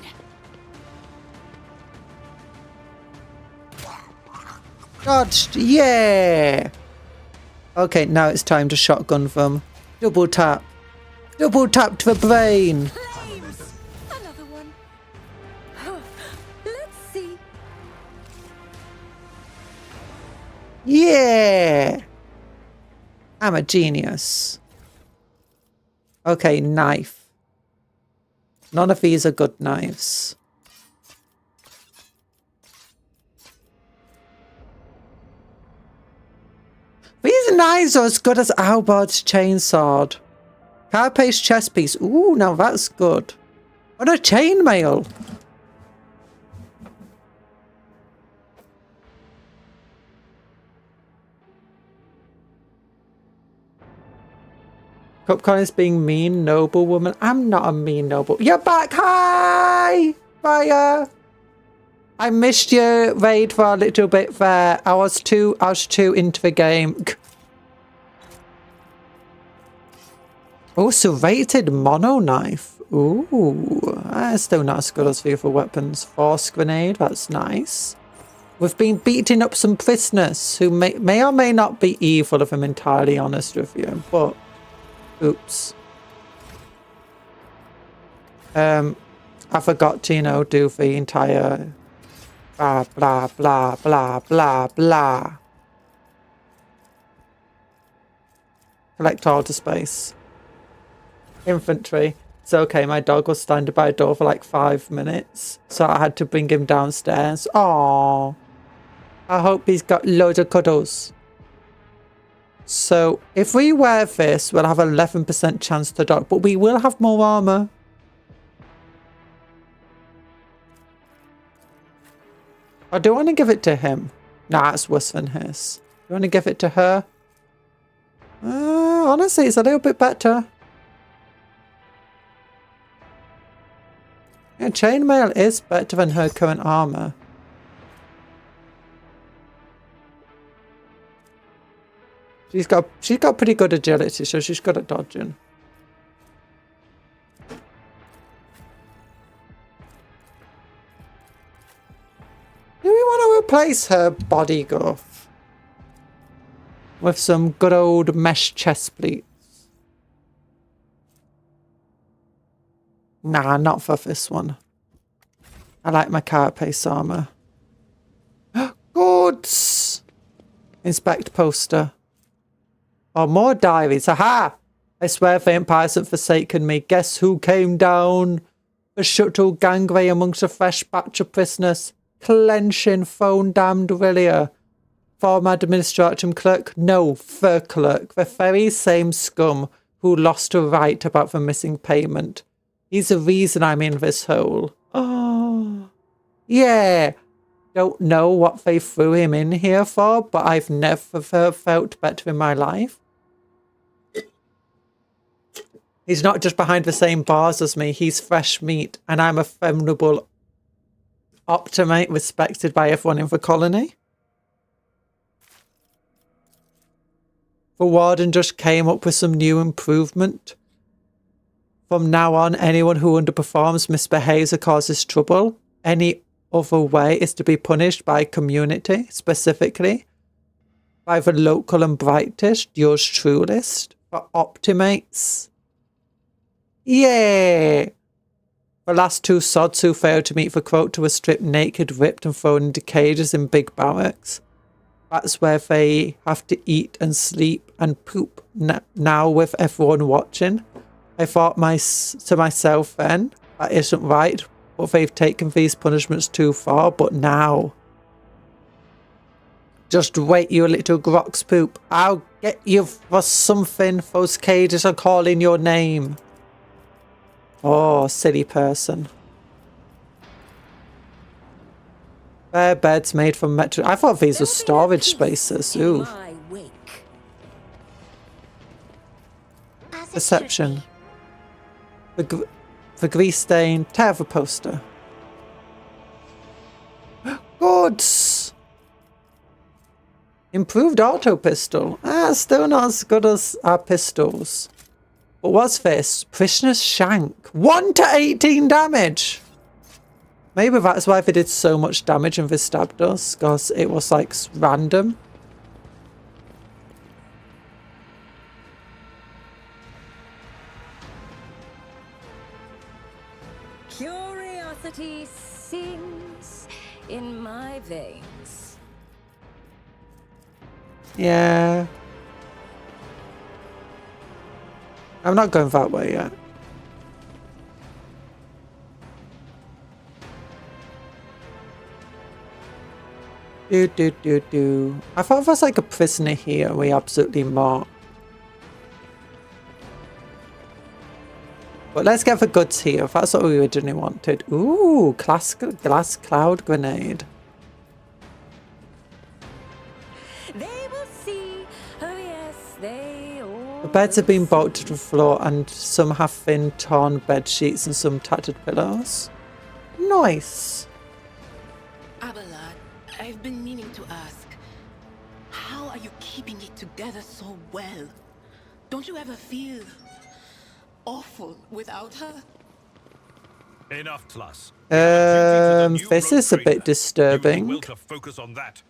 Speaker 1: Dodged! Yeah! Okay, now it's time to shotgun them. Double tap. Double tap to the brain!
Speaker 13: Flames! Another one. Let's see.
Speaker 1: Yeah! I'm a genius. Okay, knife. None of these are good knives. These knives are as good as Albard's chainsword. Carapace chest piece. Ooh, now that's good. What a chainmail. Cupcon is being mean, noble woman. I'm not a mean noble. You're back. Hi, Fire. I missed your raid for a little bit there. I was too into the game. Oh, serrated mono knife. Ooh, that's still not as good as the other weapons. Force grenade, that's nice. We've been beating up some prisoners who may or may not be evil, if I'm entirely honest with you, but oops. I forgot to, you know, do the entire blah, blah, blah, blah, blah, blah. Collect all the space. Infantry. It's okay, my dog was standing by a door for like 5 minutes, so I had to bring him downstairs. Aww. I hope he's got loads of cuddles. So, if we wear this, we'll have 11% chance to dodge, but we will have more armor. Or do I want to give it to him? Nah, it's worse than his. Do you want to give it to her? Honestly, it's a little bit better. Yeah, chainmail is better than her current armor. She's got pretty good agility, so she's good at dodging. Do we want to replace her body guff with some good old mesh chest pleats? Nah, not for this one. I like my carapace armor. Goods! Inspect poster. Oh, more diaries. Aha! I swear vampires have forsaken me. Guess who came down? The shuttle gangway amongst a fresh batch of prisoners. Clenching phone damned Aurelia. Former administratum clerk? No, fur clerk. The very same scum who lost a right about the missing payment. He's the reason I'm in this hole. Oh. Yeah. Don't know what they threw him in here for, but I've never felt better in my life. He's not just behind the same bars as me, he's fresh meat, and I'm a venerable optimate respected by everyone in the colony. The warden just came up with some new improvement. From now on, anyone who underperforms, misbehaves, or causes trouble, any other way is to be punished by community, specifically by the local and brightest, yours truest, for optimates. Yeah! The last two sods who failed to meet the quota were stripped naked, ripped and thrown into cages in big barracks. That's where they have to eat and sleep and poop now with everyone watching. I thought to myself then, that isn't right, but they've taken these punishments too far, but now. Just wait, you little grox poop. I'll get you for something. Those cages are calling your name. Oh, silly person. Bare beds made from metal. I thought these were storage spaces. Ooh. Perception. The grease stain. Tear the poster. Goods. Improved auto pistol. Still not as good as our pistols. But what's this? Prisoner's shank. 1 to 18 damage. Maybe that's why they did so much damage and they stabbed us, because it was like random.
Speaker 13: Curiosity sings in my veins.
Speaker 1: Yeah. I'm not going that way yet. I thought there was like a prisoner here we absolutely marked. But let's get the goods here, if that's what we originally wanted. Ooh, glass cloud grenade.
Speaker 13: They will see. Oh yes, they all.
Speaker 1: The beds have been bolted to the floor and some have thin, torn bed sheets and some tattered pillows. Nice.
Speaker 11: Abelard, I've been meaning to ask, how are you keeping it together so well? Don't you ever feel awful without her?
Speaker 3: Enough, Tlas.
Speaker 1: This is a bit disturbing.
Speaker 3: You will to focus on that.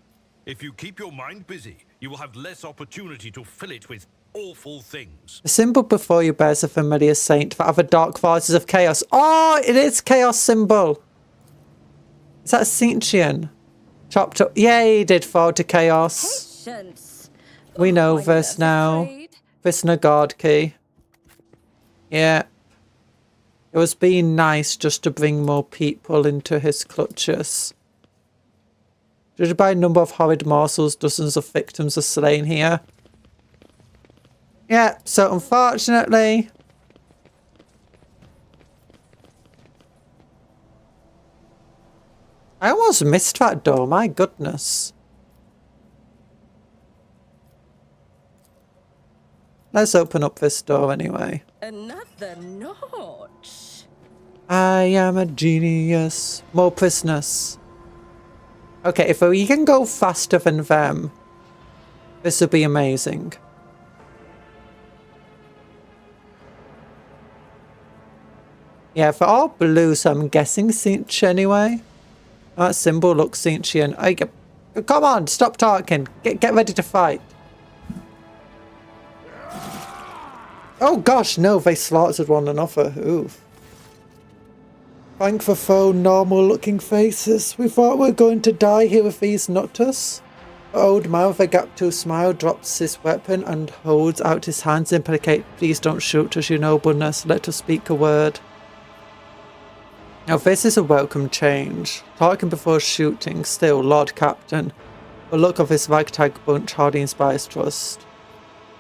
Speaker 3: If you keep your mind busy, you will have less opportunity to fill it with awful things.
Speaker 1: The symbol before you bears a familiar saint that other dark forces of chaos. Oh, it is chaos symbol. Is that Cintian? Chopped up. Yay, did fall to chaos.
Speaker 13: Patience.
Speaker 1: We know this now. This guard key. Yeah. It was being nice just to bring more people into his clutches. Judged by a number of horrid morsels, dozens of victims are slain here. Yeah, so unfortunately... I almost missed that door, my goodness. Let's open up this door anyway.
Speaker 13: Another notch.
Speaker 1: I am a genius. More prisoners. Okay, if we can go faster than them, this would be amazing. Yeah, for all blue, so I'm guessing Cinch anyway. That symbol looks Cinchian. Come on, stop talking. Get ready to fight. Oh gosh, no, they slaughtered one another. Oof. Thank the foe, normal looking faces. We thought we were going to die here with these nutters. The old man with a gap-toothed smile drops his weapon and holds out his hands, implicate, please don't shoot us, your nobleness. Let us speak a word. Now this is a welcome change. Talking before shooting, still, Lord Captain. The look of this ragtag bunch hardly inspires trust.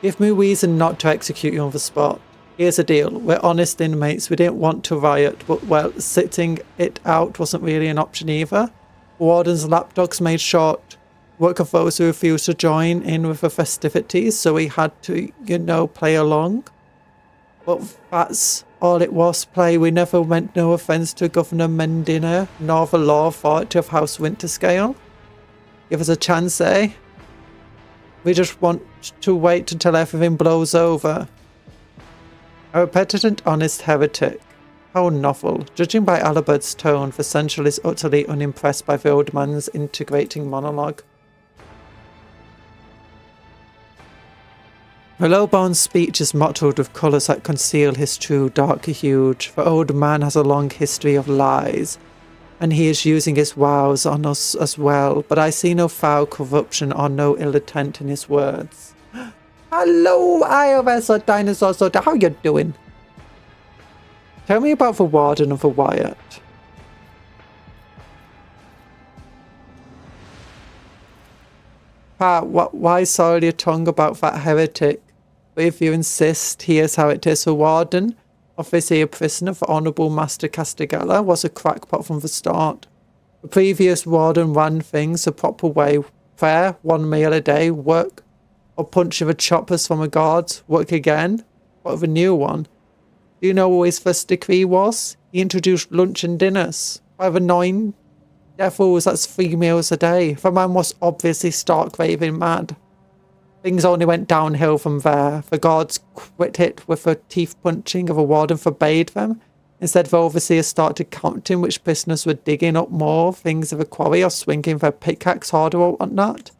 Speaker 1: Give me reason not to execute you on the spot. Here's the deal. We're honest inmates. We didn't want to riot, but well, sitting it out wasn't really an option either. Warden's lapdogs made short work of those who refused to join in with the festivities, so we had to, you know, play along. But that's all it was, play. We never meant no offence to Governor Mendina, nor the law authority of House Winterscale. Give us a chance, eh? We just want to wait until everything blows over. A repentant, honest heretic. How novel. Judging by Alabert's tone, the Central is utterly unimpressed by the old man's integrating monologue. The low-born speech is mottled with colours that conceal his true dark hue. The old man has a long history of lies, and he is using his wows on us as well, but I see no foul corruption or no ill intent in his words. Hello, IOS Dinosaur Soda, how you doing? Tell me about the Warden of the Wyatt. Pat, why soil your tongue about that heretic? But if you insist, here's how it is. The Warden of this here prisoner for Honourable Master Castigella was a crackpot from the start. The previous Warden ran things the proper way. Fair, 1 meal a day, work, or punch of the choppers from the guards, work again. What of a new one? Do you know what his first decree was? He introduced lunch and dinners. By the 9 devils, that's 3 meals a day. The man was obviously stark raving mad. Things only went downhill from there. The guards quit it with the teeth punching of a warden forbade them. Instead, the overseers started counting which prisoners were digging up more things of a quarry or swinging their pickaxe harder or whatnot.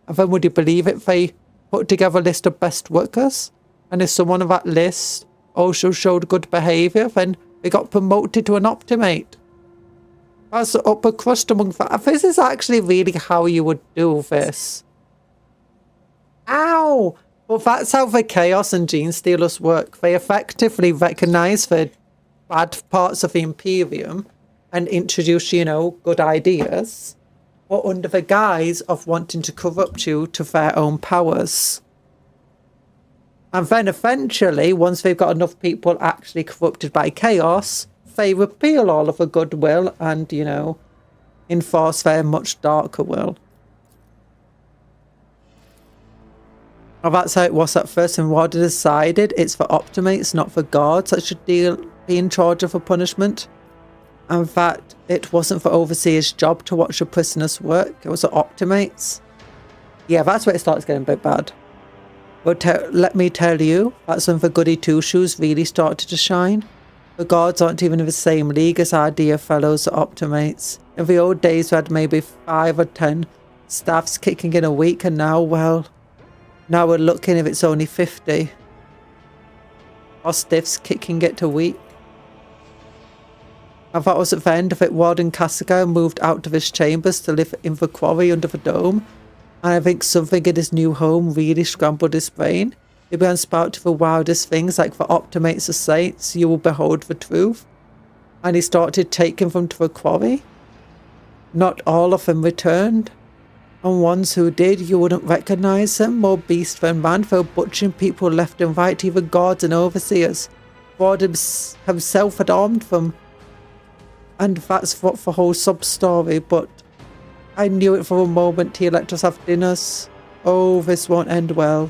Speaker 1: And then would you believe it, they put together a list of best workers. And if someone on that list also showed good behaviour, then they got promoted to an optimate. That's the upper crust among that. This is actually really how you would do this. Ow! But that's how the Chaos and Gene Stealers work. They effectively recognise the bad parts of the Imperium and introduce, you know, good ideas, but under the guise of wanting to corrupt you to their own powers. And then eventually, once they've got enough people actually corrupted by chaos, they repeal all of the goodwill and, you know, enforce their much darker will. Well, that's how it was at first, and Warder decided it's for optimates, not for guards, that should be in charge of a punishment. And that it wasn't for overseers' job to watch the prisoners work, it was the optimates. Yeah, that's where it starts getting a bit bad. But let me tell you, that's when the goody two-shoes really started to shine. The guards aren't even in the same league as our dear fellows, the optimates. In the old days, we had maybe 5 or 10 staffs kicking in a week, and now, well, now we're looking if it's only 50. Or stiffs kicking it a week. And that was at the end of it. Warden Cassiger moved out of his chambers to live in the quarry under the dome. And I think something in his new home really scrambled his brain. He began spouting the wildest things like the optimates of saints, you will behold the truth. And he started taking them to the quarry. Not all of them returned. And ones who did, you wouldn't recognise them. More beast than man, they were butchering people left and right, even guards and overseers. Warden himself had armed them. And that's what the whole sub-story, but I knew it for a moment. He let us have dinners. Oh, this won't end well.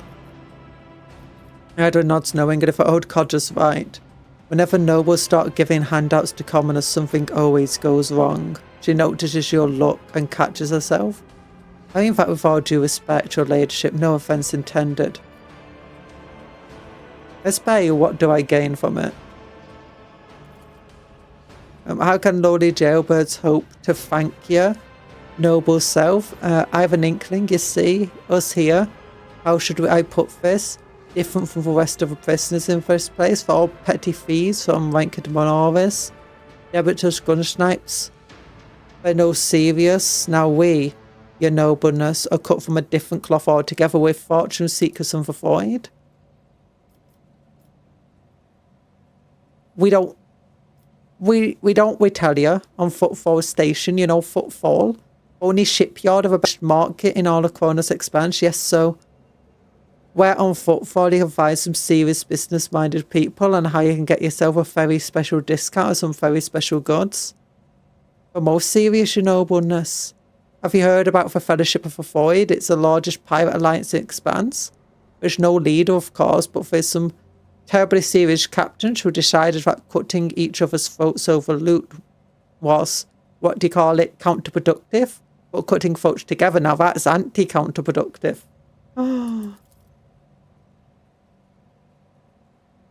Speaker 1: Edward nods, knowing that if the old codger's right, whenever nobles start giving handouts to commoners, something always goes wrong. She notices your look and catches herself. I mean that with all due respect, your ladyship, no offence intended. I spare you, what do I gain from it? How can lowly jailbirds hope to thank you, noble self? I have an inkling, you see, us here. How should I put this? Different from the rest of the prisoners in first place, for all petty thieves from ranked monaris, debitors, gun snipes. They're no serious. Now we, your nobleness, are cut from a different cloth altogether. With fortune seekers from the void. We tell you, on Footfall Station, you know, Footfall. Only shipyard of a best market in all of Kronos Expanse, yes, so where on Footfall you advise some serious business-minded people on how you can get yourself a very special discount or some very special goods. For most serious, your nobleness. Have you heard about the Fellowship of the Void? It's the largest pirate alliance in Expanse. There's no leader, of course, but there's some terribly serious captains who decided that cutting each other's throats over loot was, what do you call it, counterproductive? But cutting throats together, now that's anti-counterproductive.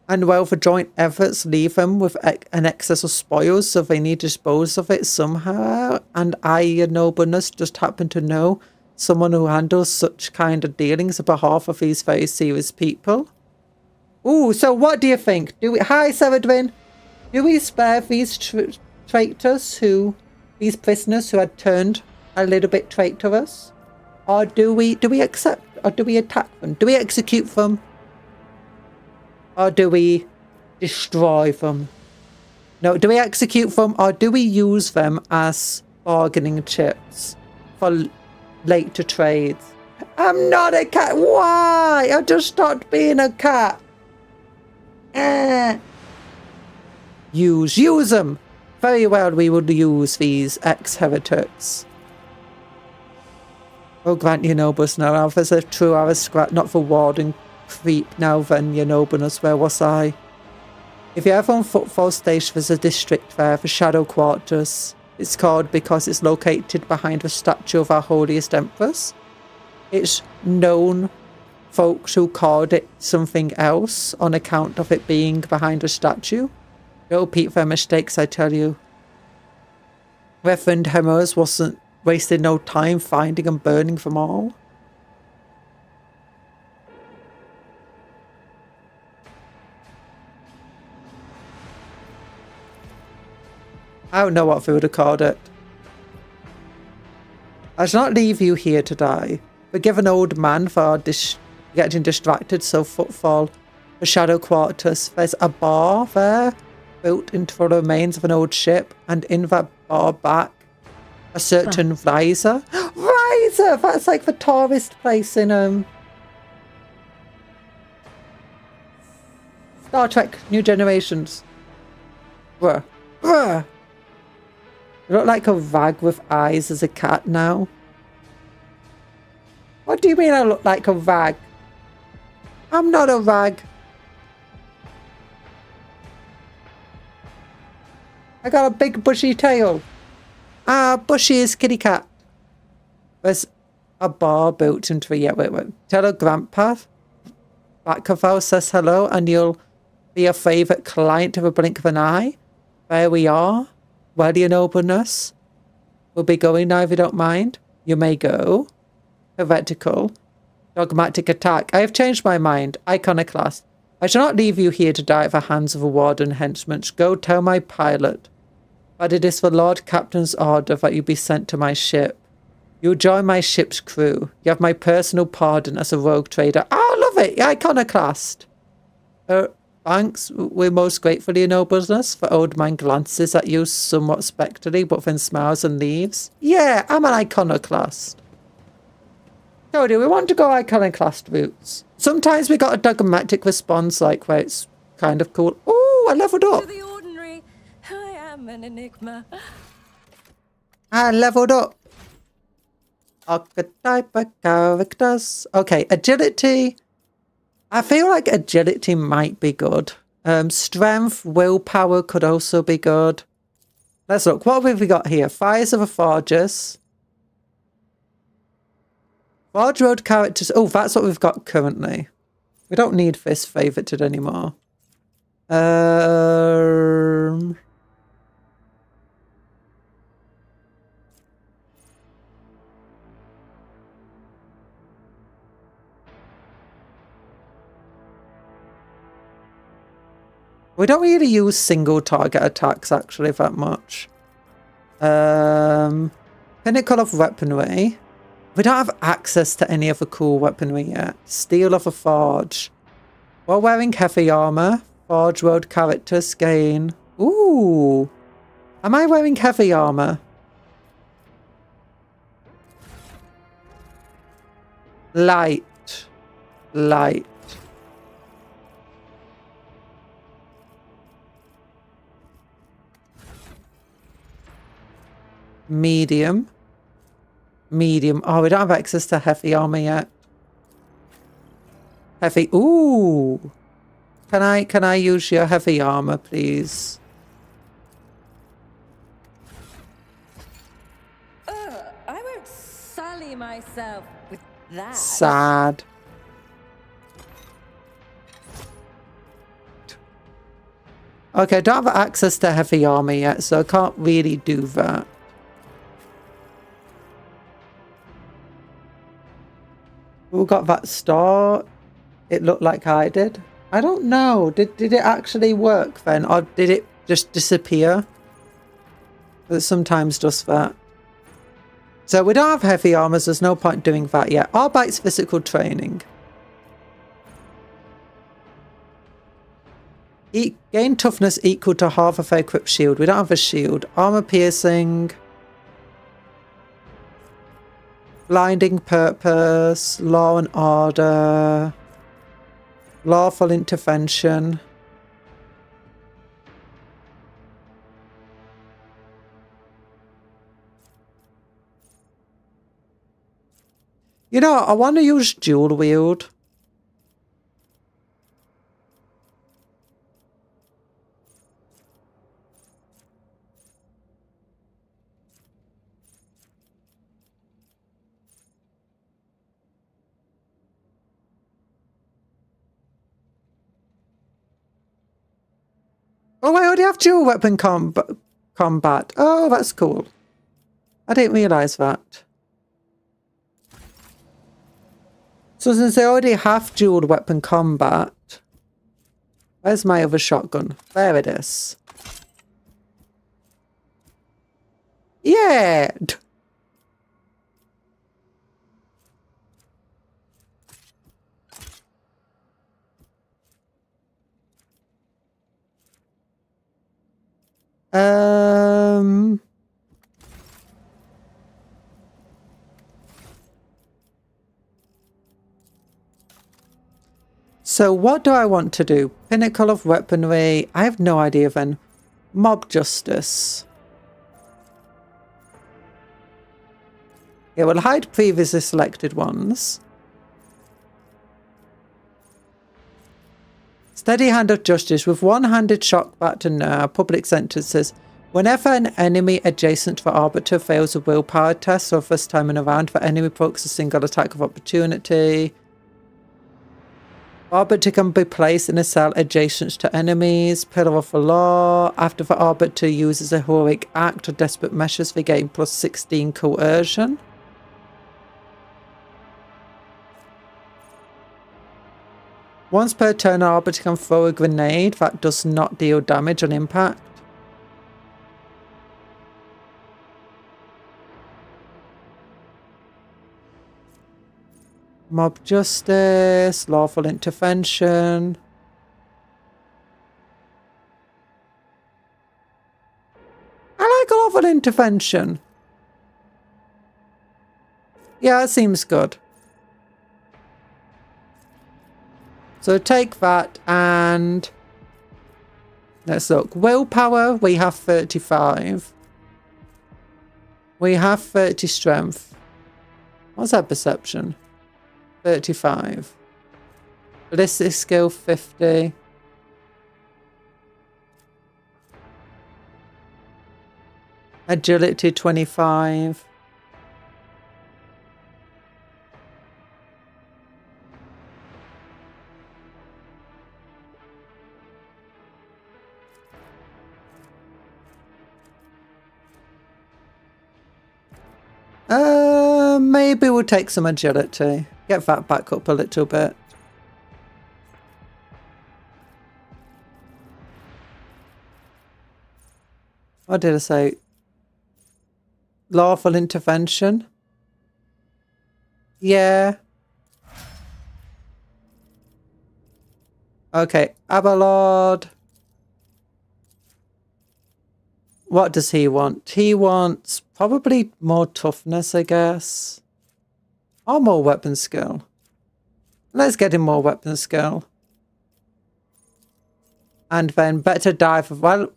Speaker 1: And well, the joint efforts leave them with an excess of spoils, so they need to dispose of it somehow. And I, your nobleness, just happen to know someone who handles such kind of dealings on behalf of these very serious people. Ooh, so what do you think? Hi, Seradwin. Do we spare these traitors these prisoners who had turned a little bit traitorous? Or do we accept, or do we attack them? Do we execute them? Or do we destroy them? No, do we execute them, or do we use them as bargaining chips for later trades? I'm not a cat. Why? I just stopped being a cat. Use them. Very well, we would use these ex-heretics. Oh, grant your nobleness now. There's a true aristocrat, not for warden creep. Now then, your nobleness, where was I? If you're ever on Footfall Station, there's a district there for Shadow Quarters. It's called because it's located behind the statue of our holiest empress. It's known folks who called it something else on account of it being behind a statue. Don't repeat their mistakes, I tell you. Reverend Hemmers wasn't wasting no time finding and burning them all. I don't know what they would have called it. I shall not leave you here to die. Forgive an old man for getting distracted, so Footfall, the Shadow Quarters. There's a bar there, built into the remains of an old ship, and in that bar back, a certain Riser. Riser! That's like the tourist place in, Star Trek New Generations. Bruh. Bruh. You look like a rag with eyes as a cat now. What do you mean I look like a rag? I'm not a rag. I got a big bushy tail. Ah, bushy is kitty cat. There's a bar built into the... Yeah, wait. Tell a grandpa. Backcaval says hello and you'll be a favourite client of a blink of an eye. There we are. Well, your nobleness. We'll be going now if you don't mind. You may go. Heretical. Dogmatic attack. I have changed my mind. Iconoclast. I shall not leave you here to die at the hands of a warden henchman. Go tell my pilot. But it is the Lord Captain's order that you be sent to my ship. You'll join my ship's crew. You have my personal pardon as a rogue trader. Oh, love it! Iconoclast! Thanks. We're most grateful, your nobleness. The old man glances at you somewhat spectrally, but then smiles and leaves. Yeah, I'm an iconoclast. Told you, we want to go iconoclast routes. Sometimes we got a dogmatic response, like where it's kind of cool. Oh, I leveled up.
Speaker 13: To the ordinary, I am an enigma.
Speaker 1: I leveled up. Archetype of characters. Okay, agility. I feel like agility might be good. Strength, willpower could also be good. Let's look. What have we got here? Fires of the Forges. Forge Road characters. Oh, that's what we've got currently. We don't need this favorited anymore. We don't really use single target attacks actually that much. Pinnacle of Weaponry. We don't have access to any of the cool weaponry yet. Steel of a Forge. While wearing heavy armor, Forge Road characters gain... Ooh! Am I wearing heavy armor? Light. Light. Medium. Medium. Oh, we don't have access to heavy armor yet. Heavy. Ooh. Can I use your heavy armor, please?
Speaker 13: I won't sully myself with that.
Speaker 1: Sad. Okay, I don't have access to heavy armor yet, so I can't really do that. Who got that star? It looked like I did. I don't know. Did it actually work then? Or did it just disappear? It sometimes does that. So we don't have heavy armors. There's no point doing that yet. Arbite's physical training. Gain toughness equal to half of a equipped shield. We don't have a shield. Armor piercing. Blinding purpose, law and order, lawful intervention. You know, I want to use dual wield. Oh, I already have dual weapon combat. Oh, that's cool. I didn't realise that. So since I already have dual weapon combat, where's my other shotgun? There it is. Yeah! So what do I want to do? Pinnacle of weaponry. I have no idea then. Mob justice. Yeah, we'll hide previously selected ones. Steady hand of justice with one-handed shock back to nerve. Public sentences. Whenever an enemy adjacent to the arbiter fails a willpower test or first time in a round, the enemy provokes a single attack of opportunity. Arbiter can be placed in a cell adjacent to enemies. Pillar of the law. After the arbiter uses a heroic act or desperate measures, they gain plus 16 coercion. Once per turn, an arbiter can throw a grenade that does not deal damage on impact. Mob justice, lawful intervention. I like lawful intervention. Yeah, it seems good. So take that and let's look. Willpower, we have 35. We have 30 strength. What's that perception? 35. Ballistic skill 50. Agility 25. Maybe we'll take some agility. Get that back up a little bit. What did I say? Lawful intervention. Yeah. Okay, Abalord. What does he want? He wants probably more toughness, I guess. Or more weapon skill. Let's get him more weapon skill. And then better dive. Well,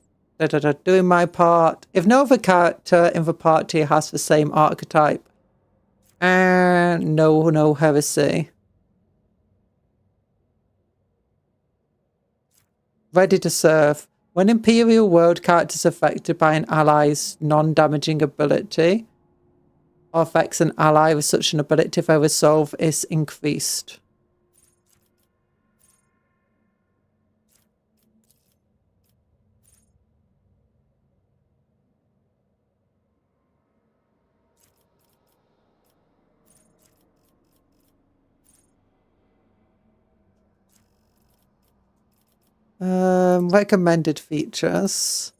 Speaker 1: doing my part. If no other character in the party has the same archetype. No heresy. Ready to serve. When Imperial World characters affected by an ally's non-damaging ability or affects an ally with such an ability, their resolve is increased. Recommended features.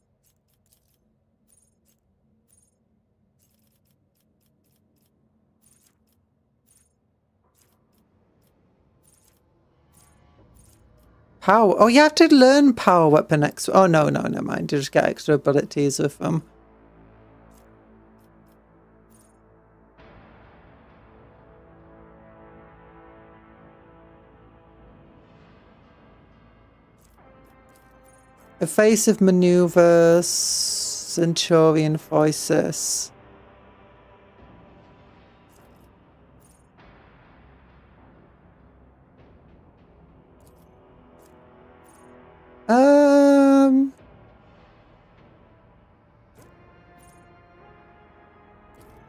Speaker 1: Power. Oh, you have to learn power weapon extra. Oh, no, never mind. You just get extra abilities with them. Evasive maneuvers, Centurion voices. Oh,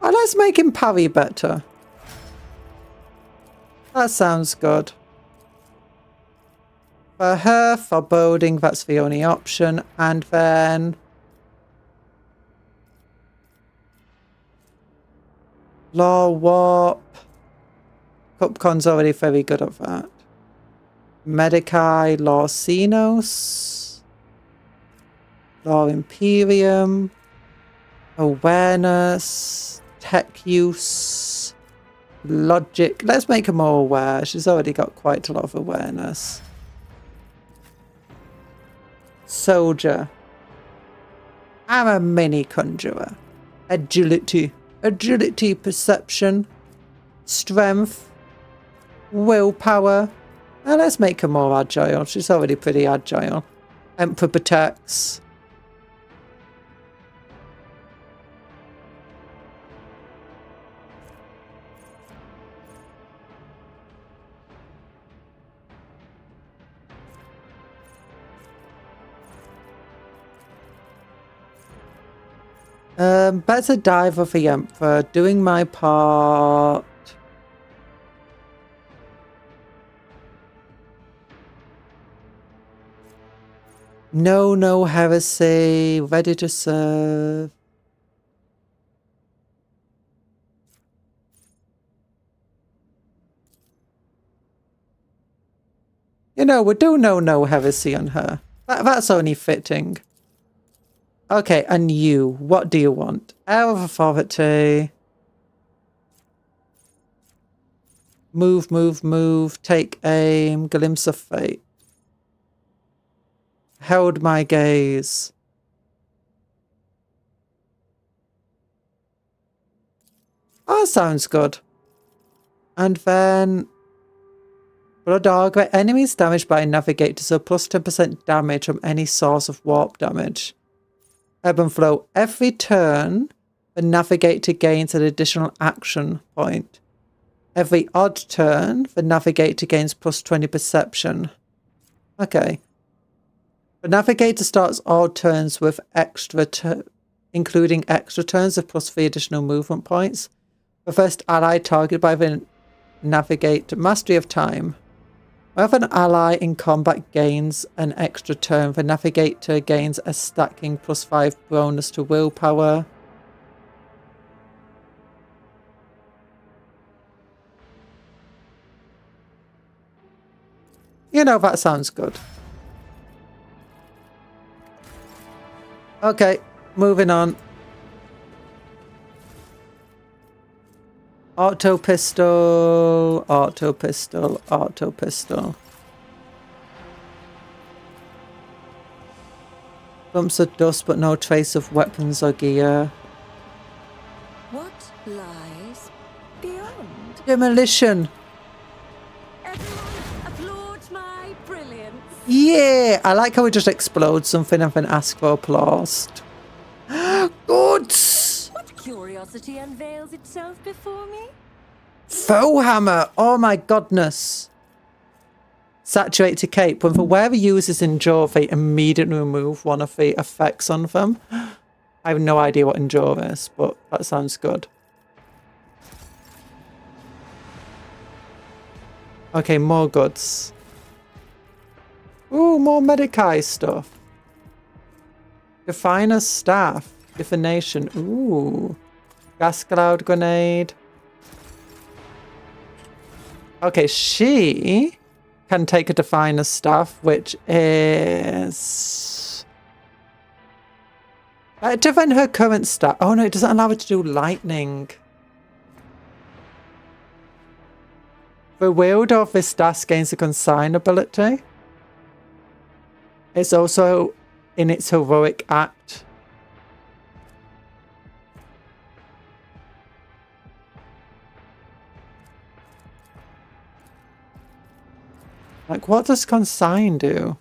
Speaker 1: let's make him parry better. That sounds good. For her, foreboding, that's the only option. And then Law Warp. Cupcon's already very good at that. Medicae, Law Xenos. Law Imperium. Awareness. Tech use. Logic. Let's make her more aware. She's already got quite a lot of awareness. Soldier. I'm a mini conjurer. Agility. Agility, perception, strength, willpower, Now let's make her more agile. She's already pretty agile. Emperor protects. Better diver for the Emperor. Doing my part. No heresy. Ready to serve. You know, we'll do no heresy on her. That's only fitting. Okay, and you, what do you want? Air of authority. Move. Take aim. Glimpse of fate. Held my gaze. Oh, sounds good. And then... Blood Augury. Enemies damaged by a navigator, so plus 10% damage from any source of warp damage. Ebb and flow. Every turn, the navigator gains an additional action point. Every odd turn, the navigator gains plus 20 perception. Okay. The navigator starts all turns with including extra turns of plus 3 additional movement points. The first ally targeted by the navigator. Mastery of time. Whenever an ally in combat gains an extra turn, the navigator gains a stacking plus 5 bonus to willpower. You know, that sounds good. Okay, moving on. Auto pistol. Bumps of dust, but no trace of weapons or gear.
Speaker 13: What lies beyond?
Speaker 1: Demolition.
Speaker 13: Everyone applaud my brilliance.
Speaker 1: Yeah, I like how we just explode something and then ask for applause. Good.
Speaker 13: What curiosity unveils itself before me?
Speaker 1: Foe hammer. Oh my goodness. Saturate to cape. When the wearer uses endure, they immediately remove one of the effects on them. I have no idea what endure is, but that sounds good. Okay, more goods. Ooh, more Medicae stuff. Definer's staff. Divination. Ooh. Gas cloud grenade. Okay, she can take a Definer's staff, which is better than her current staff. Oh no, it doesn't allow her to do lightning. The wielder of this staff gains a consign ability. It's also in its heroic act. Like, what does consign do?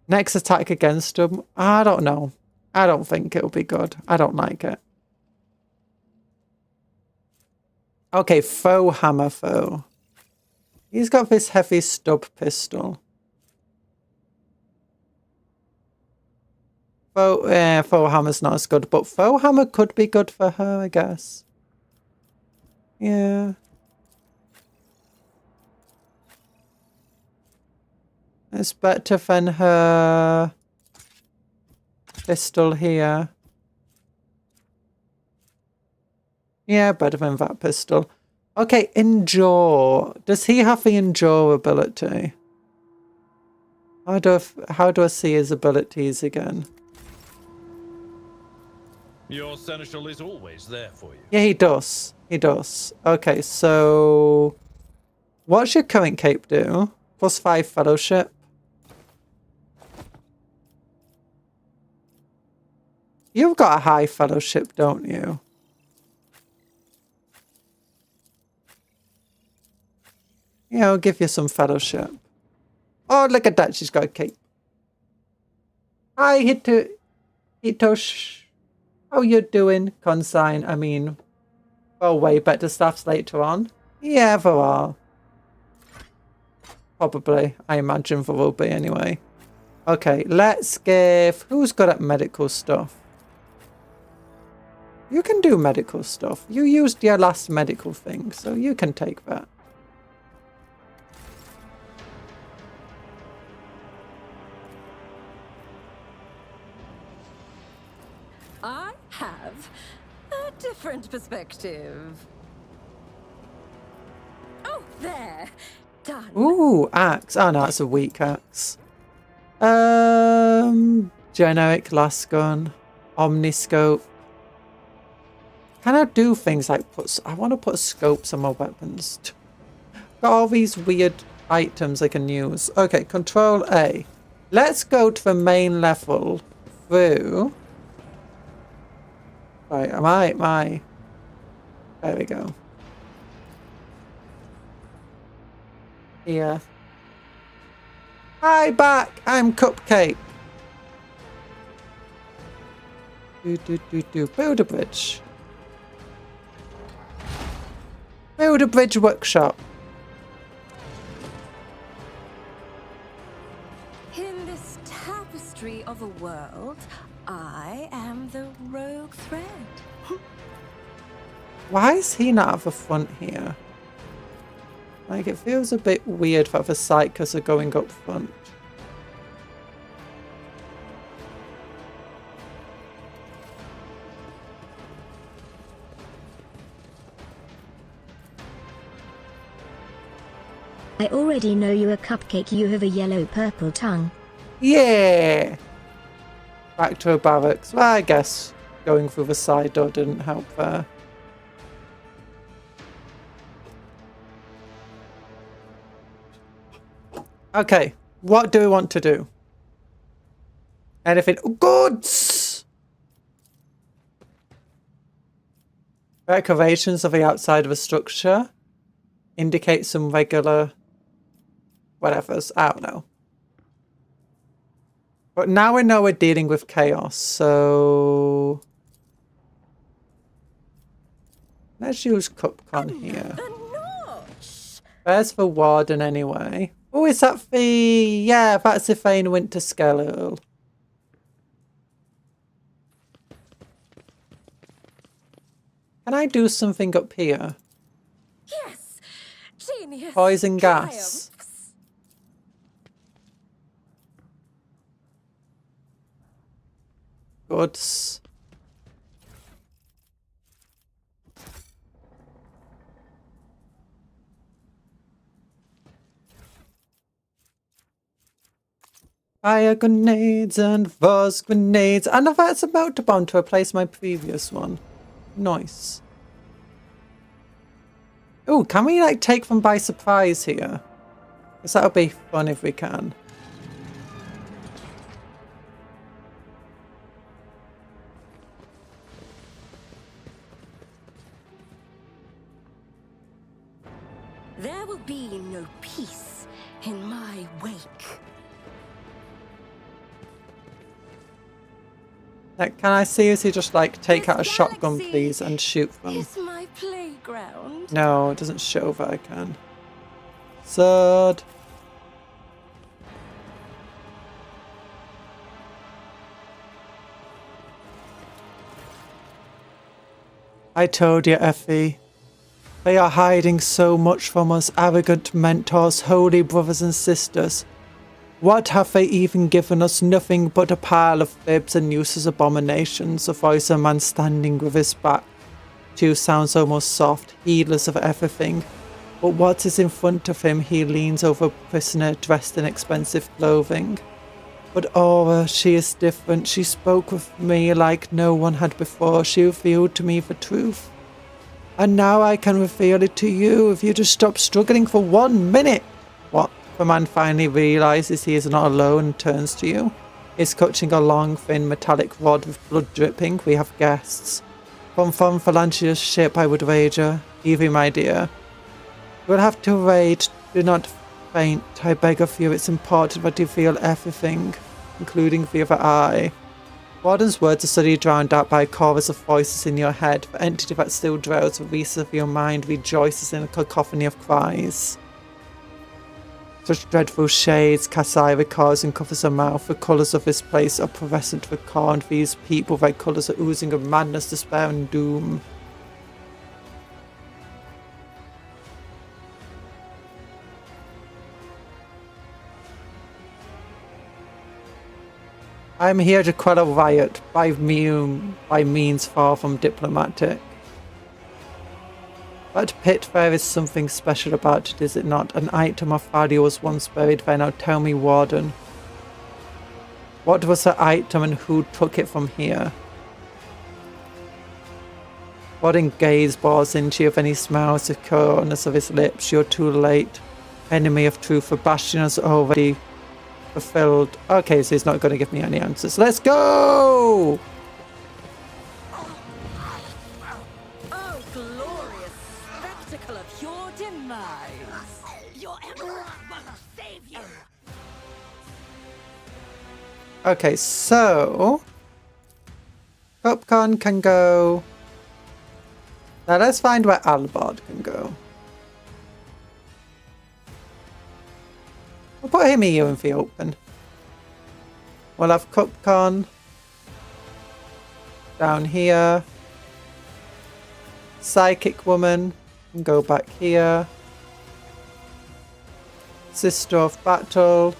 Speaker 1: Next attack against him? I don't know. I don't think it'll be good. I don't like it. Okay, foe hammer foe. He's got this heavy stub pistol. Foe hammer's not as good, but foe hammer could be good for her, I guess. Yeah. It's better than her pistol here. Yeah, better than that pistol. Okay, endure. Does he have the endure ability? How do I see his abilities again?
Speaker 3: Your seneschal is always there for you.
Speaker 1: Yeah, he does. He does. Okay, so what's your current cape do? Plus 5 fellowship. You've got a high fellowship, don't you? You know, give you some fellowship. Oh, look at that. She's got a cape. Hi, Hitosh. How you doing? Consign. I mean, well, way better stuffs later on. Yeah, there are. Probably. I imagine there will be anyway. Okay, let's give... Who's good at medical stuff? You can do medical stuff. You used your last medical thing, so you can take that.
Speaker 13: I have a different perspective. Oh, there. Done.
Speaker 1: Ooh, axe. Oh no, it's a weak axe. Generic lasgun, omniscope. Can I do things like I want to put scopes on my weapons. Got all these weird items I can use. Okay, Control A. Let's go to the main level through. Right, am I? There we go. Here. Hi, back. I'm Cupcake. Build a bridge. Build a bridge workshop.
Speaker 13: In this tapestry of a world, I am the rogue thread.
Speaker 1: Why is he not at the front here? Like, it feels a bit weird that the psychers are going up front.
Speaker 2: I already know you a Cupcake. You have a yellow-purple tongue.
Speaker 1: Yeah! Back to a barracks. Well, I guess going through the side door didn't help there. Okay, what do we want to do? Anything? Goods! Decorations of the outside of a structure indicate some regular whatevers. I don't know. But now we know we're dealing with chaos, so let's use Cupcon here. Where's the warden anyway? Oh, is that the... Yeah, that's the Thane Winter Skeletal. Can I do something up here?
Speaker 13: Yes, genius.
Speaker 1: Poison gas. Goods. Fire grenades and fuzz grenades. And that's a melter bomb to replace my previous one. Nice. Oh, can we like take them by surprise here? Because that'll be fun if we can.
Speaker 13: There will be no peace in my wake.
Speaker 1: Like, can I seriously just like take out a shotgun, please, and shoot them?
Speaker 13: It's my playground.
Speaker 1: No, it doesn't show that I can. Sword. I told you, Effie. They are hiding so much from us, arrogant mentors, holy brothers and sisters. What have they even given us? Nothing but a pile of fibs and useless abominations. A voice of a man standing with his back to sounds almost soft, heedless of everything. But what is in front of him? He leans over a prisoner dressed in expensive clothing. But Aura, she is different. She spoke with me like no one had before. She revealed to me the truth. And now I can reveal it to you if you just stop struggling for 1 minute. What? The man finally realizes he is not alone and turns to you. He's clutching a long, thin, metallic rod with blood dripping. We have guests. From Valancia's ship, I would wager. Evie, my dear. We'll have to wait Do not faint, I beg of you. It's important that you feel everything, including the other eye. Warden's words are suddenly drowned out by a chorus of voices in your head. The entity that still dwells the recess of your mind rejoices in a cacophony of cries. Such dreadful shades, Kasai recalls and covers her mouth. The colours of this place are fluorescent with corn. These people, their colours are oozing of madness, despair and doom. I am here to quell a riot by means far from diplomatic. That pit there is something special about it, is it not? An item of value was once buried there. Now tell me, Warden. What was the item and who took it from here? Warden gazed Bossin. Do you have any smiles the corners of his lips? You're too late. Enemy of truth. The bastion has already fulfilled. Okay, so he's not going to give me any answers. Let's go! Okay, so Cupcon can go. Now let's find where Albard can go. We'll put him here in the open. We'll have Cupcon down here. Psychic Woman can go back here. Sister of Battle.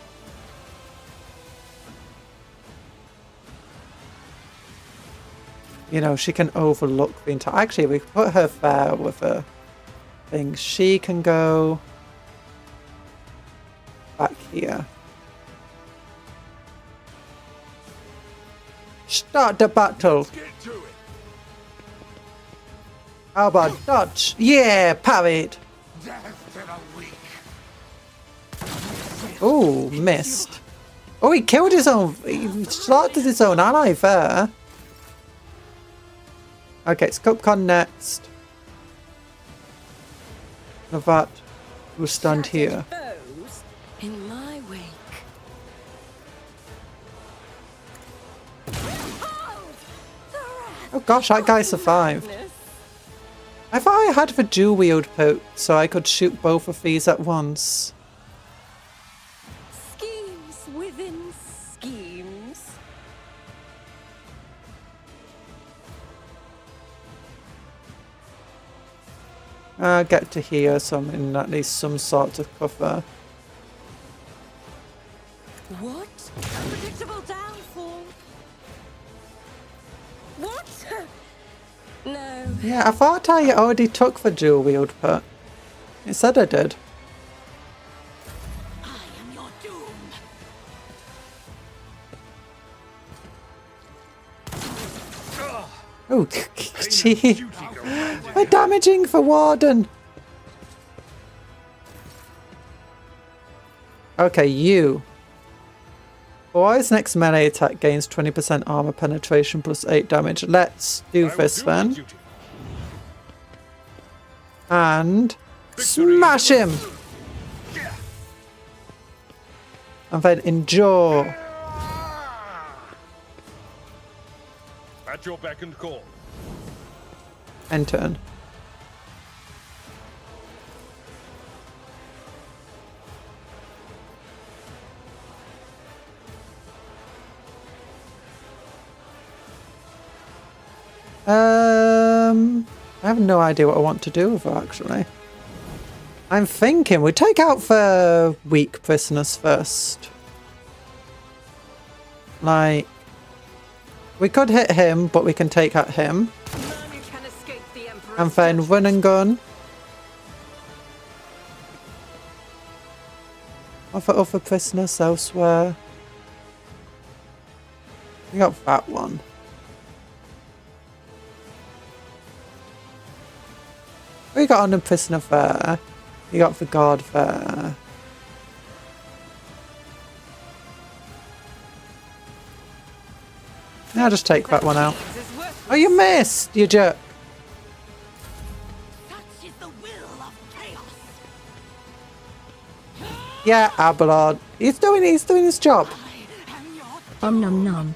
Speaker 1: You know, she can overlook the entire... Actually, we can put her there with a thing. She can go back here. Start the battle. How about dodge? Yeah, parried. Oh, missed. Oh, he killed his own... He slaughtered his own ally there. Okay, it's Cupcon next. Navat will stand here.
Speaker 7: In my wake.
Speaker 1: Oh gosh, that guy survived. I thought I had the dual wield poke, so I could shoot both of these at once.
Speaker 13: Schemes within schemes.
Speaker 1: Get to here, so I'm in at least some sort of cover.
Speaker 13: What? Unpredictable downfall. What? No.
Speaker 1: Yeah, I thought I already took the dual wield poke. It said I did.
Speaker 11: I am your doom.
Speaker 1: Oh, gee. We're damaging for Warden. Okay, you. Boy's next melee attack gains 20% armor penetration plus 8 damage. Let's do this then. And smash him! And then endure.
Speaker 3: At your beck and call.
Speaker 1: End turn. I have no idea what I want to do with her, actually. I'm thinking we take out the weak prisoners first. Like, we could hit him, but we can take out him. And then run and gun. Offer other prisoners elsewhere. We got that one. We got on a prisoner there. We got the guard there. Now just take that one out. Oh, you missed, you jerk.
Speaker 11: Such is the will of chaos.
Speaker 1: Yeah, Abelard. He's doing his job.
Speaker 2: Nom nom.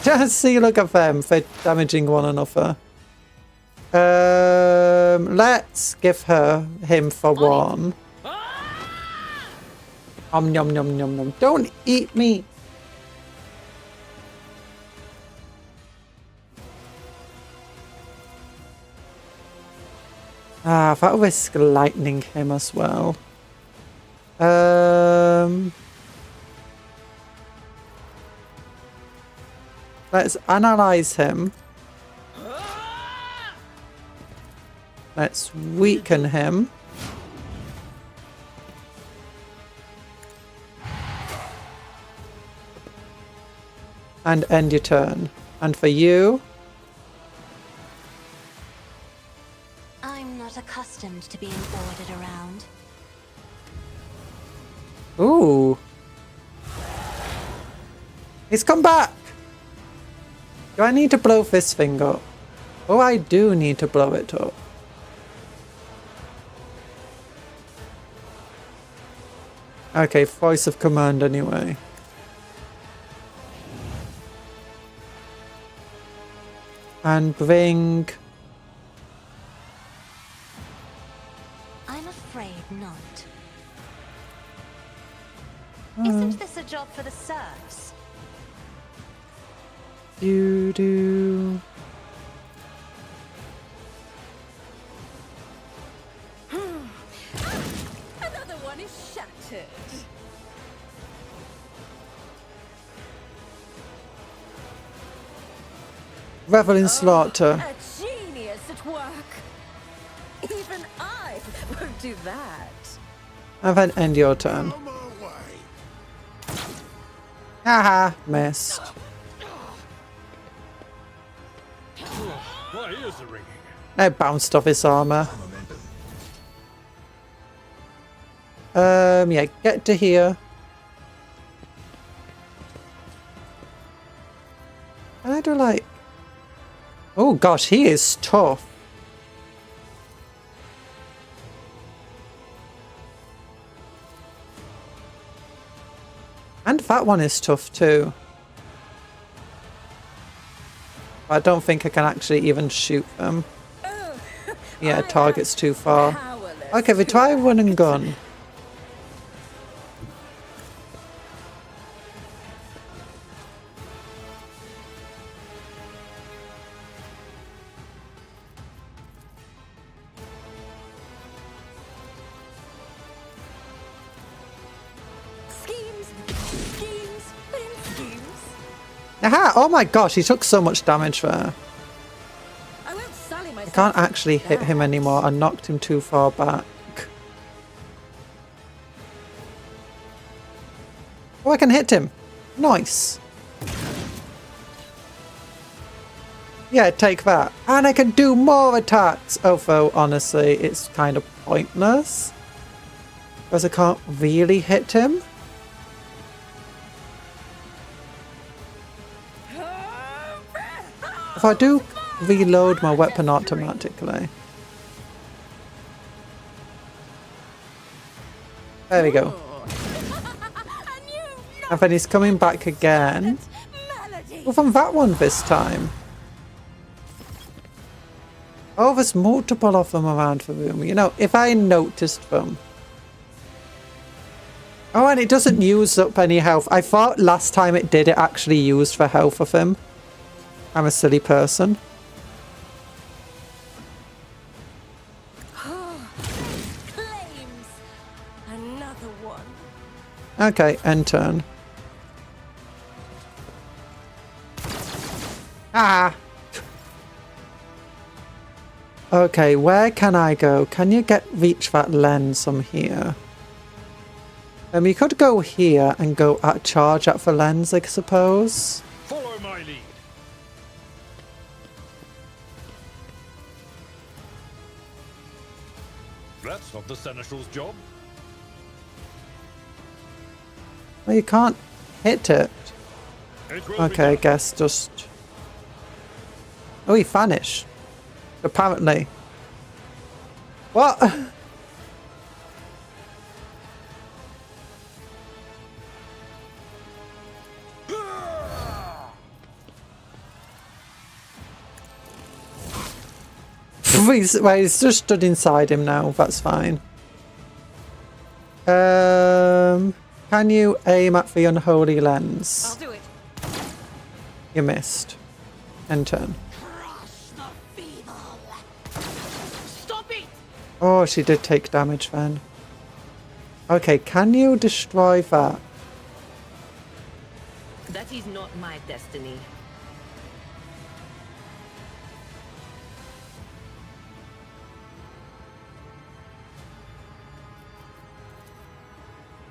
Speaker 1: Just see, look at them for damaging one another. Let's give him for one. Nom nom nom nom. Don't eat me. Ah, that'll risk lightning him as well. Let's analyze him. Let's weaken him. And end your turn. And for you...
Speaker 5: I'm not accustomed to being ordered around.
Speaker 1: Ooh. He's come back! Do I need to blow this thing up? Oh, I do need to blow it up. Okay, voice of command anyway. And bring...
Speaker 5: I'm afraid not. Isn't this a job for the serfs?
Speaker 1: Do.
Speaker 13: Another one is shattered.
Speaker 1: Revel in slaughter.
Speaker 13: A genius at work. Even I won't do that.
Speaker 1: And then end your turn. Haha, missed.
Speaker 12: Why is the ringing?
Speaker 1: I bounced off his armor. Yeah, get to here. And I do like... Oh gosh, he is tough. And that one is tough too. I don't think I can actually even shoot them. Yeah, target's too far. Okay, we try run and gun. Aha! Oh my gosh, he took so much damage there. I can't actually hit him anymore. I knocked him too far back. Oh, I can hit him. Nice. Yeah, take that. And I can do more attacks. Although, honestly, it's kind of pointless. Because I can't really hit him. If I do reload my weapon automatically. There we go. And then he's coming back again. Well, from that one this time. Oh, there's multiple of them around the room. You know, if I noticed them. Oh, and it doesn't use up any health. I thought last time it did, it actually used the health of him. I'm a silly person.
Speaker 13: Claims. Another one.
Speaker 1: Okay, end turn. Ah! Okay, where can I go? Can you reach that lens from here? You could go here and go charge at the lens, I suppose.
Speaker 3: Follow my lead. That's not the Seneschal's job.
Speaker 1: Well, you can't hit it. Okay, I guess just... Oh, he vanished. Apparently. What? he's just stood inside him now. That's fine. Can you aim at the unholy lens?
Speaker 7: I'll do it.
Speaker 1: You missed. End turn.
Speaker 7: Stop it!
Speaker 1: Oh, she did take damage then. Okay, can you destroy that?
Speaker 14: That is not my destiny.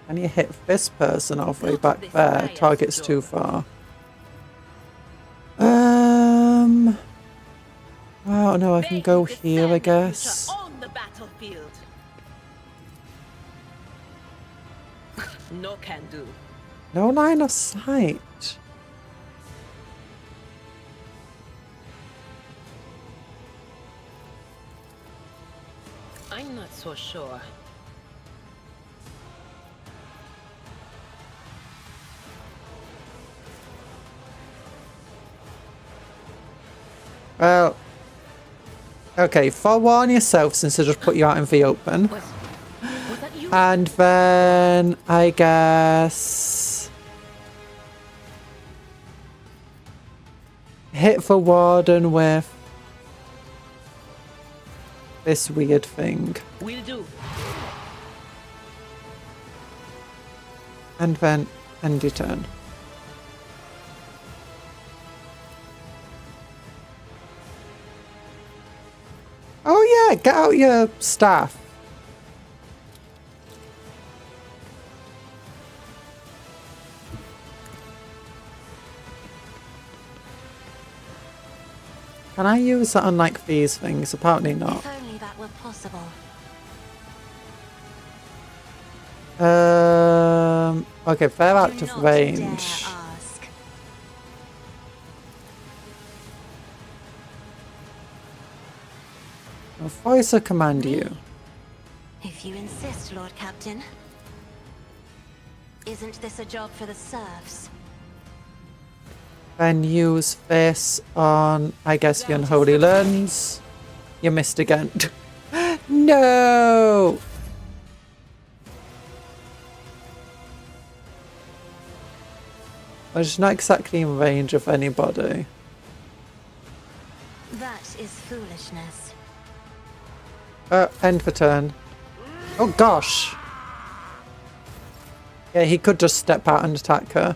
Speaker 1: Can you hit this person halfway back there? Target's too far. Oh no, I can go here, I guess.
Speaker 14: On the battlefield. No can do.
Speaker 1: No line of sight.
Speaker 14: I'm not so sure.
Speaker 1: Well, okay, forewarn yourself since I just put you out in the open. And then, I guess... hit the warden with... this weird thing.
Speaker 14: Will do.
Speaker 1: And then, end your turn. Oh yeah, get out your staff. Can I use that on like these things? Apparently not.
Speaker 5: If only that were possible.
Speaker 1: Okay, they're out of range. I'll voice or command you.
Speaker 5: If you insist, Lord Captain. Isn't this a job for the serfs?
Speaker 1: Then use this on, I guess, the unholy lens. You missed again. No! I was not exactly in range of anybody.
Speaker 5: That is foolishness.
Speaker 1: End for turn. Oh gosh! Yeah, he could just step out and attack her.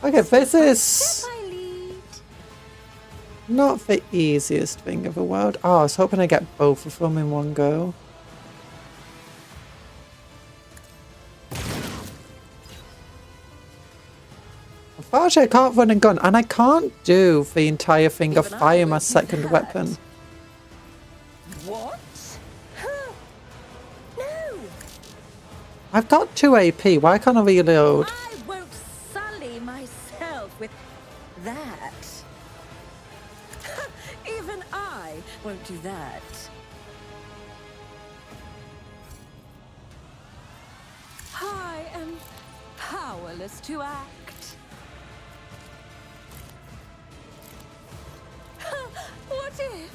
Speaker 1: Okay, this is not the easiest thing of the world. Oh, I was hoping I get both of them in one go. Unfortunately, I can't run and gun, and I can't do the entire thing of fire my second weapon.
Speaker 13: What? No!
Speaker 1: I've got 2 AP, why can't I reload?
Speaker 13: I won't sully myself with that. Even I won't do that. I am powerless to act. What if?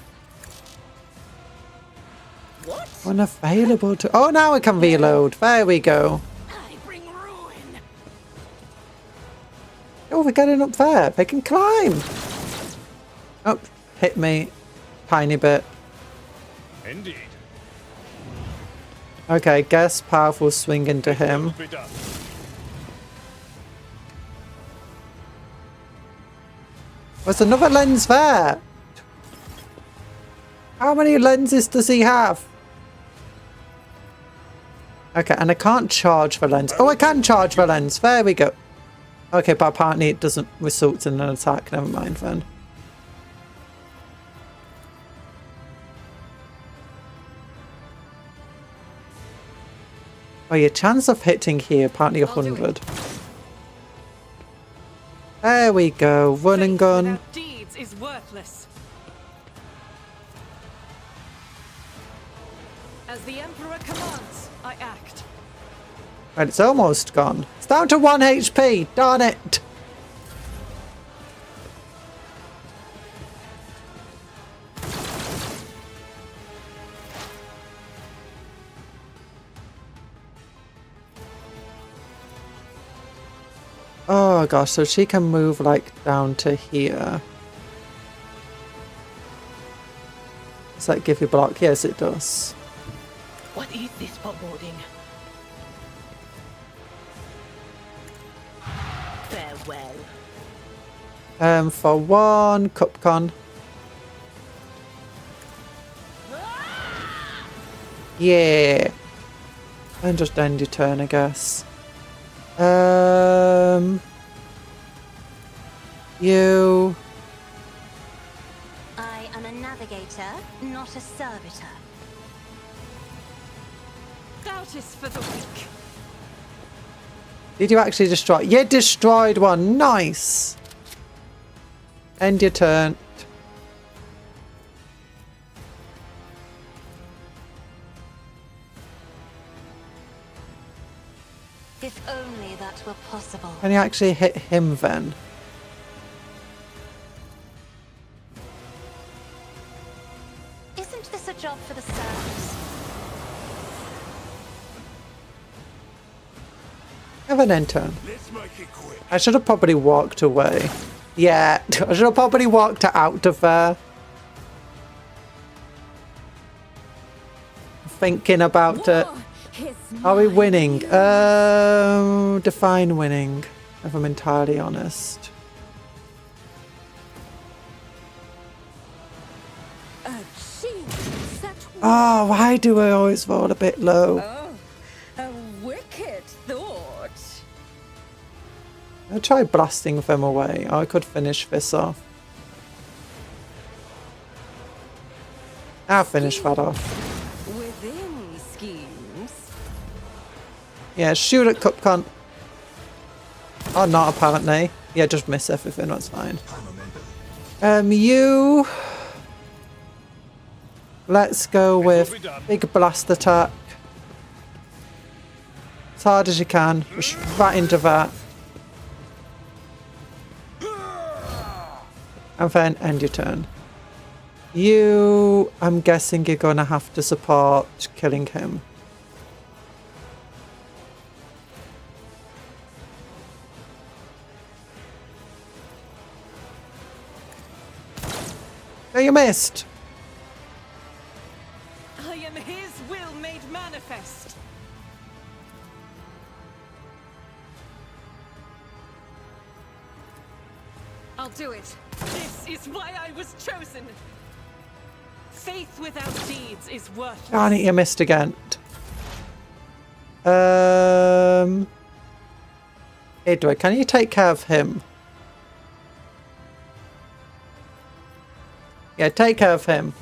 Speaker 13: What?
Speaker 1: Unavailable to... Oh, now I can reload. There we go.
Speaker 13: I bring ruin.
Speaker 1: Oh, they're getting up there. They can climb. Oh, hit me. Tiny bit.
Speaker 3: Indeed.
Speaker 1: Okay, guess powerful swing into him. There's another lens there. How many lenses does he have? Okay, and I can't charge the lens. Oh, I can charge the lens. There we go. Okay, but apparently it doesn't result in an attack. Never mind then. Oh, your chance of hitting here, apparently 100. There we go. Run and gun.
Speaker 7: Without deeds is worthless. As the Emperor commands, I act.
Speaker 1: Right, it's almost gone. It's down to 1 HP. Darn it. Oh gosh, so she can move like down to here. Does that give you block? Yes, it does.
Speaker 14: What is this foreboding? Farewell.
Speaker 1: For 1, Cupcon. Yeah. And just end your turn, I guess. You.
Speaker 5: I am a navigator, not a servitor.
Speaker 7: Doubt is for the weak.
Speaker 1: Did you actually destroy? You destroyed one. Nice. End your turn.
Speaker 5: If only that were possible.
Speaker 1: Can you actually hit him then?
Speaker 5: Isn't this a job for the servants?
Speaker 1: Have an end turn. I should have probably walked away. Yeah, I should have probably walked out of there. Thinking about it. Are we winning? Define winning, if I'm entirely honest. Oh, why do I always roll a bit low?
Speaker 13: Oh, a wicked thought.
Speaker 1: I'll try blasting them away. I could finish this off. I'll finish that off.
Speaker 13: Within schemes.
Speaker 1: Yeah, shoot at Cupcon. Oh, not apparently. Yeah, just miss everything. That's fine. You. Let's go with big blast attack. As hard as you can. Just right into that. And then end your turn. You, I'm guessing you're going to have to support killing him. Oh, you missed.
Speaker 7: I am his will made manifest. I'll do it. This is why I was chosen. Faith without deeds is worthless.
Speaker 1: Darn it, you missed again. Edward, can you take care of him? Yeah, take care of him.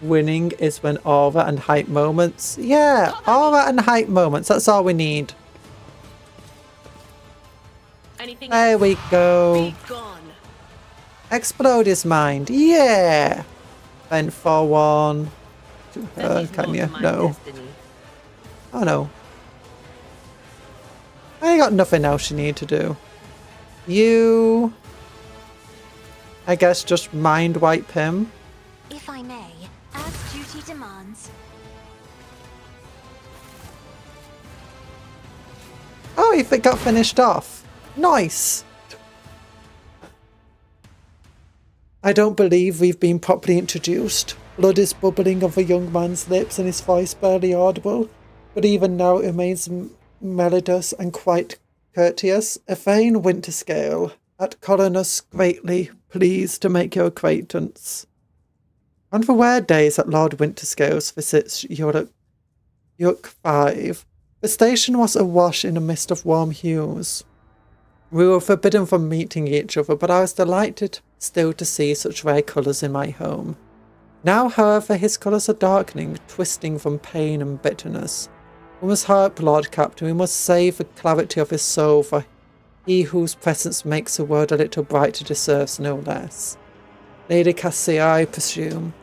Speaker 1: Winning is when aura and hype moments. Yeah, aura and hype moments. That's all we need.
Speaker 6: Anything
Speaker 1: There we go.
Speaker 6: Be gone.
Speaker 1: Explode his mind. Yeah. Then for 1 to her, can you? No.
Speaker 14: Destiny.
Speaker 1: Oh no. I got nothing else you need to do. You, I guess, just mind wipe him.
Speaker 5: If I may, as duty demands.
Speaker 1: Oh, if it got finished off. Nice. I don't believe we've been properly introduced. Blood is bubbling of a young man's lips and his voice barely audible, but even now it remains melodious and quite courteous. Yvain Winterscale, at Colonus, greatly pleased to make your acquaintance. On the rare days that Lord Winterscale visits Yuk 5, the station was awash in a mist of warm hues. We were forbidden from meeting each other, but I was delighted still to see such rare colours in my home. Now, however, his colours are darkening, twisting from pain and bitterness. We must help Lord Captain, we must save the clarity of his soul, for he whose presence makes the world a little brighter deserves no less. Lady Cassia, I presume.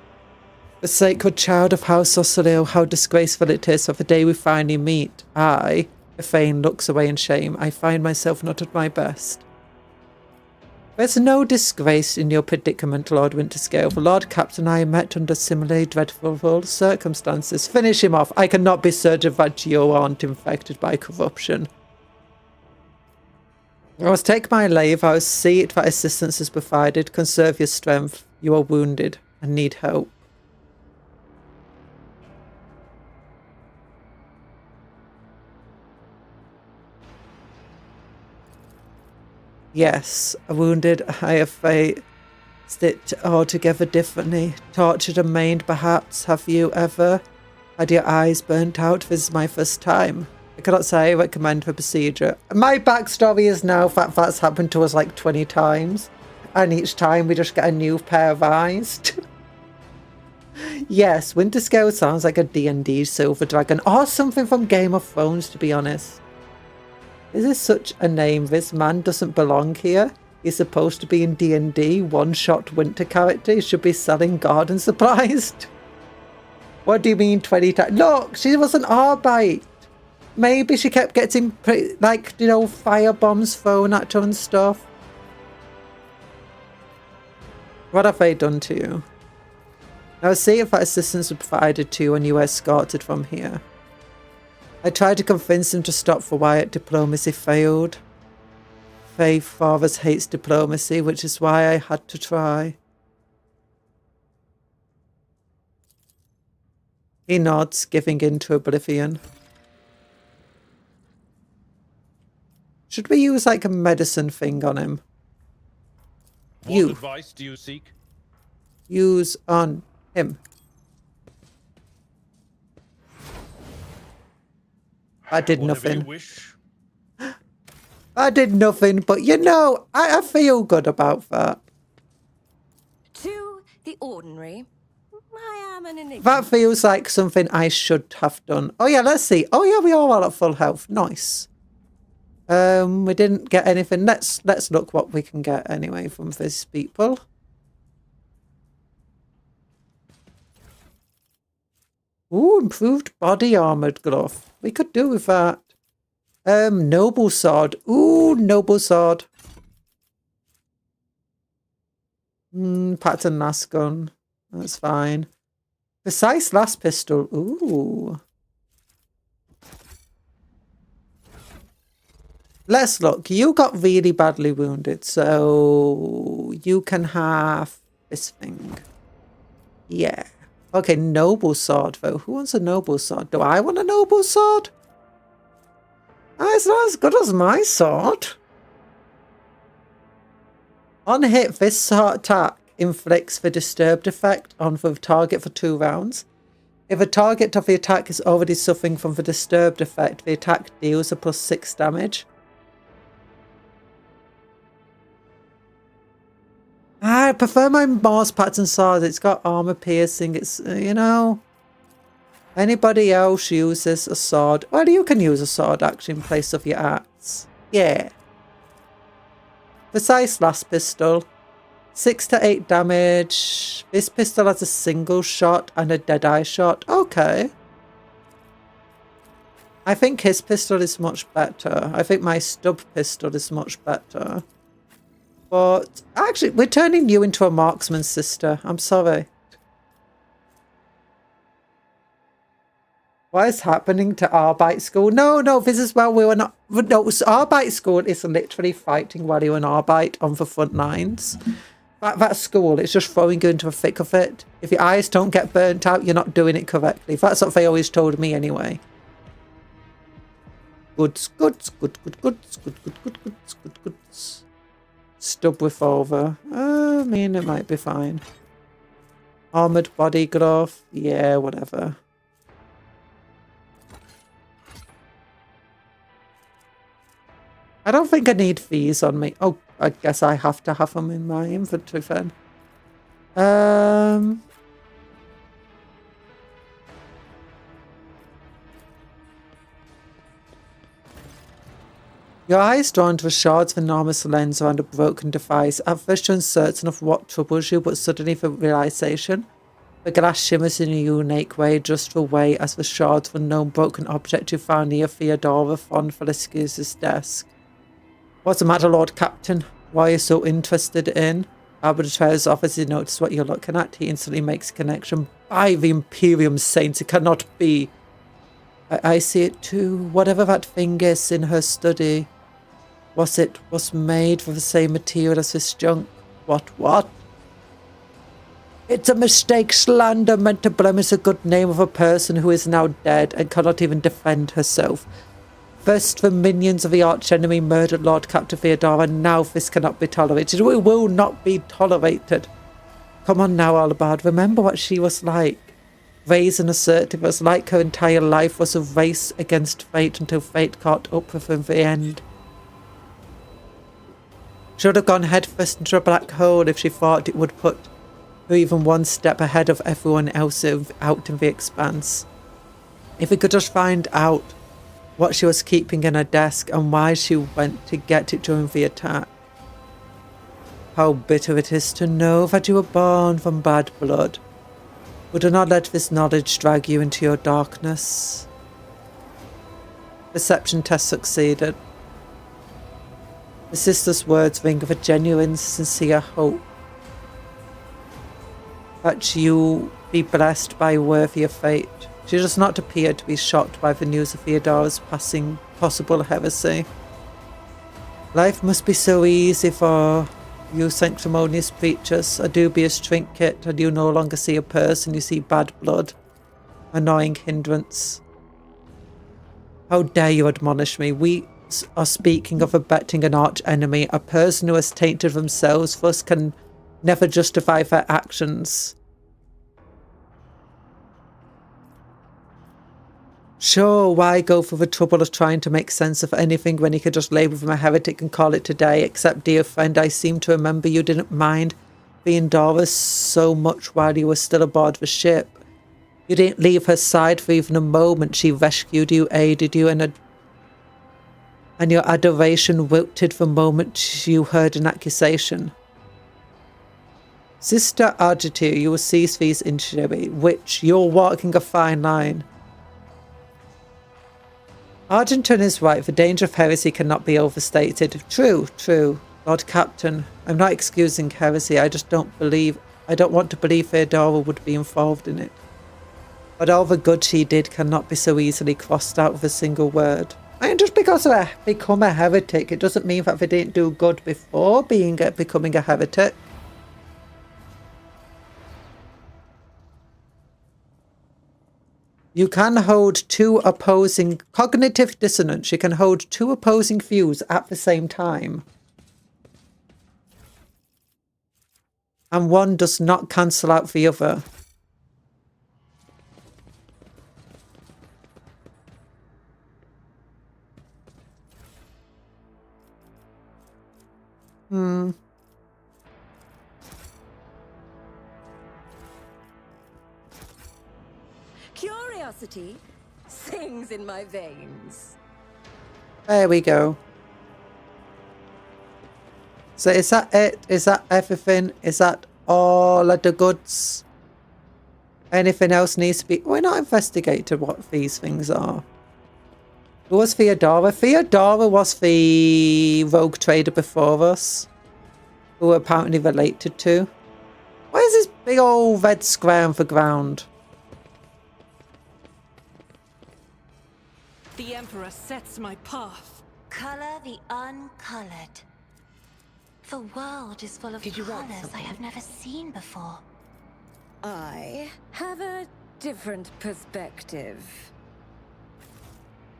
Speaker 1: The sacred child of House Osselio, how disgraceful it is that the day we finally meet, I, Yvain looks away in shame, I find myself not at my best. There's no disgrace in your predicament, Lord Winterscale. The Lord Captain and I met under similarly dreadful circumstances. Finish him off. I cannot be certain that you aren't infected by corruption. I must take my leave. I will see it that assistance is provided. Conserve your strength. You are wounded and need help. Yes, wounded. I have faced it altogether differently. Tortured and maimed, perhaps. Have you ever had your eyes burnt out? This is my first time. I cannot say I recommend the procedure. My backstory is now that that's happened to us like 20 times. And each time we just get a new pair of eyes. Yes, Winter Scale sounds like a D&D Silver Dragon. Or something from Game of Thrones, to be honest. Is this such a name? This man doesn't belong here. He's supposed to be in D&D, one-shot winter character. He should be selling garden supplies. What do you mean 20 times? Look, she was an Arbite. Maybe she kept getting, like, you know, fire bombs thrown at her and stuff. What have they done to you? Now see if that assistance was provided to you when you were escorted from here. I tried to convince him to stop for Wyatt. Diplomacy failed. Faith Fathers hates diplomacy, which is why I had to try. He nods, giving in to oblivion. Should we use like a medicine thing on him?
Speaker 3: What advice do you seek?
Speaker 1: Use on him. I did nothing. I did nothing, but you know, I feel good about that.
Speaker 13: To the ordinary, I am an enigma.
Speaker 1: That feels like something I should have done. Oh yeah, let's see. Oh yeah, we are all at full health. Nice. We didn't get anything. Let's look what we can get anyway from these people. Ooh, improved body armored glove. We could do with that. Noble sword. Ooh, noble sword. Pattern last gun. That's fine. Precise last pistol. Ooh. Let's look. You got really badly wounded, so you can have this thing. Yeah. Okay, noble sword though. Who wants a noble sword? Do I want a noble sword? It's not as good as my sword. On hit, this sword attack inflicts the disturbed effect on the target for 2 rounds. If a target of the attack is already suffering from the disturbed effect, the attack deals a +6 damage. I prefer my Morse pattern sword. It's got armor piercing. It's, you know, anybody else uses a sword. Well, you can use a sword actually in place of your axe. Yeah. Precise last pistol. 6 to 8 damage. This pistol has a single shot and a deadeye shot. Okay. I think his pistol is much better. I think my stub pistol is much better. But actually, we're turning you into a marksman, sister. I'm sorry. What is happening to Arbite School? No, this is where we were not. No, Arbite School is literally fighting while you're in Arbite on the front lines. That school, it's just throwing you into the thick of it. If your eyes don't get burnt out, you're not doing it correctly. That's what they always told me anyway. Goods. Stub revolver. I mean, it might be fine. Armored body glove. Yeah, whatever. I don't think I need these on me. Oh, I guess I have to have them in my inventory then. Your eye is drawn to a shards of enormous lens around a broken device. At first you're uncertain of what troubles you, but suddenly the realization. The glass shimmers in a unique way, just the way as the shards of a known broken object you found near Theodora von Velasquez's desk. What's the matter, Lord Captain? Why are you so interested in? Albert trails off as he notices what you're looking at. He instantly makes a connection. By the Imperium Saints, it cannot be. I see it too. Whatever that thing is in her study. was made from the same material as this junk. What? It's a mistake, slander meant to blemish the good name of a person who is now dead and cannot even defend herself. First, the minions of the archenemy murdered Lord Captain Theodore, and now this cannot be tolerated. We will not be tolerated. Come on now, Albard. Remember what she was like. Raised and assertive, it was like her entire life was a race against fate until fate caught up with her in the end. She would have gone headfirst into a black hole if she thought it would put her even one step ahead of everyone else out in the expanse. If we could just find out what she was keeping in her desk and why she went to get it during the attack. How bitter it is to know that you were born from bad blood. But do not let this knowledge drag you into your darkness. Perception test succeeded. The sister's words ring with a genuine, sincere hope that you be blessed by a worthier fate. She does not appear to be shocked by the news of Theodora's passing possible heresy. Life must be so easy for you sanctimonious preachers, a dubious trinket, and you no longer see a person, you see bad blood. Annoying hindrance. How dare you admonish me? We are speaking of abetting an arch enemy, a person who has tainted themselves, thus can never justify their actions. Sure, why go through the trouble of trying to make sense of anything when you could just label them a heretic and call it today? Except, dear friend, I seem to remember you didn't mind Theodora so much while you were still aboard the ship. You didn't leave her side for even a moment. She rescued you, aided you, and your adoration wilted the moment you heard an accusation. Sister Argitu, you will cease these injury, which you're walking a fine line. Argenton is right, the danger of heresy cannot be overstated. True. Lord Captain, I'm not excusing heresy, I don't want to believe Theodora would be involved in it. But all the good she did cannot be so easily crossed out with a single word. And just because they become a heretic, it doesn't mean that they didn't do good before becoming a heretic. You can hold two opposing... Cognitive dissonance. You can hold two opposing views at the same time. And one does not cancel out the other.
Speaker 13: Curiosity sings in my veins.
Speaker 1: There we go. So is that it? Is that everything? Is that all of the goods? Anything else needs to be... We're not investigated what these things are. Who was Theodora? Theodora was the rogue trader before us, who we're apparently related to. Why is this big old red square on the ground?
Speaker 7: The Emperor sets my path.
Speaker 5: Color the uncolored. The world is full of colors I have never seen before.
Speaker 13: I have a different perspective.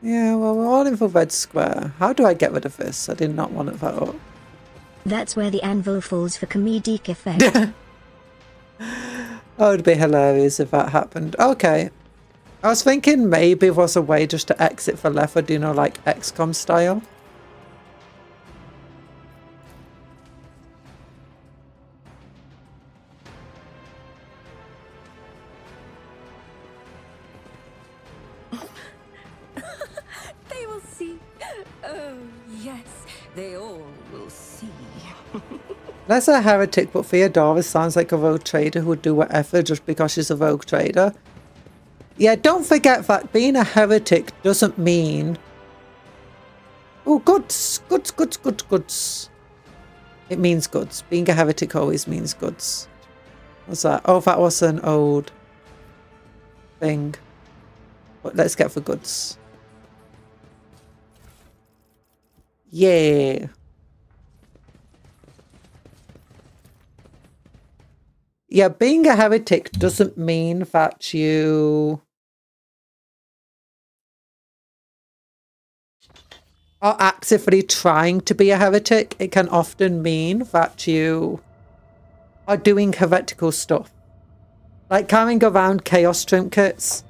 Speaker 1: Yeah, well, we're all in the red square. How do I get rid of this? I did not want it that up.
Speaker 2: That's where the anvil falls for comedic effect.
Speaker 1: That would be hilarious if that happened. Okay. I was thinking maybe there was a way just to exit the leopard, you know, like XCOM style.
Speaker 13: They will see. Oh, yes, they all will see.
Speaker 1: Less a heretic, but Theodora sounds like a rogue trader who would do whatever just because she's a rogue trader. Yeah, don't forget that being a heretic doesn't mean... Oh, goods. It means goods. Being a heretic always means goods. What's that? Oh, that was an old thing. But let's get the goods. Yeah. Yeah, being a heretic doesn't mean that you are actively trying to be a heretic. It can often mean that you are doing heretical stuff. Like carrying around chaos trinkets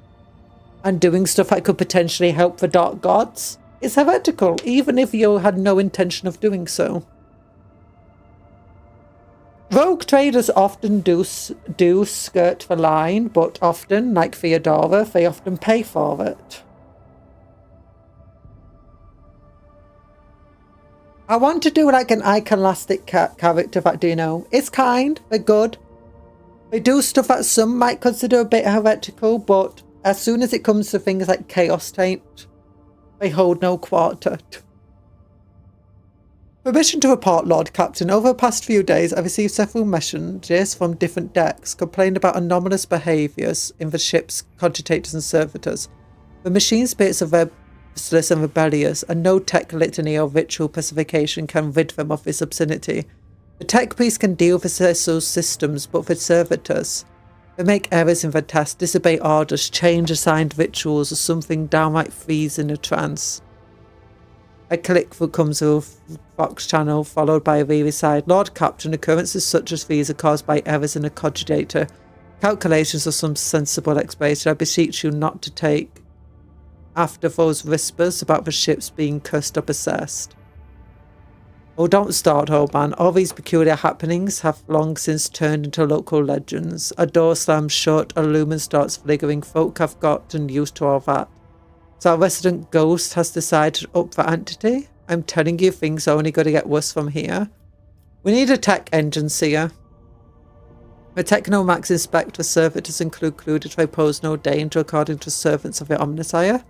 Speaker 1: and doing stuff that could potentially help the dark gods is heretical, even if you had no intention of doing so. Rogue traders often do skirt the line, but often, like Theodora, they often pay for it. I want to do like an iconlastic character that, do you know, it's kind, they're good. They do stuff that some might consider a bit heretical, but as soon as it comes to things like Chaos Taint, they hold no quarter. Permission to report, Lord Captain. Over the past few days, I've received several messages from different decks complaining about anomalous behaviours in the ship's cogitators and servitors. The machine spirits are restless and rebellious, and no tech litany or ritual pacification can rid them of this obscenity. The tech priests can deal with vessels systems, but for servitors, they make errors in their tasks, disobey orders, change assigned rituals, or something downright freeze in a trance. A click that comes through Fox channel, followed by a re-reside. Lord Captain, occurrences such as these are caused by errors in a cogitator. Calculations of some sensible explanation. I beseech you not to take after those whispers about the ships being cursed or possessed. Oh, don't start, old man. All these peculiar happenings have long since turned into local legends. A door slams shut, a lumen starts flickering. Folk have gotten used to all that. So our resident ghost has decided to up the entity. I'm telling you, things are only going to get worse from here. We need a tech engine seer. The Technomax Inspector servitors included they pose no danger according to servants of the Omnissiah.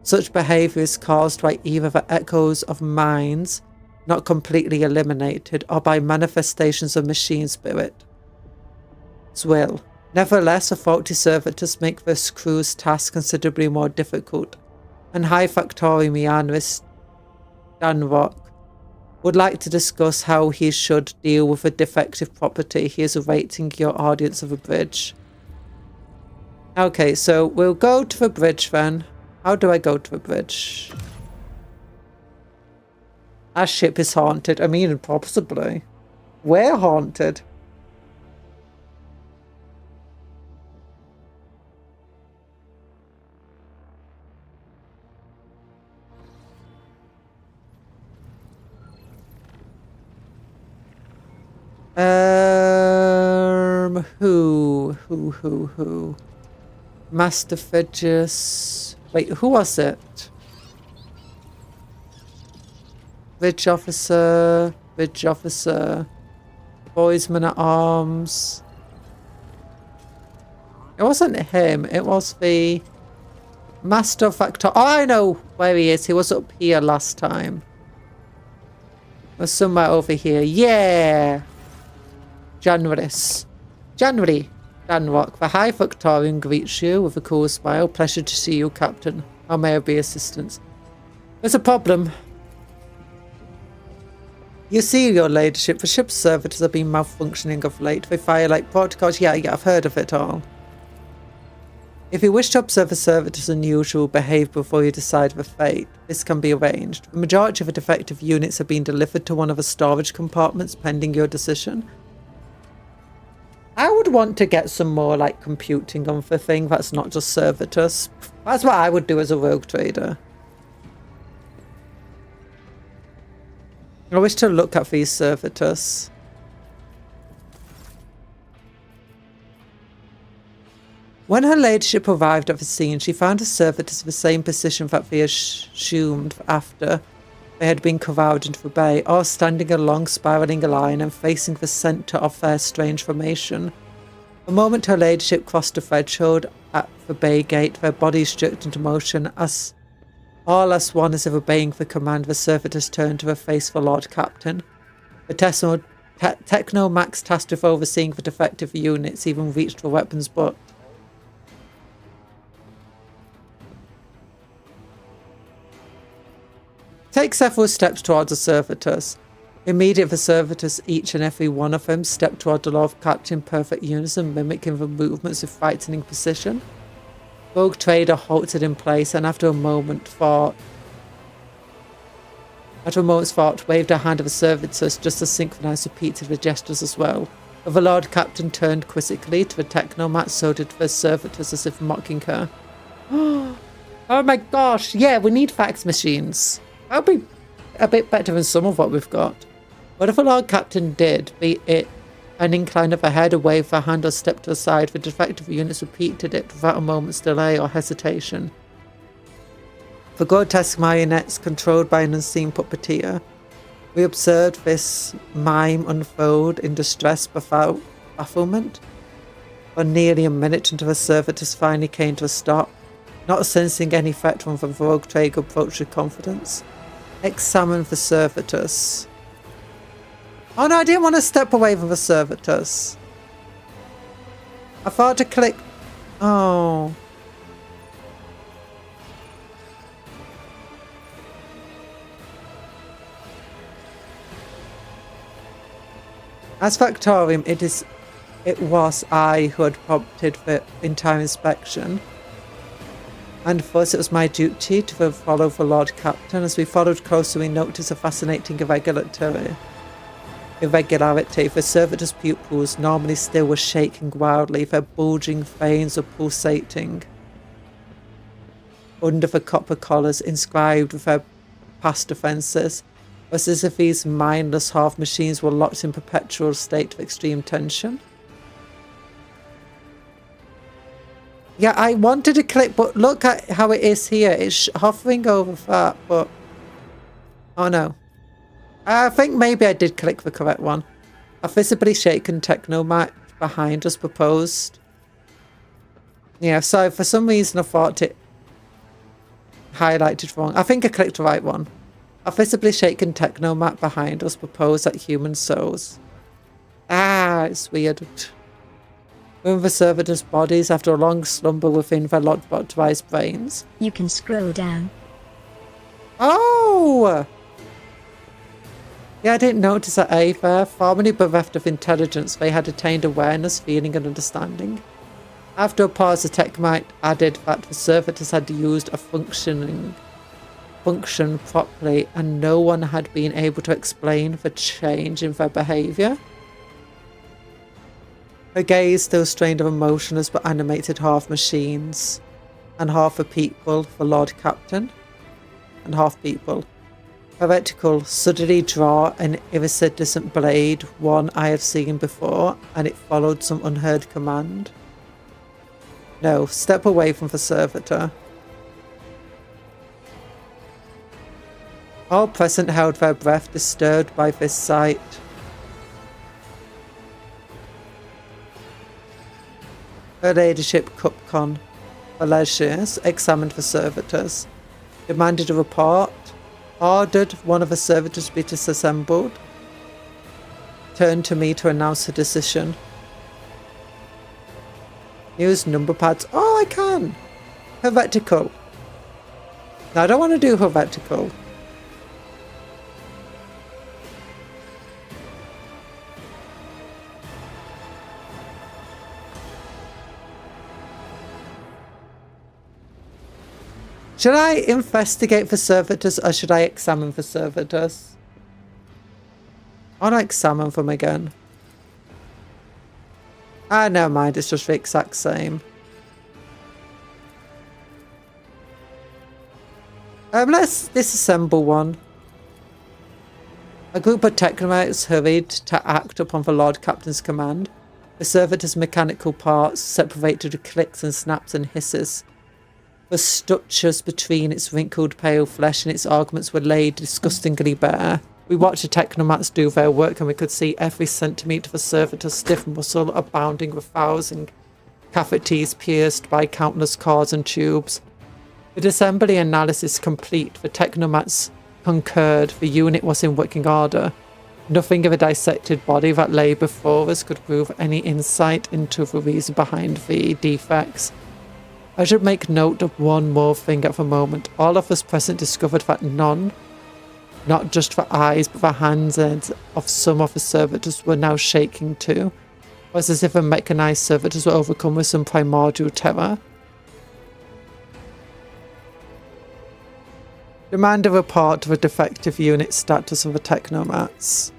Speaker 1: Such behaviour is caused by either the echoes of minds not completely eliminated or by manifestations of machine spirit. Will. Nevertheless, the faulty servitors make this crew's task considerably more difficult, and High Factory Meanris Danrock would like to discuss how he should deal with a defective property. He is awaiting your audience of a bridge. Okay, so we'll go to the bridge then. How do I go to the bridge? Our ship is haunted. I mean, possibly. We're haunted. Who? Master Fidges. Wait, who was it? Bridge officer. Boysman at arms. It wasn't him. It was the Master Factor. Oh, I know where he is. He was up here last time. Or somewhere over here. Yeah. January. Danrock, the High Factorian greets you with a cool smile. Pleasure to see you, Captain. How may I be assistance? There's a problem. You see, your ladyship, the ship's servitors have been malfunctioning of late. They fire like protocols. Yeah, I've heard of it all. If you wish to observe the servitors' unusual behaviour before you decide the fate, this can be arranged. The majority of the defective units have been delivered to one of the storage compartments pending your decision. I would want to get some more like computing on the thing that's not just servitors. That's what I would do as a rogue trader. I wish to look at these servitors. When her ladyship arrived at the scene, she found the servitors in the same position that they assumed after they had been corralled into the bay, all standing a long spiralling line and facing the centre of their strange formation. The moment her ladyship crossed the threshold at the bay gate, their bodies jerked into motion, as one as if obeying the command. The servitors turned to the faithful Lord Captain. The Technomax tasked with overseeing the defective units even reached for weapons, but Take several steps towards the servitors. Immediate for servitors, each and every one of them stepped toward the Lord Captain in perfect unison, mimicking the movements with frightening precision. Rogue Trader halted in place and after a moment's thought, waved a hand of the servitors just to synchronize repeated the gestures as well. The Lord Captain turned quizzically to the technomat, so did the servitors as if mocking her. Oh my gosh, yeah, we need fax machines. That'll be a bit better than some of what we've got. Whatever Lord Captain did, be it an incline of her head, a wave of her hand or step to the side, the defective units repeated it without a moment's delay or hesitation. The grotesque marionettes controlled by an unseen puppeteer, we observed this mime unfold in distress bafflement for nearly a minute until the servitors finally came to a stop, not sensing any threat from the Rogue Trader approach with confidence. Examine the servitors. Oh no, I didn't want to step away from the servitors. I thought to click... Oh. As Factorium, it was I who had prompted the entire inspection, and thus it was my duty to follow the Lord Captain. As we followed closer, we noticed a fascinating irregularity. The servitors' pupils, normally still, were shaking wildly, their bulging veins were pulsating under the copper collars inscribed with their past offences. It was as if these mindless half-machines were locked in perpetual state of extreme tension. Yeah, I wanted to click, but look at how it is here. It's hovering over that, but... Oh no. I think maybe I did click the correct one. A visibly shaken technomat behind us proposed. Yeah, so for some reason I thought it highlighted wrong. I think I clicked the right one. A visibly shaken technomat behind us proposed that human souls. Ah, it's weird. Within the servitors' bodies after a long slumber within their lobotomized brains.
Speaker 2: You can scroll down.
Speaker 1: Oh! Yeah, I didn't notice that either. Formerly bereft of intelligence, they had attained awareness, feeling and understanding. After a pause, the technomat added that the servitors had used a function properly and no one had been able to explain the change in their behaviour. Her gaze still strained of emotionless but animated half machines and half a people for Lord Captain and half people. Her reticle suddenly draw an iridescent blade, one I have seen before, and it followed some unheard command. No, step away from the servitor. All present held their breath, disturbed by this sight. Her ladyship Cupton Valesius examined the servitors, demanded a report, ordered one of the servitors to be disassembled, turned to me to announce her decision. Use number pads. Oh, I can! Her reticle. No, I don't want to do her reticle. Should I investigate for servitors or should I examine for servitors? I want to examine them again. Ah, never mind, it's just the exact same. Let's disassemble one. A group of technomates hurried to act upon the Lord Captain's command. The servitor's mechanical parts separated with clicks and snaps and hisses. The structures between its wrinkled pale flesh and its augments were laid disgustingly bare. We watched the technomats do their work and we could see every centimetre of the servitor's stiff muscle abounding with thousand cavities pierced by countless cords and tubes. With assembly analysis complete, the technomats concurred the unit was in working order. Nothing of a dissected body that lay before us could prove any insight into the reason behind the defects. I should make note of one more thing at the moment. All of us present discovered that none not just the eyes, but the hands and of some of the servitors were now shaking too. It was as if the mechanized servitors were overcome with some primordial terror. Demand a report of the defective unit status of the technomats.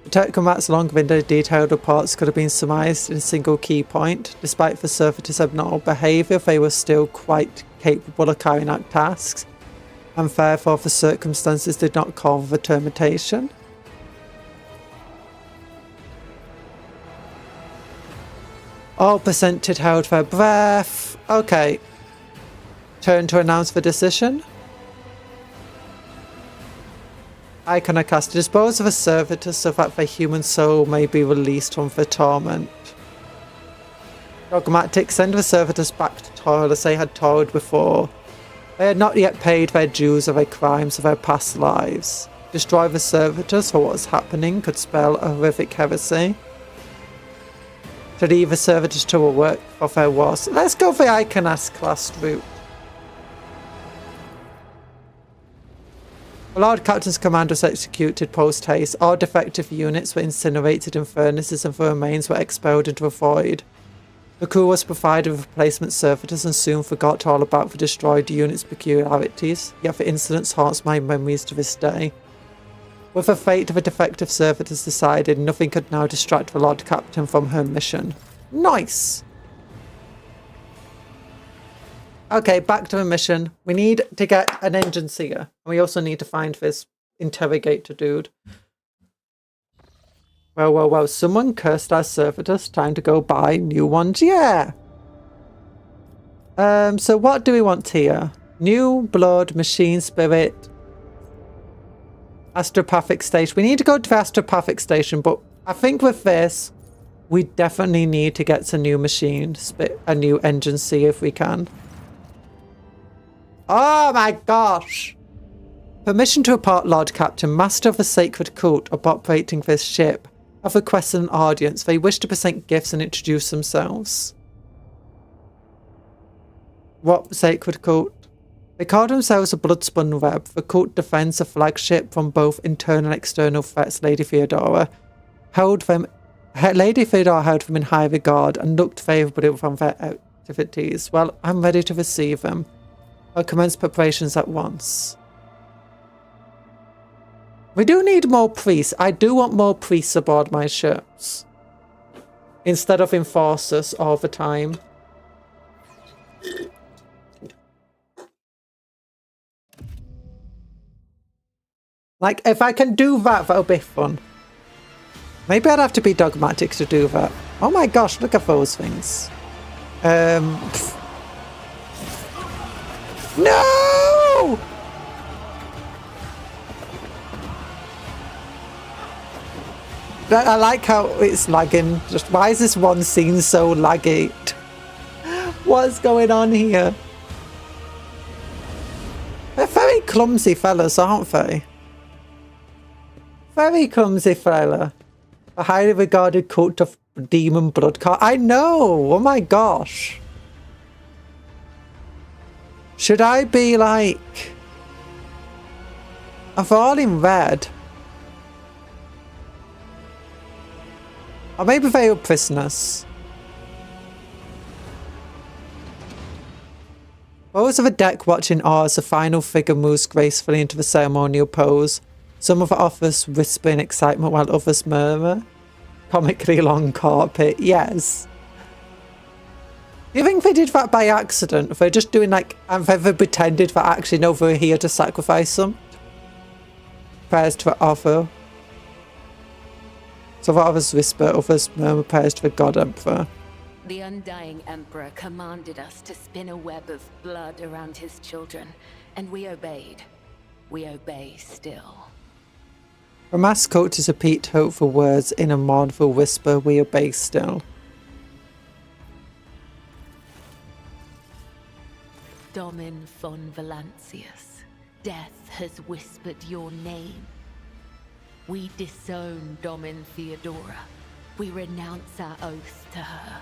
Speaker 1: The technomats' long-winded detailed reports could have been surmised in a single key point. Despite the servitors' abnormal behaviour, they were still quite capable of carrying out tasks, and therefore the circumstances did not call for termination. All presented held their breath. Okay. Turn to announce the decision. Iconoclast, dispose of a servitor so that the human soul may be released from the torment. Dogmatic, send the servitors back to toil as they had toiled before. They had not yet paid their dues of their crimes of their past lives. Destroy the servitors for what was happening could spell a horrific heresy. To leave the servitors to work for their wars. Let's go for the Iconoclast route. The Lord Captain's command was executed post-haste. All defective units were incinerated in furnaces and the remains were expelled into the void. The crew was provided with replacement servitors and soon forgot all about the destroyed unit's peculiarities, yet the incident haunts my memories to this day. With the fate of the defective servitors decided, nothing could now distract the Lord Captain from her mission. Nice! Okay, back to the mission. We need to get an engine seer. We also need to find this interrogator dude. Well. Someone cursed our servitors. Time to go buy new ones. Yeah! So what do we want here? New blood, machine spirit, astropathic station. We need to go to the astropathic station, but I think with this, we definitely need to get some new machines, a new engine seer if we can. Oh my gosh! Permission to report, Lord Captain. Master of the sacred cult of operating this ship have requested an audience. They wish to present gifts and introduce themselves. What sacred cult? They call themselves a Bloodspun Web. The cult defends the flagship from both internal and external threats. Lady Theodora held them in high regard and looked favourably upon their activities. Well, I'm ready to receive them. I'll commence preparations at once. We do need more priests. I do want more priests aboard my ships. Instead of enforcers all the time. Like, if I can do that, that'll be fun. Maybe I'd have to be dogmatic to do that. Oh my gosh, look at those things. No! I like how it's lagging. Just why is this one scene so laggy? What's going on here? They're very clumsy fellas, aren't they? Very clumsy fella. A highly regarded cult of demon blood. I know! Oh my gosh. Should I be like... I'm all in red. Or maybe they are prisoners. Those of the deck watching awe as the final figure moves gracefully into the ceremonial pose. Some of the offers whisper in excitement while others murmur. Comically long carpet, yes. Do you think they did that by accident? If they're just doing like, and they pretended that actually no, they're here to sacrifice them? Prayers to the offer. So the others whisper, others murmur prayers to the God Emperor.
Speaker 15: The Undying Emperor commanded us to spin a web of blood around his children, and we obeyed. We obey still.
Speaker 1: The mass cultists repeat hopeful words in a mournful whisper, we obey still.
Speaker 15: Domin von Valancius, death has whispered your name. We disown Domin Theodora. We renounce our oath to her.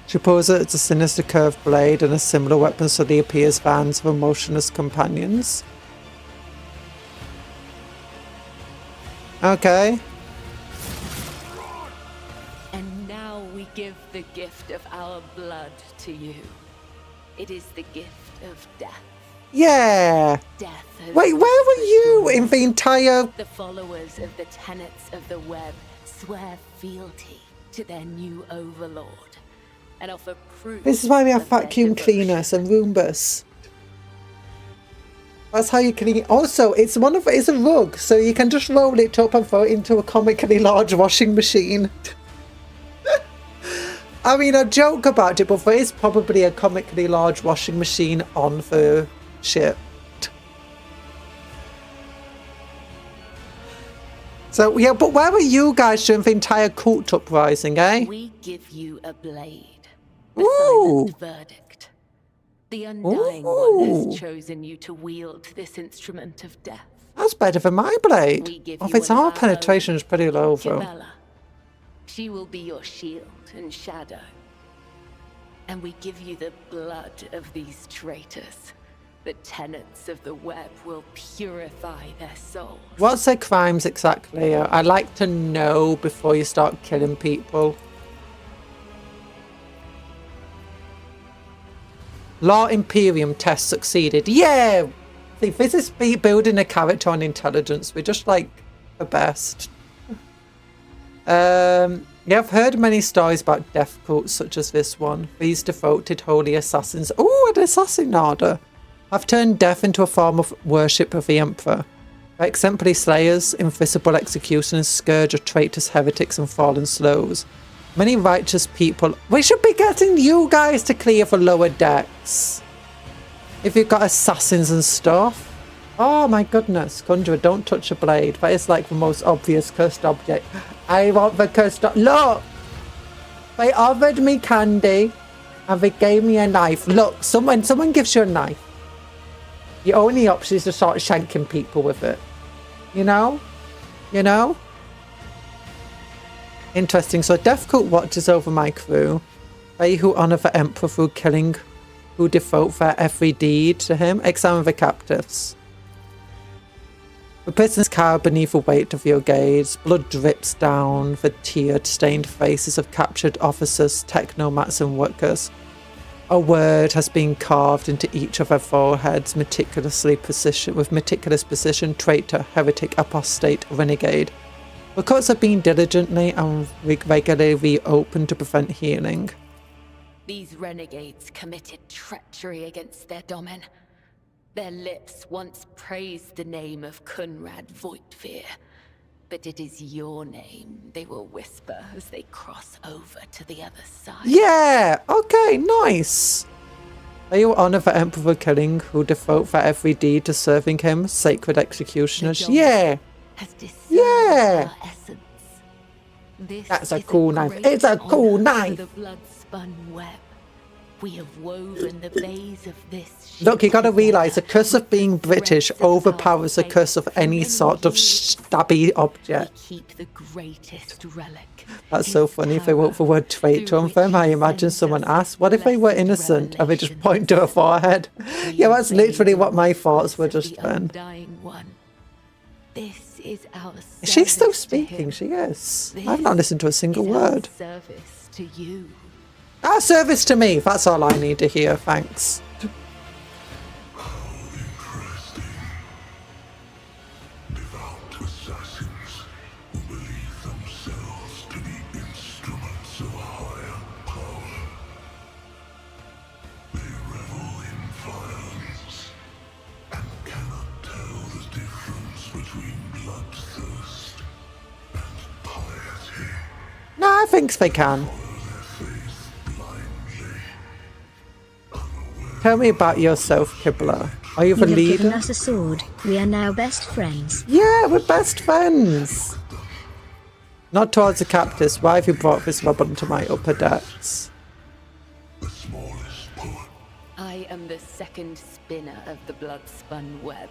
Speaker 1: She poses at a sinister curved blade and a similar weapon suddenly appears vans of her motionless companions. Okay.
Speaker 15: And now we give the gift of our blood to you. It is the gift of death.
Speaker 1: Yeah.
Speaker 15: Death has
Speaker 1: Wait, where were you in the entire...
Speaker 15: The followers of the tenets of the web swear fealty to their new overlord and offer proof.
Speaker 1: This is why we have
Speaker 15: of their
Speaker 1: vacuum
Speaker 15: devotion.
Speaker 1: cleaners and Roombas. That's how you clean it. Also, it's a rug, so you can just roll it up and throw it into a comically large washing machine. I mean, I joke about it, but there is probably a comically large washing machine on the ship. So, yeah, but where were you guys during the entire cult uprising, eh?
Speaker 15: We give you a blade.
Speaker 1: Ooh.
Speaker 15: Silent verdict. The Undying One has chosen you to wield this instrument of death.
Speaker 1: That's better than my blade.
Speaker 15: We give
Speaker 1: Of
Speaker 15: you
Speaker 1: its
Speaker 15: one of
Speaker 1: armor
Speaker 15: our
Speaker 1: penetration is pretty low, though.
Speaker 15: Jabella. She will be your shield and shadow. And we give you the blood of these traitors. The tenets of the web will purify their souls.
Speaker 1: What's their crimes exactly? I like to know before you start killing people. Law Imperium test succeeded. Yeah! See, this is building a character on intelligence. We're just like the best. Yeah, I've heard many stories about death cults such as this one. These devoted holy assassins. Oh, an assassin order. Have turned death into a form of worship of the Emperor. They're exemplary slayers, invisible executioners, scourge of traitors, heretics, and fallen slows. Many righteous people. We should be getting you guys to clear the lower decks. If you've got assassins and stuff. Oh my goodness, Conjurer, don't touch a blade. That is like the most obvious cursed object. I want the cursed Look! They offered me candy and they gave me a knife. Look, someone gives you a knife. The only option is to start shanking people with it. You know? You know? Interesting. So Death Cult watches over my crew. They who honour the Emperor through killing, who devote their every deed to him. Examine the captives. The prisoners cower beneath the weight of your gaze. Blood drips down the teared, stained faces of captured officers, technomats and workers. A word has been carved into each of their foreheads, with meticulous precision, traitor, heretic, apostate, renegade. The cuts have been diligently and regularly reopened to prevent healing.
Speaker 15: These renegades committed treachery against their domin. Their lips once praised the name of Kunrad Vtuber, but it is your name they will whisper as they cross over to the other side.
Speaker 1: Yeah! Okay, nice! They who honour the Emperor for killing, who devote for every deed to serving him, sacred executioners. Yeah! Yeah! That's a cool knife. It's a cool knife!
Speaker 15: The blood-spun web. We have woven the bays of this.
Speaker 1: Look, you gotta realise, the curse of being British overpowers the curse of any sort of stabby object.
Speaker 15: Keep the greatest relic.
Speaker 1: That's so funny if they wrote the word traitor on them. I imagine someone asked, what if they were innocent and they just point to her forehead? Yeah, that's literally what my thoughts were just then.
Speaker 15: This is our
Speaker 1: She's still speaking, she is. I've not listened to a single word.
Speaker 15: Service to you.
Speaker 1: Our service to me, that's all I need to hear, thanks.
Speaker 8: Devout assassins who believe themselves to be instruments of a higher power. They revel in violence and cannot tell the difference between bloodthirst and piety.
Speaker 1: No, I think they can. Tell me about yourself, Kibler. Are you the
Speaker 2: You have
Speaker 1: leader?
Speaker 2: given us a sword. We are now best friends.
Speaker 1: Yeah, we're best friends. Not towards the captives. Why have you brought this weapon to my upper decks?
Speaker 15: I am the second spinner of the blood-spun web.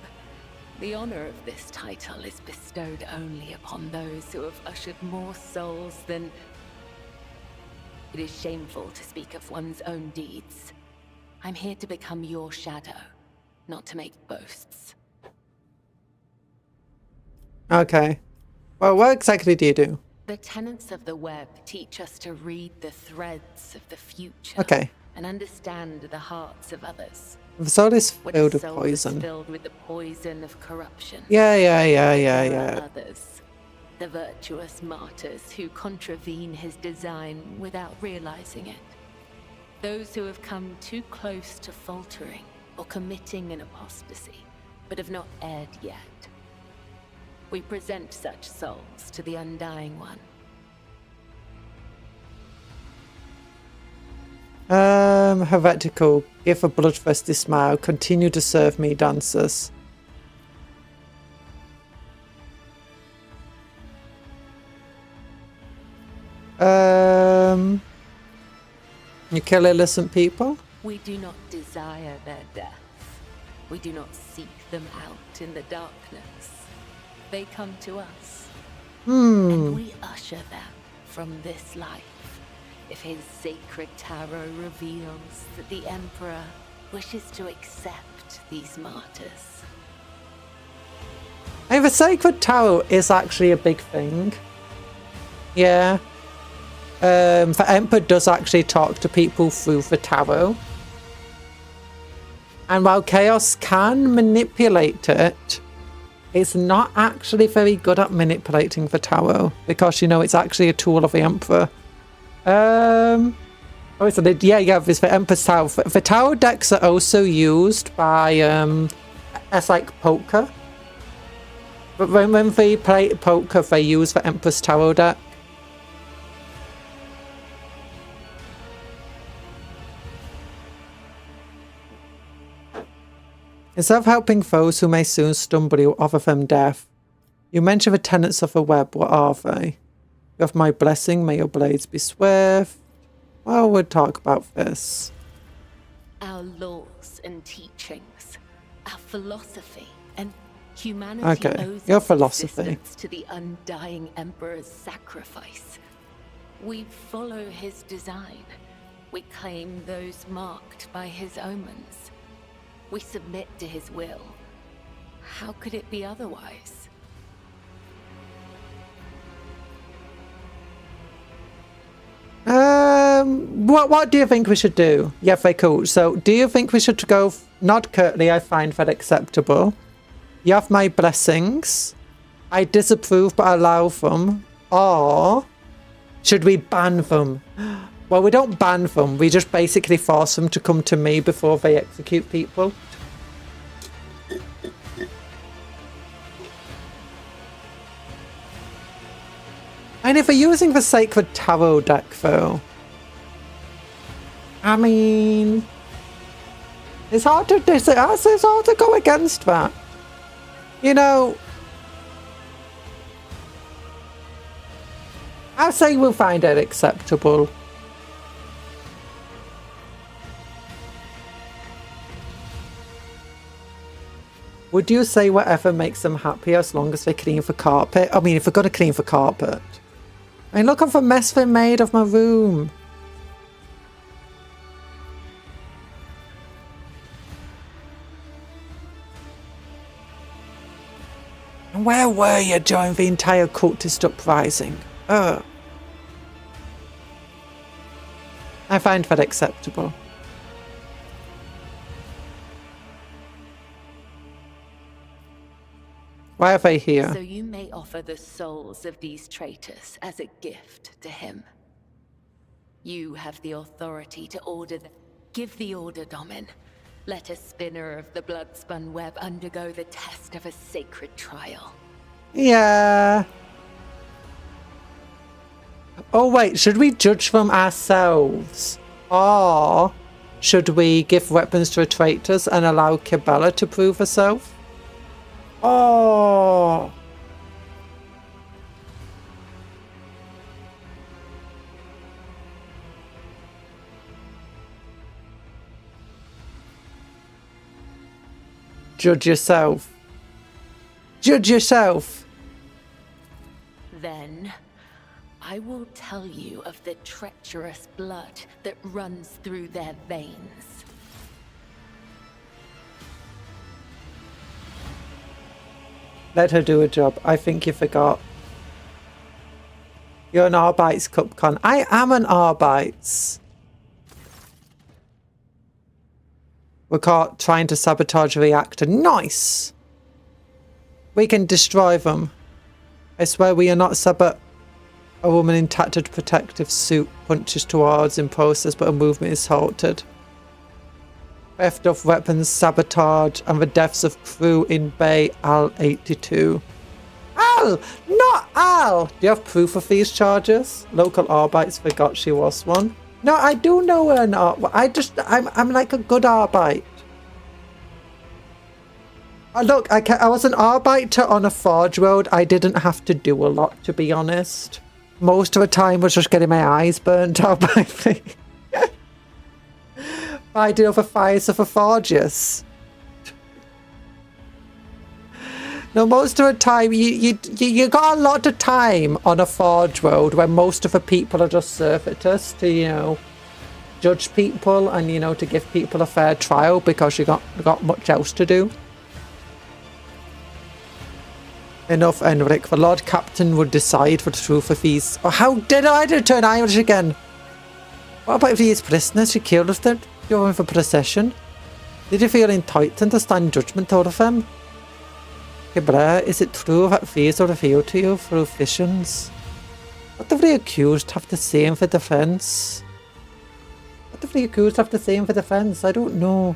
Speaker 15: The honor of this title is bestowed only upon those who have ushered more souls than... It is shameful to speak of one's own deeds. I'm here to become your shadow, not to make boasts.
Speaker 1: Okay. Well, what exactly do you do?
Speaker 15: The tenets of the web teach us to read the threads of the future.
Speaker 1: Okay.
Speaker 15: And understand the hearts of others.
Speaker 1: The soul is
Speaker 15: When
Speaker 1: filled
Speaker 15: a
Speaker 1: with
Speaker 15: soul
Speaker 1: poison.
Speaker 15: is filled with the poison of corruption.
Speaker 1: Yeah.
Speaker 15: There are others, the virtuous martyrs who contravene his design without realizing it. Those who have come too close to faltering or committing an apostasy, but have not erred yet. We present such souls to the Undying One.
Speaker 1: Heretical. Give a bloodthirsty smile. Continue to serve me, dancers. You kill innocent people?
Speaker 15: We do not desire their death. We do not seek them out in the darkness. They come to us. And we usher them from this life. If his sacred tarot reveals that the Emperor wishes to accept these martyrs.
Speaker 1: I mean, the sacred tarot is actually a big thing. Yeah. The Emperor does actually talk to people through the tarot. And while Chaos can manipulate it, it's not actually very good at manipulating the tarot. Because, you know, it's actually a tool of the Emperor. There's the Emperor's Tarot. The tarot decks are also used by, as like poker. But when they play poker, they use the Emperor's Tarot deck. Instead of helping those who may soon stumble, you offer them death. You mention the tenets of the web. What are they? You have my blessing. May your blades be swift. Well, we'll talk about this.
Speaker 15: Our laws and teachings, our philosophy, and humanity owes
Speaker 1: your
Speaker 15: its
Speaker 1: philosophy
Speaker 15: existence to the Undying Emperor's sacrifice. We follow his design. We claim those marked by his omens. We submit to his will. How could it be otherwise?
Speaker 1: What do you think we should do? Yeah, very cool. So, do you think we should go nod curtly? I find that acceptable. You have my blessings. I disapprove but allow them. Or should we ban them? Well, we don't ban them. We just basically force them to come to me before they execute people. And if we're using the Sacred Tarot deck, though, I mean, it's hard to go against that. You know, I say we'll find it acceptable. Would you say whatever makes them happy as long as they clean the carpet? I mean, if we're going to clean the carpet. I mean, look at the mess they made of my room. And where were you during the entire cultist uprising? I find that acceptable. Why are they here?
Speaker 15: So you may offer the souls of these traitors as a gift to him. You have the authority to order them. Give the order, Domin. Let a spinner of the blood-spun web undergo the test of a sacred trial.
Speaker 1: Yeah. Oh wait, should we judge them ourselves? Or should we give weapons to the traitors and allow Cabela to prove herself? Oh. Judge yourself. Judge yourself.
Speaker 15: Then, I will tell you of the treacherous blood that runs through their veins.
Speaker 1: Let her do her job. I think you forgot. You're an Arbites Cupcon. I am an Arbites. We're caught trying to sabotage a reactor. Nice! We can destroy them. I swear we are not A woman in tattered protective suit punches towards in process, but her movement is halted. Theft of weapons, sabotage, and the deaths of crew in Bay Al-82. Al! Not Al! Do you have proof of these charges? Local Arbites forgot she was one. No, I do know an Arbite. I'm like a good Arbite. Look, I was an Arbiter on a Forge Road. I didn't have to do a lot, to be honest. Most of the time was just getting my eyes burnt out by the other fires of the forges. No, most of the time you got a lot of time on a Forge Road when most of the people are just servitors to, you know, judge people and, you know, to give people a fair trial because you got much else to do. Enough, Enric. The Lord Captain would decide for the truth of these. Oh, how did I turn Irish again? What about these prisoners you killed us during the procession? Did you feel entitled to stand judgment out of them? Kibra, is it true that these are revealed to you through visions? What do the accused have to say in the defense? What do the accused have to say in the defense? I don't know.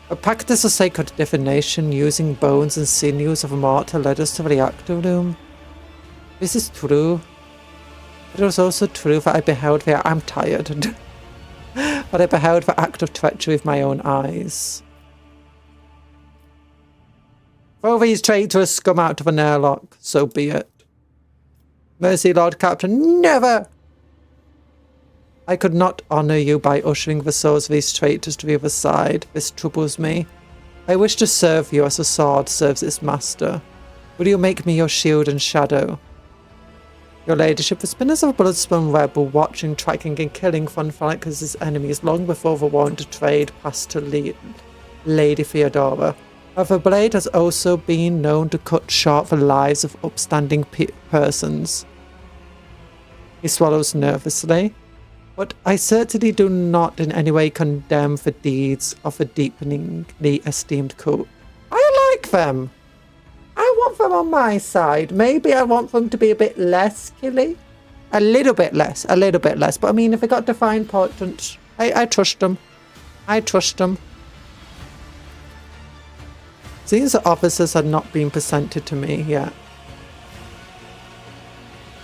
Speaker 1: A practice of sacred divination using bones and sinews of a martyr led us to the reactor room. This is true. But it was also true that I beheld the... I'm tired. But I beheld the act of treachery with my own eyes. Throw these traitors scum out of an airlock. So be it. Mercy, Lord Captain. Never! I could not honour you by ushering the souls of these traitors to the other side. This troubles me. I wish to serve you as a sword serves its master. Will you make me your shield and shadow? Your ladyship, the spinners of a blood-spun web were watching, tracking and killing Von Falken's enemies long before the warrant to trade passed to Lady Theodora. However, blade has also been known to cut short the lives of upstanding persons. He swallows nervously. But I certainly do not in any way condemn the deeds of a deepeningly esteemed cult. I like them. I want them on my side. Maybe I want them to be a bit less killy. A little bit less. But I mean, if they got defined portraits, I trust them. I trust them. Seems that officers had not been presented to me yet.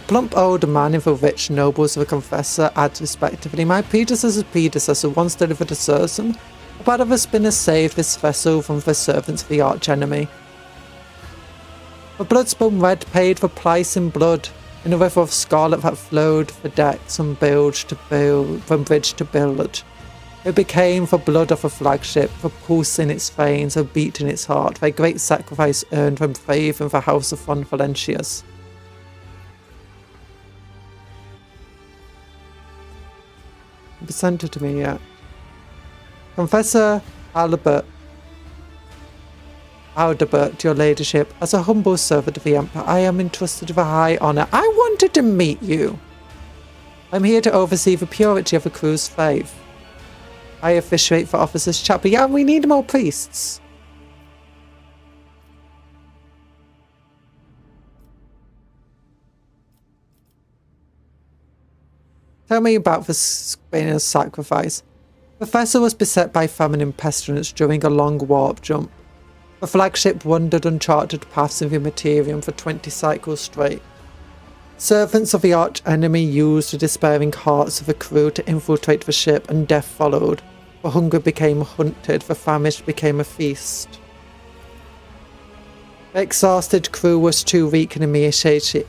Speaker 1: Plump old man in the rich nobles of a confessor adds respectively, my predecessor once delivered a sermon about how the spinner saved this vessel from the servants of the arch-enemy. The blood-spun red paid the price in blood, in a river of scarlet that flowed the decks from bridge to bilge. It became the blood of a flagship, the pulse in its veins, the beat in its heart, the great sacrifice earned from faith in the house of Von Valentius. Presented to me yet. Confessor Aldebert, your ladyship, as a humble servant of the Emperor, I am entrusted with a high honour. I wanted to meet you. I'm here to oversee the purity of the crew's faith. I officiate for officers' chapel. Yeah, we need more priests. Tell me about the spinner's sacrifice. The vessel was beset by famine and pestilence during a long warp jump. The flagship wandered uncharted paths in the Materium for 20 cycles straight. Servants of the arch-enemy used the despairing hearts of the crew to infiltrate the ship, and death followed. The hunger became hunted, the famished became a feast. The exhausted crew was too weak and emaciated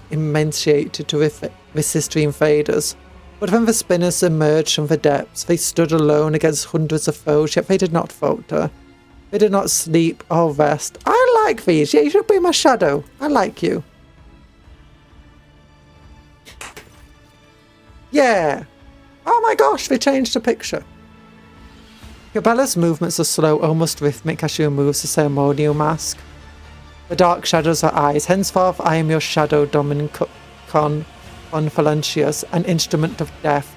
Speaker 1: to resist the invaders. But when the spinners emerged from the depths, they stood alone against hundreds of foes, yet they did not falter. They did not sleep or rest. I like these. Yeah, you should be my shadow. I like you. Yeah. Oh my gosh, they changed the picture. Cabela's movements are slow, almost rhythmic as she removes the ceremonial mask. The dark shadows her eyes. Henceforth, I am your shadow, Domin Con Valentius, an instrument of death,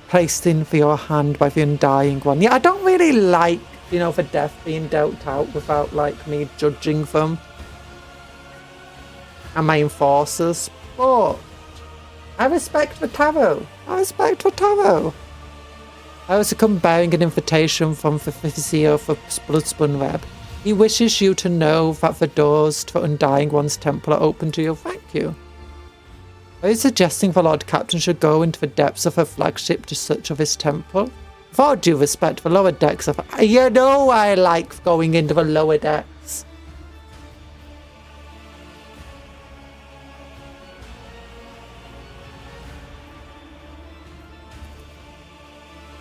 Speaker 1: placed in for your hand by the Undying One. Yeah, I don't really like, you know, the death being dealt out without, like, me judging them and my enforcers, but I respect the tarot. I respect the tarot. I also come bearing an invitation from the Physio for Bloodspun Web. He wishes you to know that the doors to the Undying One's temple are open to you. Thank you. Are you suggesting the Lord Captain should go into the depths of her flagship to search of his temple? With all due respect, the lower decks of... You know I like going into the lower decks.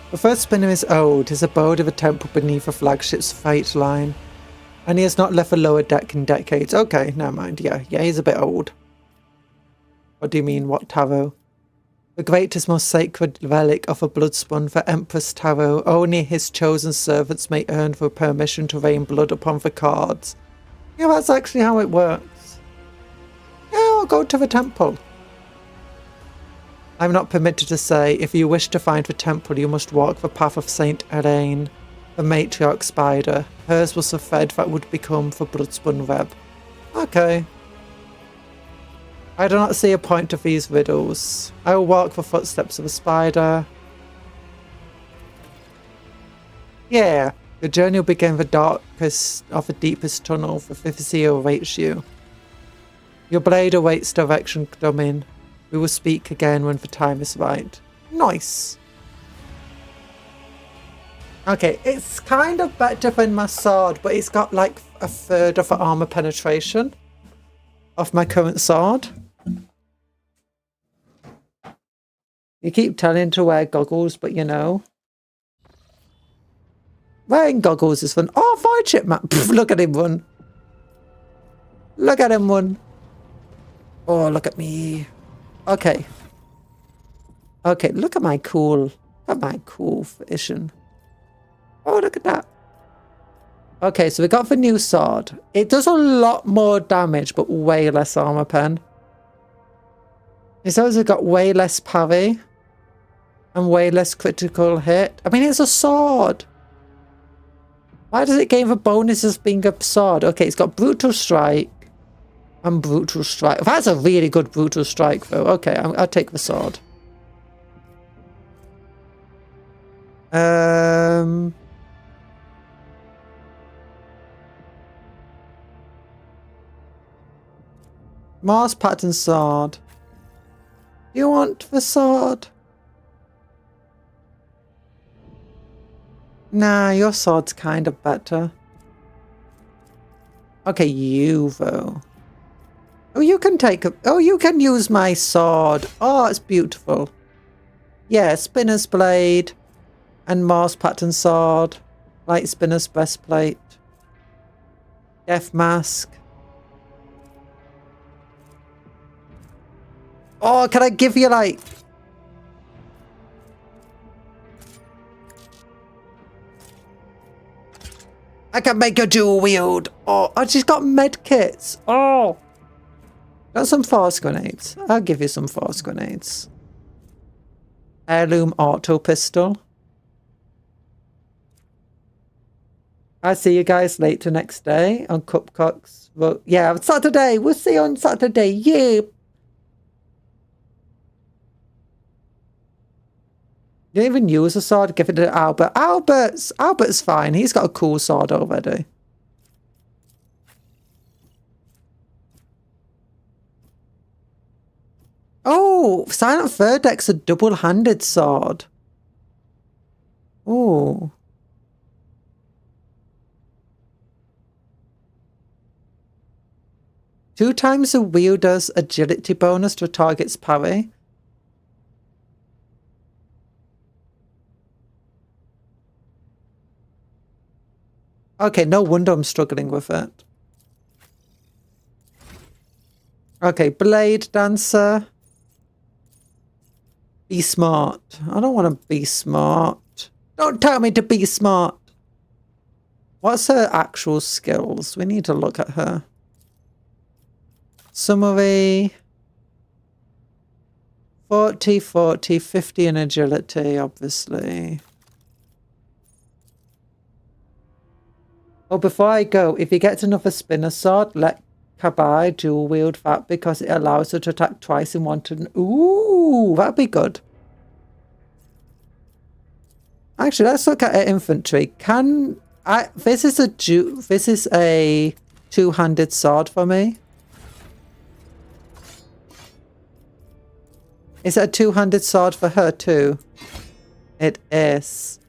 Speaker 1: The first spinner is old, his abode of a temple beneath the flagship's freight line. And he has not left the lower deck in decades. Okay, never mind. Yeah, he's a bit old. What do you mean, what tarot? The greatest, most sacred relic of a bloodspun, the Empress Tarot. Only his chosen servants may earn for permission to rain blood upon the cards. Yeah, that's actually how it works. Yeah, I'll go to the temple. I'm not permitted to say, if you wish to find the temple, you must walk the path of Saint Elaine, the matriarch spider. Hers was the thread that would become the bloodspun web. Okay. I do not see a point of these riddles. I will walk the footsteps of a spider. Yeah, the journey will begin the darkest of the deepest tunnel. The Physio awaits you. Your blade awaits direction, Domin. We will speak again when the time is right. Nice. Okay, it's kind of better than my sword, but it's got like a third of the armor penetration of my current sword. You keep telling to wear goggles, but you know. Wearing goggles is fun. Oh, void ship man. Look at him run. Look at him run. Oh, look at me. Okay. Okay, look at my cool vision. Oh, look at that. Okay, so we got the new sword. It does a lot more damage, but way less armor pen. It's also got way less parry. And way less critical hit. I mean, it's a sword. Why does it gain the bonuses being a sword? Okay, it's got brutal strike. And brutal strike. That's a really good brutal strike, though. Okay, I'll take the sword. Mars pattern sword. Do you want the sword? Nah, your sword's kind of better. Okay, you though. Oh, you can take a... Oh, you can use my sword. Oh, it's beautiful. Yeah, Spinner's Blade. And Mars pattern sword. Light Spinner's breastplate. Death Mask. Oh, can I give you like... I can make a dual wield. Oh, she's got med kits. Oh. Got some force grenades. I'll give you some force grenades. Heirloom auto pistol. I'll see you guys later next day on Cupcocks. Well, yeah, Saturday. We'll see you on Saturday. Yeah. You don't even use a sword. Give it to Albert. Albert's fine. He's got a cool sword already. Oh, Silent Verdex's a double-handed sword. Oh. Two times the wielder's agility bonus to a target's parry. Okay, no wonder I'm struggling with it. Okay, Blade Dancer. Be smart. I don't want to be smart. Don't tell me to be smart. What's her actual skills? We need to look at her. Summary. 40, 40, 50 in agility, obviously. Oh, before I go, if he gets another spinner sword, let Kabai dual wield that because it allows her to attack twice in one turn. Ooh, that'd be good. Actually, let's look at her infantry. This is a two-handed sword for me. Is it a two-handed sword for her too? It is.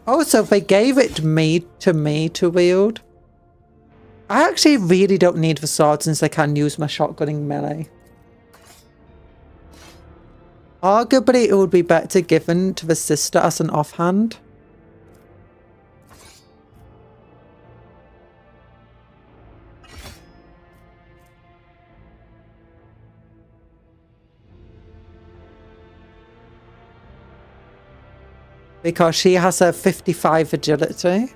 Speaker 1: Oh, so they gave it to me to wield. I actually really don't need the sword since I can use my shotgunning melee. Arguably, it would be better given to the sister as an offhand. Because she has a 55 agility,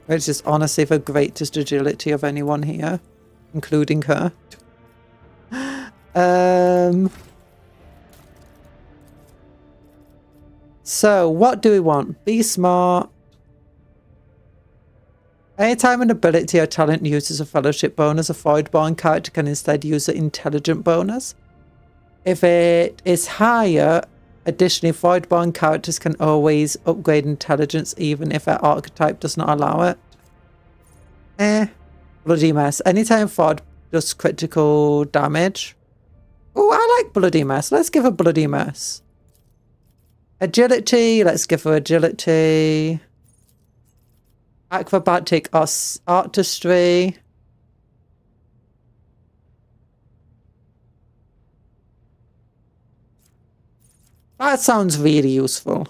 Speaker 1: which is honestly the greatest agility of anyone here, including her. So, what do we want? Be smart. Anytime an ability or talent uses a fellowship bonus, a Voidborn character can instead use an intelligent bonus. If it is higher, additionally, Voidborn characters can always upgrade intelligence even if their archetype does not allow it. Bloody mess. Anytime Void does critical damage. Oh, I like bloody mess. Let's give her bloody mess. Agility, let's give her agility. Acrobatic or artistry. That sounds really useful.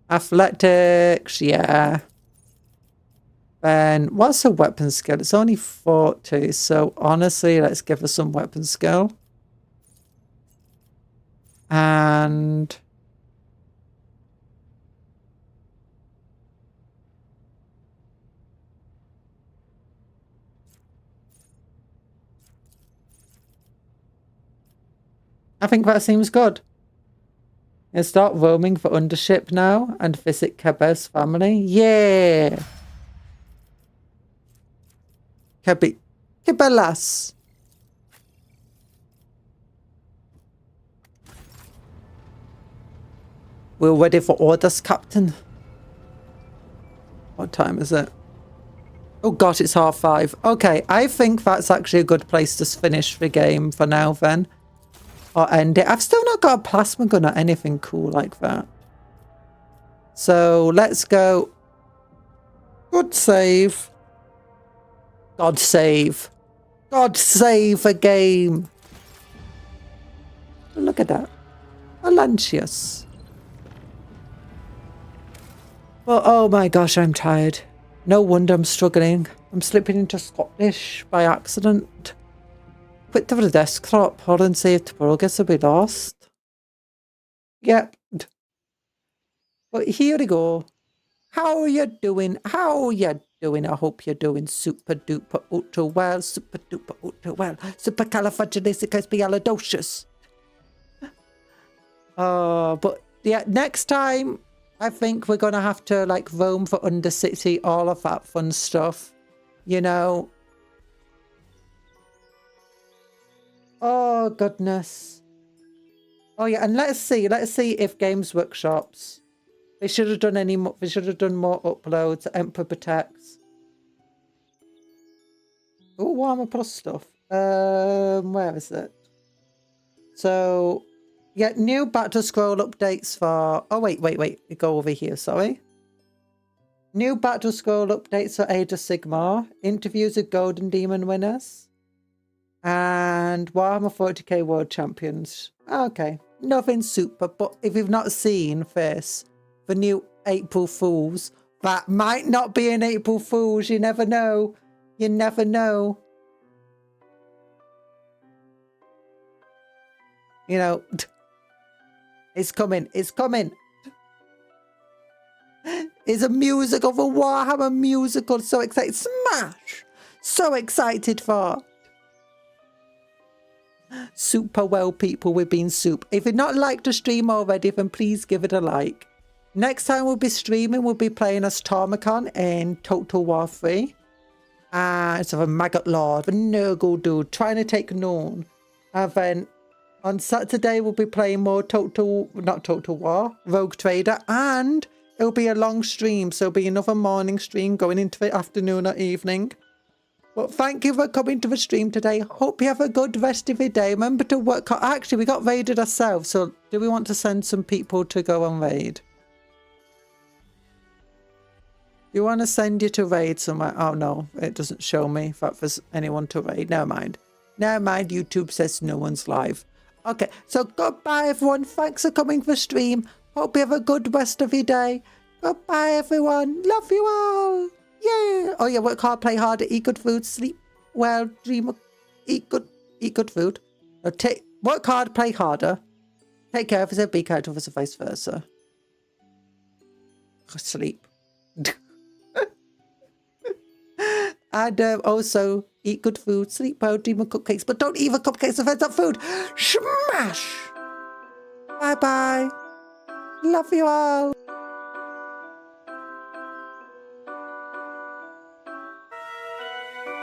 Speaker 1: Athletics, yeah. Then, what's her weapon skill? It's only 40, so honestly, let's give her some weapon skill. And... I think that seems good. And start roaming for Undership now and visit Kebe's family. Yeah! Kebelas. We're ready for orders, Captain. What time is it? Oh god, it's 5:30. Okay, I think that's actually a good place to finish the game for now then. Or end it. I've still not got a plasma gun or anything cool like that. So let's go. Good save. God save. God save a game. Look at that. Alancius. Well, oh my gosh, I'm tired. No wonder I'm struggling. I'm slipping into Scottish by accident. Quit to the desktop, hold and save to progress will be lost. Yep. But here we go. How are you doing? How are you doing? I hope you're doing super duper ultra well. Super duper ultra well. Supercalifragilisticexpialidocious. But yeah, next time I think we're gonna have to like roam for Undercity, all of that fun stuff. You know. Oh goodness. Oh yeah, and let's see if Games Workshops. They should have done they should have done more uploads. Emperor Protects. Oh, Warhammer Plus stuff. Where is it? So yeah, new Battle Scroll updates for wait. Go over here, sorry. New Battle Scroll updates for Age of Sigmar. Interviews with Golden Demon winners. And Warhammer 40k World Champions. Okay, nothing super, but if you've not seen this, the new April Fools That might not be an April Fool's. You never know. You never know. You know, it's coming. It's coming. It's a musical for Warhammer musical. So excited. Smash! So excited for. Super well, people. We've been soup. If you've not liked the stream already, then please give it a like. Next time we'll be streaming, we'll be playing as Tormacon in Total War 3. It's of a Maggot Lord, a Nurgle dude, trying to take Norn. And then on Saturday, we'll be playing more not Total War, Rogue Trader. And it'll be a long stream, so it'll be another morning stream going into the afternoon or evening. But thank you for coming to the stream today. Hope you have a good rest of your day. Remember to work hard. Actually, we got raided ourselves, so do we want to send some people to go and raid? You want to send you to raid somewhere? Oh no, it doesn't show me that there's anyone to raid. Never mind. Never mind, YouTube says no one's live. Okay, so goodbye everyone. Thanks for coming for stream. Hope you have a good rest of your day. Goodbye everyone. Love you all. Yeah. Oh yeah, work hard, play harder, eat good food, sleep well, dream, eat good food. No, work hard, play harder. Take care of yourself, be kind to others, and vice versa. Sleep. And also eat good food, sleep well, dream of cupcakes, but don't eat the cupcakes if it's not food. Smash! Bye bye. Love you all.